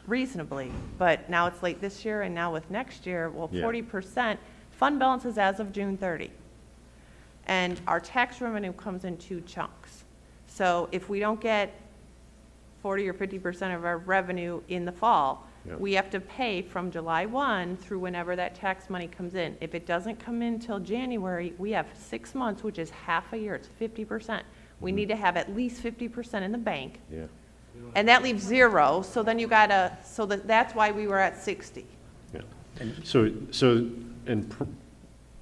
reasonably. But now it's late this year, and now with next year, 40%, fund balance is as of June 30. And our tax revenue comes in 2 chunks. So if we don't get 40 or 50% of our revenue in the fall, we have to pay from July 1 through whenever that tax money comes in. If it doesn't come in till January, we have 6 months, which is half a year. It's 50%. We need to have at least 50% in the bank. Yeah. And that leaves 0. So then you gotta, that's why we were at 60. Yeah.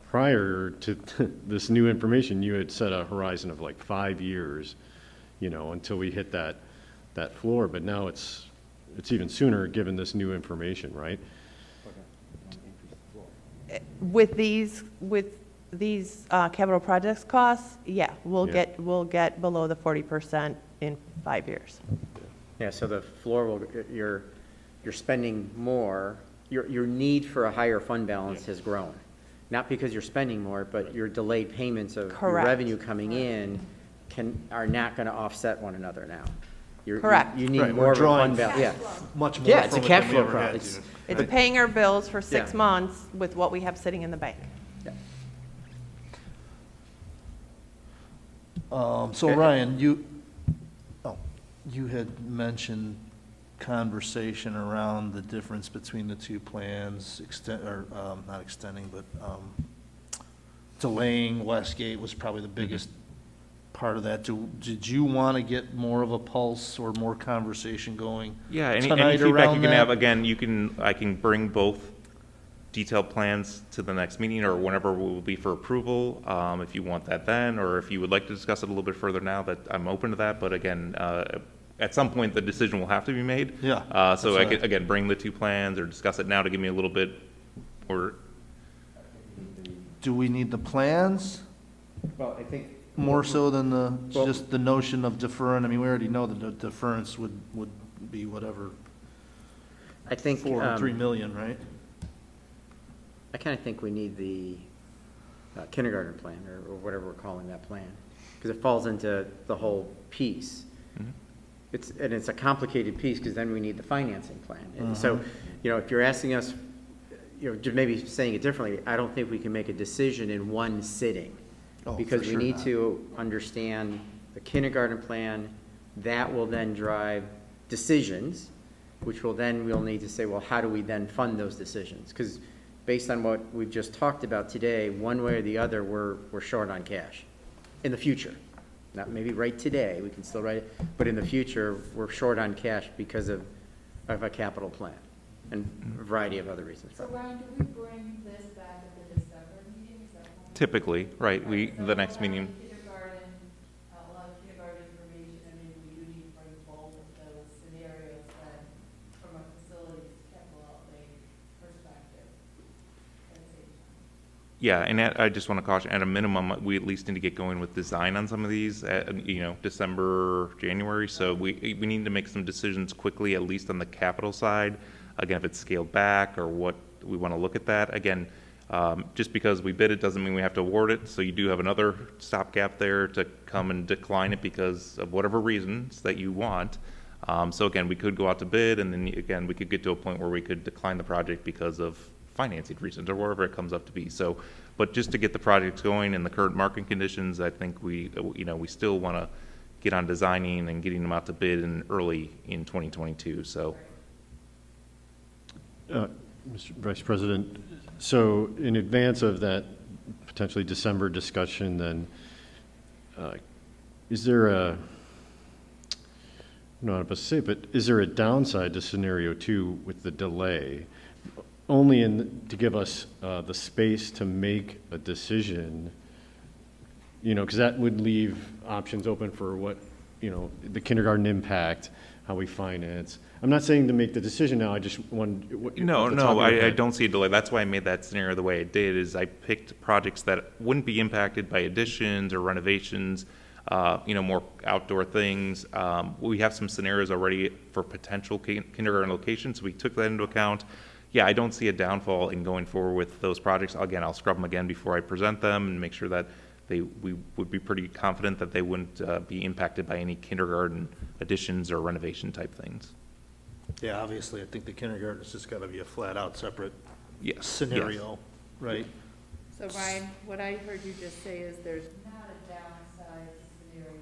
Prior to this new information, you had set a horizon of like 5 years, you know, until we hit that floor, but now it's even sooner given this new information, right? With these capital projects costs, we'll get below the 40% in 5 years. Yeah, so the floor will, you're spending more, your need for a higher fund balance has grown. Not because you're spending more, but your delayed payments of your revenue coming in are not going to offset one another now. Correct. You need more of a fund balance. Much more. Yeah, it's a cash flow problem. It's paying our bills for 6 months with what we have sitting in the bank. So Ryan, you had mentioned conversation around the difference between the 2 plans, not extending, but delaying Westgate was probably the biggest part of that. Did you want to get more of a pulse or more conversation going? Yeah, any tonight feedback around you can that? have, again, I can bring both detailed plans to the next meeting or whenever it will be for approval, if you want that then, or if you would like to discuss it a little bit further now, that I'm open to that, but again, at some point, the decision will have to be made. Yeah, So that's I right. could, again, bring the two plans or discuss it now to give me a little bit, or, Do we need the plans Well, I think. more so than Well- just the notion of deferring? I mean, we already know that the deference would be whatever, I think. 4 or 3 million, right? I kind of think we need the kindergarten plan, or whatever we're calling that plan, because it falls into the whole piece. It's a complicated piece, because then we need the financing plan. And so, if you're asking us, just maybe saying it differently, I don't think we can make a decision in one sitting. Oh, Because for we sure need not. to understand the kindergarten plan. That will then drive decisions, which we'll need to say, well, how do we then fund those decisions? Because based on what we've just talked about today, one way or the other, we're short on cash in the future. Not maybe right today, we can still write it, but in the future, we're short on cash because of a capital plan and a variety of other reasons. So Ryan, do we bring this back at the December meeting? Is that when we- typically, right, the next meeting. Kindergarten, a lot of kindergarten information, and maybe we do need to bring both of those scenarios then from a facilities capital outlay perspective at the same time. Yeah, and I just want to caution, at a minimum, we at least need to get going with design on some of these, December, January. So we need to make some decisions quickly, at least on the capital side. Again, if it's scaled back or what, we want to look at that. Again, just because we bid it doesn't mean we have to award it. So you do have another stopgap there to come and decline it because of whatever reasons that you want. So again, we could go out to bid, and then again, we could get to a point where we could decline the project because of financing reasons or wherever it comes up to be. So, but just to get the projects going in the current market conditions, I think we still want to get on designing and getting them out to bid early in 2022. So, Mr. Vice President, so in advance of that potentially December discussion, then, is there I don't know how to say, but is there a downside to scenario 2 with the delay? Only to give us the space to make a decision, because that would leave options open for what, the kindergarten impact, how we finance. I'm not saying to make the decision now, I just want. No, I don't see a delay. That's why I made that scenario the way I did, is I picked projects that wouldn't be impacted by additions or renovations, more outdoor things. We have some scenarios already for potential kindergarten locations, so we took that into account. Yeah, I don't see a downfall in going forward with those projects. Again, I'll scrub them again before I present them and make sure that we would be pretty confident that they wouldn't be impacted by any kindergarten additions or renovation type things. Yeah, obviously, I think the kindergarten's just got to be a flat-out separate Yes, scenario, right? So Ryan, what I heard you just say is there's not a downside to scenario 2.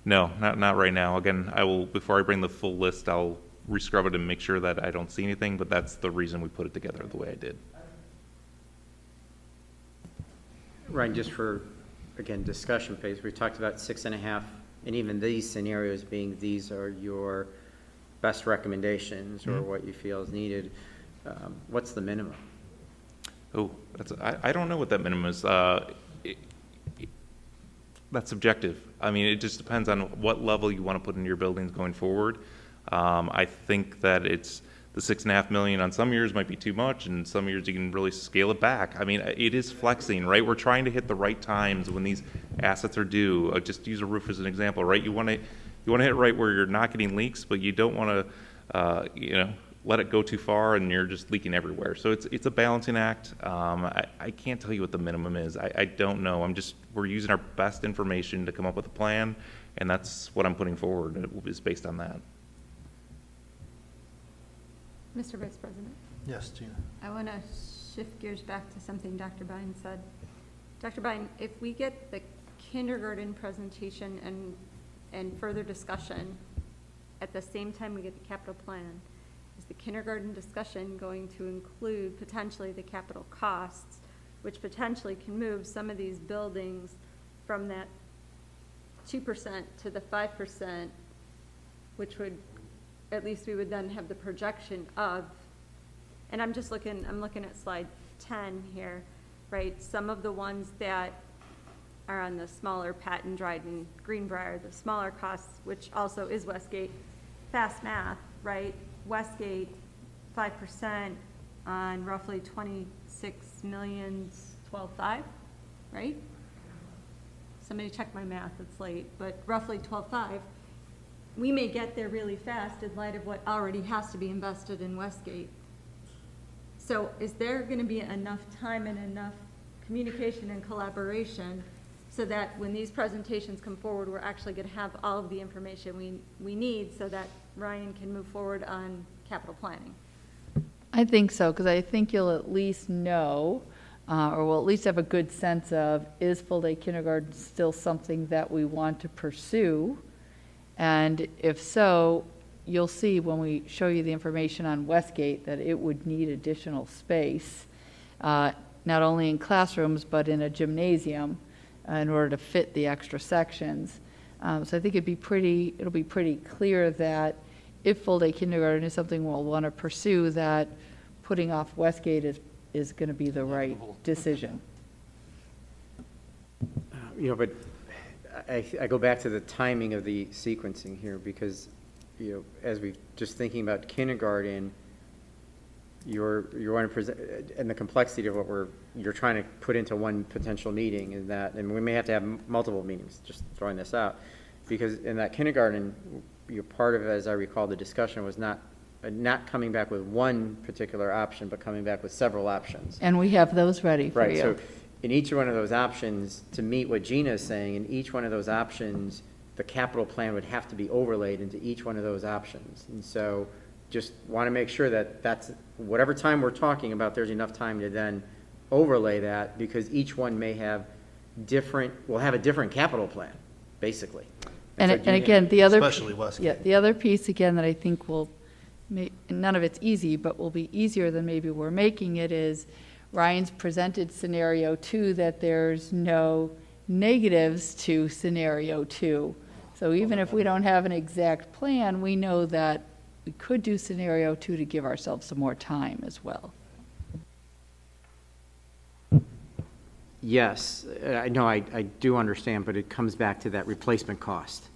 No, not right now. Again, before I bring the full list, I'll rescrub it and make sure that I don't see anything, but that's the reason we put it together the way I did. Ryan, just for, again, discussion phase, we talked about 6.5, and even these scenarios being, these are your best recommendations or what you feel is needed. What's the minimum? Oh, I don't know what that minimum is. That's subjective. I mean, it just depends on what level you want to put in your buildings going forward. I think that it's the $6.5 million on some years might be too much, and some years you can really scale it back. I mean, it is flexing, right? We're trying to hit the right times when these assets are due. Just use a roof as an example, right? You want to hit right where you're not getting leaks, but you don't want to, let it go too far and you're just leaking everywhere. So it's a balancing act. I can't tell you what the minimum is. I don't know. We're using our best information to come up with a plan, and that's what I'm putting forward is based on that. Mr. Vice President? Yes, Tina. I want to shift gears back to something Dr. Bine said. Dr. Bine, if we get the kindergarten presentation and further discussion at the same time we get the capital plan, is the kindergarten discussion going to include potentially the capital costs which potentially can move some of these buildings from that 2% to the 5%, which would, at least we would then have the projection of, and I'm looking at slide 10 here, right? Some of the ones that are on the smaller Patton, Dryden, Greenbrier, the smaller costs, which also is Westgate, fast math, right? Westgate, 5% on roughly 26 million, 12.5, right? Somebody check my math, it's late, but roughly 12.5. We may get there really fast in light of what already has to be invested in Westgate. So is there gonna be enough time and enough communication and collaboration so that when these presentations come forward, we're actually gonna have all of the information we need so that Ryan can move forward on capital planning? I think so, because I think you'll at least know, or will at least have a good sense of, is full-day kindergarten still something that we want to pursue? And if so, you'll see when we show you the information on Westgate that it would need additional space, not only in classrooms, but in a gymnasium in order to fit the extra sections. So I think it'll be pretty clear that if full-day kindergarten is something we'll want to pursue, that putting off Westgate is going to be the right decision. But I go back to the timing of the sequencing here because, as we just thinking about kindergarten, you're want to present, and the complexity of what you're trying to put into one potential meeting is that, and we may have to have multiple meetings, just throwing this out, because in that kindergarten, part of it, as I recall, the discussion was not coming back with one particular option, but coming back with several options. And we have those ready for you. Right, so in each one of those options, to meet what Gina is saying, in each one of those options, the capital plan would have to be overlaid into each one of those options. And so just want to make sure that that's, whatever time we're talking about, there's enough time to then overlay that, because each one may have will have a different capital plan, basically. And again, the other, especially Westgate. Yeah, the other piece again that I think none of it's easy, but will be easier than maybe we're making it, is Ryan's presented scenario 2 that there's no negatives to scenario 2. So even if we don't have an exact plan, we know that we could do scenario 2 to give ourselves some more time as well. Yes, I do understand, but it comes back to that replacement cost.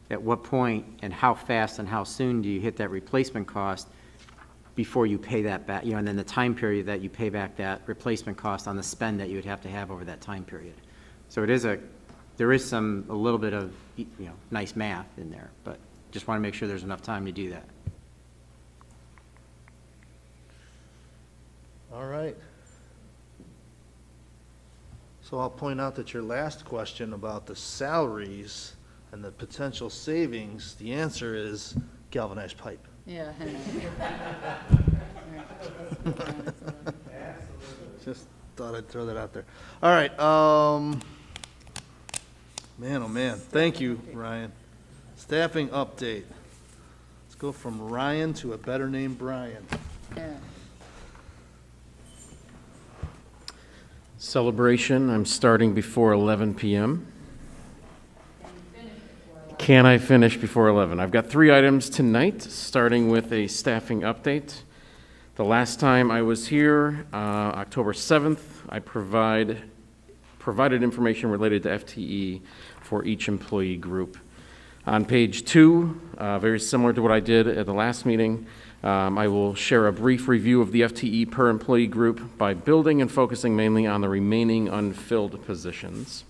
At what point and how fast and how soon do you hit that replacement cost before you pay that back, and then the time period that you pay back that replacement cost on the spend that you would have to have over that time period. So there is a little bit of, nice math in there, but just want to make sure there's enough time to do that. All right. So I'll point out that your last question about the salaries and the potential savings, the answer is galvanized pipe. Yeah. Just thought I'd throw that out there. All right. Man, oh man. Thank you, Ryan. Staffing update. Let's go from Ryan to a better name, Brian. Yeah. Celebration, I'm starting before 11 p.m. Can I finish before 11? I've got 3 items tonight, starting with a staffing update. The last time I was here, October 7th, I provided information related to FTE for each employee group. On page 2, very similar to what I did at the last meeting, I will share a brief review of the FTE per employee group by building and focusing mainly on the remaining unfilled positions.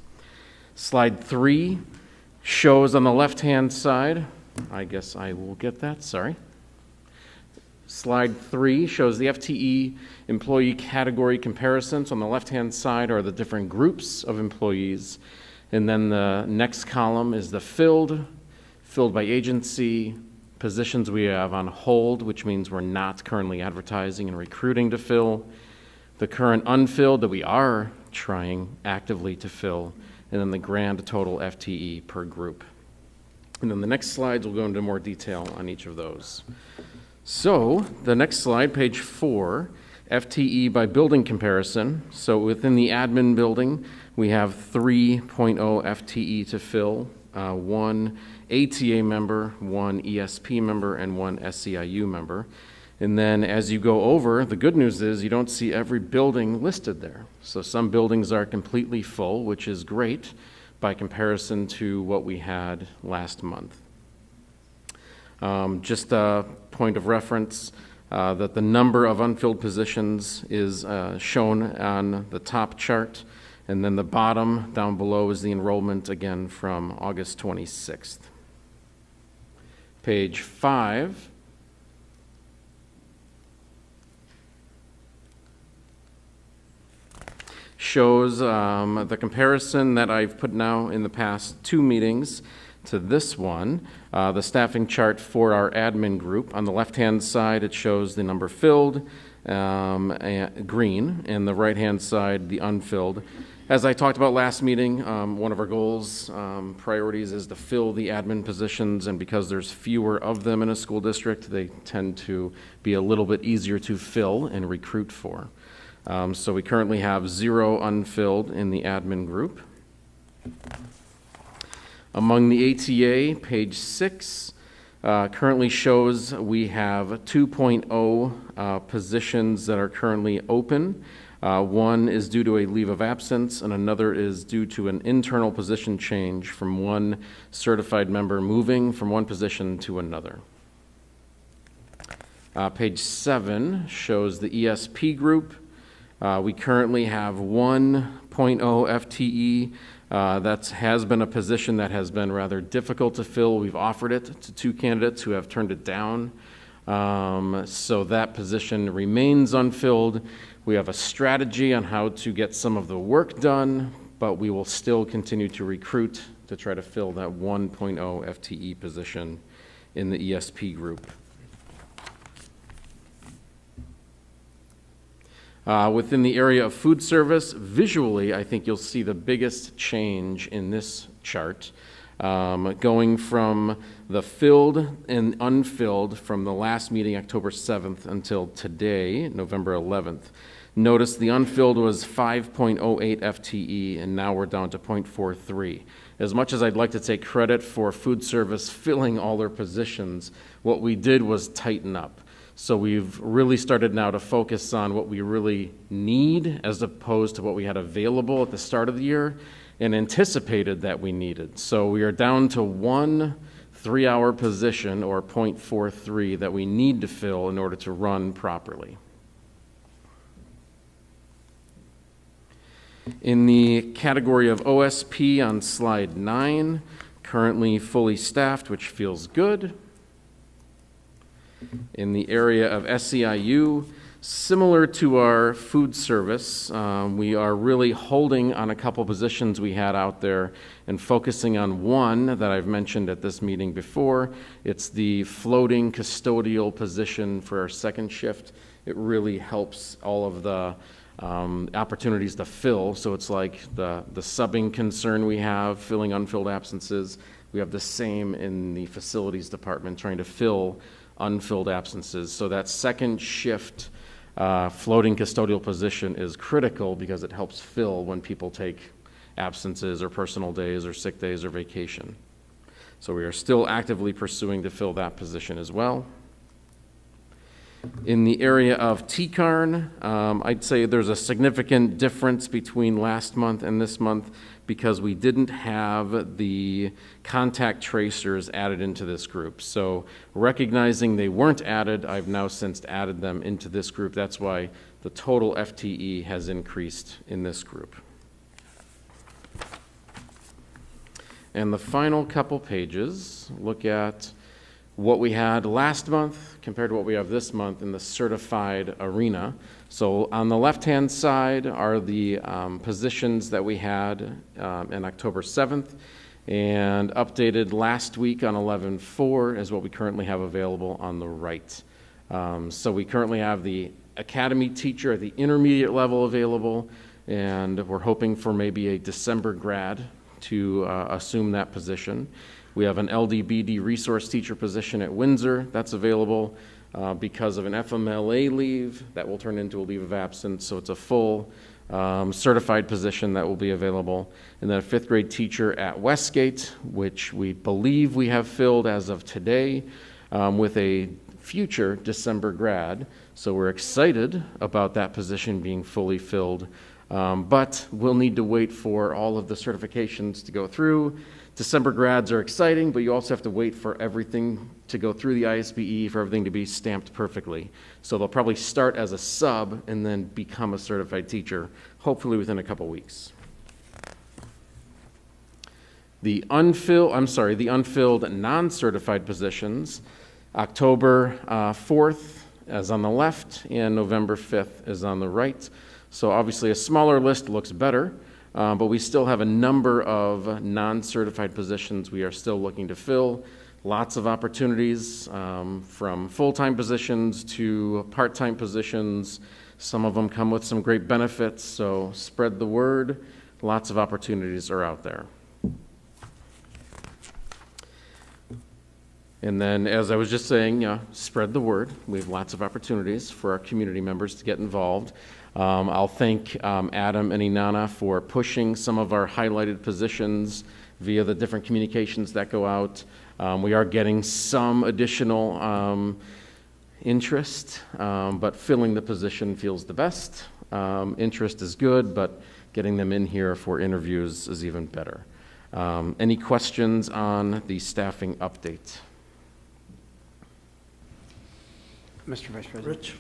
Slide 3 shows on the left-hand side, I guess I will get that, sorry. Slide 3 shows the FTE employee category comparisons. On the left-hand side are the different groups of employees. And then the next column is the filled by agency, positions we have on hold, which means we're not currently advertising and recruiting to fill, the current unfilled that we are trying actively to fill, and then the grand total FTE per group. And then the next slides will go into more detail on each of those. So the next slide, page 4, FTE by building comparison. So within the admin building, we have 3.0 FTE to fill, 1 ATA member, 1 ESP member, and 1 SEIU member. And then as you go over, the good news is you don't see every building listed there. So some buildings are completely full, which is great by comparison to what we had last month. Just a point of reference, that the number of unfilled positions is shown on the top chart, and then the bottom down below is the enrollment again from August 26th. Page 5. Shows the comparison that I've put now in the past 2 meetings to this one, the staffing chart for our admin group. On the left-hand side, it shows the number filled, green, and the right-hand side, the unfilled. As I talked about last meeting, one of our goals, priorities is to fill the admin positions, and because there's fewer of them in a school district, they tend to be a little bit easier to fill and recruit for. So we currently have 0 unfilled in the admin group. Among the ATA, page 6 currently shows we have 2.0 positions that are currently open. One is due to a leave of absence, and another is due to an internal position change from one certified member moving from one position to another. Page 7 shows the ESP group. We currently have 1.0 FTE. That has been a position that has been rather difficult to fill. We've offered it to 2 candidates who have turned it down. So that position remains unfilled. We have a strategy on how to get some of the work done, but we will still continue to recruit to try to fill that 1.0 FTE position in the ESP group. Within the area of food service, visually, I think you'll see the biggest change in this chart, going from the filled and unfilled from the last meeting, October 7th, until today, November 11th. Notice the unfilled was 5.08 FTE, and now we're down to 0.43. As much as I'd like to take credit for food service filling all their positions, what we did was tighten up. So we've really started now to focus on what we really need as opposed to what we had available at the start of the year and anticipated that we needed. So we are down to 1 3-hour position, or 0.43, that we need to fill in order to run properly. In the category of OSP on slide 9, currently fully staffed, which feels good. In the area of SEIU, similar to our food service, we are really holding on a couple positions we had out there and focusing on one that I've mentioned at this meeting before. It's the floating custodial position for our second shift. It really helps all of the opportunities to fill. So it's like the subbing concern we have, filling unfilled absences. We have the same in the facilities department, trying to fill unfilled absences. So that second shift floating custodial position is critical because it helps fill when people take absences or personal days or sick days or vacation. So we are still actively pursuing to fill that position as well. In the area of TCARN, I'd say there's a significant difference between last month and this month because we didn't have the contact tracers added into this group. So recognizing they weren't added, I've now since added them into this group. That's why the total FTE has increased in this group. And the final couple pages look at what we had last month compared to what we have this month in the certified arena. So on the left-hand side are the positions that we had in October 7th, and updated last week on 11/4 is what we currently have available on the right. So we currently have the academy teacher at the intermediate level available, and we're hoping for maybe a December grad to assume that position. We have an LDBD resource teacher position at Windsor that's available because of an FMLA leave that will turn into a leave of absence. So it's a full certified position that will be available. And then a 5th grade teacher at Westgate, which we believe we have filled as of today with a future December grad. So we're excited about that position being fully filled. But we'll need to wait for all of the certifications to go through. December grads are exciting, but you also have to wait for everything to go through the ISBE, for everything to be stamped perfectly. So they'll probably start as a sub and then become a certified teacher, hopefully within a couple weeks. The unfilled non-certified positions, October 4th is on the left and November 5th is on the right. So obviously a smaller list looks better, but we still have a number of non-certified positions we are still looking to fill. Lots of opportunities from full-time positions to part-time positions. Some of them come with some great benefits, so spread the word. Lots of opportunities are out there. And then, as I was just saying, spread the word. We have lots of opportunities for our community members to get involved. I'll thank Adam and Inanna for pushing some of our highlighted positions via the different communications that go out. We are getting some additional interest, but filling the position feels the best. Interest is good, but getting them in here for interviews is even better. Any questions on the staffing update? Mr. Vice President. Rich?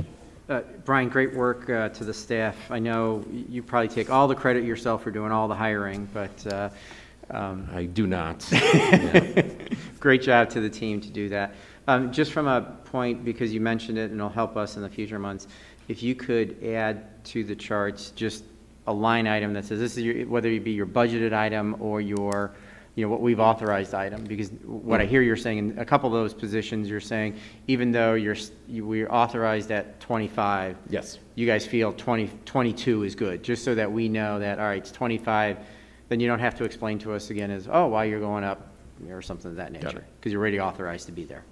Brian, great work to the staff. I know you probably take all the credit yourself for doing all the hiring, but I do not. Great job to the team to do that. Just from a point, because you mentioned it and it'll help us in the future months, if you could add to the charts just a line item that says this is your, whether it be your budgeted item or your, what we've authorized item, because what I hear you're saying in a couple of those positions, you're saying even though we're authorized at 25, yes, you guys feel 22 is good, just so that we know that, all right, it's 25, then you don't have to explain to us again as, why you're going up or something of that nature, because you're already authorized to be there.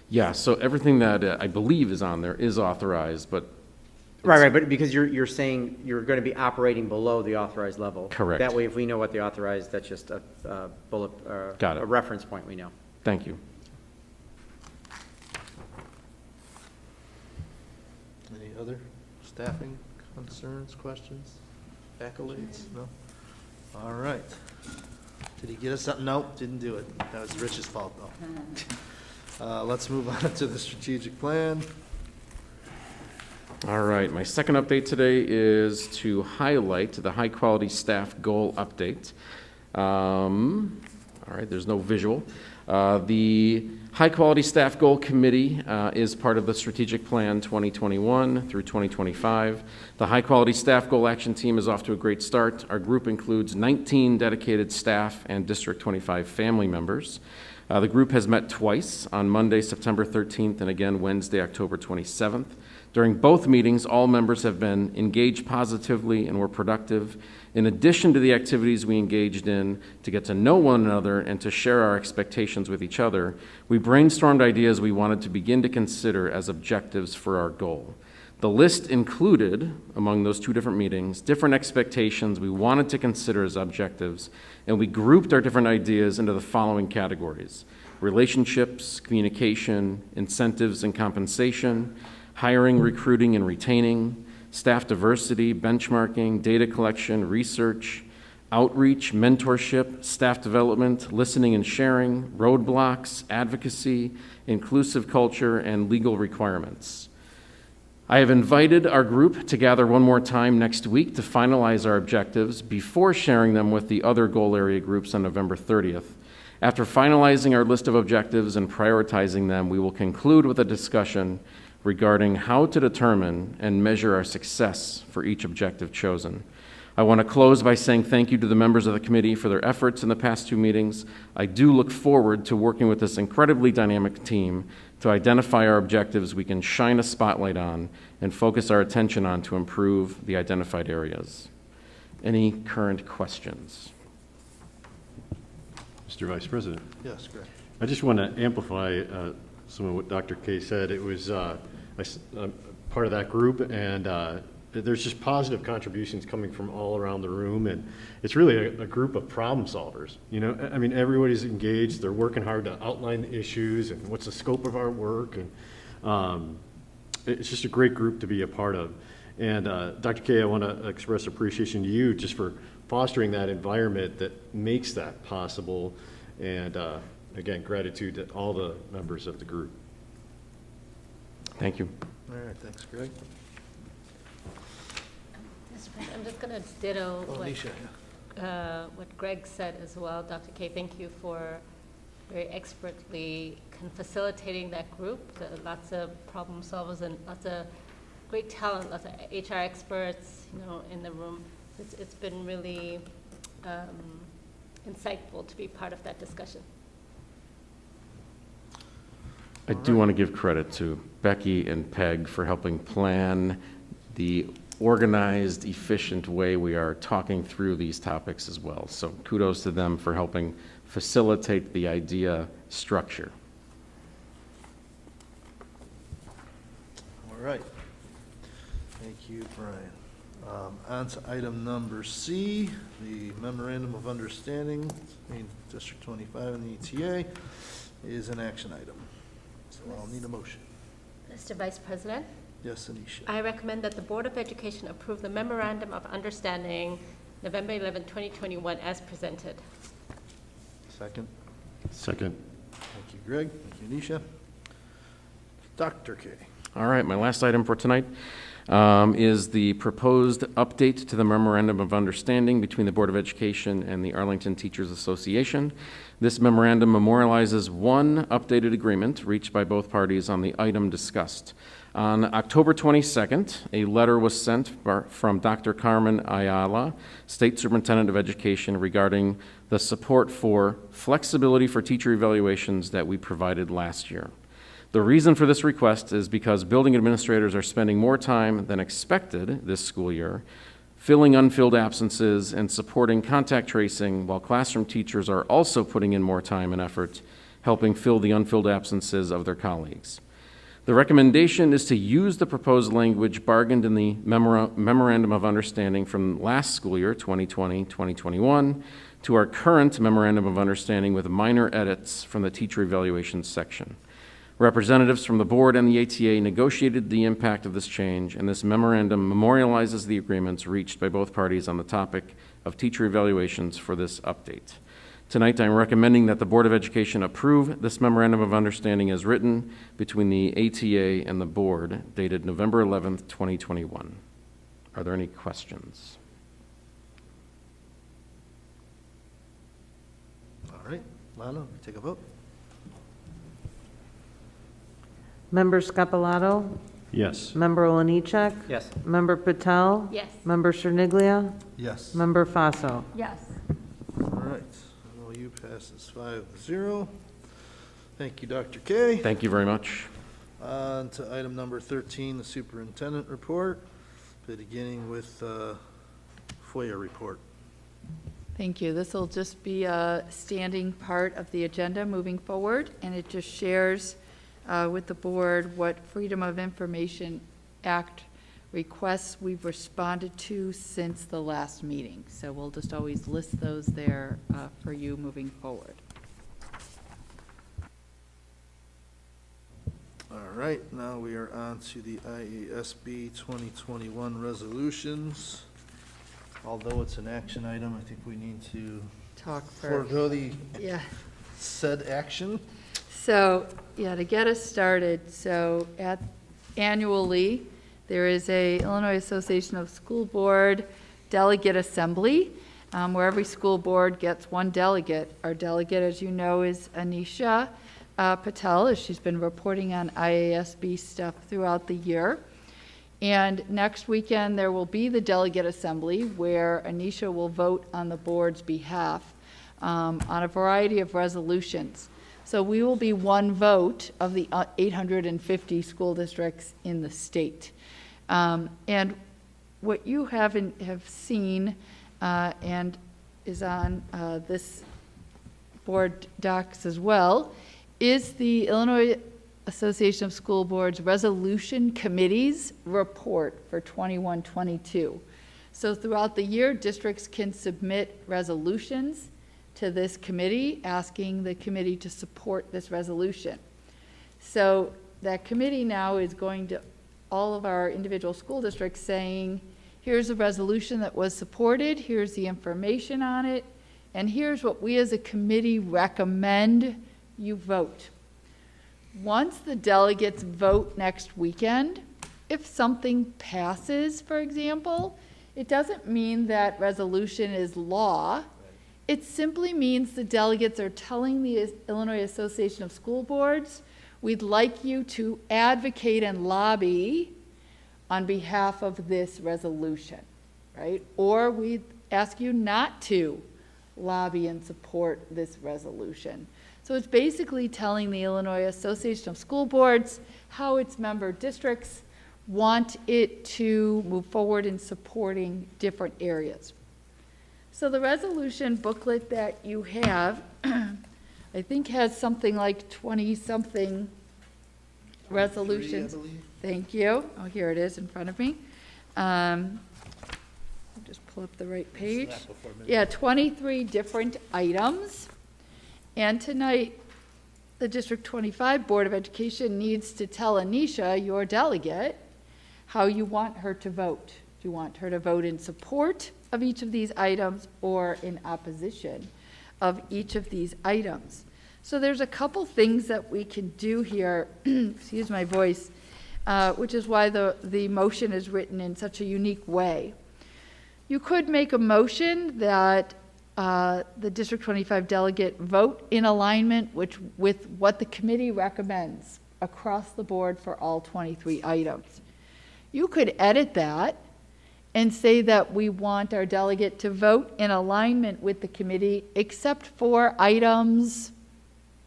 Yeah, so everything that I believe is on there is authorized, but Right, but because you're saying you're going to be operating below the authorized level. Correct. That way, if we know what the authorized, that's just a bullet, Got it. a reference point we know. Thank you. Any other staffing concerns, questions, accolades? No? All right. Did he get us something? Nope, didn't do it. That was Rich's fault, though. Let's move on to the strategic plan. All right, my second update today is to highlight the high-quality staff goal update. All right, there's no visual. The high-quality staff goal committee is part of the strategic plan 2021 through 2025. The high-quality staff goal action team is off to a great start. Our group includes 19 dedicated staff and District 25 family members. The group has met twice, on Monday, September 13th, and again Wednesday, October 27th. During both meetings, all members have been engaged positively and were productive. In addition to the activities we engaged in to get to know one another and to share our expectations with each other, we brainstormed ideas we wanted to begin to consider as objectives for our goal. The list included, among those two different meetings, different expectations we wanted to consider as objectives, and we grouped our different ideas into the following categories: relationships, communication, incentives and compensation, hiring, recruiting, and retaining, staff diversity, benchmarking, data collection, research, outreach, mentorship, staff development, listening and sharing, roadblocks, advocacy, inclusive culture, and legal requirements. I have invited our group to gather one more time next week to finalize our objectives before sharing them with the other goal area groups on November 30th. After finalizing our list of objectives and prioritizing them, we will conclude with a discussion regarding how to determine and measure our success for each objective chosen. I want to close by saying thank you to the members of the committee for their efforts in the past two meetings. I do look forward to working with this incredibly dynamic team to identify our objectives we can shine a spotlight on and focus our attention on to improve the identified areas. Any current questions? Mr. Vice President. Yes, Greg. I just want to amplify some of what Dr. K said. It was I'm part of that group, and there's just positive contributions coming from all around the room, and it's really a group of problem solvers. You know, I mean, everybody's engaged. They're working hard to outline the issues and what's the scope of our work, and it's just a great group to be a part of. And Dr. K, I want to express appreciation to you just for fostering that environment that makes that possible, and again, gratitude to all the members of the group. Thank you. All right, thanks, Greg. I'm just going to ditto Nisha, what Greg said as well. Dr. K, thank you for very expertly facilitating that group. Lots of problem solvers and lots of great talent, lots of HR experts, you know, in the room. It's been really insightful to be part of that discussion. I do want to give credit to Becky and Peg for helping plan the organized, efficient way we are talking through these topics as well. So kudos to them for helping facilitate the idea structure. All right. Thank you, Brian. On to item number C, the Memorandum of Understanding between District 25 and the ETA is an action item. So I'll need a motion. Mr. Vice President? Yes, Anisha. I recommend that the Board of Education approve the Memorandum of Understanding November 11, 2021 as presented. Second. Second. Thank you, Greg. Thank you, Anisha. Dr. K. All right, my last item for tonight is the proposed update to the Memorandum of Understanding between the Board of Education and the Arlington Teachers Association. This memorandum memorializes one updated agreement reached by both parties on the item discussed. On October 22nd, a letter was sent from Dr. Carmen Ayala, State Superintendent of Education, regarding the support for flexibility for teacher evaluations that we provided last year. The reason for this request is because building administrators are spending more time than expected this school year filling unfilled absences and supporting contact tracing, while classroom teachers are also putting in more time and effort helping fill the unfilled absences of their colleagues. The recommendation is to use the proposed language bargained in the Memorandum of Understanding from last school year, 2020-2021, to our current Memorandum of Understanding with minor edits from the teacher evaluations section. Representatives from the board and the ATA negotiated the impact of this change, and this memorandum memorializes the agreements reached by both parties on the topic of teacher evaluations for this update. Tonight, I'm recommending that the Board of Education approve this Memorandum of Understanding as written between the ATA and the board, dated November 11th, 2021. Are there any questions? All right, Lana, take a vote. Member Scapalato? Yes. Member Olenichek? Yes. Member Patel? Yes. Member Cherniglia? Yes. Member Faso? Yes. All right, MOU passes 5-0. Thank you, Dr. K. Thank you very much. On to item number 13, the superintendent report, beginning with FOIA report. Thank you. This will just be a standing part of the agenda moving forward, and it just shares with the board what Freedom of Information Act requests we've responded to since the last meeting. So we'll just always list those there for you moving forward. All right, now we are on to the IASB 2021 resolutions. Although it's an action item, I think we need to Talk forego the yeah. said action. So, yeah, to get us started, so annually, there is a Illinois Association of School Board delegate assembly, where every school board gets one delegate. Our delegate, as you know, is Anisha Patel, as she's been reporting on IASB stuff throughout the year. And next weekend, there will be the delegate assembly, where Anisha will vote on the board's behalf on a variety of resolutions. So we will be one vote of the 850 school districts in the state. And what you have seen and is on this board docs as well, is the Illinois Association of School Boards Resolution Committee's report for 21-22. So throughout the year, districts can submit resolutions to this committee, asking the committee to support this resolution. So that committee now is going to all of our individual school districts saying, here's a resolution that was supported, here's the information on it, and here's what we as a committee recommend you vote. Once the delegates vote next weekend, if something passes, for example, it doesn't mean that resolution is law. It simply means the delegates are telling the Illinois Association of School Boards, we'd like you to advocate and lobby on behalf of this resolution, right? Or we ask you not to lobby and support this resolution. So it's basically telling the Illinois Association of School Boards how its member districts want it to move forward in supporting different areas. So the resolution booklet that you have, I think has something like 20-something resolutions. Thank you. Oh, here it is in front of me. I'll just pull up the right page. Yeah, 23 different items. And tonight, the District 25 Board of Education needs to tell Anisha, your delegate, how you want her to vote. Do you want her to vote in support of each of these items or in opposition of each of these items? So there's a couple things that we can do here, excuse my voice, which is why the motion is written in such a unique way. You could make a motion that the District 25 delegate vote in alignment with what the committee recommends across the board for all 23 items. You could edit that and say that we want our delegate to vote in alignment with the committee except for items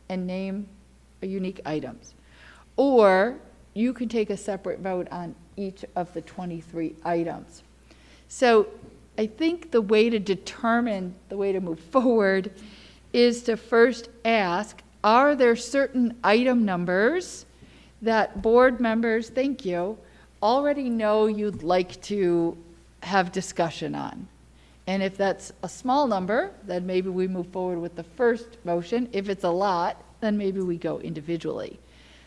and name a unique items. Or you could take a separate vote on each of the 23 items. So I think the way to determine the way to move forward is to first ask, are there certain item numbers that board members, thank you, already know you'd like to have discussion on? And if that's a small number, then maybe we move forward with the first motion. If it's a lot, then maybe we go individually.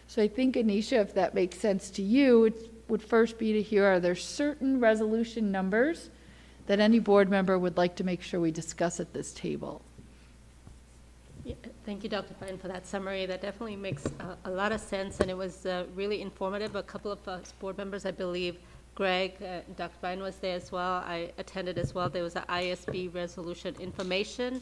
So I think, Anisha, if that makes sense to you, it would first be to hear, are there certain resolution numbers that any board member would like to make sure we discuss at this table? Yeah, thank you, Dr. Fine, for that summary. That definitely makes a lot of sense, and it was really informative. A couple of us board members, I believe, Greg, Dr. Fine was there as well. I attended as well. There was an ISB resolution information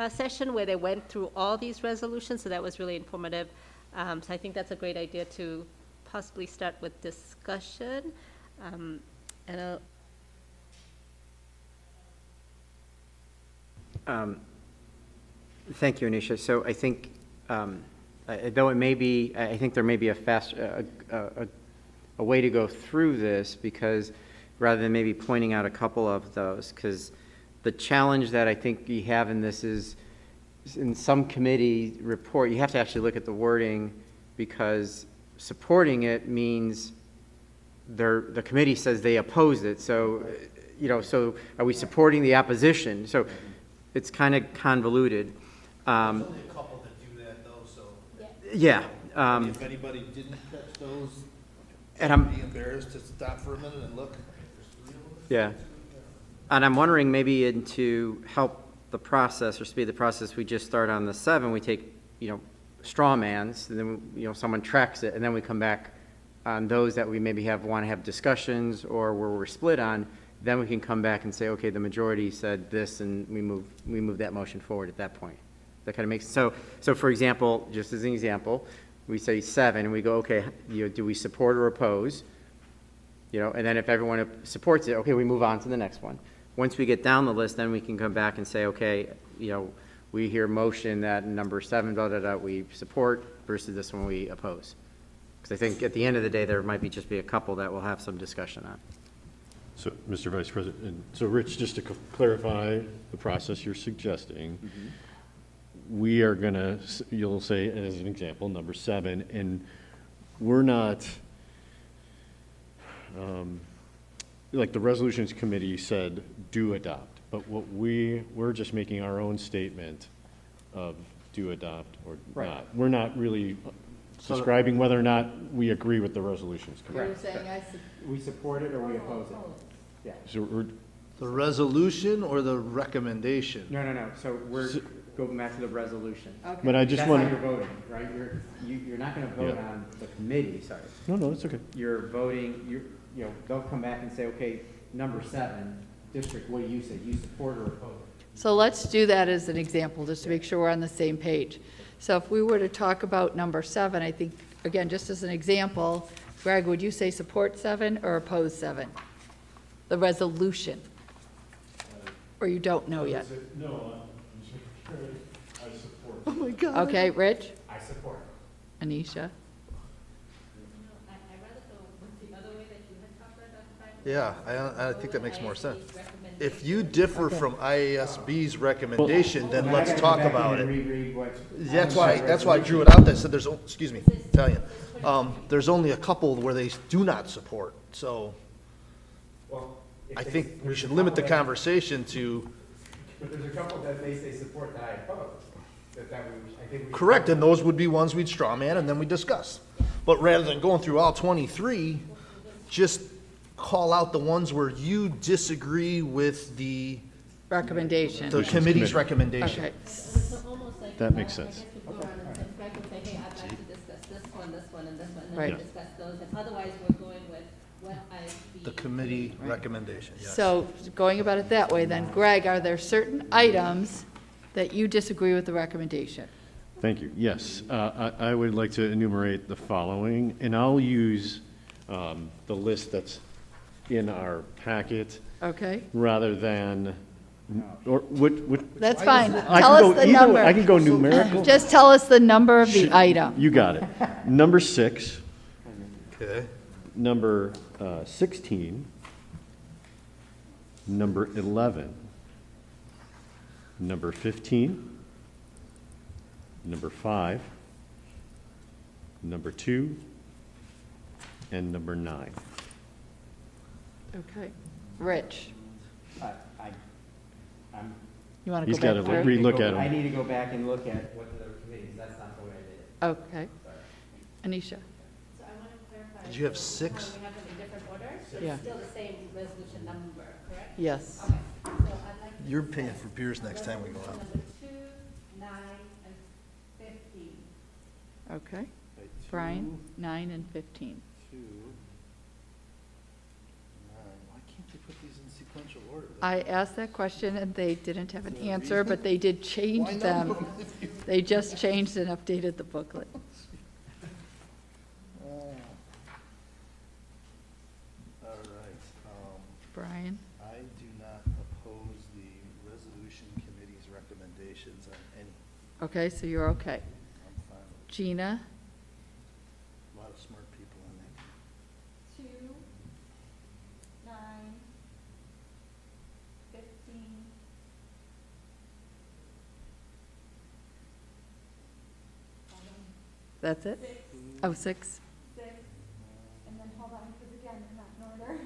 session where they went through all these resolutions, so that was really informative. So I think that's a great idea to possibly start with discussion. Thank you, Anisha. So I think, though it may be, I think there may be a way to go through this, because rather than maybe pointing out a couple of those, because the challenge that I think you have in this is, in some committee report, you have to actually look at the wording, because supporting it means the committee says they oppose it. So, so are we supporting the opposition? So it's kind of convoluted. There's only a couple that do that, though, so. Yeah. If anybody didn't catch those, And I'd be embarrassed to stop for a minute and look. Yeah. And I'm wondering, maybe to help the process or speed the process, we just start on the 7, we take, straw mans, and then, someone tracks it, and then we come back on those that we maybe want to have discussions or where we're split on. Then we can come back and say, okay, the majority said this, and we move that motion forward at that point. That kind of makes, so for example, just as an example, we say 7, and we go, okay, do we support or oppose? And then if everyone supports it, okay, we move on to the next one. Once we get down the list, then we can come back and say, okay, we hear motion that number 7, we support versus this one we oppose. Because I think at the end of the day, there might just be a couple that we'll have some discussion on. So, Mr. Vice President, so Rich, just to clarify the process you're suggesting, we are gonna, you'll say, as an example, number 7, and we're not, like the resolutions committee said, do adopt, but what we're just making our own statement of do adopt or Right. not. We're not really describing whether or not we agree with the resolutions committee. You're saying we support it or we oppose it? Yeah. So we're, The resolution or the recommendation? No. So we're going back to the resolution. Okay. But I just That's wanna- how you're voting, right? You're not going to vote Yeah. on the committee, sorry. No, it's okay. You're voting, you know, they'll come back and say, okay, number 7, district, what do you say? You support or oppose? So let's do that as an example, just to make sure we're on the same page. So if we were to talk about number 7, I think, again, just as an example, Greg, would you say support 7 or oppose 7? The resolution? Or you don't know yet? No, I support. Oh my God. Okay, Rich? I support. Anisha? Yeah, I think that makes more sense. If you differ from IASB's recommendation, then let's talk about it. That's why I drew it out. That said, excuse me, Italian. There's only a couple where they do not support. So I think we should limit the conversation to. But there's a couple that they say support that I oppose. I think we. Correct, and those would be ones we'd straw man and then we discuss. But rather than going through all 23, just call out the ones where you disagree with the Recommendation. the committee's recommendation. Okay. That makes sense. Right. And discuss those, and otherwise we're going with what The committee recommendation, yes. So going about it that way, then, Greg, are there certain items that you disagree with the recommendation? Thank you. Yes, I would like to enumerate the following, and I'll use the list that's in our packet. Okay. Rather than, or what? That's fine. Tell us the number. I can go numerical. Just tell us the number of the item. You got it. Number 6. Okay. Number 16. Number 11. Number 15. Number 5. Number 2. And number 9. Okay. Rich? I'm. You want to He's go back gotta through? re-look at 'em. I need to go back and look at what the committees, that's not the way I did it. Okay. Anisha? So I want to clarify. Did you have 6? We have them in different orders, so Yeah. it's still the same resolution number, correct? Yes. Okay, so I'd like to. You're paying for beers next time we go out. Number 2, 9, and 15. Okay. Brian, 9 and 15. 2, 9. Why can't you put these in sequential order? I asked that question and they didn't have an answer, but they did Why change not? them. They just changed and updated the booklet. All right. Brian? I do not oppose the resolution committee's recommendations on any. Okay, so you're okay. I'm fine with Gina? a lot of smart people in there. 2, 9, 15. That's it? Oh, 6? 6, and then hold on, because again, they're not in order.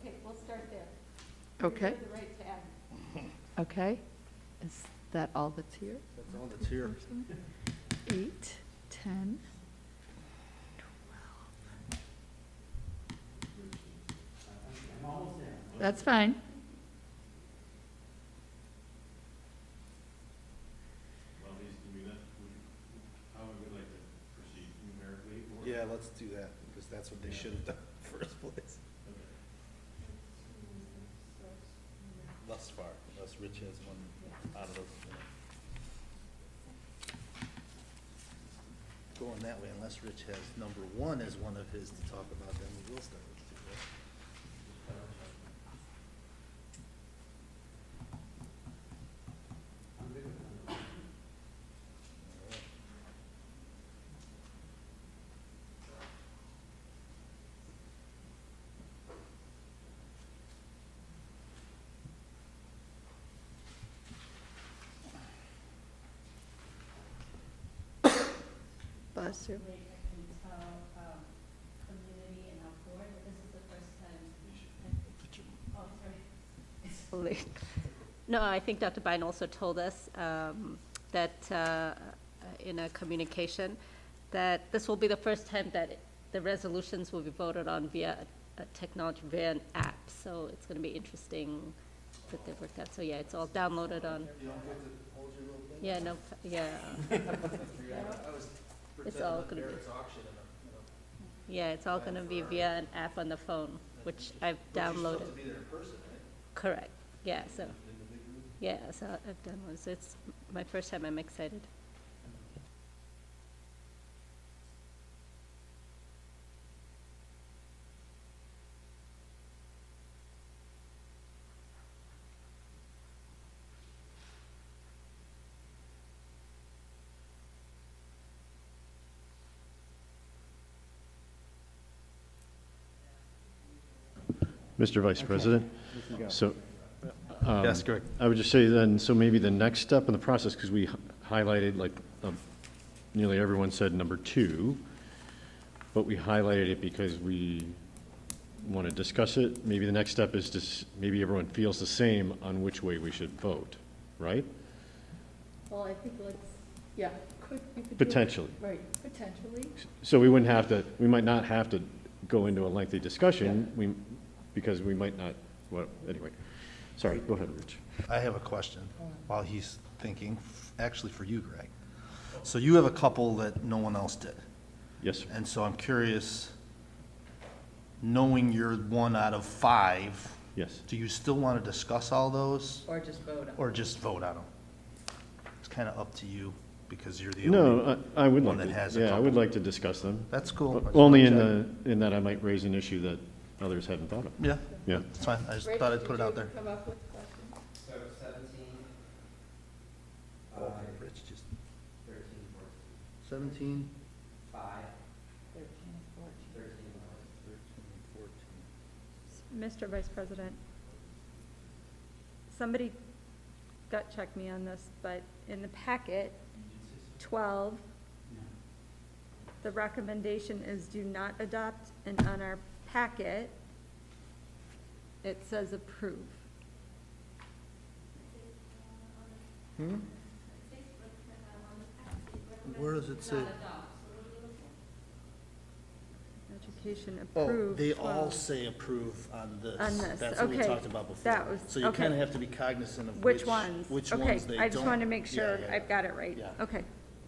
Okay, we'll start there. Okay. Reserve the right to add. Okay. Is that all that's here? That's all that's here. 8, 10, 12. That's fine. Yeah, let's do that, because that's what they should have done in the first place. Thus far, unless Rich has one out of those. Going that way, unless Rich has number 1 as one of his to talk about, then we will start with 2, right? Bless you. No, I think Dr. Biden also told us that in a communication that this will be the first time that the resolutions will be voted on via a technology, via an app. So it's going to be interesting that they work that. So yeah, it's all downloaded on. Yeah, no, yeah. It's all going to be. Yeah, it's all going to be via an app on the phone, which I've downloaded. Correct. Yeah. So. Yeah. So I've done one. So it's my first time. I'm excited. Mr. Vice President, so. Yes, Greg. I would just say then, so maybe the next step in the process, because we highlighted, like, nearly everyone said number 2, but we highlighted it because we want to discuss it. Maybe the next step is to, maybe everyone feels the same on which way we should vote, right? Well, I think let's, yeah, you could do it. Potentially. Right, potentially. So we wouldn't have to, we might not have to go into a lengthy discussion, because we might not, well, anyway. Sorry, go ahead, Rich. I have a question while he's thinking, actually for you, Greg. So you have a couple that no one else did. Yes, sir. And so I'm curious, knowing you're 1 out of 5. Yes. Do you still want to discuss all those? Or just vote on them? Or just vote on them? It's kind of up to you, because you're the No, only I would one like that to, has a yeah, I couple. would like to discuss them. That's cool. I just Only wanna in that I might raise an issue that others haven't thought of. Yeah. Yeah. It's fine, I just thought I'd put it out there. So 17. Okay, Rich, just 13, 17. 5. 13 and 14. 13, 14. Mr. Vice President, somebody gut check me on this, but in the packet, 12, the recommendation is do not adopt, and on our packet, it says approve. Where does it say? Education Oh, approved. they all 12. say approve on this. On this, That's what we okay. talked about before. That was- So you okay. kind of have to be cognizant of Which ones? which Okay, ones they don't. I just wanted to make Yeah, sure yeah, I've got it right. Yeah. Okay.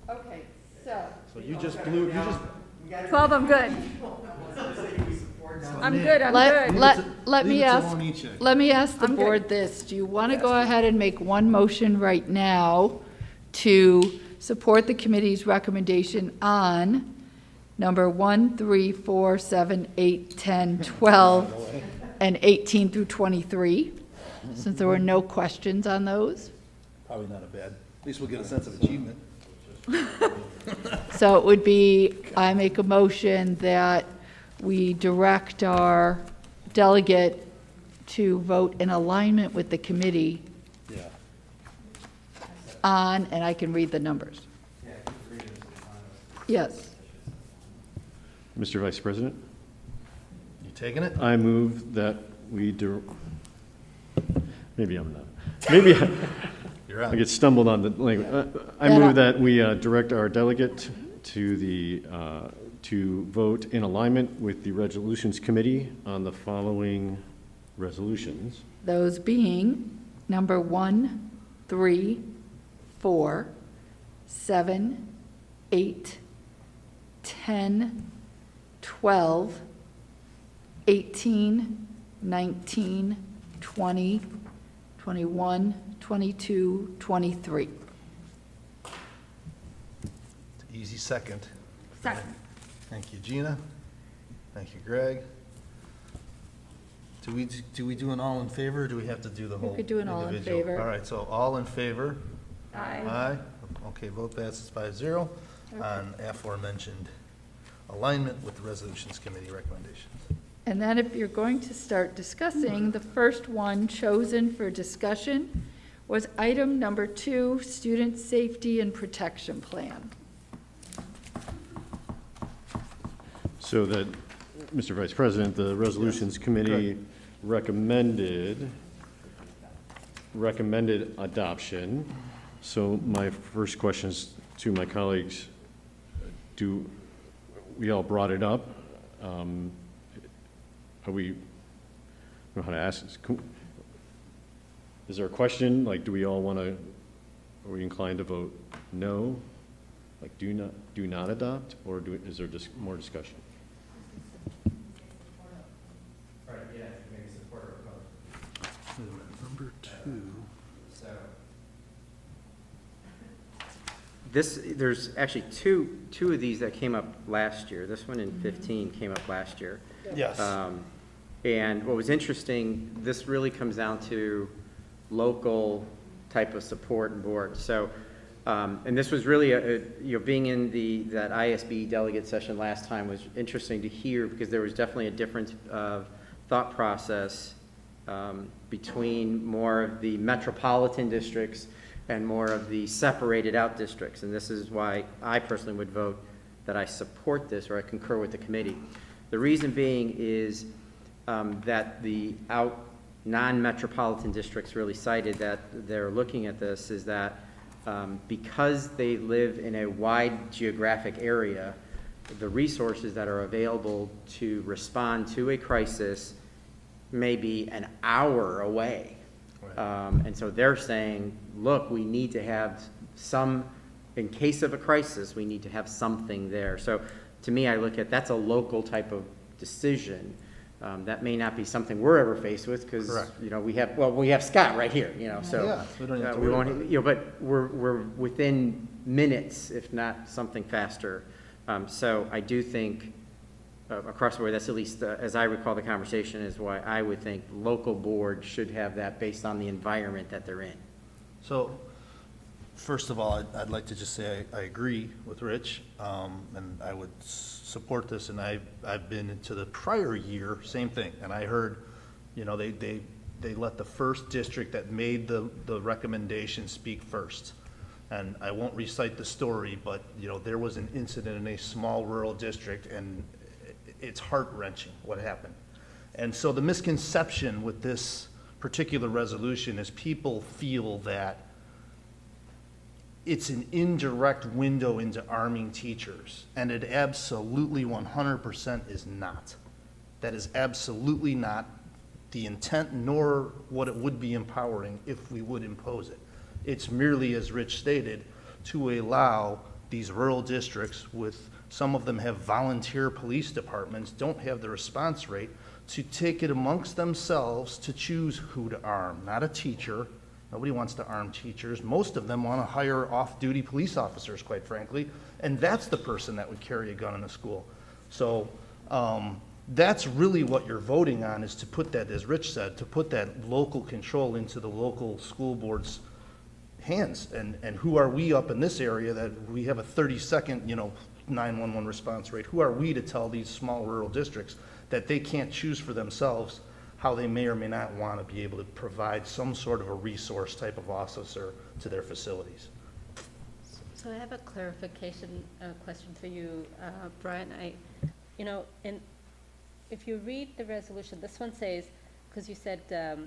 Okay, so. So you just blew, you just. 12, I'm good. I'm good, I'm good. Let me leave it to ask, Monique. let me ask the I'm board good. this. Do you want to go ahead and make one motion right now to support the committee's recommendation on number 1, 3, 4, 7, 8, 10, 12, and 18 through 23, since there were no questions on those? Probably not a bad, at least we'll get a sense of achievement. So it would be, I make a motion that we direct our delegate to vote in alignment with the committee Yeah. on, and I can read the numbers. Yes. Mr. Vice President, You taking it? I move that we maybe I'm not. Maybe You're on. I get stumbled on the language. I move that we direct our delegate to the, to vote in alignment with the Resolutions Committee on the following resolutions. Those being number 1, 3, 4, 7, 8, 10, 12, 18, 19, 20, 21, 22, 23. Easy second. Second. Thank you, Gina. Thank you, Greg. Do we do an all in favor, or do we have to do the whole? could do an all in individual? favor. All right, so all in favor? Aye. Aye. Okay, vote passes 5-0 on aforementioned alignment with the Resolutions Committee recommendations. And then if you're going to start discussing, the first one chosen for discussion was item number 2, Student Safety and Protection Plan. So that, Mr. Vice President, the Resolutions Committee recommended adoption. So my first question is to my colleagues, we all brought it up. I don't know how to ask this. Is there a question? Like, do we all want to, are we inclined to vote no? Like, do not adopt, or is there just more discussion? Right, yeah, maybe support or opposed. Number 2. There's actually two of these that came up last year. This one in 15 came up last year. Yes. And what was interesting, this really comes down to local type of support and board. So, and this was really, being in that ISB delegate session last time was interesting to hear, because there was definitely a difference of thought process between more of the metropolitan districts and more of the separated out districts. And this is why I personally would vote that I support this, or I concur with the committee. The reason being is that the non-metropolitan districts really cited that they're looking at this is that because they live in a wide geographic area, the resources that are available to respond to a crisis may be an hour away. And so they're saying, look, we need to have in case of a crisis, we need to have something there. So to me, I look at that's a local type of decision. That may not be something we're ever faced with, because we have Scott right here, so Yeah, we don't have to we worry won't, about it. but we're within minutes, if not something faster. So I do think across the board, that's at least as I recall the conversation, is why I would think local board should have that based on the environment that they're in. So, first of all, I'd like to just say I agree with Rich, and I would support this, and I've been into the prior year, same thing, and I heard, they let the first district that made the recommendation speak first. And I won't recite the story, but, there was an incident in a small rural district, and it's heart-wrenching what happened. And so the misconception with this particular resolution is people feel that it's an indirect window into arming teachers, and it absolutely 100% is not. That is absolutely not the intent, nor what it would be empowering if we would impose it. It's merely, as Rich stated, to allow these rural districts, with some of them have volunteer police departments, don't have the response rate, to take it amongst themselves to choose who to arm, not a teacher. Nobody wants to arm teachers. Most of them want to hire off-duty police officers, quite frankly, and that's the person that would carry a gun in a school. So that's really what you're voting on, is to put that, as Rich said, to put that local control into the local school board's hands. And who are we up in this area that we have a 30-second, 911 response rate? Who are we to tell these small rural districts that they can't choose for themselves how they may or may not want to be able to provide some sort of a resource type of officer to their facilities? So I have a clarification question for you, Brian. If you read the resolution, this one says, because you said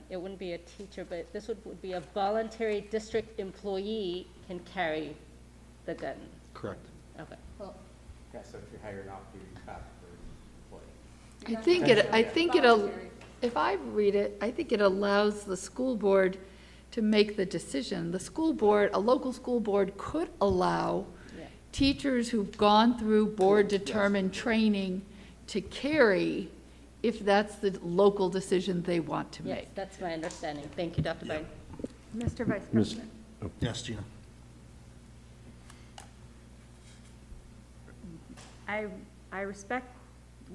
it wouldn't be a teacher, but this would be a voluntary district employee can carry the gun. Correct. Okay. Well, So if you hire an off-duty cop or employee. If I read it, I think it allows the school board to make the decision. The school board, a local school board, could allow teachers who've gone through board-determined training to carry, if that's the local decision they want to yes, make. that's my understanding. Thank you, Dr. Biden. Mr. Vice President. Yes, Gina. I respect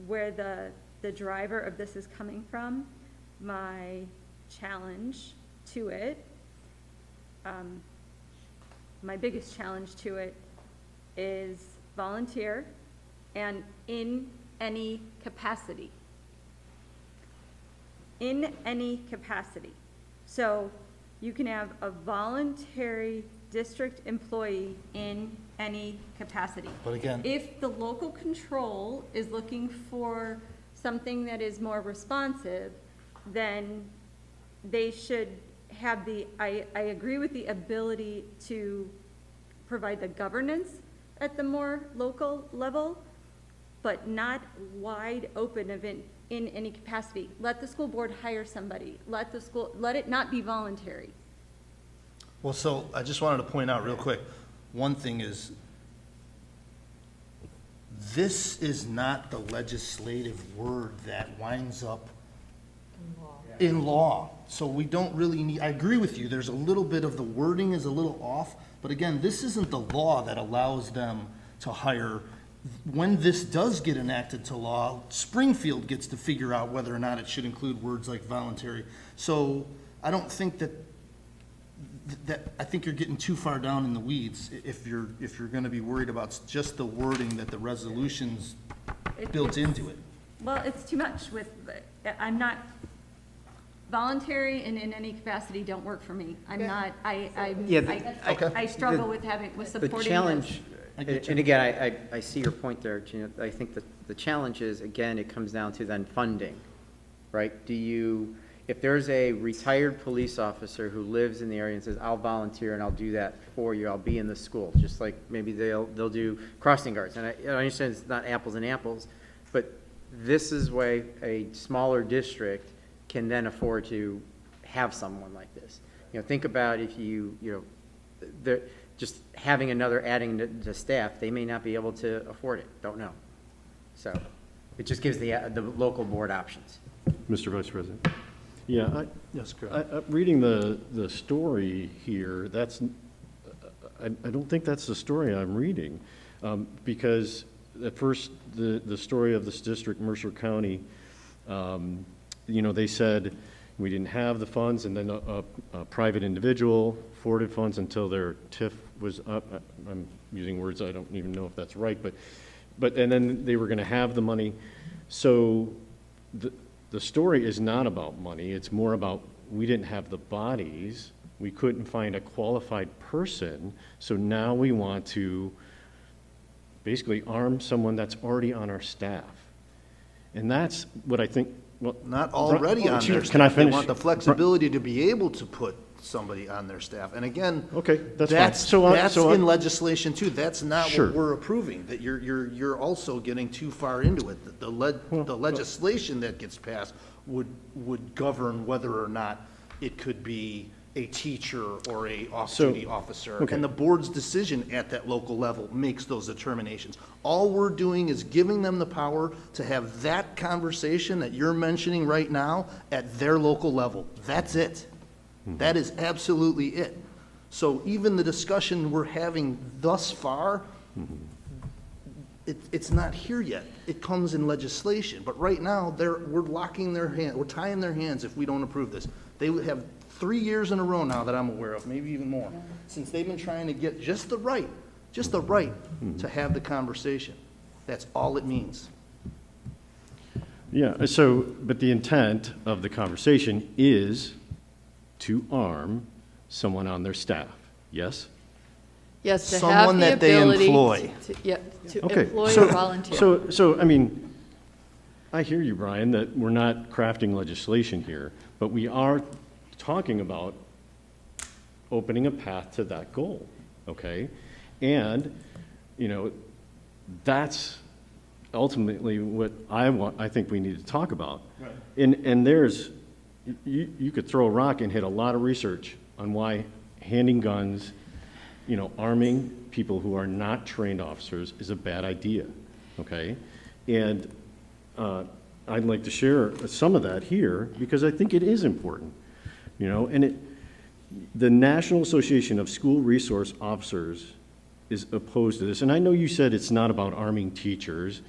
where the driver of this is coming from. My challenge to it, my biggest challenge to it is volunteer and in any capacity. In any capacity. So you can have a voluntary district employee in any capacity. But again- If the local control is looking for something that is more responsive, then they should have I agree with the ability to provide the governance at the more local level, but not wide open event in any capacity. Let the school board hire somebody. Let it not be voluntary. Well, so I just wanted to point out real quick, one thing is, this is not the legislative word that winds up in law. So we don't really need, I agree with you, there's a little bit of the wording is a little off, but again, this isn't the law that allows them to hire. When this does get enacted to law, Springfield gets to figure out whether or not it should include words like voluntary. So I don't think that I think you're getting too far down in the weeds if you're going to be worried about just the wording that the resolution's built into it. Well, it's too much with, I'm not, voluntary and in any capacity don't work for me. I'm not, I struggle with supporting this. The challenge, and again, I see your point there, Gina. I think that the challenge is, again, it comes down to then funding, right? If there's a retired police officer who lives in the area and says, I'll volunteer and I'll do that for you, I'll be in the school, just like maybe they'll do crossing guards. And I understand it's not apples and apples, but this is why a smaller district can then afford to have someone like this. Think about if just having another adding to staff, they may not be able to afford it, don't know. So it just gives the local board options. Mr. Vice President. Yeah, yes, correct. Reading the story here, I don't think that's the story I'm reading, because at first the story of this district, Mercer County, they said we didn't have the funds, and then a private individual forwarded funds until their TIF was up. I'm using words I don't even know if that's right, but and then they were going to have the money. So the story is not about money. It's more about we didn't have the bodies. We couldn't find a qualified person. So now we want to basically arm someone that's already on our staff. And that's what I think. Well, not already on their staff. Can I finish? They want the flexibility to be able to put somebody on their staff. And again, okay, that's that's fine. in legislation too. That's not Sure. what we're approving. That you're also getting too far into it. The legislation that gets passed would govern whether or not it could be a teacher or a off-duty officer. Okay. And the board's decision at that local level makes those determinations. All we're doing is giving them the power to have that conversation that you're mentioning right now at their local level. That's it. That is absolutely it. So even the discussion we're having thus far, it's not here yet. It comes in legislation. But right now, we're locking their hand, we're tying their hands if we don't approve this. They would have 3 years in a row now that I'm aware of, maybe even more, since they've been trying to get just the right to have the conversation. That's all it means. Yeah, but the intent of the conversation is to arm someone on their staff, yes? Yes, to Someone have the that they ability employ. to Okay, employ or volunteer. So I mean, I hear you, Brian, that we're not crafting legislation here, but we are talking about opening a path to that goal, okay? And, that's ultimately what I think we need to talk about. Right. And there's, you could throw a rock and hit a lot of research on why handing guns, arming people who are not trained officers is a bad idea, okay? And I'd like to share some of that here because I think it is important. And the National Association of School Resource Officers is opposed to this. And I know you said it's not about arming teachers.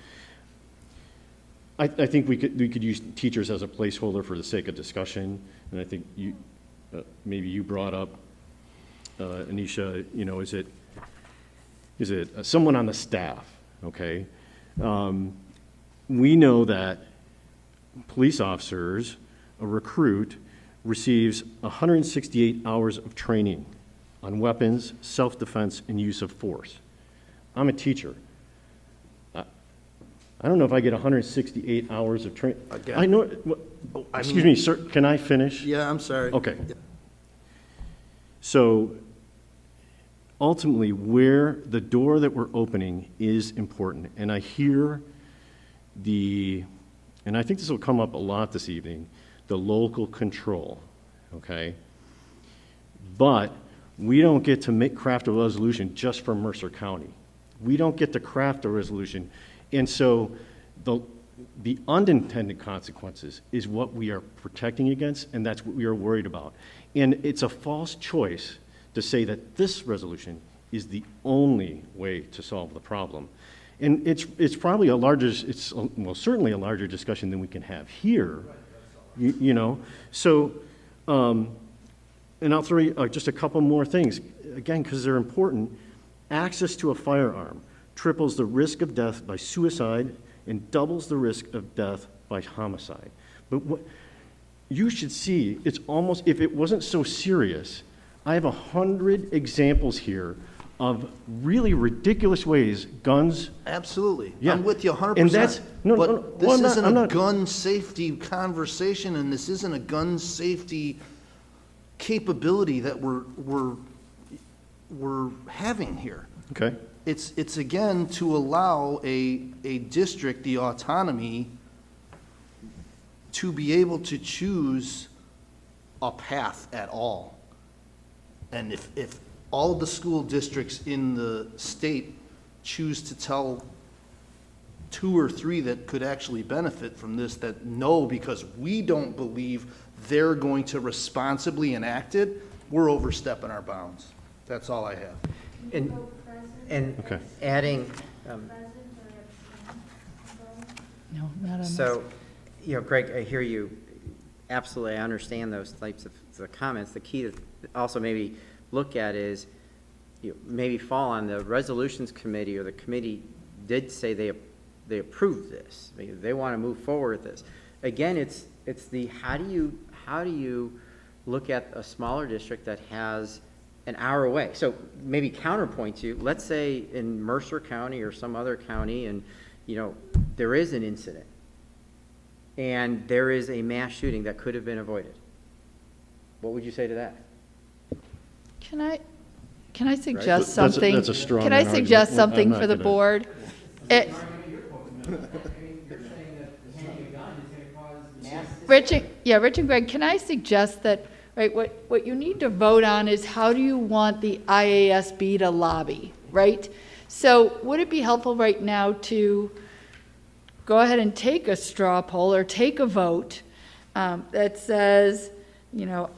I think we could use teachers as a placeholder for the sake of discussion. And I think maybe you brought up, Anisha, is it someone on the staff, okay? We know that police officers, a recruit, receives 168 hours of training, on weapons, self-defense, and use of force. I'm a teacher. I don't know if I get 168 hours of training. Again. I know, excuse me, sir, can I finish? Yeah, I'm sorry. Okay. So ultimately, where the door that we're opening is important. And I hear and I think this will come up a lot this evening, the local control, okay? But we don't get to craft a resolution just for Mercer County. We don't get to craft a resolution. And so the unintended consequences is what we are protecting against, and that's what we are worried about. And it's a false choice to say that this resolution is the only way to solve the problem. And it's probably certainly a larger discussion than we can have here, you know? So, and I'll throw just a couple more things, again, because they're important. Access to a firearm triples the risk of death by suicide and doubles the risk of death by homicide. But what you should see, it's almost, if it wasn't so serious, I have 100 examples here of really ridiculous ways guns. Absolutely. Yeah. I'm with you 100%. And that's, this isn't a gun safety conversation, and this isn't a gun safety capability that we're having here. Okay. It's again to allow a district the autonomy to be able to choose a path at all. And if all of the school districts in the state choose to tell 2 or 3 that could actually benefit from this that no, because we don't believe they're going to responsibly enact it, we're overstepping our bounds. That's all I have. And Okay. adding, No, not on so, you know, Greg, I hear you. Absolutely, I understand those types of the comments. The key to also maybe look at is, you know, maybe fall on the resolutions committee, or the committee did say they approved this. They want to move forward with this. Again, it's the how do you look at a smaller district that has an hour away? So maybe counterpoint to, let's say in Mercer County or some other county, and you know there is an incident and there is a mass shooting that could have been avoided. What would you say to that? Can I suggest Right. something? That's a strong Can I argument. suggest I'm something not for the gonna- board? Rich and Greg, can I suggest that, right, what you need to vote on is how do you want the IASB to lobby, right? So would it be helpful right now to go ahead and take a straw poll or take a vote that says, you know,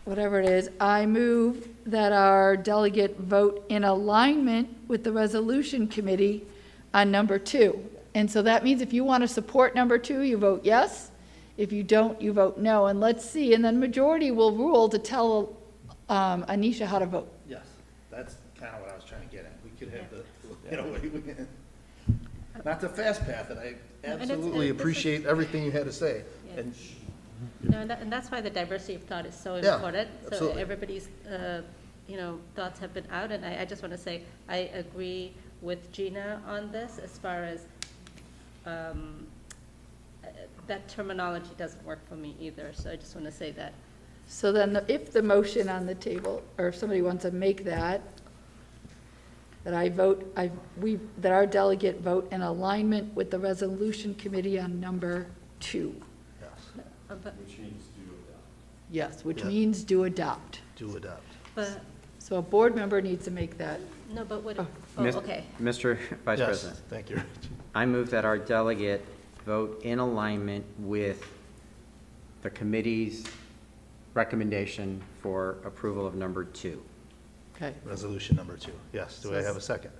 whatever it is, I move that our delegate vote in alignment with the resolution committee on number 2. And so that means if you want to support number 2, you vote yes. If you don't, you vote no. And let's see. And then majority will rule to tell Anisha how to vote. Yes, that's kind of what I was trying to get at. We could have the, not the fast path, and I absolutely appreciate everything you had to say. Yeah. And No, and that's why the diversity of thought is so Yeah, important. So absolutely. everybody's, thoughts have been out, and I just want to say, I agree with Gina on this as far as that terminology doesn't work for me either, so I just want to say that. So then if the motion on the table, or if somebody wants to make that that our delegate vote in alignment with the resolution committee on number 2. Which means do adopt. Yes, which Yeah. means do adopt. do adopt. But, So a board member needs to make that. no, but what, Mis- okay. Mr. Vice Yes, President, thank you. I move that our delegate vote in alignment with the committee's recommendation for approval of number 2. Okay. Resolution number 2. Yes, do I have a second?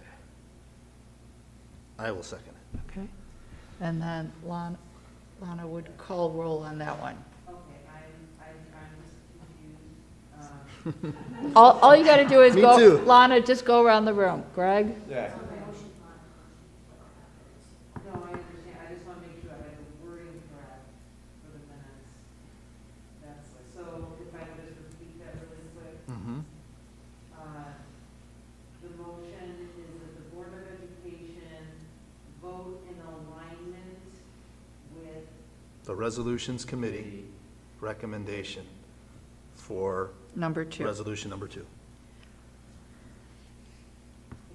I will second it. Okay. And then Lana would call roll on that one. All you got to do is Me go, too. Lana, just go around the room. Greg? Yeah. No, I understand. I just want to make sure I have the wording correct for the minutes. So if I would just repeat that really quick. the Resolutions Committee recommendation for Number 2. resolution number 2.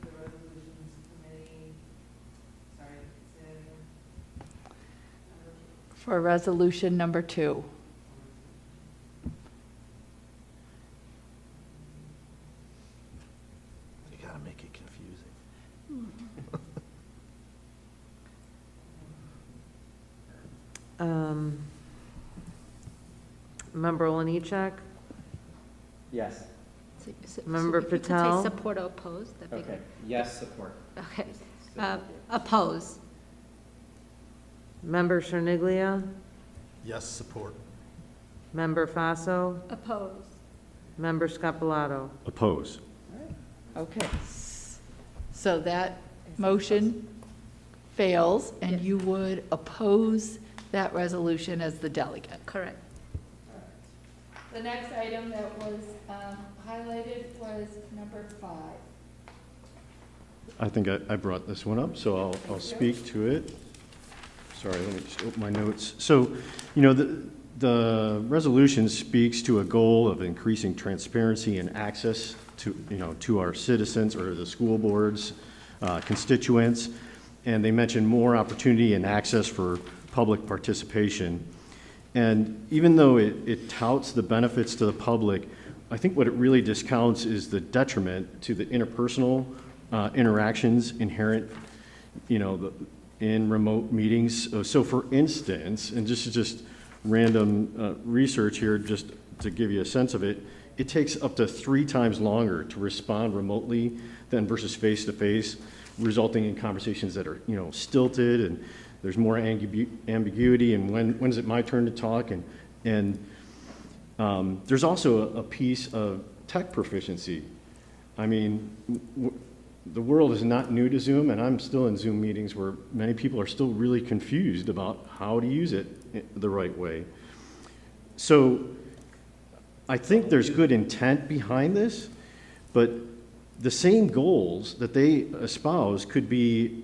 The resolutions committee, sorry, For resolution number 2. You gotta make it confusing. Member Oliniechek, Yes. Member If you could Patel? say support or oppose, that'd be Okay, great. yes, support. Okay. Oppose. Member Cherniglia, Yes, support. Member Faso, Oppose. Member Scapalato. Oppose. Okay. So that motion fails, and you would oppose that resolution as the delegate. Correct. The next item that was highlighted was number 5. I think I brought this one up, so I'll speak to it. Sorry, let me just open my notes. So, you know, the resolution speaks to a goal of increasing transparency and access to, you know, to our citizens or the school boards, constituents, and they mention more opportunity and access for public participation. And even though it touts the benefits to the public, I think what it really discounts is the detriment to the interpersonal interactions inherent, you know, in remote meetings. So for instance, and just random research here, just to give you a sense of it, it takes up to 3 times longer to respond remotely than versus face-to-face, resulting in conversations that are, you know, stilted, and there's more ambiguity, and when is it my turn to talk? And there's also a piece of tech proficiency. I mean, the world is not new to Zoom, and I'm still in Zoom meetings where many people are still really confused about how to use it the right way. So I think there's good intent behind this, but the same goals that they espouse could be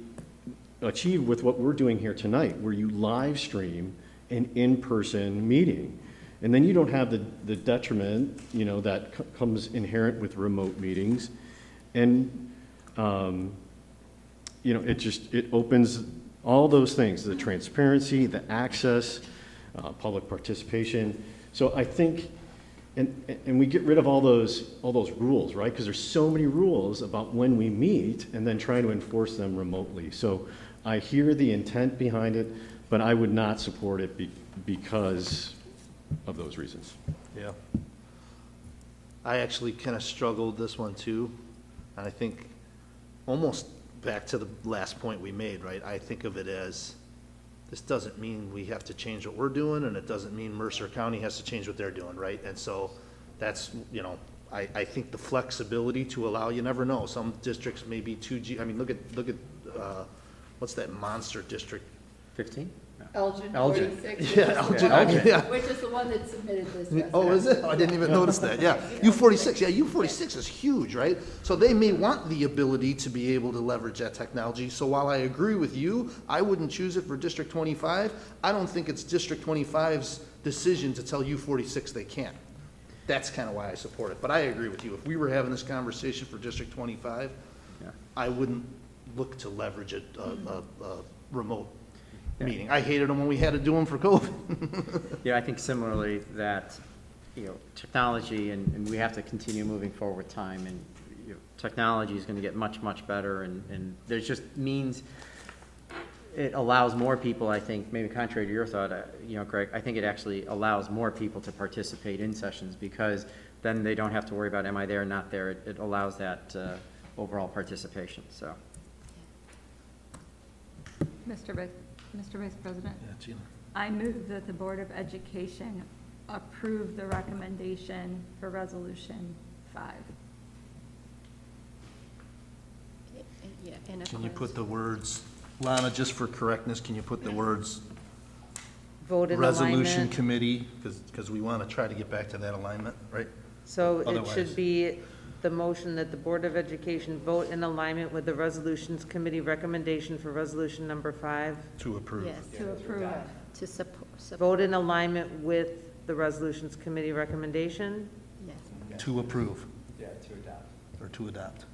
achieved with what we're doing here tonight, where you live stream an in-person meeting. And then you don't have the detriment, you know, that comes inherent with remote meetings. And, you know, it opens all those things, the transparency, the access, public participation. So I think, and we get rid of all those rules, right? Because there's so many rules about when we meet and then trying to enforce them remotely. So I hear the intent behind it, but I would not support it because of those reasons. Yeah. I actually kind of struggled this one too. And I think almost back to the last point we made, right? I think of it as, this doesn't mean we have to change what we're doing, and it doesn't mean Mercer County has to change what they're doing, right? And so that's, you know, I think the flexibility to allow, you never know, some districts may be 2G. I mean, look at what's that monster district? 15? Elgin, Elgin. 46. Yeah, Elgin, okay, yeah. Which is the one that submitted this. Oh, is it? Oh, I didn't even notice that, yeah. U46, yeah, U46 is huge, right? So they may want the ability to be able to leverage that technology. So while I agree with you, I wouldn't choose it for District 25. I don't think it's District 25's decision to tell U46 they can't. That's kind of why I support it. But I agree with you. If we were having this conversation for District 25, I wouldn't look to leverage a remote meeting. I hated them when we had to do them for COVID. Yeah, I think similarly that, you know, technology, and we have to continue moving forward with time, and you know, technology is going to get much, much better, and there's just means, it allows more people, I think, maybe contrary to your thought, you know, Greg, I think it actually allows more people to participate in sessions, because then they don't have to worry about, am I there or not there? It allows that overall participation, so. Mr. Vice President? Yeah, Gina. I move that the Board of Education approve the recommendation for Resolution 5. Yeah, and Can you put the words, Lana, just for correctness, can you put the words Vote in resolution alignment. committee? Because we want to try to get back to that alignment, right? So it Otherwise- should be the motion that the Board of Education vote in alignment with the Resolutions Committee recommendation for resolution number 5. To approve. Yes. To approve. To support, Vote in alignment with the resolutions committee recommendation. Yes. To approve, Yeah, to adopt. or to adopt.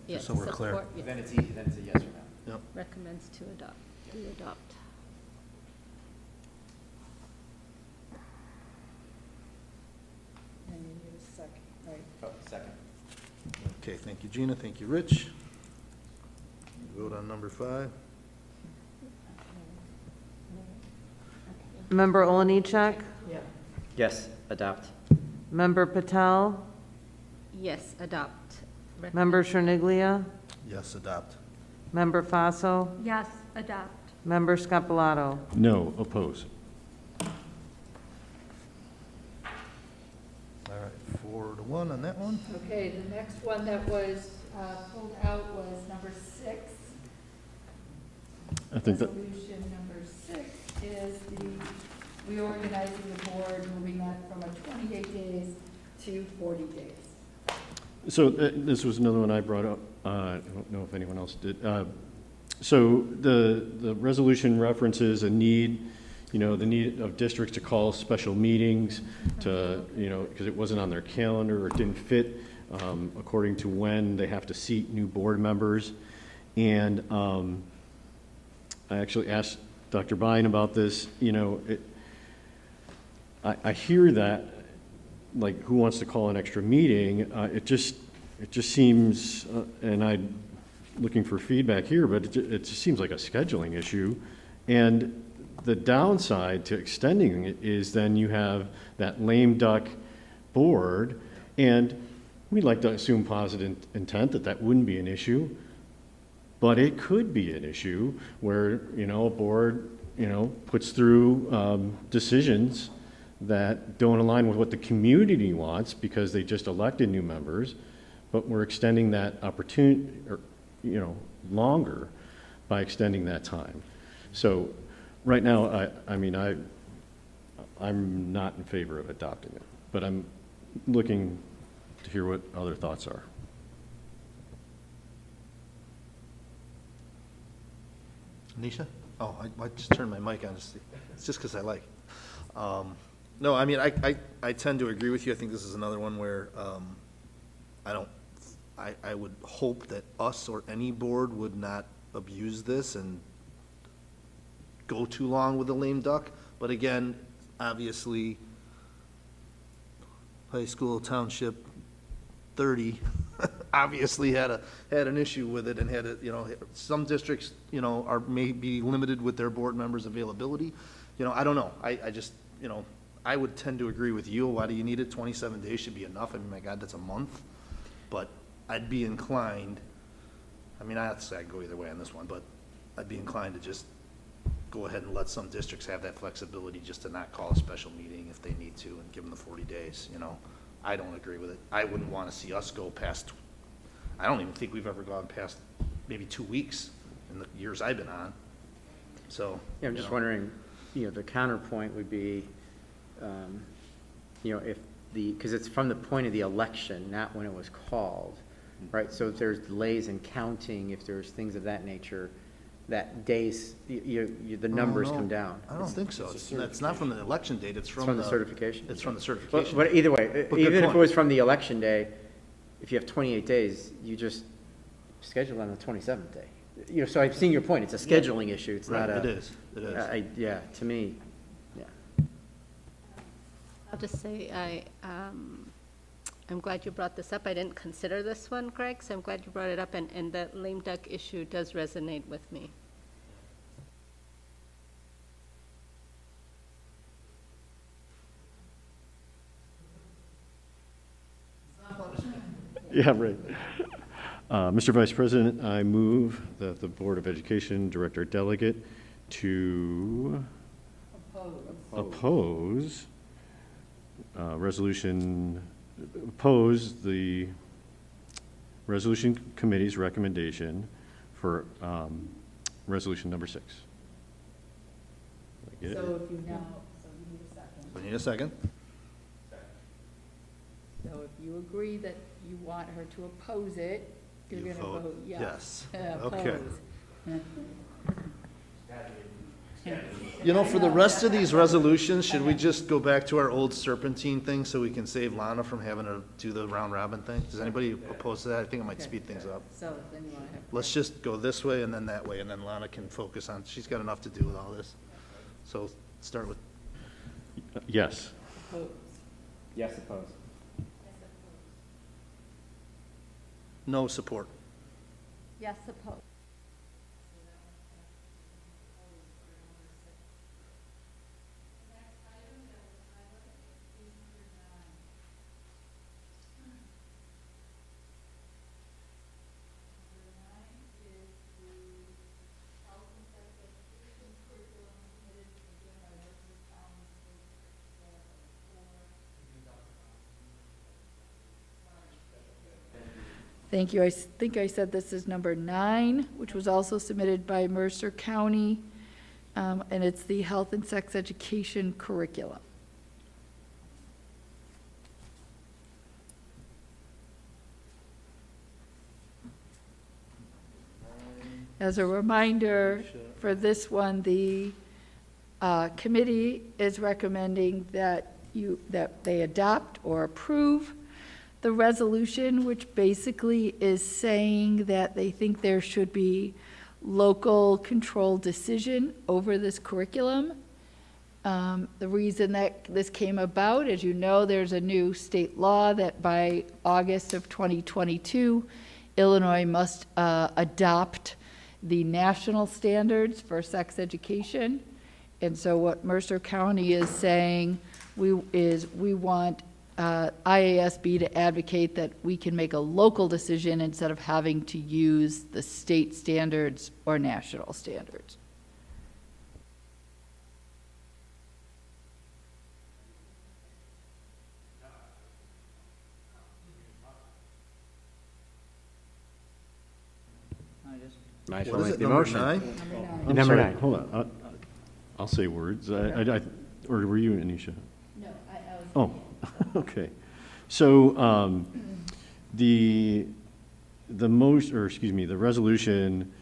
Yeah, Just so we're clear. support, yes. Then it's easy, then it's a yes or no. Yep. Recommends to adopt, And you need a second, right? Oh, second. Okay, thank you, Gina, thank you, Rich. Vote on number 5. Member Oliniechek? Yeah. Yes, adopt. Member Patel? Yes, adopt. Member Cherniglia? Yes, adopt. Member Faso? Yes, adopt. Member Scapalato? No, oppose. All right, 4-1 on that one. Okay, the next one that was pulled out was number 6. I think that, Resolution number 6 is the reorganizing the board, moving that from a 28 days to 40 days. so this was another one I brought up. I don't know if anyone else did. So the resolution references a need, the need of districts to call special meetings to, because it wasn't on their calendar or it didn't fit according to when they have to seat new board members. And I actually asked Dr. Bine about this. I hear that, like, who wants to call an extra meeting? It just seems, and I'm looking for feedback here, but it just seems like a scheduling issue. And the downside to extending it is then you have that lame duck board, and we'd like to assume positive intent that wouldn't be an issue, but it could be an issue where, a board, puts through decisions that don't align with what the community wants because they just elected new members, but we're extending that opportunity, or, longer by extending that time. So right now, I'm not in favor of adopting it, but I'm looking to hear what other thoughts are. Nisha? Oh, I just turned my mic on. It's just because I like. No, I tend to agree with you. I think this is another one where I would hope that us or any board would not abuse this and go too long with the lame duck. But again, obviously, high school township 30 obviously had an issue with it and had it, some districts, are maybe limited with their board members' availability. I don't know. I just, I would tend to agree with you. Why do you need it? 27 days should be enough. My God, that's a month. But I'd be inclined, I have to say I'd go either way on this one, but I'd be inclined to just go ahead and let some districts have that flexibility just to not call a special meeting if they need to and give them the 40 days, I don't agree with it. I wouldn't want to see us go past, I don't even think we've ever gone past maybe 2 weeks in the years I've been on. So. Yeah, I'm just wondering, the counterpoint would be, if because it's from the point of the election, not when it was called, right? So if there's delays in counting, if there's things of that nature, that days, the numbers come down. I don't think so. It's not from the election date. It's from the certification. It's from the certification. But either way, even if it was from the election day, if you have 28 days, you just schedule on the 27th day. So I've seen your point. It's a scheduling issue. It's not a. It is. It is. Yeah, to me, yeah. I'll just say, I'm glad you brought this up. I didn't consider this one, Greg, so I'm glad you brought it up, and the lame duck issue does resonate with me. Yeah, right. Mr. Vice President, I move that the Board of Education Director Delegate to oppose the resolution committee's recommendation for resolution number 6. So if you now, so you need a second. We need a second. So if you agree that you want her to oppose it, you're going to vote yes. Yes. Okay. You know, for the rest of these resolutions, should we just go back to our old serpentine thing so we can save Lana from having to do the round robin thing? Does anybody oppose to that? I think it might speed things up. So then you want to have. Let's just go this way and then that way, and then Lana can focus on, she's got enough to do with all this. So start with, Yes. Yes, opposed. no support. Yes, opposed. Thank you. I think I said this is number 9, which was also submitted by Mercer County, and it's the health and sex education curriculum. As a reminder, for this one, the committee is recommending that they adopt or approve the resolution, which basically is saying that they think there should be local control decision over this curriculum. The reason that this came about, as you know, there's a new state law that by August of 2022, Illinois must adopt the national standards for sex education. And so what Mercer County is saying we want IASB to advocate that we can make a local decision instead of having to use the state standards or national standards. Might as What well is make it, the number motion. 9? I'm Number sorry, 9. hold on. I'll say words. Or were you, Anisha? No, I was. Oh, okay. So the resolution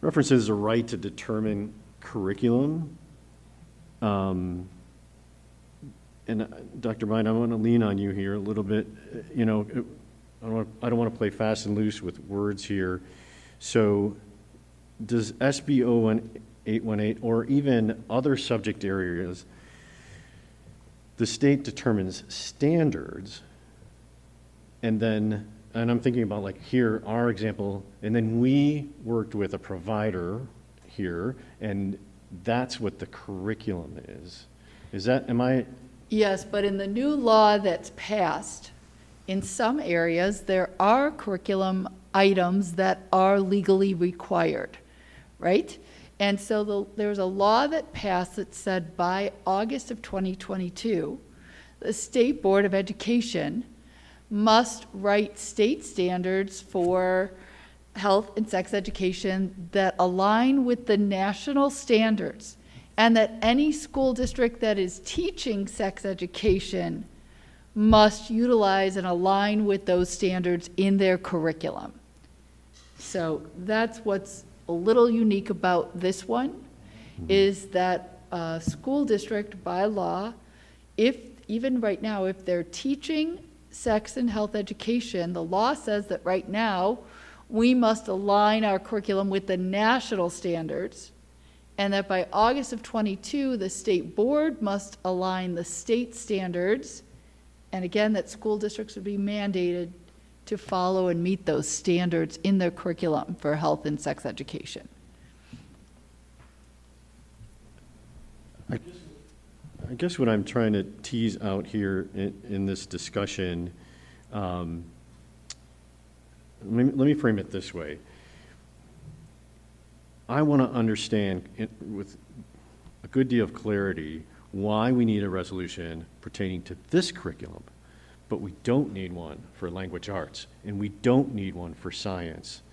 references a right to determine curriculum. And Dr. Bynum, I want to lean on you here a little bit. You know, I don't want to play fast and loose with words here. So does SB 818 or even other subject areas, the state determines standards, and I'm thinking about like here, our example, and then we worked with a provider here, and that's what the curriculum is. Am I? Yes, but in the new law that's passed, in some areas, there are curriculum items that are legally required, right? And so there's a law that passed that said by August of 2022, the State Board of Education must write state standards for health and sex education that align with the national standards, and that any school district that is teaching sex education must utilize and align with those standards in their curriculum. So that's what's a little unique about this one, is that a school district by law, even right now, if they're teaching sex and health education, the law says that right now we must align our curriculum with the national standards, and that by August of 22, the state board must align the state standards, and again, that school districts would be mandated to follow and meet those standards in their curriculum for health and sex education. I guess what I'm trying to tease out here in this discussion, let me frame it this way. I want to understand with a good deal of clarity why we need a resolution pertaining to this curriculum, but we don't need one for language arts, and we don't need one for science.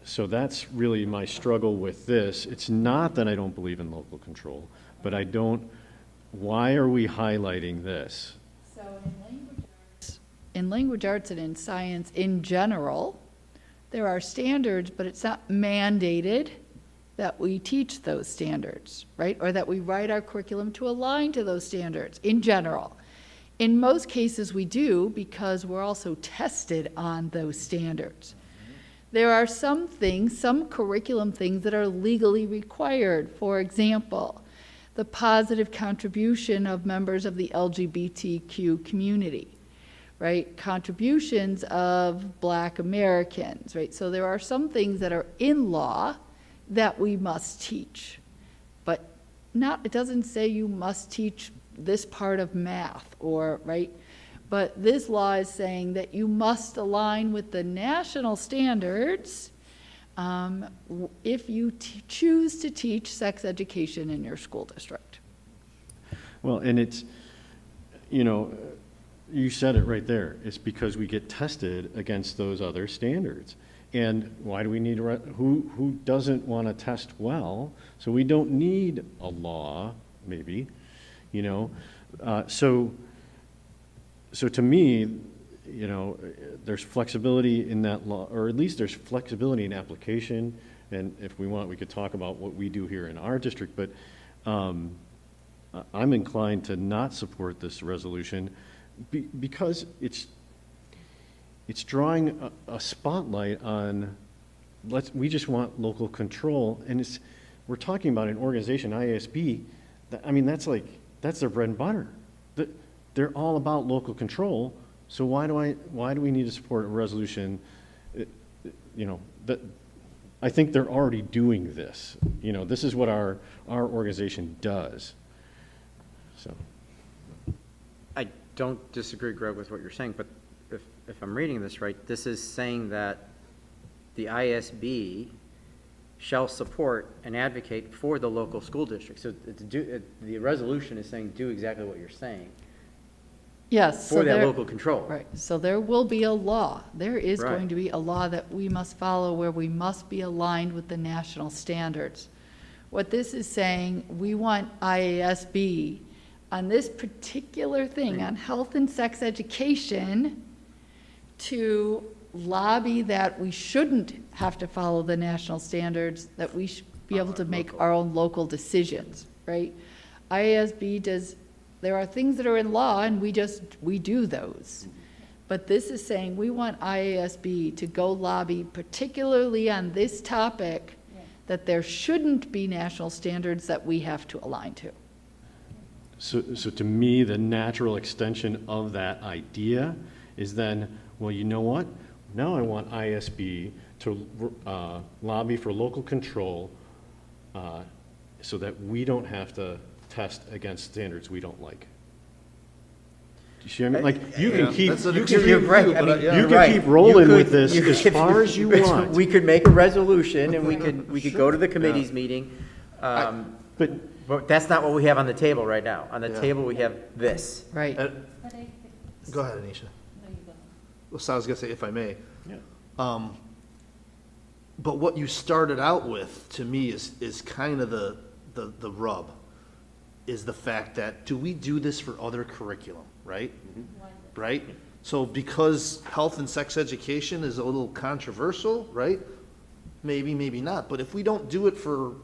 So that's really my struggle with this. It's not that I don't believe in local control, but why are we highlighting this? So in language arts and in science in general, there are standards, but it's not mandated that we teach those standards, right? Or that we write our curriculum to align to those standards in general. In most cases, we do because we're also tested on those standards. There are some things, some curriculum things that are legally required. For example, the positive contribution of members of the LGBTQ community, right? Contributions of Black Americans, right? So there are some things that are in law that we must teach, but it doesn't say you must teach this part of math or, right? But this law is saying that you must align with the national standards if you choose to teach sex education in your school district. Well, and it's, you know, you said it right there. It's because we get tested against those other standards. And why do we need who doesn't want to test well? So we don't need a law, maybe, you know. So to me, you know, there's flexibility in that law, or at least there's flexibility in application. And if we want, we could talk about what we do here in our district. But I'm inclined to not support this resolution because it's drawing a spotlight on we just want local control, and we're talking about an organization, IASB, I mean, that's their bread and butter. They're all about local control. So why do we need to support a resolution? You know, that I think they're already doing this. You know, this is what our organization does. So I don't disagree, Greg, with what you're saying, but if I'm reading this right, this is saying that the ISB shall support and advocate for the local school district. So the resolution is saying do exactly what you're saying. Yes. For that local control. Right. So there will be a law. There is Right. going to be a law that we must follow where we must be aligned with the national standards. What this is saying, we want IASB on this particular thing, on health and sex education, to lobby that we shouldn't have to follow the national standards, that we should be able to make our own local decisions, right? IASB does, there are things that are in law and we do those. But this is saying we want IASB to go lobby, particularly on this topic, that there shouldn't be national standards that we have to align to. So to me, the natural extension of that idea is then, well, you know what? Now I want ISB to lobby for local control so that we don't have to test against standards we don't like. Do you see what I mean? Like, you can keep, keep rolling with this as far as you want. We could make a resolution and we could go to the committee's meeting. But that's not what we have on the table right now. On the table, we have this. Right. Go ahead, Anisha. So I was going to say, if I may. Yeah. But what you started out with, to me, is kind of the rub, is the fact that, do we do this for other curriculum, right? Mm-hmm. Right? So because health and sex education is a little controversial, right? Maybe, maybe not. But if we don't do it for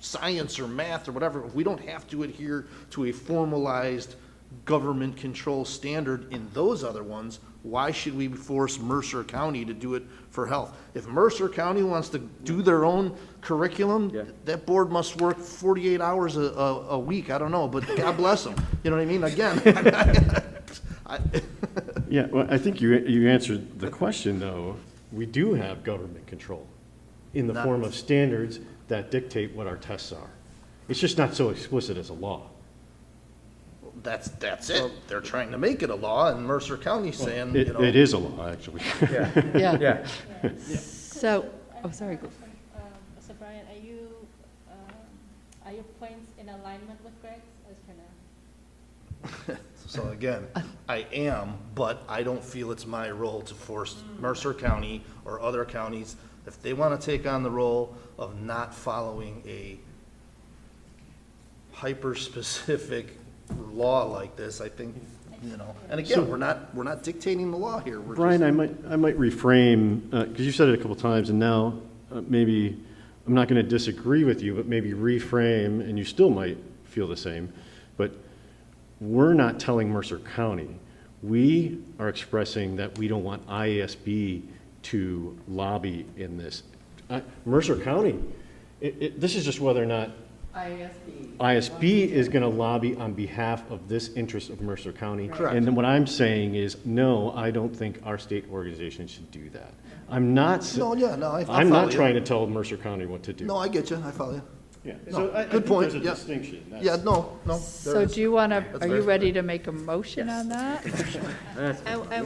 science or math or whatever, if we don't have to adhere to a formalized government control standard in those other ones, why should we force Mercer County to do it for health? If Mercer County wants to do their own curriculum, that board must work 48 hours a week. I don't know, but God bless them. You know what I mean? Again. Yeah, well, I think you answered the question, though. We do have government control in the form of standards that dictate what our tests are. It's just not so explicit as a law. That's it. They're trying to make it a law, and Mercer County's saying, you know. It is a law, actually. Yeah. So, sorry. So Brian, are your points in alignment with Greg's? So again, I am, but I don't feel it's my role to force Mercer County or other counties, if they want to take on the role of not following a hyper-specific law like this, I think, you know, and again, So- we're not dictating the law here. We're Brian, just, I might reframe, because you said it a couple times, and now maybe I'm not going to disagree with you, but maybe reframe, and you still might feel the same, but we're not telling Mercer County. We are expressing that we don't want IASB to lobby in this. Mercer County, this is just whether or not ISB is going to lobby on behalf of this interest of Mercer County. Correct. And then what I'm saying is, no, I don't think our state organization should do that. I'm not. I I'm follow not you. trying to tell Mercer County what to do. No, I get you, I follow you. Yeah. No, So I good think point, there's a yeah. distinction. That's- Yeah, no. So there is. do you want to, That's are you very ready to make a motion on that?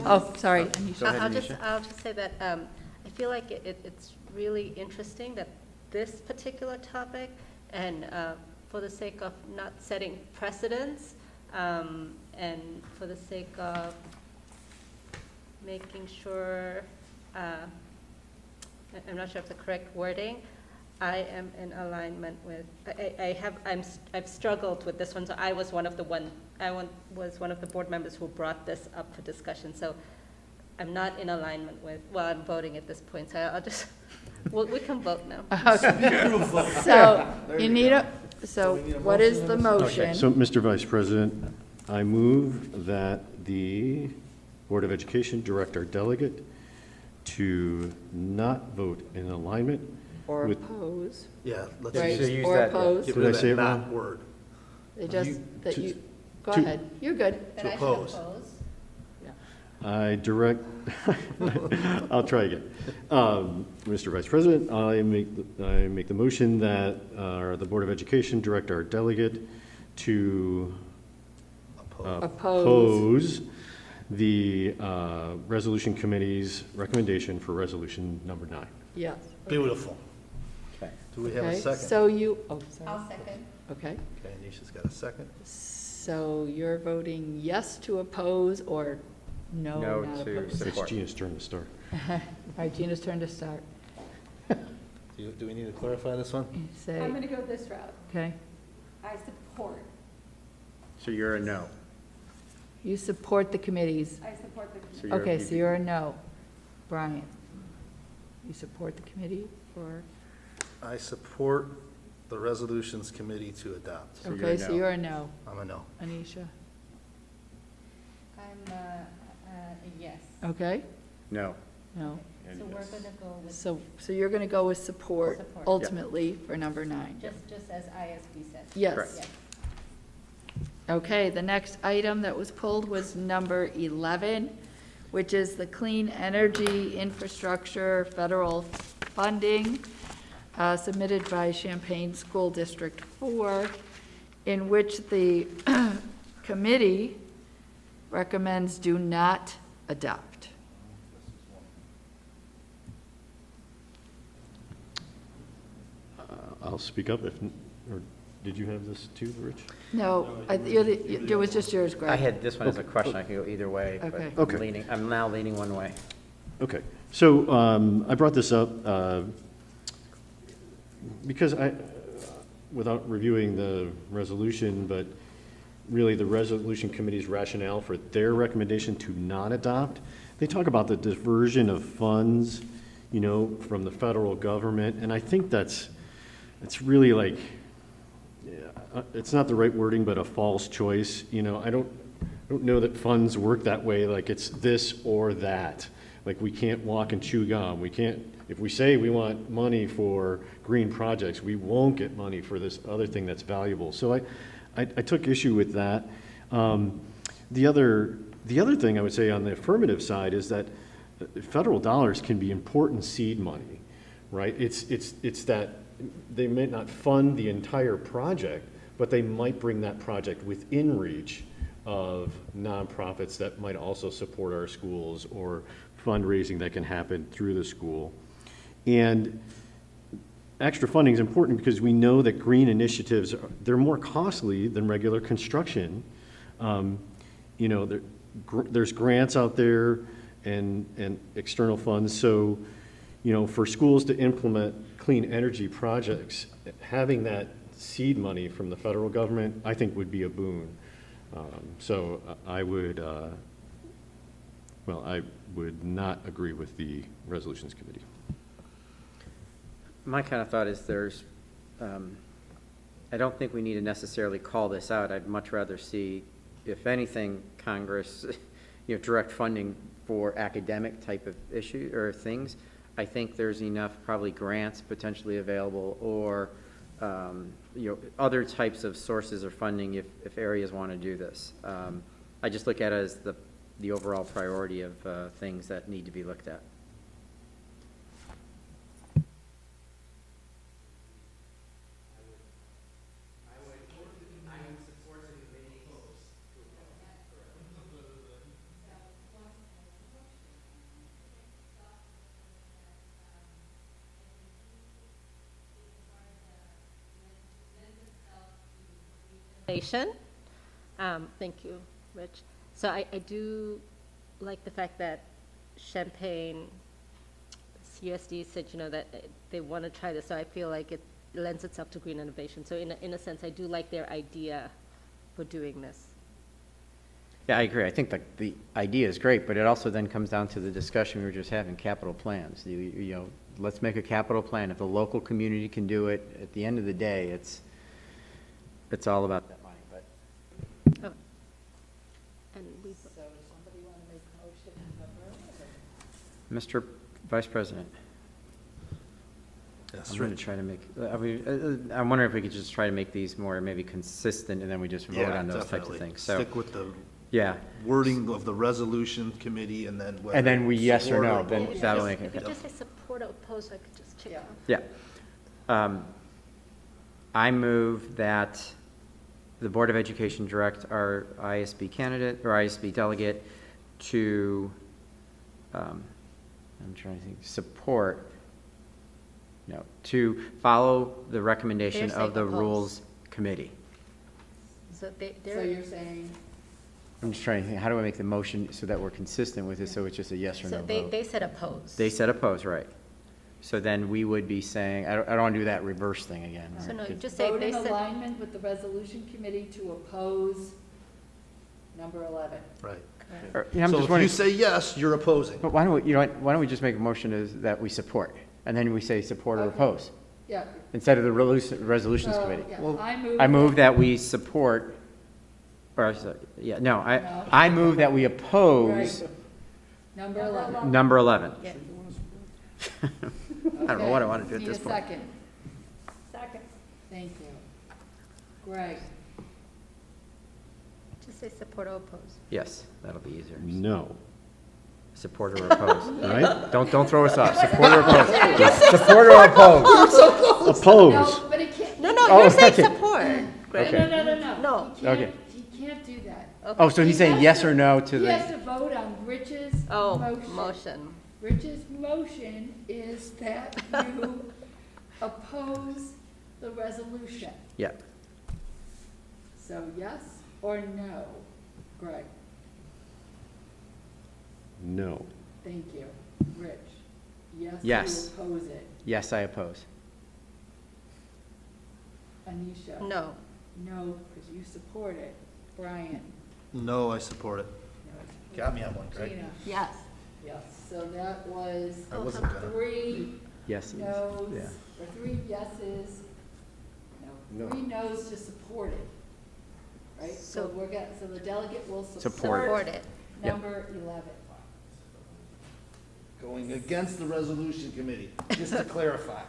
Oh, sorry, Go Anisha. ahead, I'll just say that I feel like it's really interesting that this particular topic, and for the sake of not setting precedents, and for the sake of making sure, I'm not sure of the correct wording, I am in alignment with, I've struggled with this one, so I was one of the board members who brought this up for discussion, so I'm not in alignment with, well, I'm voting at this point, so I'll just, we can vote now. So, you need so what is the motion? So, Mr. Vice President, I move that the Board of Education direct our delegate to not vote in alignment Or with. oppose? Yeah, let's Right, use or oppose? Get Did rid I of say that it not wrong? word. They just, that to- you, go to- ahead, you're good. To oppose. I direct, I'll try again. Mr. Vice President, I make the motion that the Board of Education direct our delegate to oppose the Resolution Committee's recommendation for Resolution number 9. Yes. Beautiful. Okay. Do we have a Okay, second? so you, oh, sorry. I'll second. Okay, Okay, Anisha's got a second. so you're voting yes to oppose or no, No not to oppose? support. It's Gina's turn to start. All right, Gina's turn to start. Do we need to clarify this one? Say, I'm gonna go this route. okay, I support. So you're a no. you support the committees. I support the. So you're- Okay, so you're a no. Brian, you support the committee or, I support the resolutions committee to adopt. So you're okay, a so no. you're a no. I'm a no. Anisha, I'm a yes. okay? No. No. So we're gonna go with, So you're going to go with support Support. ultimately for number 9? just as ISB said. Yes. Correct. Okay, the next item that was pulled was number 11, which is the clean energy infrastructure federal funding submitted by Champaign School District 4, in which the committee recommends do not adopt. I'll speak up if, or did you have this too, Rich? No, it was just yours, Greg. I had this one as a question. I can go either way, but Okay. Okay. I'm now leaning one way. Okay, so I brought this up because without reviewing the resolution, but really the resolution committee's rationale for their recommendation to not adopt, they talk about the diversion of funds, from the federal government, and I think it's really like, it's not the right wording, but a false choice. I don't know that funds work that way, like it's this or that. Like we can't walk and chew gum. We can't, if we say we want money for green projects, we won't get money for this other thing that's valuable. So I took issue with that. The other thing I would say on the affirmative side is that federal dollars can be important seed money, right? It's that they may not fund the entire project, but they might bring that project within reach of nonprofits that might also support our schools or fundraising that can happen through the school. And extra funding is important because we know that green initiatives, they're more costly than regular construction. There's grants out there and external funds. So, for schools to implement clean energy projects, having that seed money from the federal government, I think would be a boon. So I would not agree with the resolutions committee. My kind of thought is I don't think we need to necessarily call this out. I'd much rather see, if anything, Congress, direct funding for academic type of issue or things. I think there's enough probably grants potentially available or, other types of sources of funding if areas want to do this. I just look at it as the overall priority of things that need to be looked at. Thank you, Rich. So I do like the fact that Champaign USD said, that they want to try this. So I feel like it lends itself to green innovation. So in a sense, I do like their idea for doing this. Yeah, I agree. I think the idea is great, but it also then comes down to the discussion we were just having, capital plans. Let's make a capital plan. If the local community can do it, at the end of the day, it's all about that money. But Oh. And we. So somebody want to make a motion? Mr. Vice President. Yes, I'm going to try to make, I'm wondering if we could just try to make these more maybe consistent and then we just vote on those types of things. So Stick with the yeah, wording of the resolution committee and then whether. and then we yes or support no, oppose. then that'll make If it. you just say support or oppose, I could just check. Yeah. I move that the Board of Education direct our ISB candidate or ISB delegate to, I'm trying to think, to follow the recommendation They're of the saying oppose. Rules Committee. So So you're saying, I'm just trying to think, how do I make the motion so that we're consistent with it, so it's just a yes or no So vote? they said oppose. They said oppose, right. So then we would be saying, I don't want to do that reverse thing again. So no, you Just- just say vote they in said. alignment with the resolution committee to oppose number 11. Right. or, I'm So just if you wondering, say yes, you're opposing. but why don't we, why don't we just make a motion that we support? And then we say support or Okay. oppose, Yeah. instead of the resolutions So, committee. yeah, Well, I move that we support, I move that we oppose Right. Number 11. number 11. Yeah. I don't know what I want to do at Need this a point. second. Second. Thank you. Greg? Just say support or oppose. Yes, that'll be easier. No. Support or oppose. All right? Don't throw us off. Support or oppose. Support or oppose. Oppose. No, but it can't. No, Oh, you're saying okay. support. Okay. No. No. He can't, Okay. he can't do that. Oh, so he's saying yes or no to He has the, to vote on Rich's Motion. Rich's motion is that you oppose the resolution. yeah. So yes or no, Greg? No. Thank you. Rich? Yes. You oppose it. Yes, I oppose. Anisha? No. No, because you support it. Brian? No, I support it. No. Got me on one, Greg. Gina? Yes. Yes, so that was I wasn't gonna. 3 Yes. no's, Yeah. or 3 yeses, No. 3 no's to support it. Right, so so the delegate will Support support it. Yep. number 11. Going against the resolution committee, just to clarify.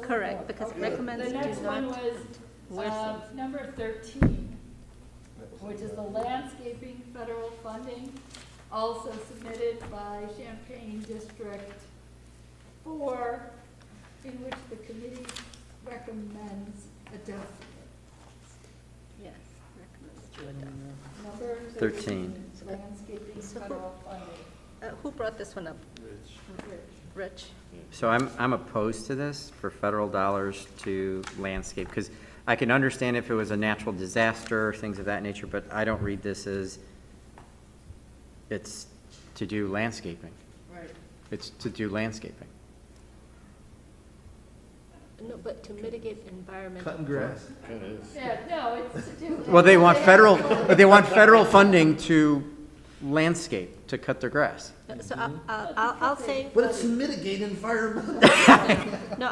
Correct, because it Okay. recommends The do next one not- was Where's number 13, which is the landscaping federal funding, also submitted by Champaign District 4, in which the committee recommends adopting Yes, recommends to adopt. Number 13. Landscaping So who- federal funding. Who brought this one up? Rich. Rich? So I'm opposed to this for federal dollars to landscape, because I can understand if it was a natural disaster, things of that nature, but I don't read this as it's to do landscaping. Right. It's to do landscaping. No, but to mitigate environmental. Cutting grass. Yeah, no, it's to do. Well, they want federal, but they want federal funding to landscape to cut their grass. So I'll say. But it's to mitigate environmental. No,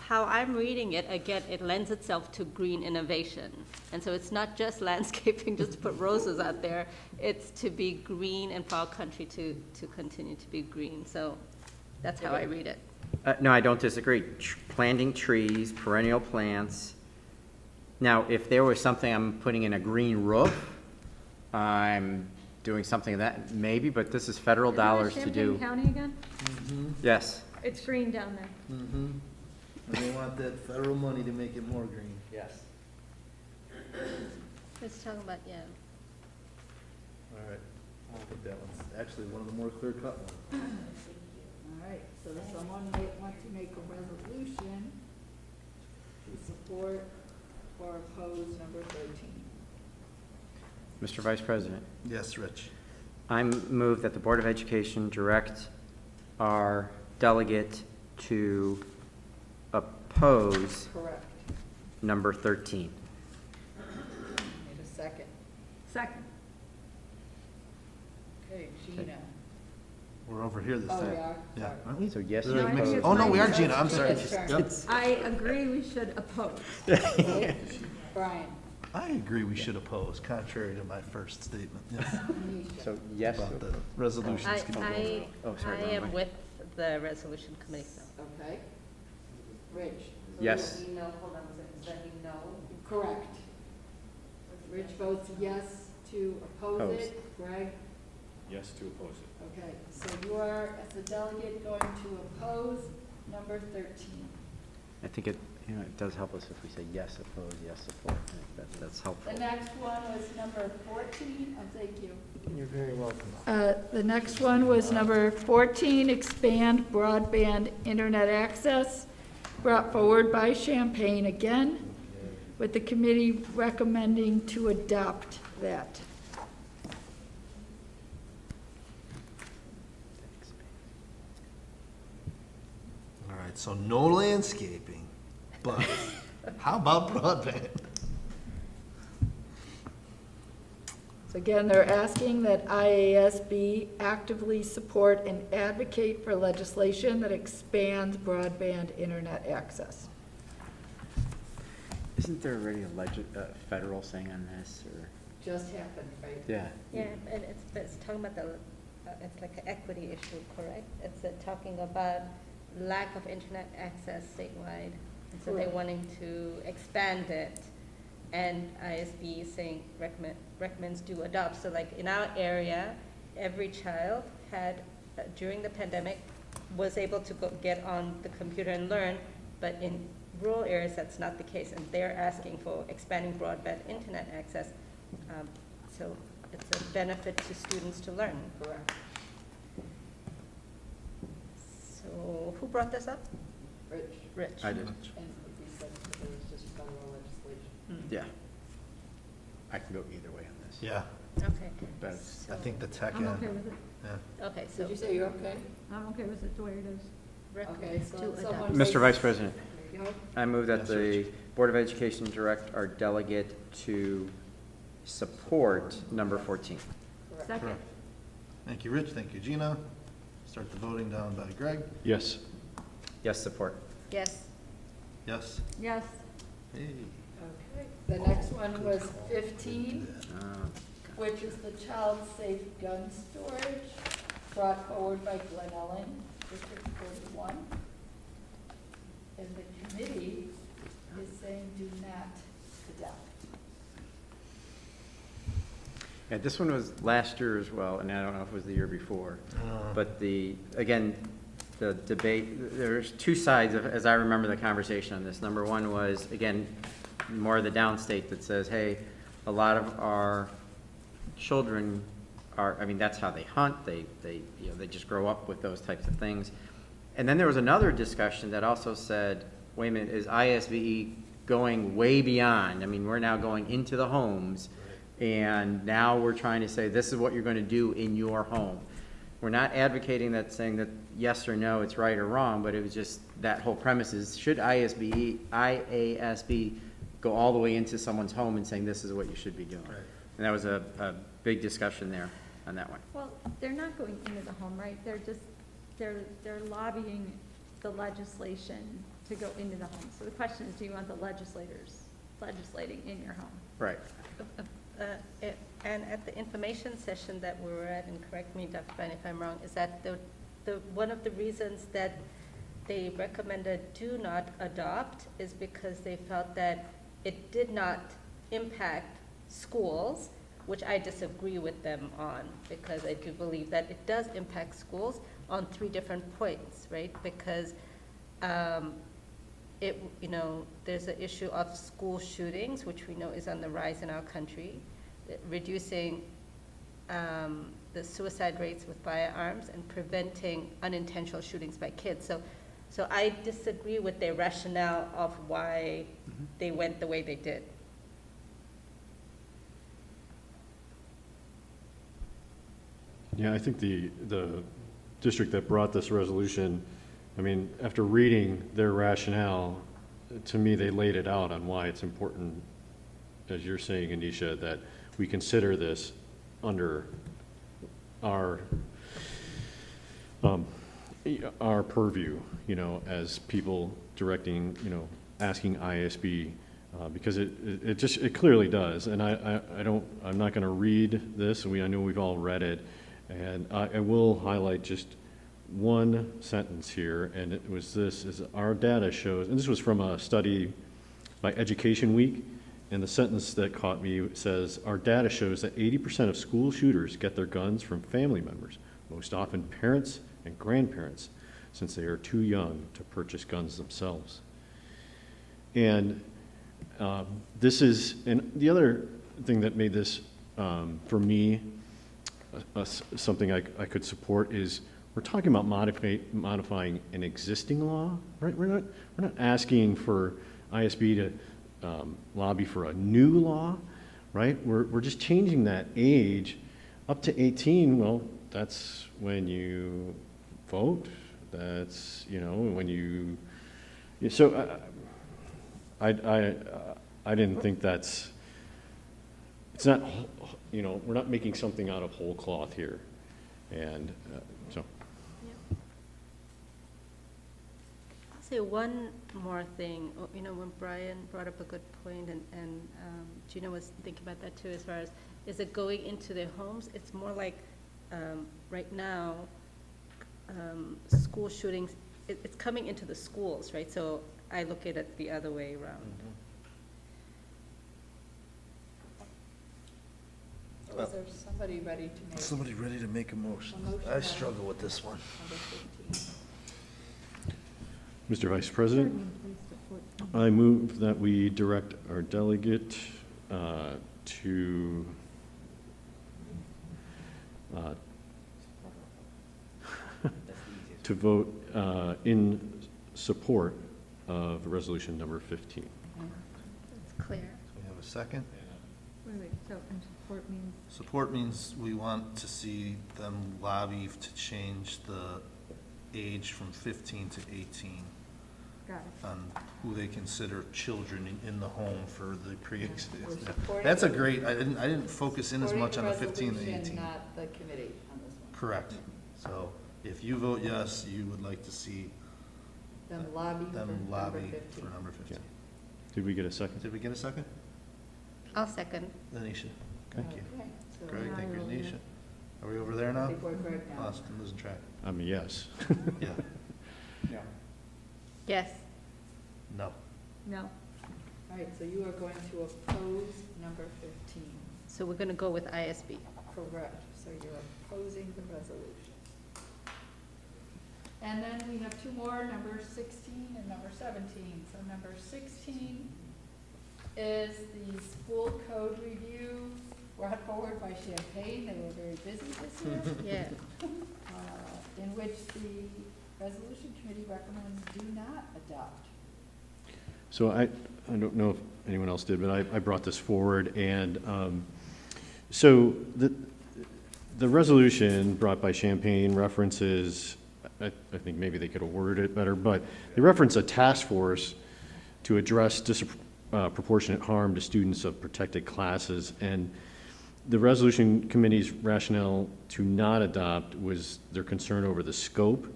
how I'm reading it, again, it lends itself to green innovation. And so it's not just landscaping, just to put roses out there. It's to be green and for our country to continue to be green. So that's how I read it. No, I don't disagree. Planting trees, perennial plants. Now, if there was something I'm putting in a green roof, I'm doing something of that, maybe, but this is federal dollars to do. Champaign County again? Yes. It's green down there. Mm-hmm. And they want that federal money to make it more green. Yes. Let's talk about, yeah. All right. I think that one's actually one of the more clear-cut ones. All right, so does someone want to make a resolution to support or oppose number 13? Mr. Vice President. Yes, Rich. I move that the Board of Education direct our delegate to oppose Correct. number 13. Need a second. Second. Okay, Gina. We're over here this Oh, time. we are? Yeah, Sorry. aren't we? So yes, Or you that makes- oppose. Oh, no, we are Gina, I'm sorry. Yep. I agree we should oppose. Brian. I agree we should oppose, contrary to my first statement. Yes. So yes. About the resolutions. I Oh, sorry, wrong am way. with the resolution committee, so. Okay. Rich. Yes. No, hold on, is that you know? Correct. Rich votes yes to oppose Oppose. it. Greg? Yes to oppose it. Okay, so you are, as a delegate, going to oppose number 13. I think it does help us if we say yes, oppose, yes, support. That's helpful. The next one was number 14. Oh, thank you. You're very welcome. The next one was number 14, expand broadband internet access, brought forward by Champaign again, with the committee recommending to adopt that. All right, so no landscaping, but how about broadband? So again, they're asking that IASB actively support and advocate for legislation that expands broadband internet access. Isn't there already a federal thing on this, or? Just happened, right? Yeah. Yeah, and it's talking about it's like an equity issue, correct? It's talking about lack of internet access statewide. And so they're Correct. wanting to expand it. And ISB is saying recommends do adopt. So like in our area, every child had, during the pandemic, was able to get on the computer and learn, but in rural areas, that's not the case. And they're asking for expanding broadband internet access. So it's a benefit to students to learn. Correct. So who brought this up? Rich. Rich. I did. And we said that there was just federal legislation. Yeah. I can go either way on this. Yeah, Okay. But it's- I think the tech I'm end. okay with it. Yeah. Okay, so. Did you say you're okay? I'm okay with it the way it is. Okay, so To someone. adopt. Mr. Vice President, There you go. I move that Yes, the Rich. Board of Education direct our delegate to support number 14. Second. Correct. Thank you, Rich. Thank you, Gina. Start the voting down by Greg. Yes. Yes, support. Yes. Yes. Yes. Hey. Okay, the next one was 15, Uh, which is the child safe gun storage, brought forward by Glen Ellen, District 41. And the committee is saying do not adopt. Yeah, this one was last year as well, and I don't know if it was the year before. But again, the debate, there's two sides of, as I remember the conversation on this. Number one was, again, more of the downstate that says, hey, a lot of our children are, I mean, that's how they hunt, they just grow up with those types of things. And then there was another discussion that also said, wait a minute, is ISBE going way beyond? I mean, we're now going into the homes, and now we're trying to say, this is what you're going to do in your home. We're not advocating that, saying that yes or no, it's right or wrong, but it was just that whole premise is, should IASB go all the way into someone's home and saying, this is what you should be doing? Right. And that was a big discussion there on that one. Well, they're not going into the home, right? They're lobbying the legislation to go into the home. So the question is, do you want the legislators legislating in your home? Right. And at the information session that we were at, and correct me, Dr. Bryan, if I'm wrong, is that one of the reasons that they recommended do not adopt is because they felt that it did not impact schools, which I disagree with them on, because I do believe that it does impact schools on 3 different points, right? Because there's an issue of school shootings, which we know is on the rise in our country, reducing the suicide rates with firearms and preventing unintentional shootings by kids. So I disagree with their rationale of why they went the way they did. Yeah, I think the district that brought this resolution, I mean, after reading their rationale, to me, they laid it out on why it's important, as you're saying, Anisha, that we consider this under our purview, as people directing, asking ISB, because it clearly does. And I'm not going to read this. I know we've all read it, and I will highlight just one sentence here, and it was this: is our data shows, and this was from a study by Education Week, and the sentence that caught me says, our data shows that 80% of school shooters get their guns from family members, most often parents and grandparents, since they are too young to purchase guns themselves. And this is, and the other thing that made this, for me, something I could support is, we're talking about modifying an existing law, right? We're not asking for ISB to lobby for a new law, right? We're just changing that age up to 18. Well, that's when you vote. That's when you. So I didn't think that's. It's not. We're not making something out of whole cloth here, and so. Say one more thing. When Brian brought up a good point, and Gina was thinking about that too, as far as, is it going into their homes? It's more like, right now, school shootings, it's coming into the schools, right? So I look at it the other way around. Was there somebody ready to make? A motion? I struggle with this one. Mr. Vice President, I move that we direct our delegate to vote in support of resolution number 15. It's clear. So we have a second? Wait, so and support means? Support means we want to see them lobby to change the age from 15 to 18. Got it. On who they consider children in the home for the pre-existing. That's a great, I didn't focus in as much on the 15 to 18. Not the committee on this one. Correct. So if you vote yes, you would like to see Them lobby for number 15. for number 15. Did we get a second? Did we get a second? I'll second. Anisha, thank you. Okay, so Greg, thank you, I will- Anisha. Are we over there now? Before Greg now. Lost, I'm losing track. Yes. Yeah. Yes. No. No. All right, so you are going to oppose number 15. So we're going to go with ISB. Correct, so you're opposing the resolution. And then we have two more, number 16 and number 17. So number 16 is the school code review brought forward by Champaign. They were very busy this year. Yeah. In which the resolution committee recommends do not adopt. So I don't know if anyone else did, but I brought this forward, and so the resolution brought by Champaign references, I think maybe they could have worded it better, but they reference a task force to address disproportionate harm to students of protected classes, and the resolution committee's rationale to not adopt was their concern over the scope.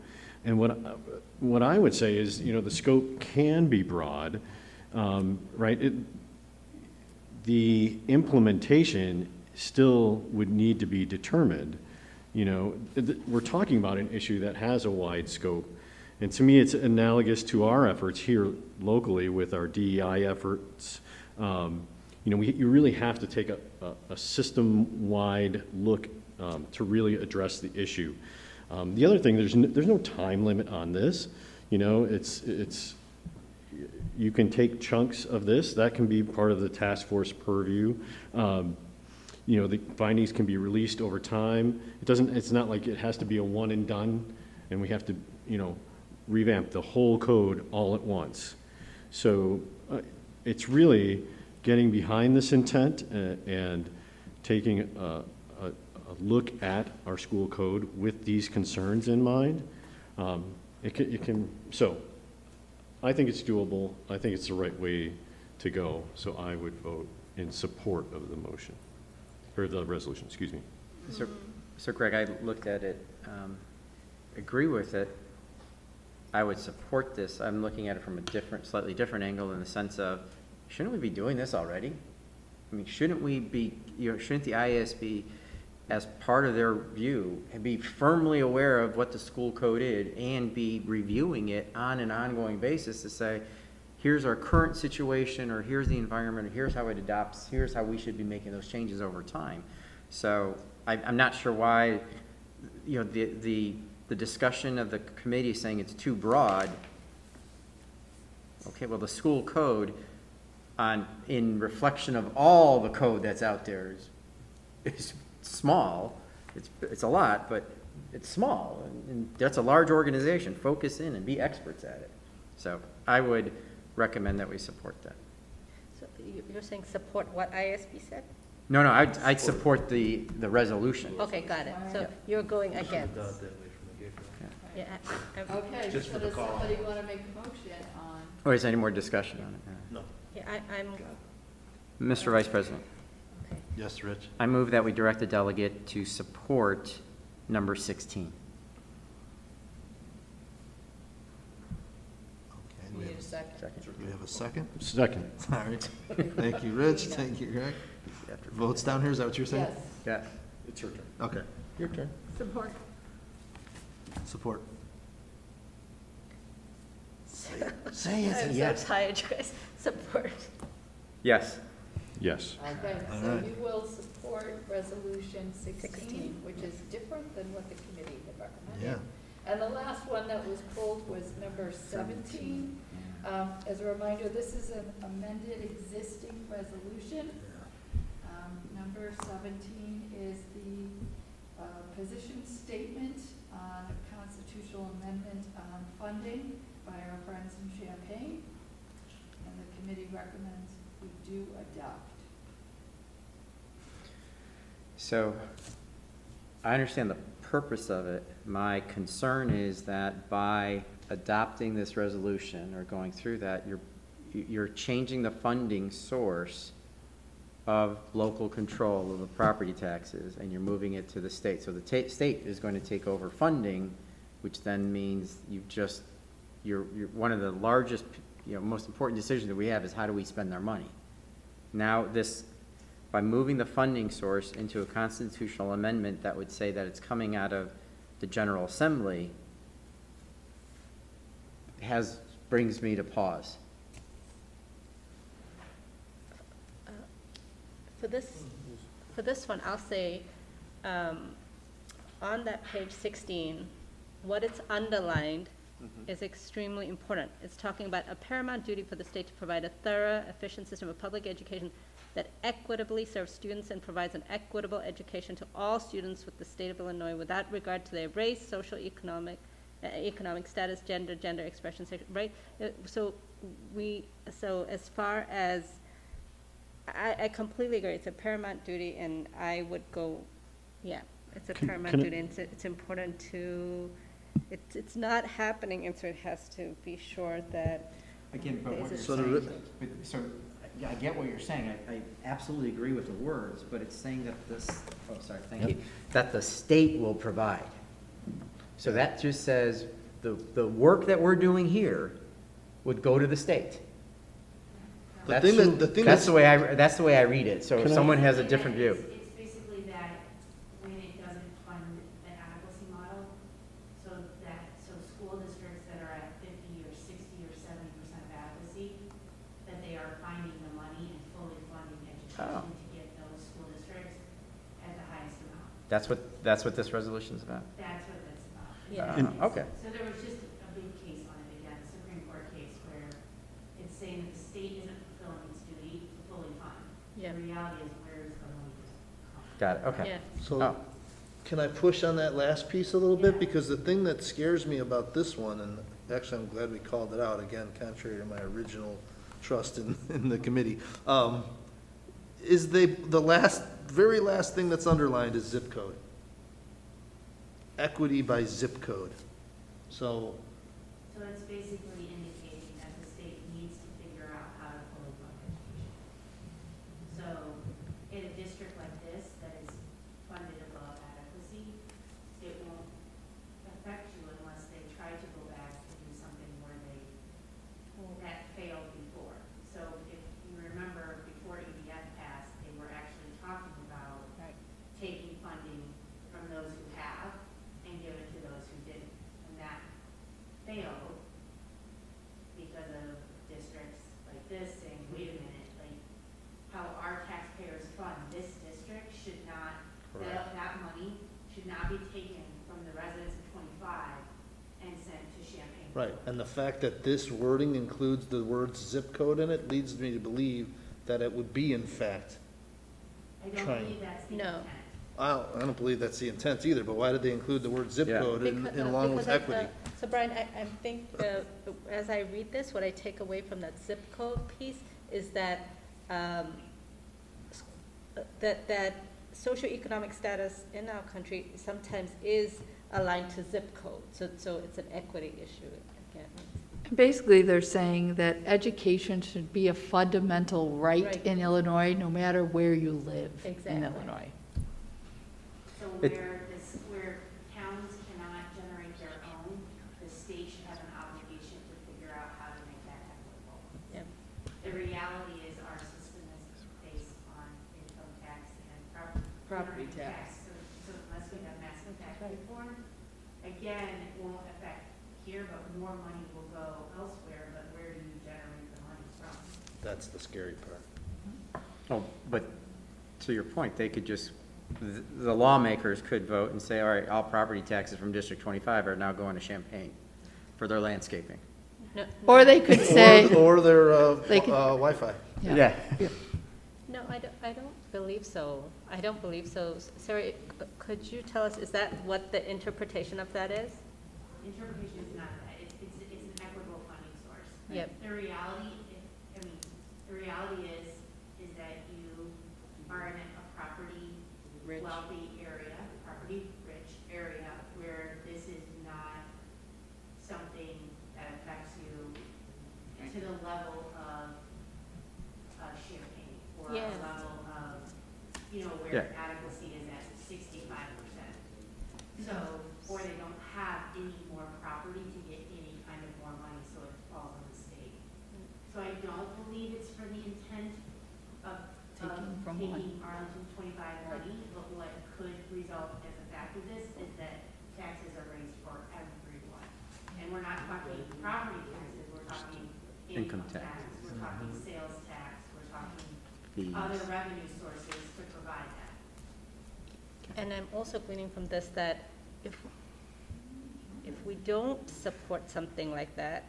And what I would say is, the scope can be broad, right? The implementation still would need to be determined. We're talking about an issue that has a wide scope. And to me, it's analogous to our efforts here locally with our DEI efforts. You really have to take a system-wide look to really address the issue. The other thing, there's no time limit on this. You can take chunks of this. That can be part of the task force purview. The findings can be released over time. It's not like it has to be a one and done, and we have to, revamp the whole code all at once. So it's really getting behind this intent and taking a look at our school code with these concerns in mind. So I think it's doable. I think it's the right way to go. So I would vote in support of the motion, or the resolution, excuse me. So Greg, I looked at it, agree with it. I would support this. I'm looking at it from a slightly different angle, in the sense of, shouldn't we be doing this already? I mean, shouldn't the IASB, as part of their view, be firmly aware of what the school code is and be reviewing it on an ongoing basis to say, here's our current situation, or here's the environment, or here's how it adapts, here's how we should be making those changes over time. So I'm not sure why, the discussion of the committee saying it's too broad. Okay, well, the school code, in reflection of all the code that's out there, is small. It's a lot, but it's small, and that's a large organization. Focus in and be experts at it. So I would recommend that we support that. So you're saying support what ISB said? No, I'd support the resolution. Okay, got it. So you're going against. Yeah. Okay, so does somebody want to make a motion on? Or is there any more discussion on it? No. Yeah, I'm. Mr. Vice President. Okay. Yes, Rich? I move that we direct the delegate to support number 16. We need a second. Do we have a second? Second. All right. Thank you, Rich. Thank you, Greg. Votes down here, is that what you're saying? Yes. Yeah. It's your turn. Okay. Your turn. Support. Support. Say it. I'm Yes. so tired, you guys. Support. Yes. Yes. Okay, All so right. you will support resolution 16, which is different than what the committee had recommended. Yeah. And the last one that was pulled was number 17. As a reminder, this is an amended existing resolution. Number 17 is the position statement on a constitutional amendment on funding by our friends in Champaign. And the committee recommends we do adopt. So I understand the purpose of it. My concern is that by adopting this resolution or going through that, you're changing the funding source of local control of the property taxes, and you're moving it to the state. So the state is going to take over funding, which then means you're one of the largest, most important decisions that we have is how do we spend our money. Now by moving the funding source into a constitutional amendment that would say that it's coming out of the General Assembly brings me to pause. For this one, I'll say, on that page 16, what it's underlined is extremely important. It's talking about a paramount duty for the state to provide a thorough, efficient system of public education that equitably serves students and provides an equitable education to all students with the state of Illinois without regard to their race, social, economic status, gender expression, right? So as far as, I completely agree. It's a paramount duty, and I would go, yeah, it's a paramount duty. And it's important to, it's not happening, and so it has to be sure that. Again, but there's a so yeah, I get what you're saying. I absolutely agree with the words, but it's saying that this, oh, sorry, thank you, that the state will provide. So that just says the work that we're doing here would go to the state. That's the way I read it. So if someone has a different view. It's basically that when it doesn't fund an adequacy model, so school districts that are at 50 or 60 or 70% of adequacy, that they are finding the money and fully funding education to get those school districts at the highest amount. That's what this resolution is about? That's what that's about. Yeah. Okay. So there was just a big case on it again, a Supreme Court case where it's saying that the state isn't fulfilling its duty to fully fund. The reality is where's the money come from? Got it, okay. So, can I push on that last piece a little bit? Because the thing that scares me about this one, and actually I'm glad we called it out, again, contrary to my original trust in the committee, is the very last thing that's underlined is zip code. Equity by zip code. So it's basically indicating that the state needs to figure out how to fully fund education. So in a district like this that is funded above adequacy, it won't affect you unless they try to go back and do something where that failed before. So if you remember before EDF passed, they were actually talking about taking funding from those who have and give it to those who didn't. And that failed because of districts like this saying, wait a minute, like how our taxpayers fund this district should not, that money should not be taken from the residents of 25 and sent to Champaign. right, and the fact that this wording includes the word zip code in it leads me to believe that it would be in fact. I don't believe that's the intent. I don't believe that's the intent either, but why did they include the word zip code along with equity? So Brian, I think as I read this, what I take away from that zip code piece is that that socioeconomic status in our country sometimes is aligned to zip code. So it's an equity issue again. Basically, they're saying that education should be a fundamental right in Illinois, no matter where you live in Illinois. So where towns cannot generate their own, the state should have an obligation to figure out how to make that equitable. Yep. The reality is our system is based on income tax and property tax. So unless we have massive tax reform, again, it won't affect here, but more money will go elsewhere, but where do you generate the money from? That's the scary part. Oh, but to your point, they could just, the lawmakers could vote and say, all right, all property taxes from District 25 are now going to Champaign for their landscaping. No, Or they could say. Or their Wi-Fi. Yeah. No, I don't believe so. I don't believe so. Sarah, could you tell us, is that what the interpretation of that is? Interpretation is not that. It's an equitable funding source. Yep. The reality is that you are in a property wealthy area, property rich area, where this is not something that affects you to the level of Champaign or a level of, where adequacy is at 65%. So, or they don't have any more property to get any kind of more money, so it falls on the state. So I don't believe it's for the intent of taking Arlington 25 money, but what could result as a fact of this is that taxes are raised for everyone. And we're not talking property taxes, we're talking income tax, we're talking sales tax, we're talking other revenue sources to provide that. And I'm also gleaning from this that if we don't support something like that,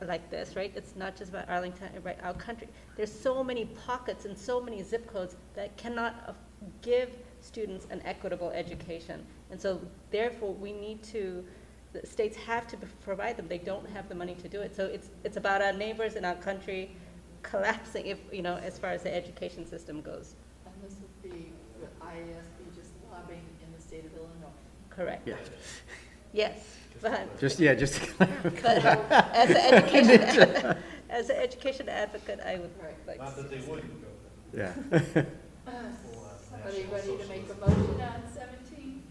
like this, right? It's not just about Arlington, right? Our country. There's so many pockets and so many zip codes that cannot give students an equitable education, and so therefore we need to. The states have to provide them. They don't have the money to do it. So it's about our neighbors in our country collapsing, if as far as the education system goes. And this would be the IASB just lobbying in the state of Illinois. Correct. Yeah. Yes. But Just to clarify. But as an as an education advocate, I would like. Not that they wouldn't go Yeah. Are you ready to make a motion on 17?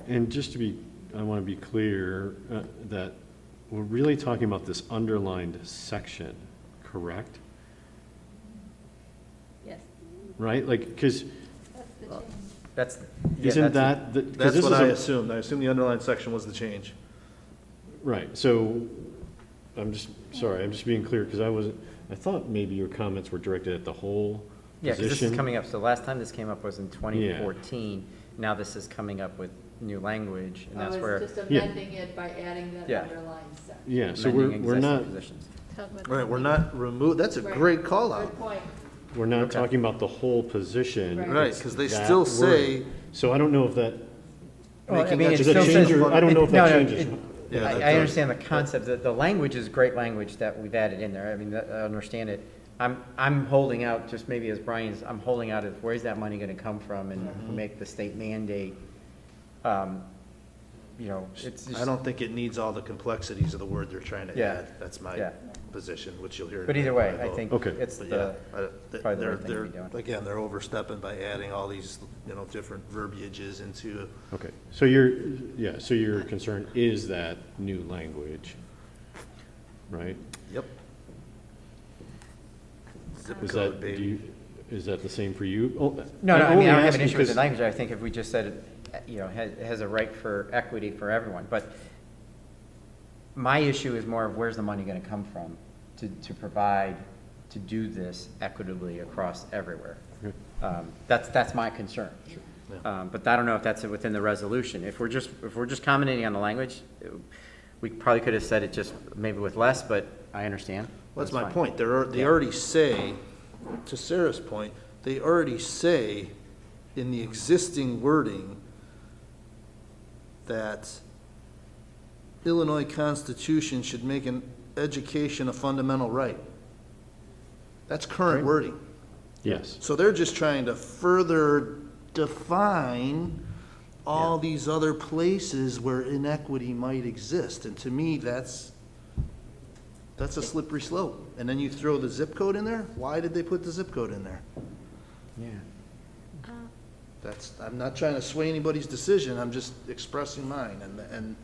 And just to be, I want to be clear that we're really talking about this underlined section, correct? Yes. Right? Like, because That's, isn't that, That's what I assumed. I assumed the underlined section was the change. Right, so, I'm just, sorry, I'm just being clear, because I thought maybe your comments were directed at the whole Yeah, because this is position. coming up, so last time this came up was in 2014, now this is coming up with new language, and I that's was where. just amending it by adding that Yeah. underlined section. Yeah, so amending we're not, existing positions. Right, we're not remove, that's a Right. great call out. Good point. we're not talking about the whole position. Right. Right, It's 'cause they that still word. say- So I don't know if that, Well, I Making mean, that it does that still change says. your- I don't know if that changes. Yeah, that I does. understand the concept, the language is great language that we've added in there, I mean, I understand it. I'm holding out, just maybe as Brian's, I'm holding out of where's that money gonna come from, and if we make the state mandate, you know, it's just. I don't think it needs all the complexities of the word they're trying to Yeah. add. That's my Yeah. position, which you'll hear. But either way, I think Okay. it's But the, yeah, probably the right thing to be they're, doing. again, they're overstepping by adding all these, different verbiages into. okay, so so your concern is that new language, right? Yep. Zip Is code, that, baby. is that the same for you? Oh, No, I I'm mean, I don't only have an asking issue with the because- language, I think if we just said, has a right for equity for everyone, but my issue is more of where's the money gonna come from to provide, to do this equitably across everywhere. That's my concern. But I don't know if that's within the resolution. If we're just commenting on the language, we probably could have said it just maybe with less, but I understand. Well, that's my fine. point. They already say, to Sarah's point, they already say in the existing wording that Illinois Constitution should make an education a fundamental right. That's current wording. Yes. So they're just trying to further define all these other places where inequity might exist. And to me, that's a slippery slope. And then you throw the zip code in there? Why did they put the zip code in there? Yeah. I'm not trying to sway anybody's decision, I'm just expressing mine, and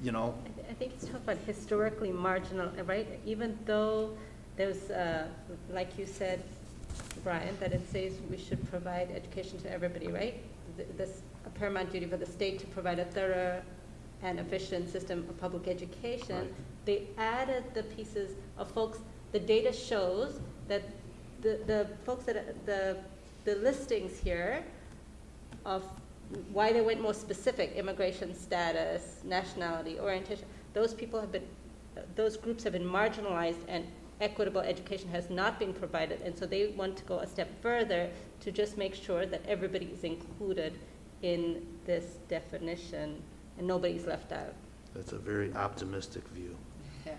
I think it's talking about historically marginal, right? Even though there's, like you said, Brian, that it says we should provide education to everybody, right? This a paramount duty for the state to provide a thorough and efficient system of public education. Right. They added the pieces of folks, the data shows that the folks that, the listings here of why they went more specific, immigration status, nationality, orientation, those people have been, those groups have been marginalized and equitable education has not been provided. And so they want to go a step further to just make sure that everybody is included in this definition and nobody's left out. that's a very optimistic view. Yeah.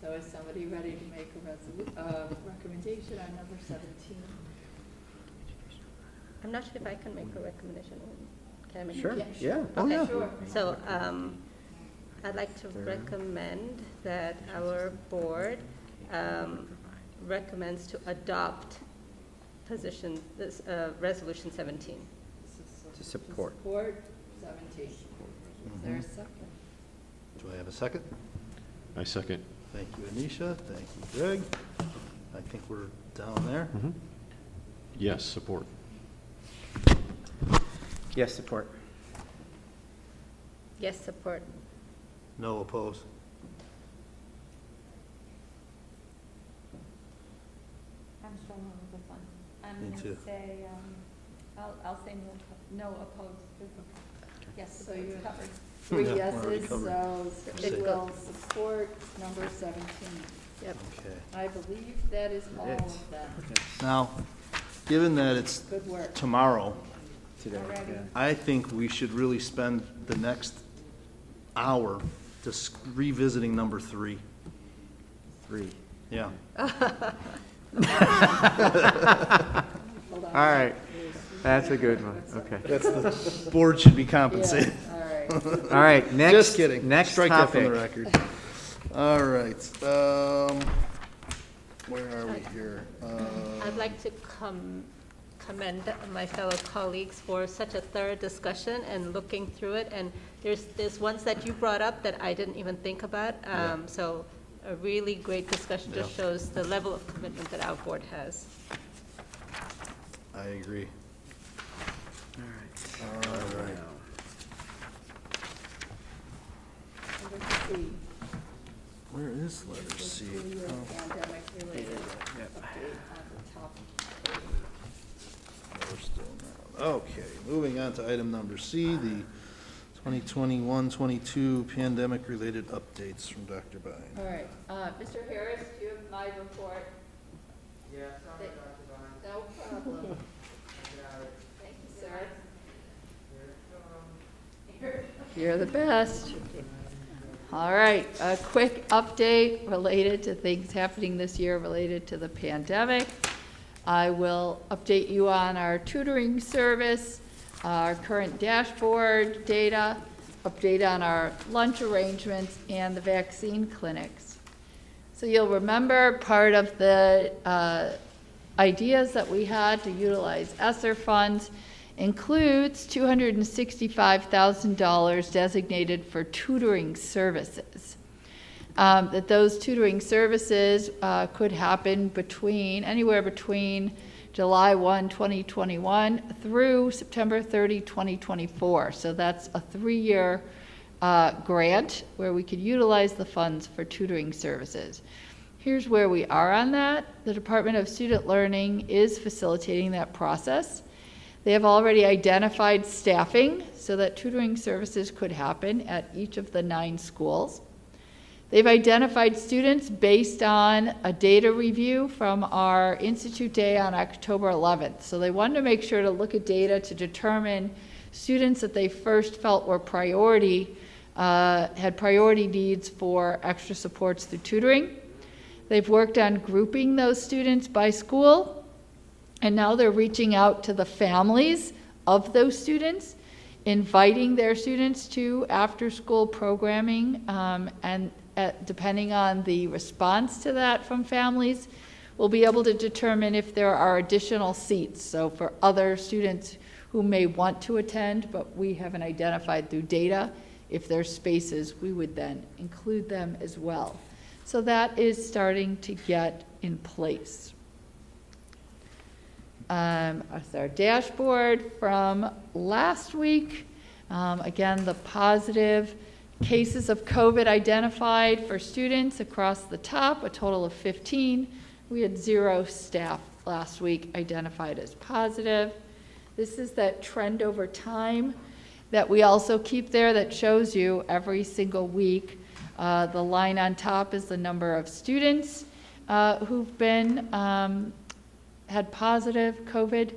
So is somebody ready to make a recommendation on number 17? I'm not sure if I can make a recommendation. Can I make Sure, it? yeah. Oh, Okay. yeah. Sure. So I'd like to recommend that our board recommends to adopt this resolution 17. To support. Support 17. Is there a second? Do I have a second? I second. Thank you, Anisha, thank you, Greg. I think we're down there. Mhm. Yes, support. Yes, support. Yes, support. No oppose. I'm struggling with this one. I'm Me going too. to say, I'll say no opposed. Yes, So so you it's covered. 3 Yeah, we're already yeses, covered. so Six. it will support number 17. Yep. Okay. I believe that is all of them. Now, given that it's Good work. tomorrow, Today. Already. yeah. I think we should really spend the next hour just revisiting number 3. 3. Yeah. Hold on. All right, that's a good one, okay. That's the board should be compensated. Yeah, all right. All right, next. Just kidding. Next Strike that from the topic. record. All right, where are we here? I'd like to commend my fellow colleagues for such a thorough discussion and looking through it. And there's ones that you brought up that I didn't even think about. So a really great discussion just shows the level of commitment that our board has. I agree. All right. Where is letter C? Okay, moving on to item number C, the 2021-22 pandemic-related updates from Dr. Bine. All right, Mr. Harris, do you have my report? Yeah, sorry, Dr. Bine. No problem. Thank you, sir. You're the best. All right, a quick update related to things happening this year related to the pandemic. I will update you on our tutoring service, our current dashboard data, update on our lunch arrangements, and the vaccine clinics. So you'll remember part of the ideas that we had to utilize ESSER funds includes $265,000 designated for tutoring services. That those tutoring services could happen anywhere between July 1, 2021 through September 30, 2024. So that's a 3-year grant where we could utilize the funds for tutoring services. Here's where we are on that. The Department of Student Learning is facilitating that process. They have already identified staffing so that tutoring services could happen at each of the 9 schools. They've identified students based on a data review from our Institute Day on October 11th. So they wanted to make sure to look at data to determine students that they first felt were had priority needs for extra supports through tutoring. They've worked on grouping those students by school. And now they're reaching out to the families of those students, inviting their students to after-school programming, and depending on the response to that from families, we'll be able to determine if there are additional seats. So for other students who may want to attend, but we haven't identified through data, if there's spaces, we would then include them as well. So that is starting to get in place. That's our dashboard from last week. Again, the positive cases of COVID identified for students across the top, a total of 15. We had 0 staff last week identified as positive. This is that trend over time that we also keep there that shows you every single week. The line on top is the number of students who've been had positive COVID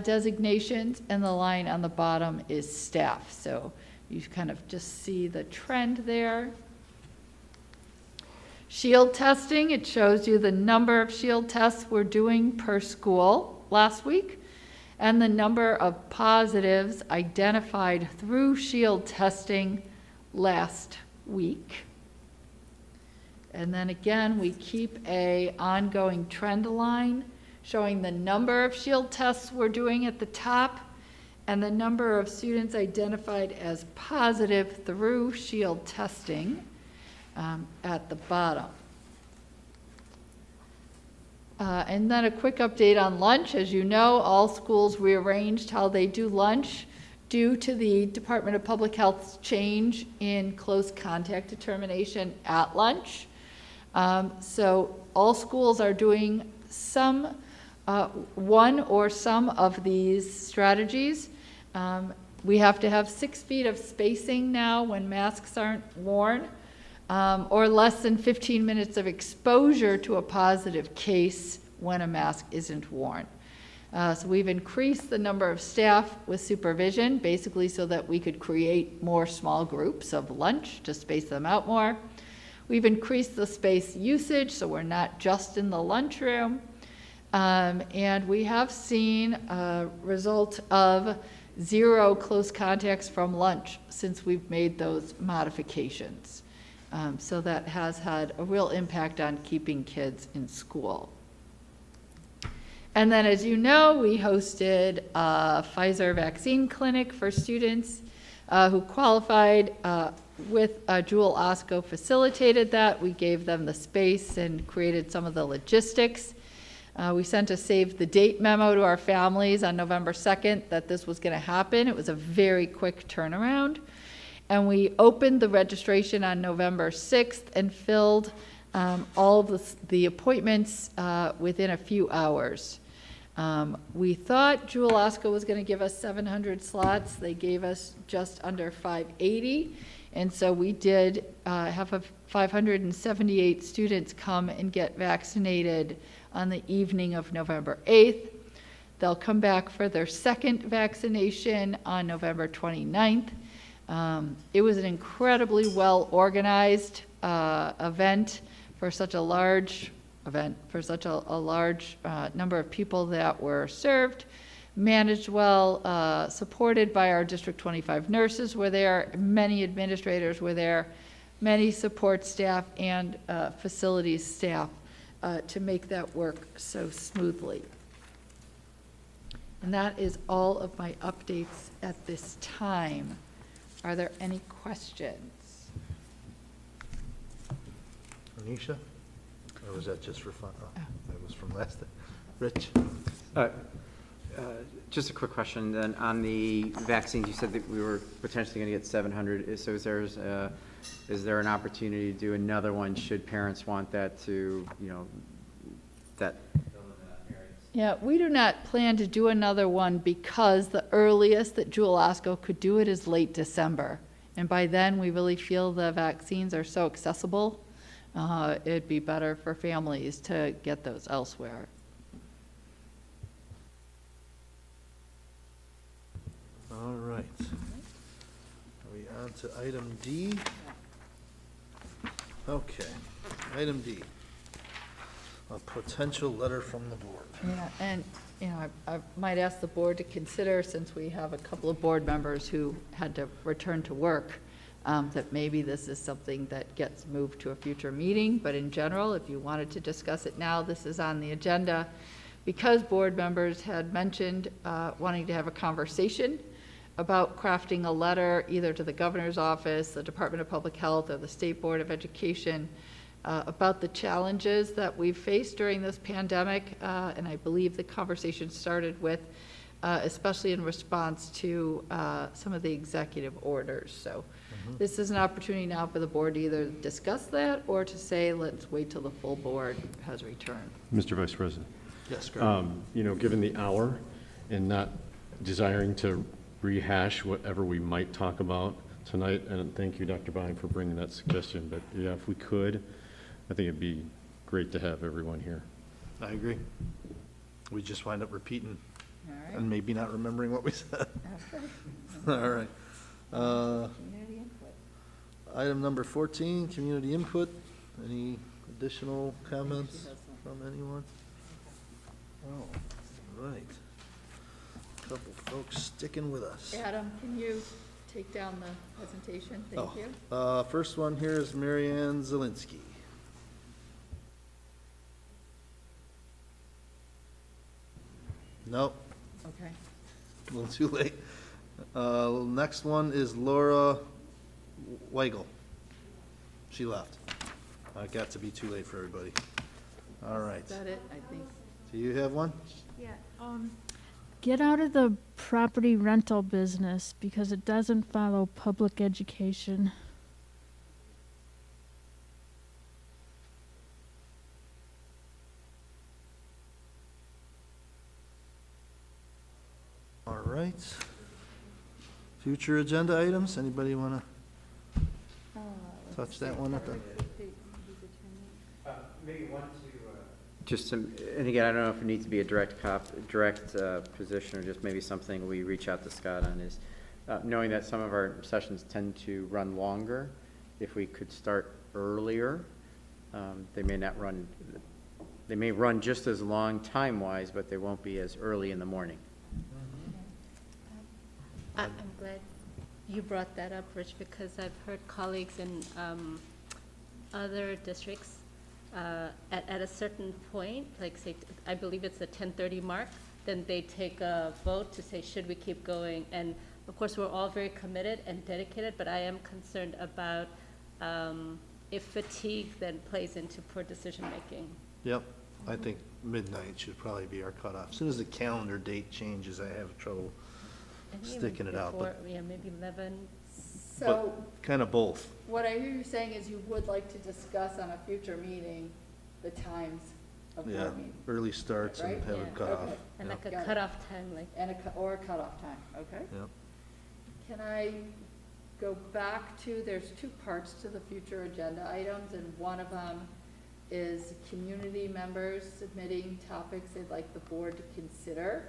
designations, and the line on the bottom is staff. So you kind of just see the trend there. Shield testing, it shows you the number of shield tests we're doing per school last week, and the number of positives identified through shield testing last week. And then again, we keep an ongoing trend line showing the number of shield tests we're doing at the top and the number of students identified as positive through shield testing at the bottom. And then a quick update on lunch. As you know, all schools rearranged how they do lunch due to the Department of Public Health's change in close contact determination at lunch. So all schools are doing one or some of these strategies. We have to have 6 feet of spacing now when masks aren't worn, or less than 15 minutes of exposure to a positive case when a mask isn't worn. So we've increased the number of staff with supervision, basically so that we could create more small groups of lunch to space them out more. We've increased the space usage, so we're not just in the lunchroom. And we have seen a result of 0 close contacts from lunch since we've made those modifications. So that has had a real impact on keeping kids in school. And then, as you know, we hosted a Pfizer vaccine clinic for students who qualified with Jewel Osco facilitated that. We gave them the space and created some of the logistics. We sent a save the date memo to our families on November 2nd that this was going to happen. It was a very quick turnaround. And we opened the registration on November 6th and filled all of the appointments within a few hours. We thought Jewel Osco was going to give us 700 slots. They gave us just under 580. And so we did have 578 students come and get vaccinated on the evening of November 8th. They'll come back for their second vaccination on November 29th. It was an incredibly well-organized event for such a large number of people that were served, managed well, supported by our District 25 nurses were there, many administrators were there, many support staff and facilities staff to make that work so smoothly. And that is all of my updates at this time. Are there any questions? Anisha? Or was that just for fun? Oh, that was from last time. Rich? Just a quick question then. On the vaccines, you said that we were potentially going to get 700. So is there an opportunity to do another one should parents want that to, that? Yeah, we do not plan to do another one because the earliest that Jewel Osco could do it is late December. And by then, we really feel the vaccines are so accessible, it'd be better for families to get those elsewhere. All right. Are we on to item D? Okay, item D. A potential letter from the board. Yeah, and I might ask the board to consider, since we have a couple of board members who had to return to work, that maybe this is something that gets moved to a future meeting. But in general, if you wanted to discuss it now, this is on the agenda. Because board members had mentioned wanting to have a conversation about crafting a letter either to the governor's office, the Department of Public Health, or the State Board of Education about the challenges that we've faced during this pandemic. And I believe the conversation started with, especially in response to some of the executive orders. So this is an opportunity now for the board to either discuss that or to say, let's wait till the full board has returned. Mr. Vice President. Yes, Greg. Given the hour and not desiring to rehash whatever we might talk about tonight, and thank you, Dr. Bine, for bringing that suggestion, but yeah, if we could, I think it'd be great to have everyone here. I agree. We just wind up repeating and maybe not remembering what we said. All right. Community input. Item number 14, community input. Any additional comments from anyone? Oh, right. Couple folks sticking with us. Adam, can you take down the presentation? Thank you. First one here is Mary Ann Zielinski. Nope. Okay. A little too late. Next one is Laura Weigel. She left. Got to be too late for everybody. All right. Is that it, I think? Do you have one? Yeah. Get out of the property rental business because it doesn't follow public education. All right. Future agenda items, anybody want to touch that one at the? Maybe one to, and again, I don't know if it needs to be a direct position or just maybe something we reach out to Scott on is, knowing that some of our sessions tend to run longer, if we could start earlier, they may run just as long time-wise, but they won't be as early in the morning. I'm glad you brought that up, Rich, because I've heard colleagues in other districts, at a certain point, like say, I believe it's the 10:30 mark, then they take a vote to say, should we keep going? And of course, we're all very committed and dedicated, but I am concerned about if fatigue then plays into poor decision-making. Yep, I think midnight should probably be our cutoff. As soon as the calendar date changes, I have trouble And even sticking it out, before, but, yeah, maybe 11. So kind of both. what I hear you saying is you would like to discuss on a future meeting the times of Yeah, board meetings. early starts and Right? have Yeah, it cut off. okay. And Yep. like a Got it. cutoff time, like. And or a cutoff time, okay? Yep. Can I go back to, there's two parts to the future agenda items, and one of them is community members submitting topics they'd like the board to consider.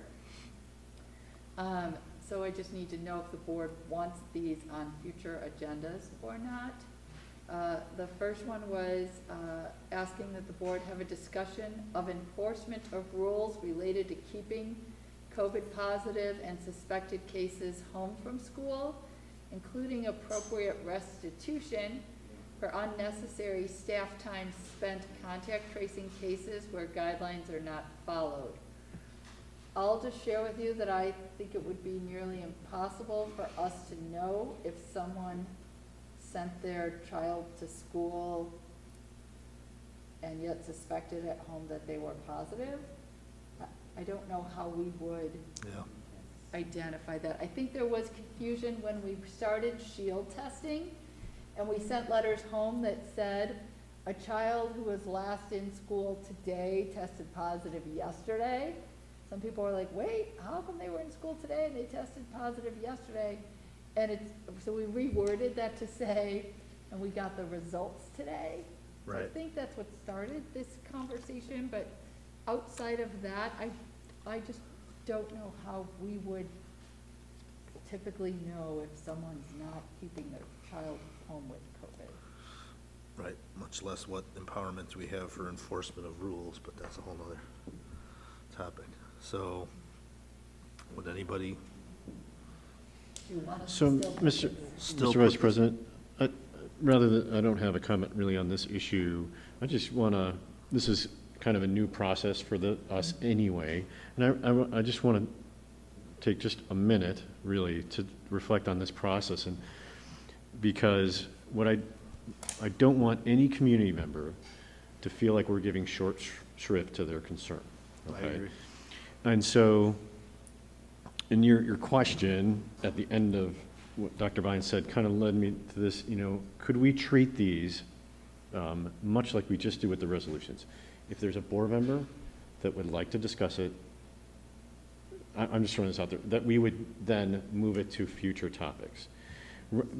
So I just need to know if the board wants these on future agendas or not. The first one was asking that the board have a discussion of enforcement of rules related to keeping COVID positive and suspected cases home from school, including appropriate restitution for unnecessary staff time spent contact tracing cases where guidelines are not followed. I'll just share with you that I think it would be nearly impossible for us to know if someone sent their child to school and yet suspected at home that they were positive. I don't know how we would identify that. I think there was confusion when we started shield testing, and we sent letters home that said a child who was last in school today tested positive yesterday. Some people were like, wait, how come they were in school today and they tested positive yesterday? And so we reworded that to say, and we got the results today. So I Right. think that's what started this conversation, but outside of that, I just don't know how we would typically know if someone's not keeping their child home with COVID. Right, much less what empowerment we have for enforcement of rules, but that's a whole nother topic. So, would anybody? Do you want us So, to still? Mr. Vice President, rather than, I don't have a comment really on this issue. I just want to, this is kind of a new process for us anyway. And I just want to take just a minute really to reflect on this process. And because what I don't want any community member to feel like we're giving short shrift to their concern. Okay? I agree. And so, in your question at the end of what Dr. Vine said kind of led me to this, could we treat these much like we just do with the resolutions? If there's a board member that would like to discuss it, I'm just throwing this out there, that we would then move it to future topics.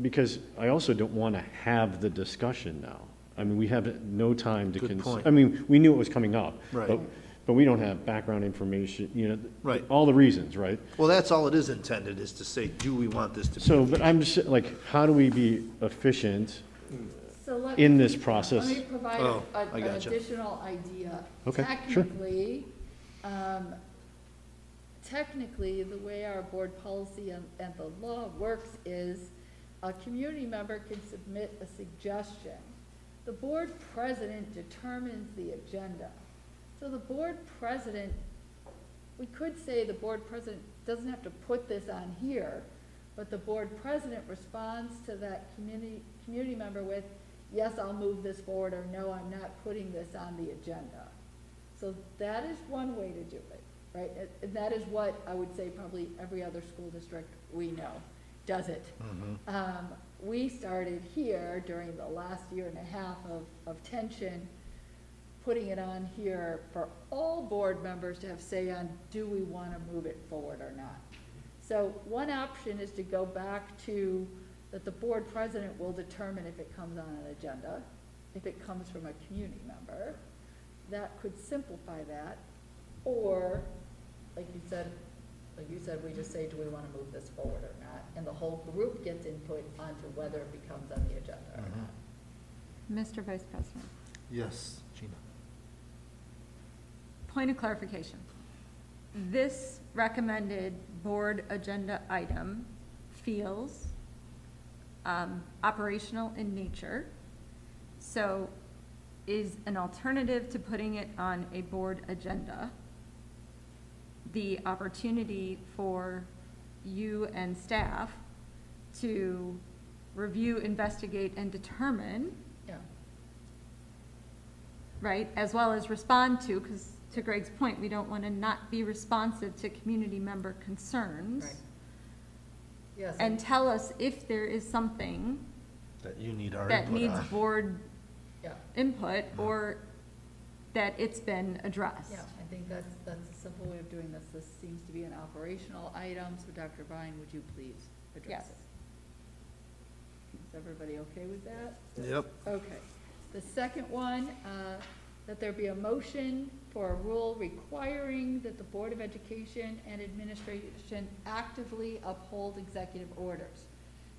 Because I also don't want to have the discussion now. I mean, we have no time to Good point. I mean, we knew it was coming up. Right. But we don't have background information, Right. all the reasons, right? Well, that's all it is intended, is to say, do we want this to be? So, but I'm just, like, how do we be efficient So in this process? Let me provide Oh, an I gotcha. additional idea. Okay, sure. Technically, the way our board policy and the law works is a community member can submit a suggestion. The board president determines the agenda. So the board president, we could say the board president doesn't have to put this on here, but the board president responds to that community member with, yes, I'll move this forward, or no, I'm not putting this on the agenda. So that is one way to do it, right? And that is what I would say probably every other school district we know does it. We started here during the last year and a half of tension, putting it on here for all board members to have say on, do we want to move it forward or not? So one option is to go back to that the board president will determine if it comes on an agenda, if it comes from a community member. That could simplify that. Or, like you said, we just say, do we want to move this forward or not? And the whole group gets input onto whether it becomes on the agenda or not. Mr. Vice President. Yes, Gina. Point of clarification. This recommended board agenda item feels operational in nature. So is an alternative to putting it on a board agenda the opportunity for you and staff to review, investigate, and determine, Yeah. right, as well as respond to, because to Greg's point, we don't want to not be responsive to community member concerns. Right. Yes. And tell us if there is something That you need our that input needs on. board Yeah. input, or that it's been addressed. Yeah, I think that's a simple way of doing this. This seems to be an operational item, so Dr. Vine, would you please address Yes. it? Is everybody okay with that? Yep. Okay. The second one, that there be a motion for a rule requiring that the Board of Education and Administration actively uphold executive orders.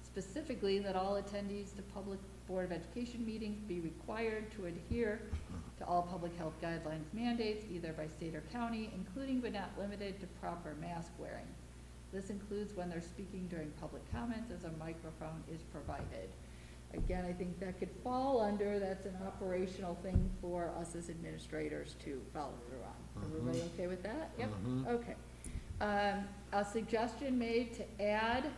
Specifically, that all attendees to public Board of Education meetings be required to adhere to all public health guidelines mandates, either by state or county, including but not limited to proper mask wearing. This includes when they're speaking during public comments as a microphone is provided. Again, I think that could fall under, that's an operational thing for us as administrators to follow through on. Everybody okay with that? Yep, okay. A suggestion made to add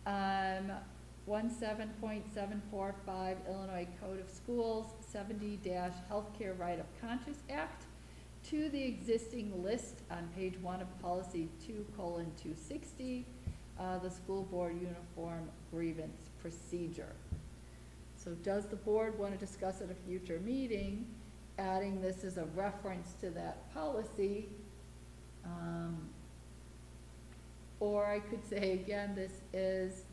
17.745 Illinois Code of Schools 70-Healthcare Right of Conscience Act to the existing list on page 1 of policy 2:260, the school board uniform grievance procedure. So does the board want to discuss at a future meeting, adding this as a reference to that policy? Or I could say, again, this is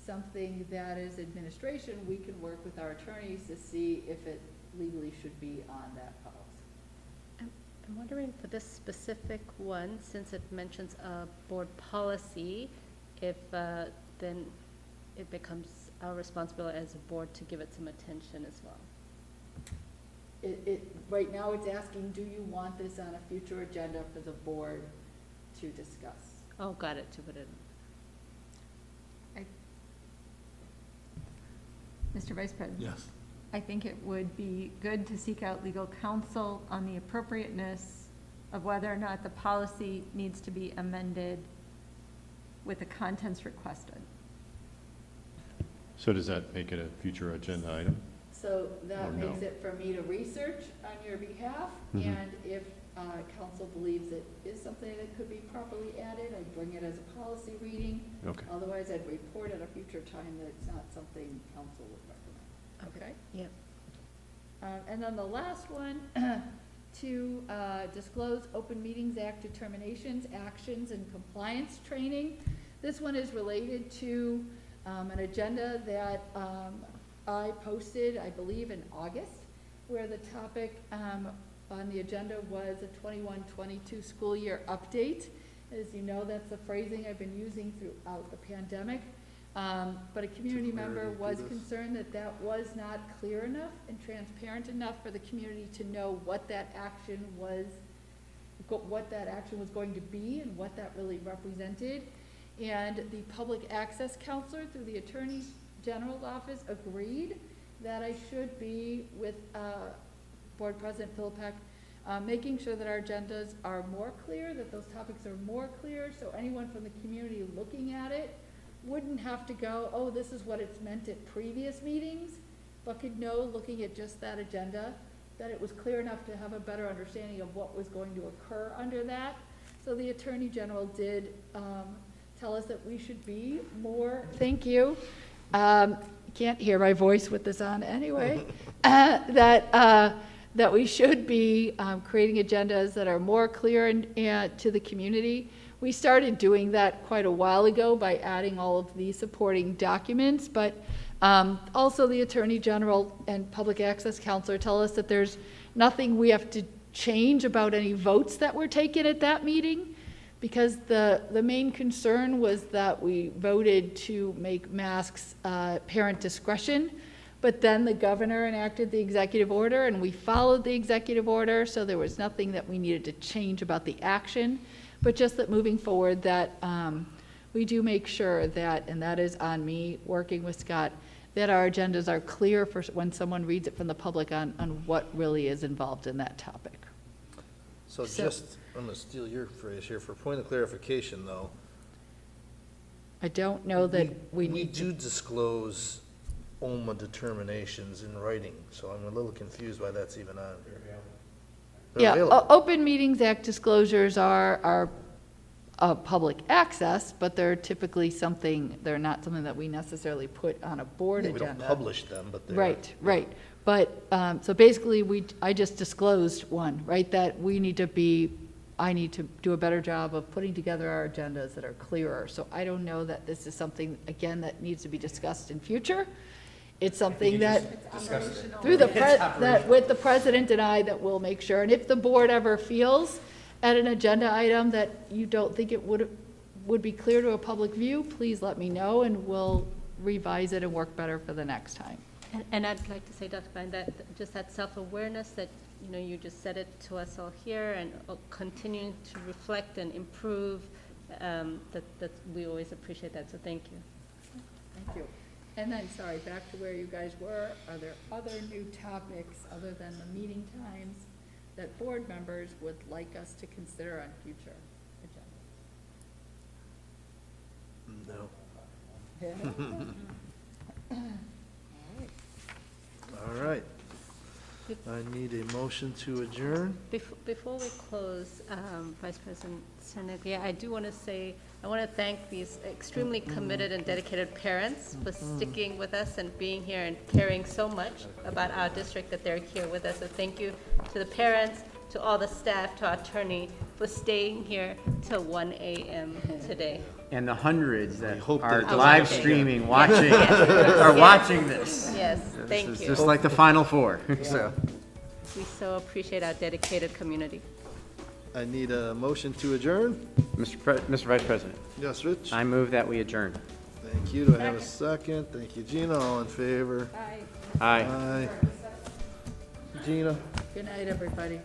something that is administration, we can work with our attorneys to see if it legally should be on that policy. I'm wondering for this specific one, since it mentions a board policy, if then it becomes our responsibility as a board to give it some attention as well. Right now it's asking, do you want this on a future agenda for the board to discuss? Oh, got it, to put it. Mr. Vice President? Yes. I think it would be good to seek out legal counsel on the appropriateness of whether or not the policy needs to be amended with the contents requested. So does that make it a future agenda item? So that Or no? makes it for me to research on your behalf, and if council believes it is something that could be properly added, I'd bring it as a policy reading. Okay. Otherwise, I'd report at a future time that it's not something council would recommend. Okay? Yep. And then the last one, to disclose Open Meetings Act determinations, actions, and compliance training. This one is related to an agenda that I posted, I believe, in August, where the topic on the agenda was a 21-22 school year update. As you know, that's the phrasing I've been using throughout the pandemic. But a community member was concerned that that was not clear enough and transparent enough for the community to know what that action was going to be and what that really represented. And the public access counselor through the Attorney General's office agreed that I should be with Board President Philipek, making sure that our agendas are more clear, that those topics are more clear, so anyone from the community looking at it wouldn't have to go, oh, this is what it's meant at previous meetings, but could know, looking at just that agenda, that it was clear enough to have a better understanding of what was going to occur under that. So the Attorney General did tell us that we should be more. Thank you. Can't hear my voice with this on anyway. That we should be creating agendas that are more clear and to the community. We started doing that quite a while ago by adding all of the supporting documents, but also the Attorney General and Public Access Counselor tell us that there's nothing we have to change about any votes that were taken at that meeting, because the main concern was that we voted to make masks parent discretion, but then the governor enacted the executive order and we followed the executive order, so there was nothing that we needed to change about the action, but just that moving forward that we do make sure that, and that is on me working with Scott, that our agendas are clear for when someone reads it from the public on what really is involved in that topic. So just, I'm going to steal your phrase here, for point of clarification, though. I don't know that we We need do disclose OMA determinations in writing, so I'm a little confused why that's even on here. They're Yeah, available. Open Meetings Act disclosures are public access, but they're typically they're not something that we necessarily put on a board Yeah, we agenda. don't publish them, but they're. Right. But, so basically, I just disclosed one, right, that I need to do a better job of putting together our agendas that are clearer. So I don't know that this is something, again, that needs to be discussed in future. It's something that, with the president and I, that we'll make sure. And if the board ever feels at an agenda item that you don't think it would be clear to a public view, please let me know, and we'll revise it and work better for the next time. And I'd like to say, Dr. Vine, that just that self-awareness that, you just said it to us all here, and continuing to reflect and improve, that we always appreciate that, so thank you. Thank you. And then, sorry, back to where you guys were, are there other new topics other than the meeting times that board members would like us to consider on future agendas? No. All right. I need a motion to adjourn. Before we close, Vice President Cernig, I do want to say, I want to thank these extremely committed and dedicated parents for sticking with us and being here and caring so much about our district that they're here with us. So thank you to the parents, to all the staff, to our attorney for staying here till 1 a.m. today. And the hundreds that are that live streaming, watching, are watching this. Yes, thank This is you. just like the Final Four, so. We so appreciate our dedicated community. I need a motion to adjourn. Mr. Vice President. Yes, Rich? I move that we adjourn. Thank you. Do I have a second? Thank you, Gina. All in favor? Aye. Aye. Gina? Good night, everybody.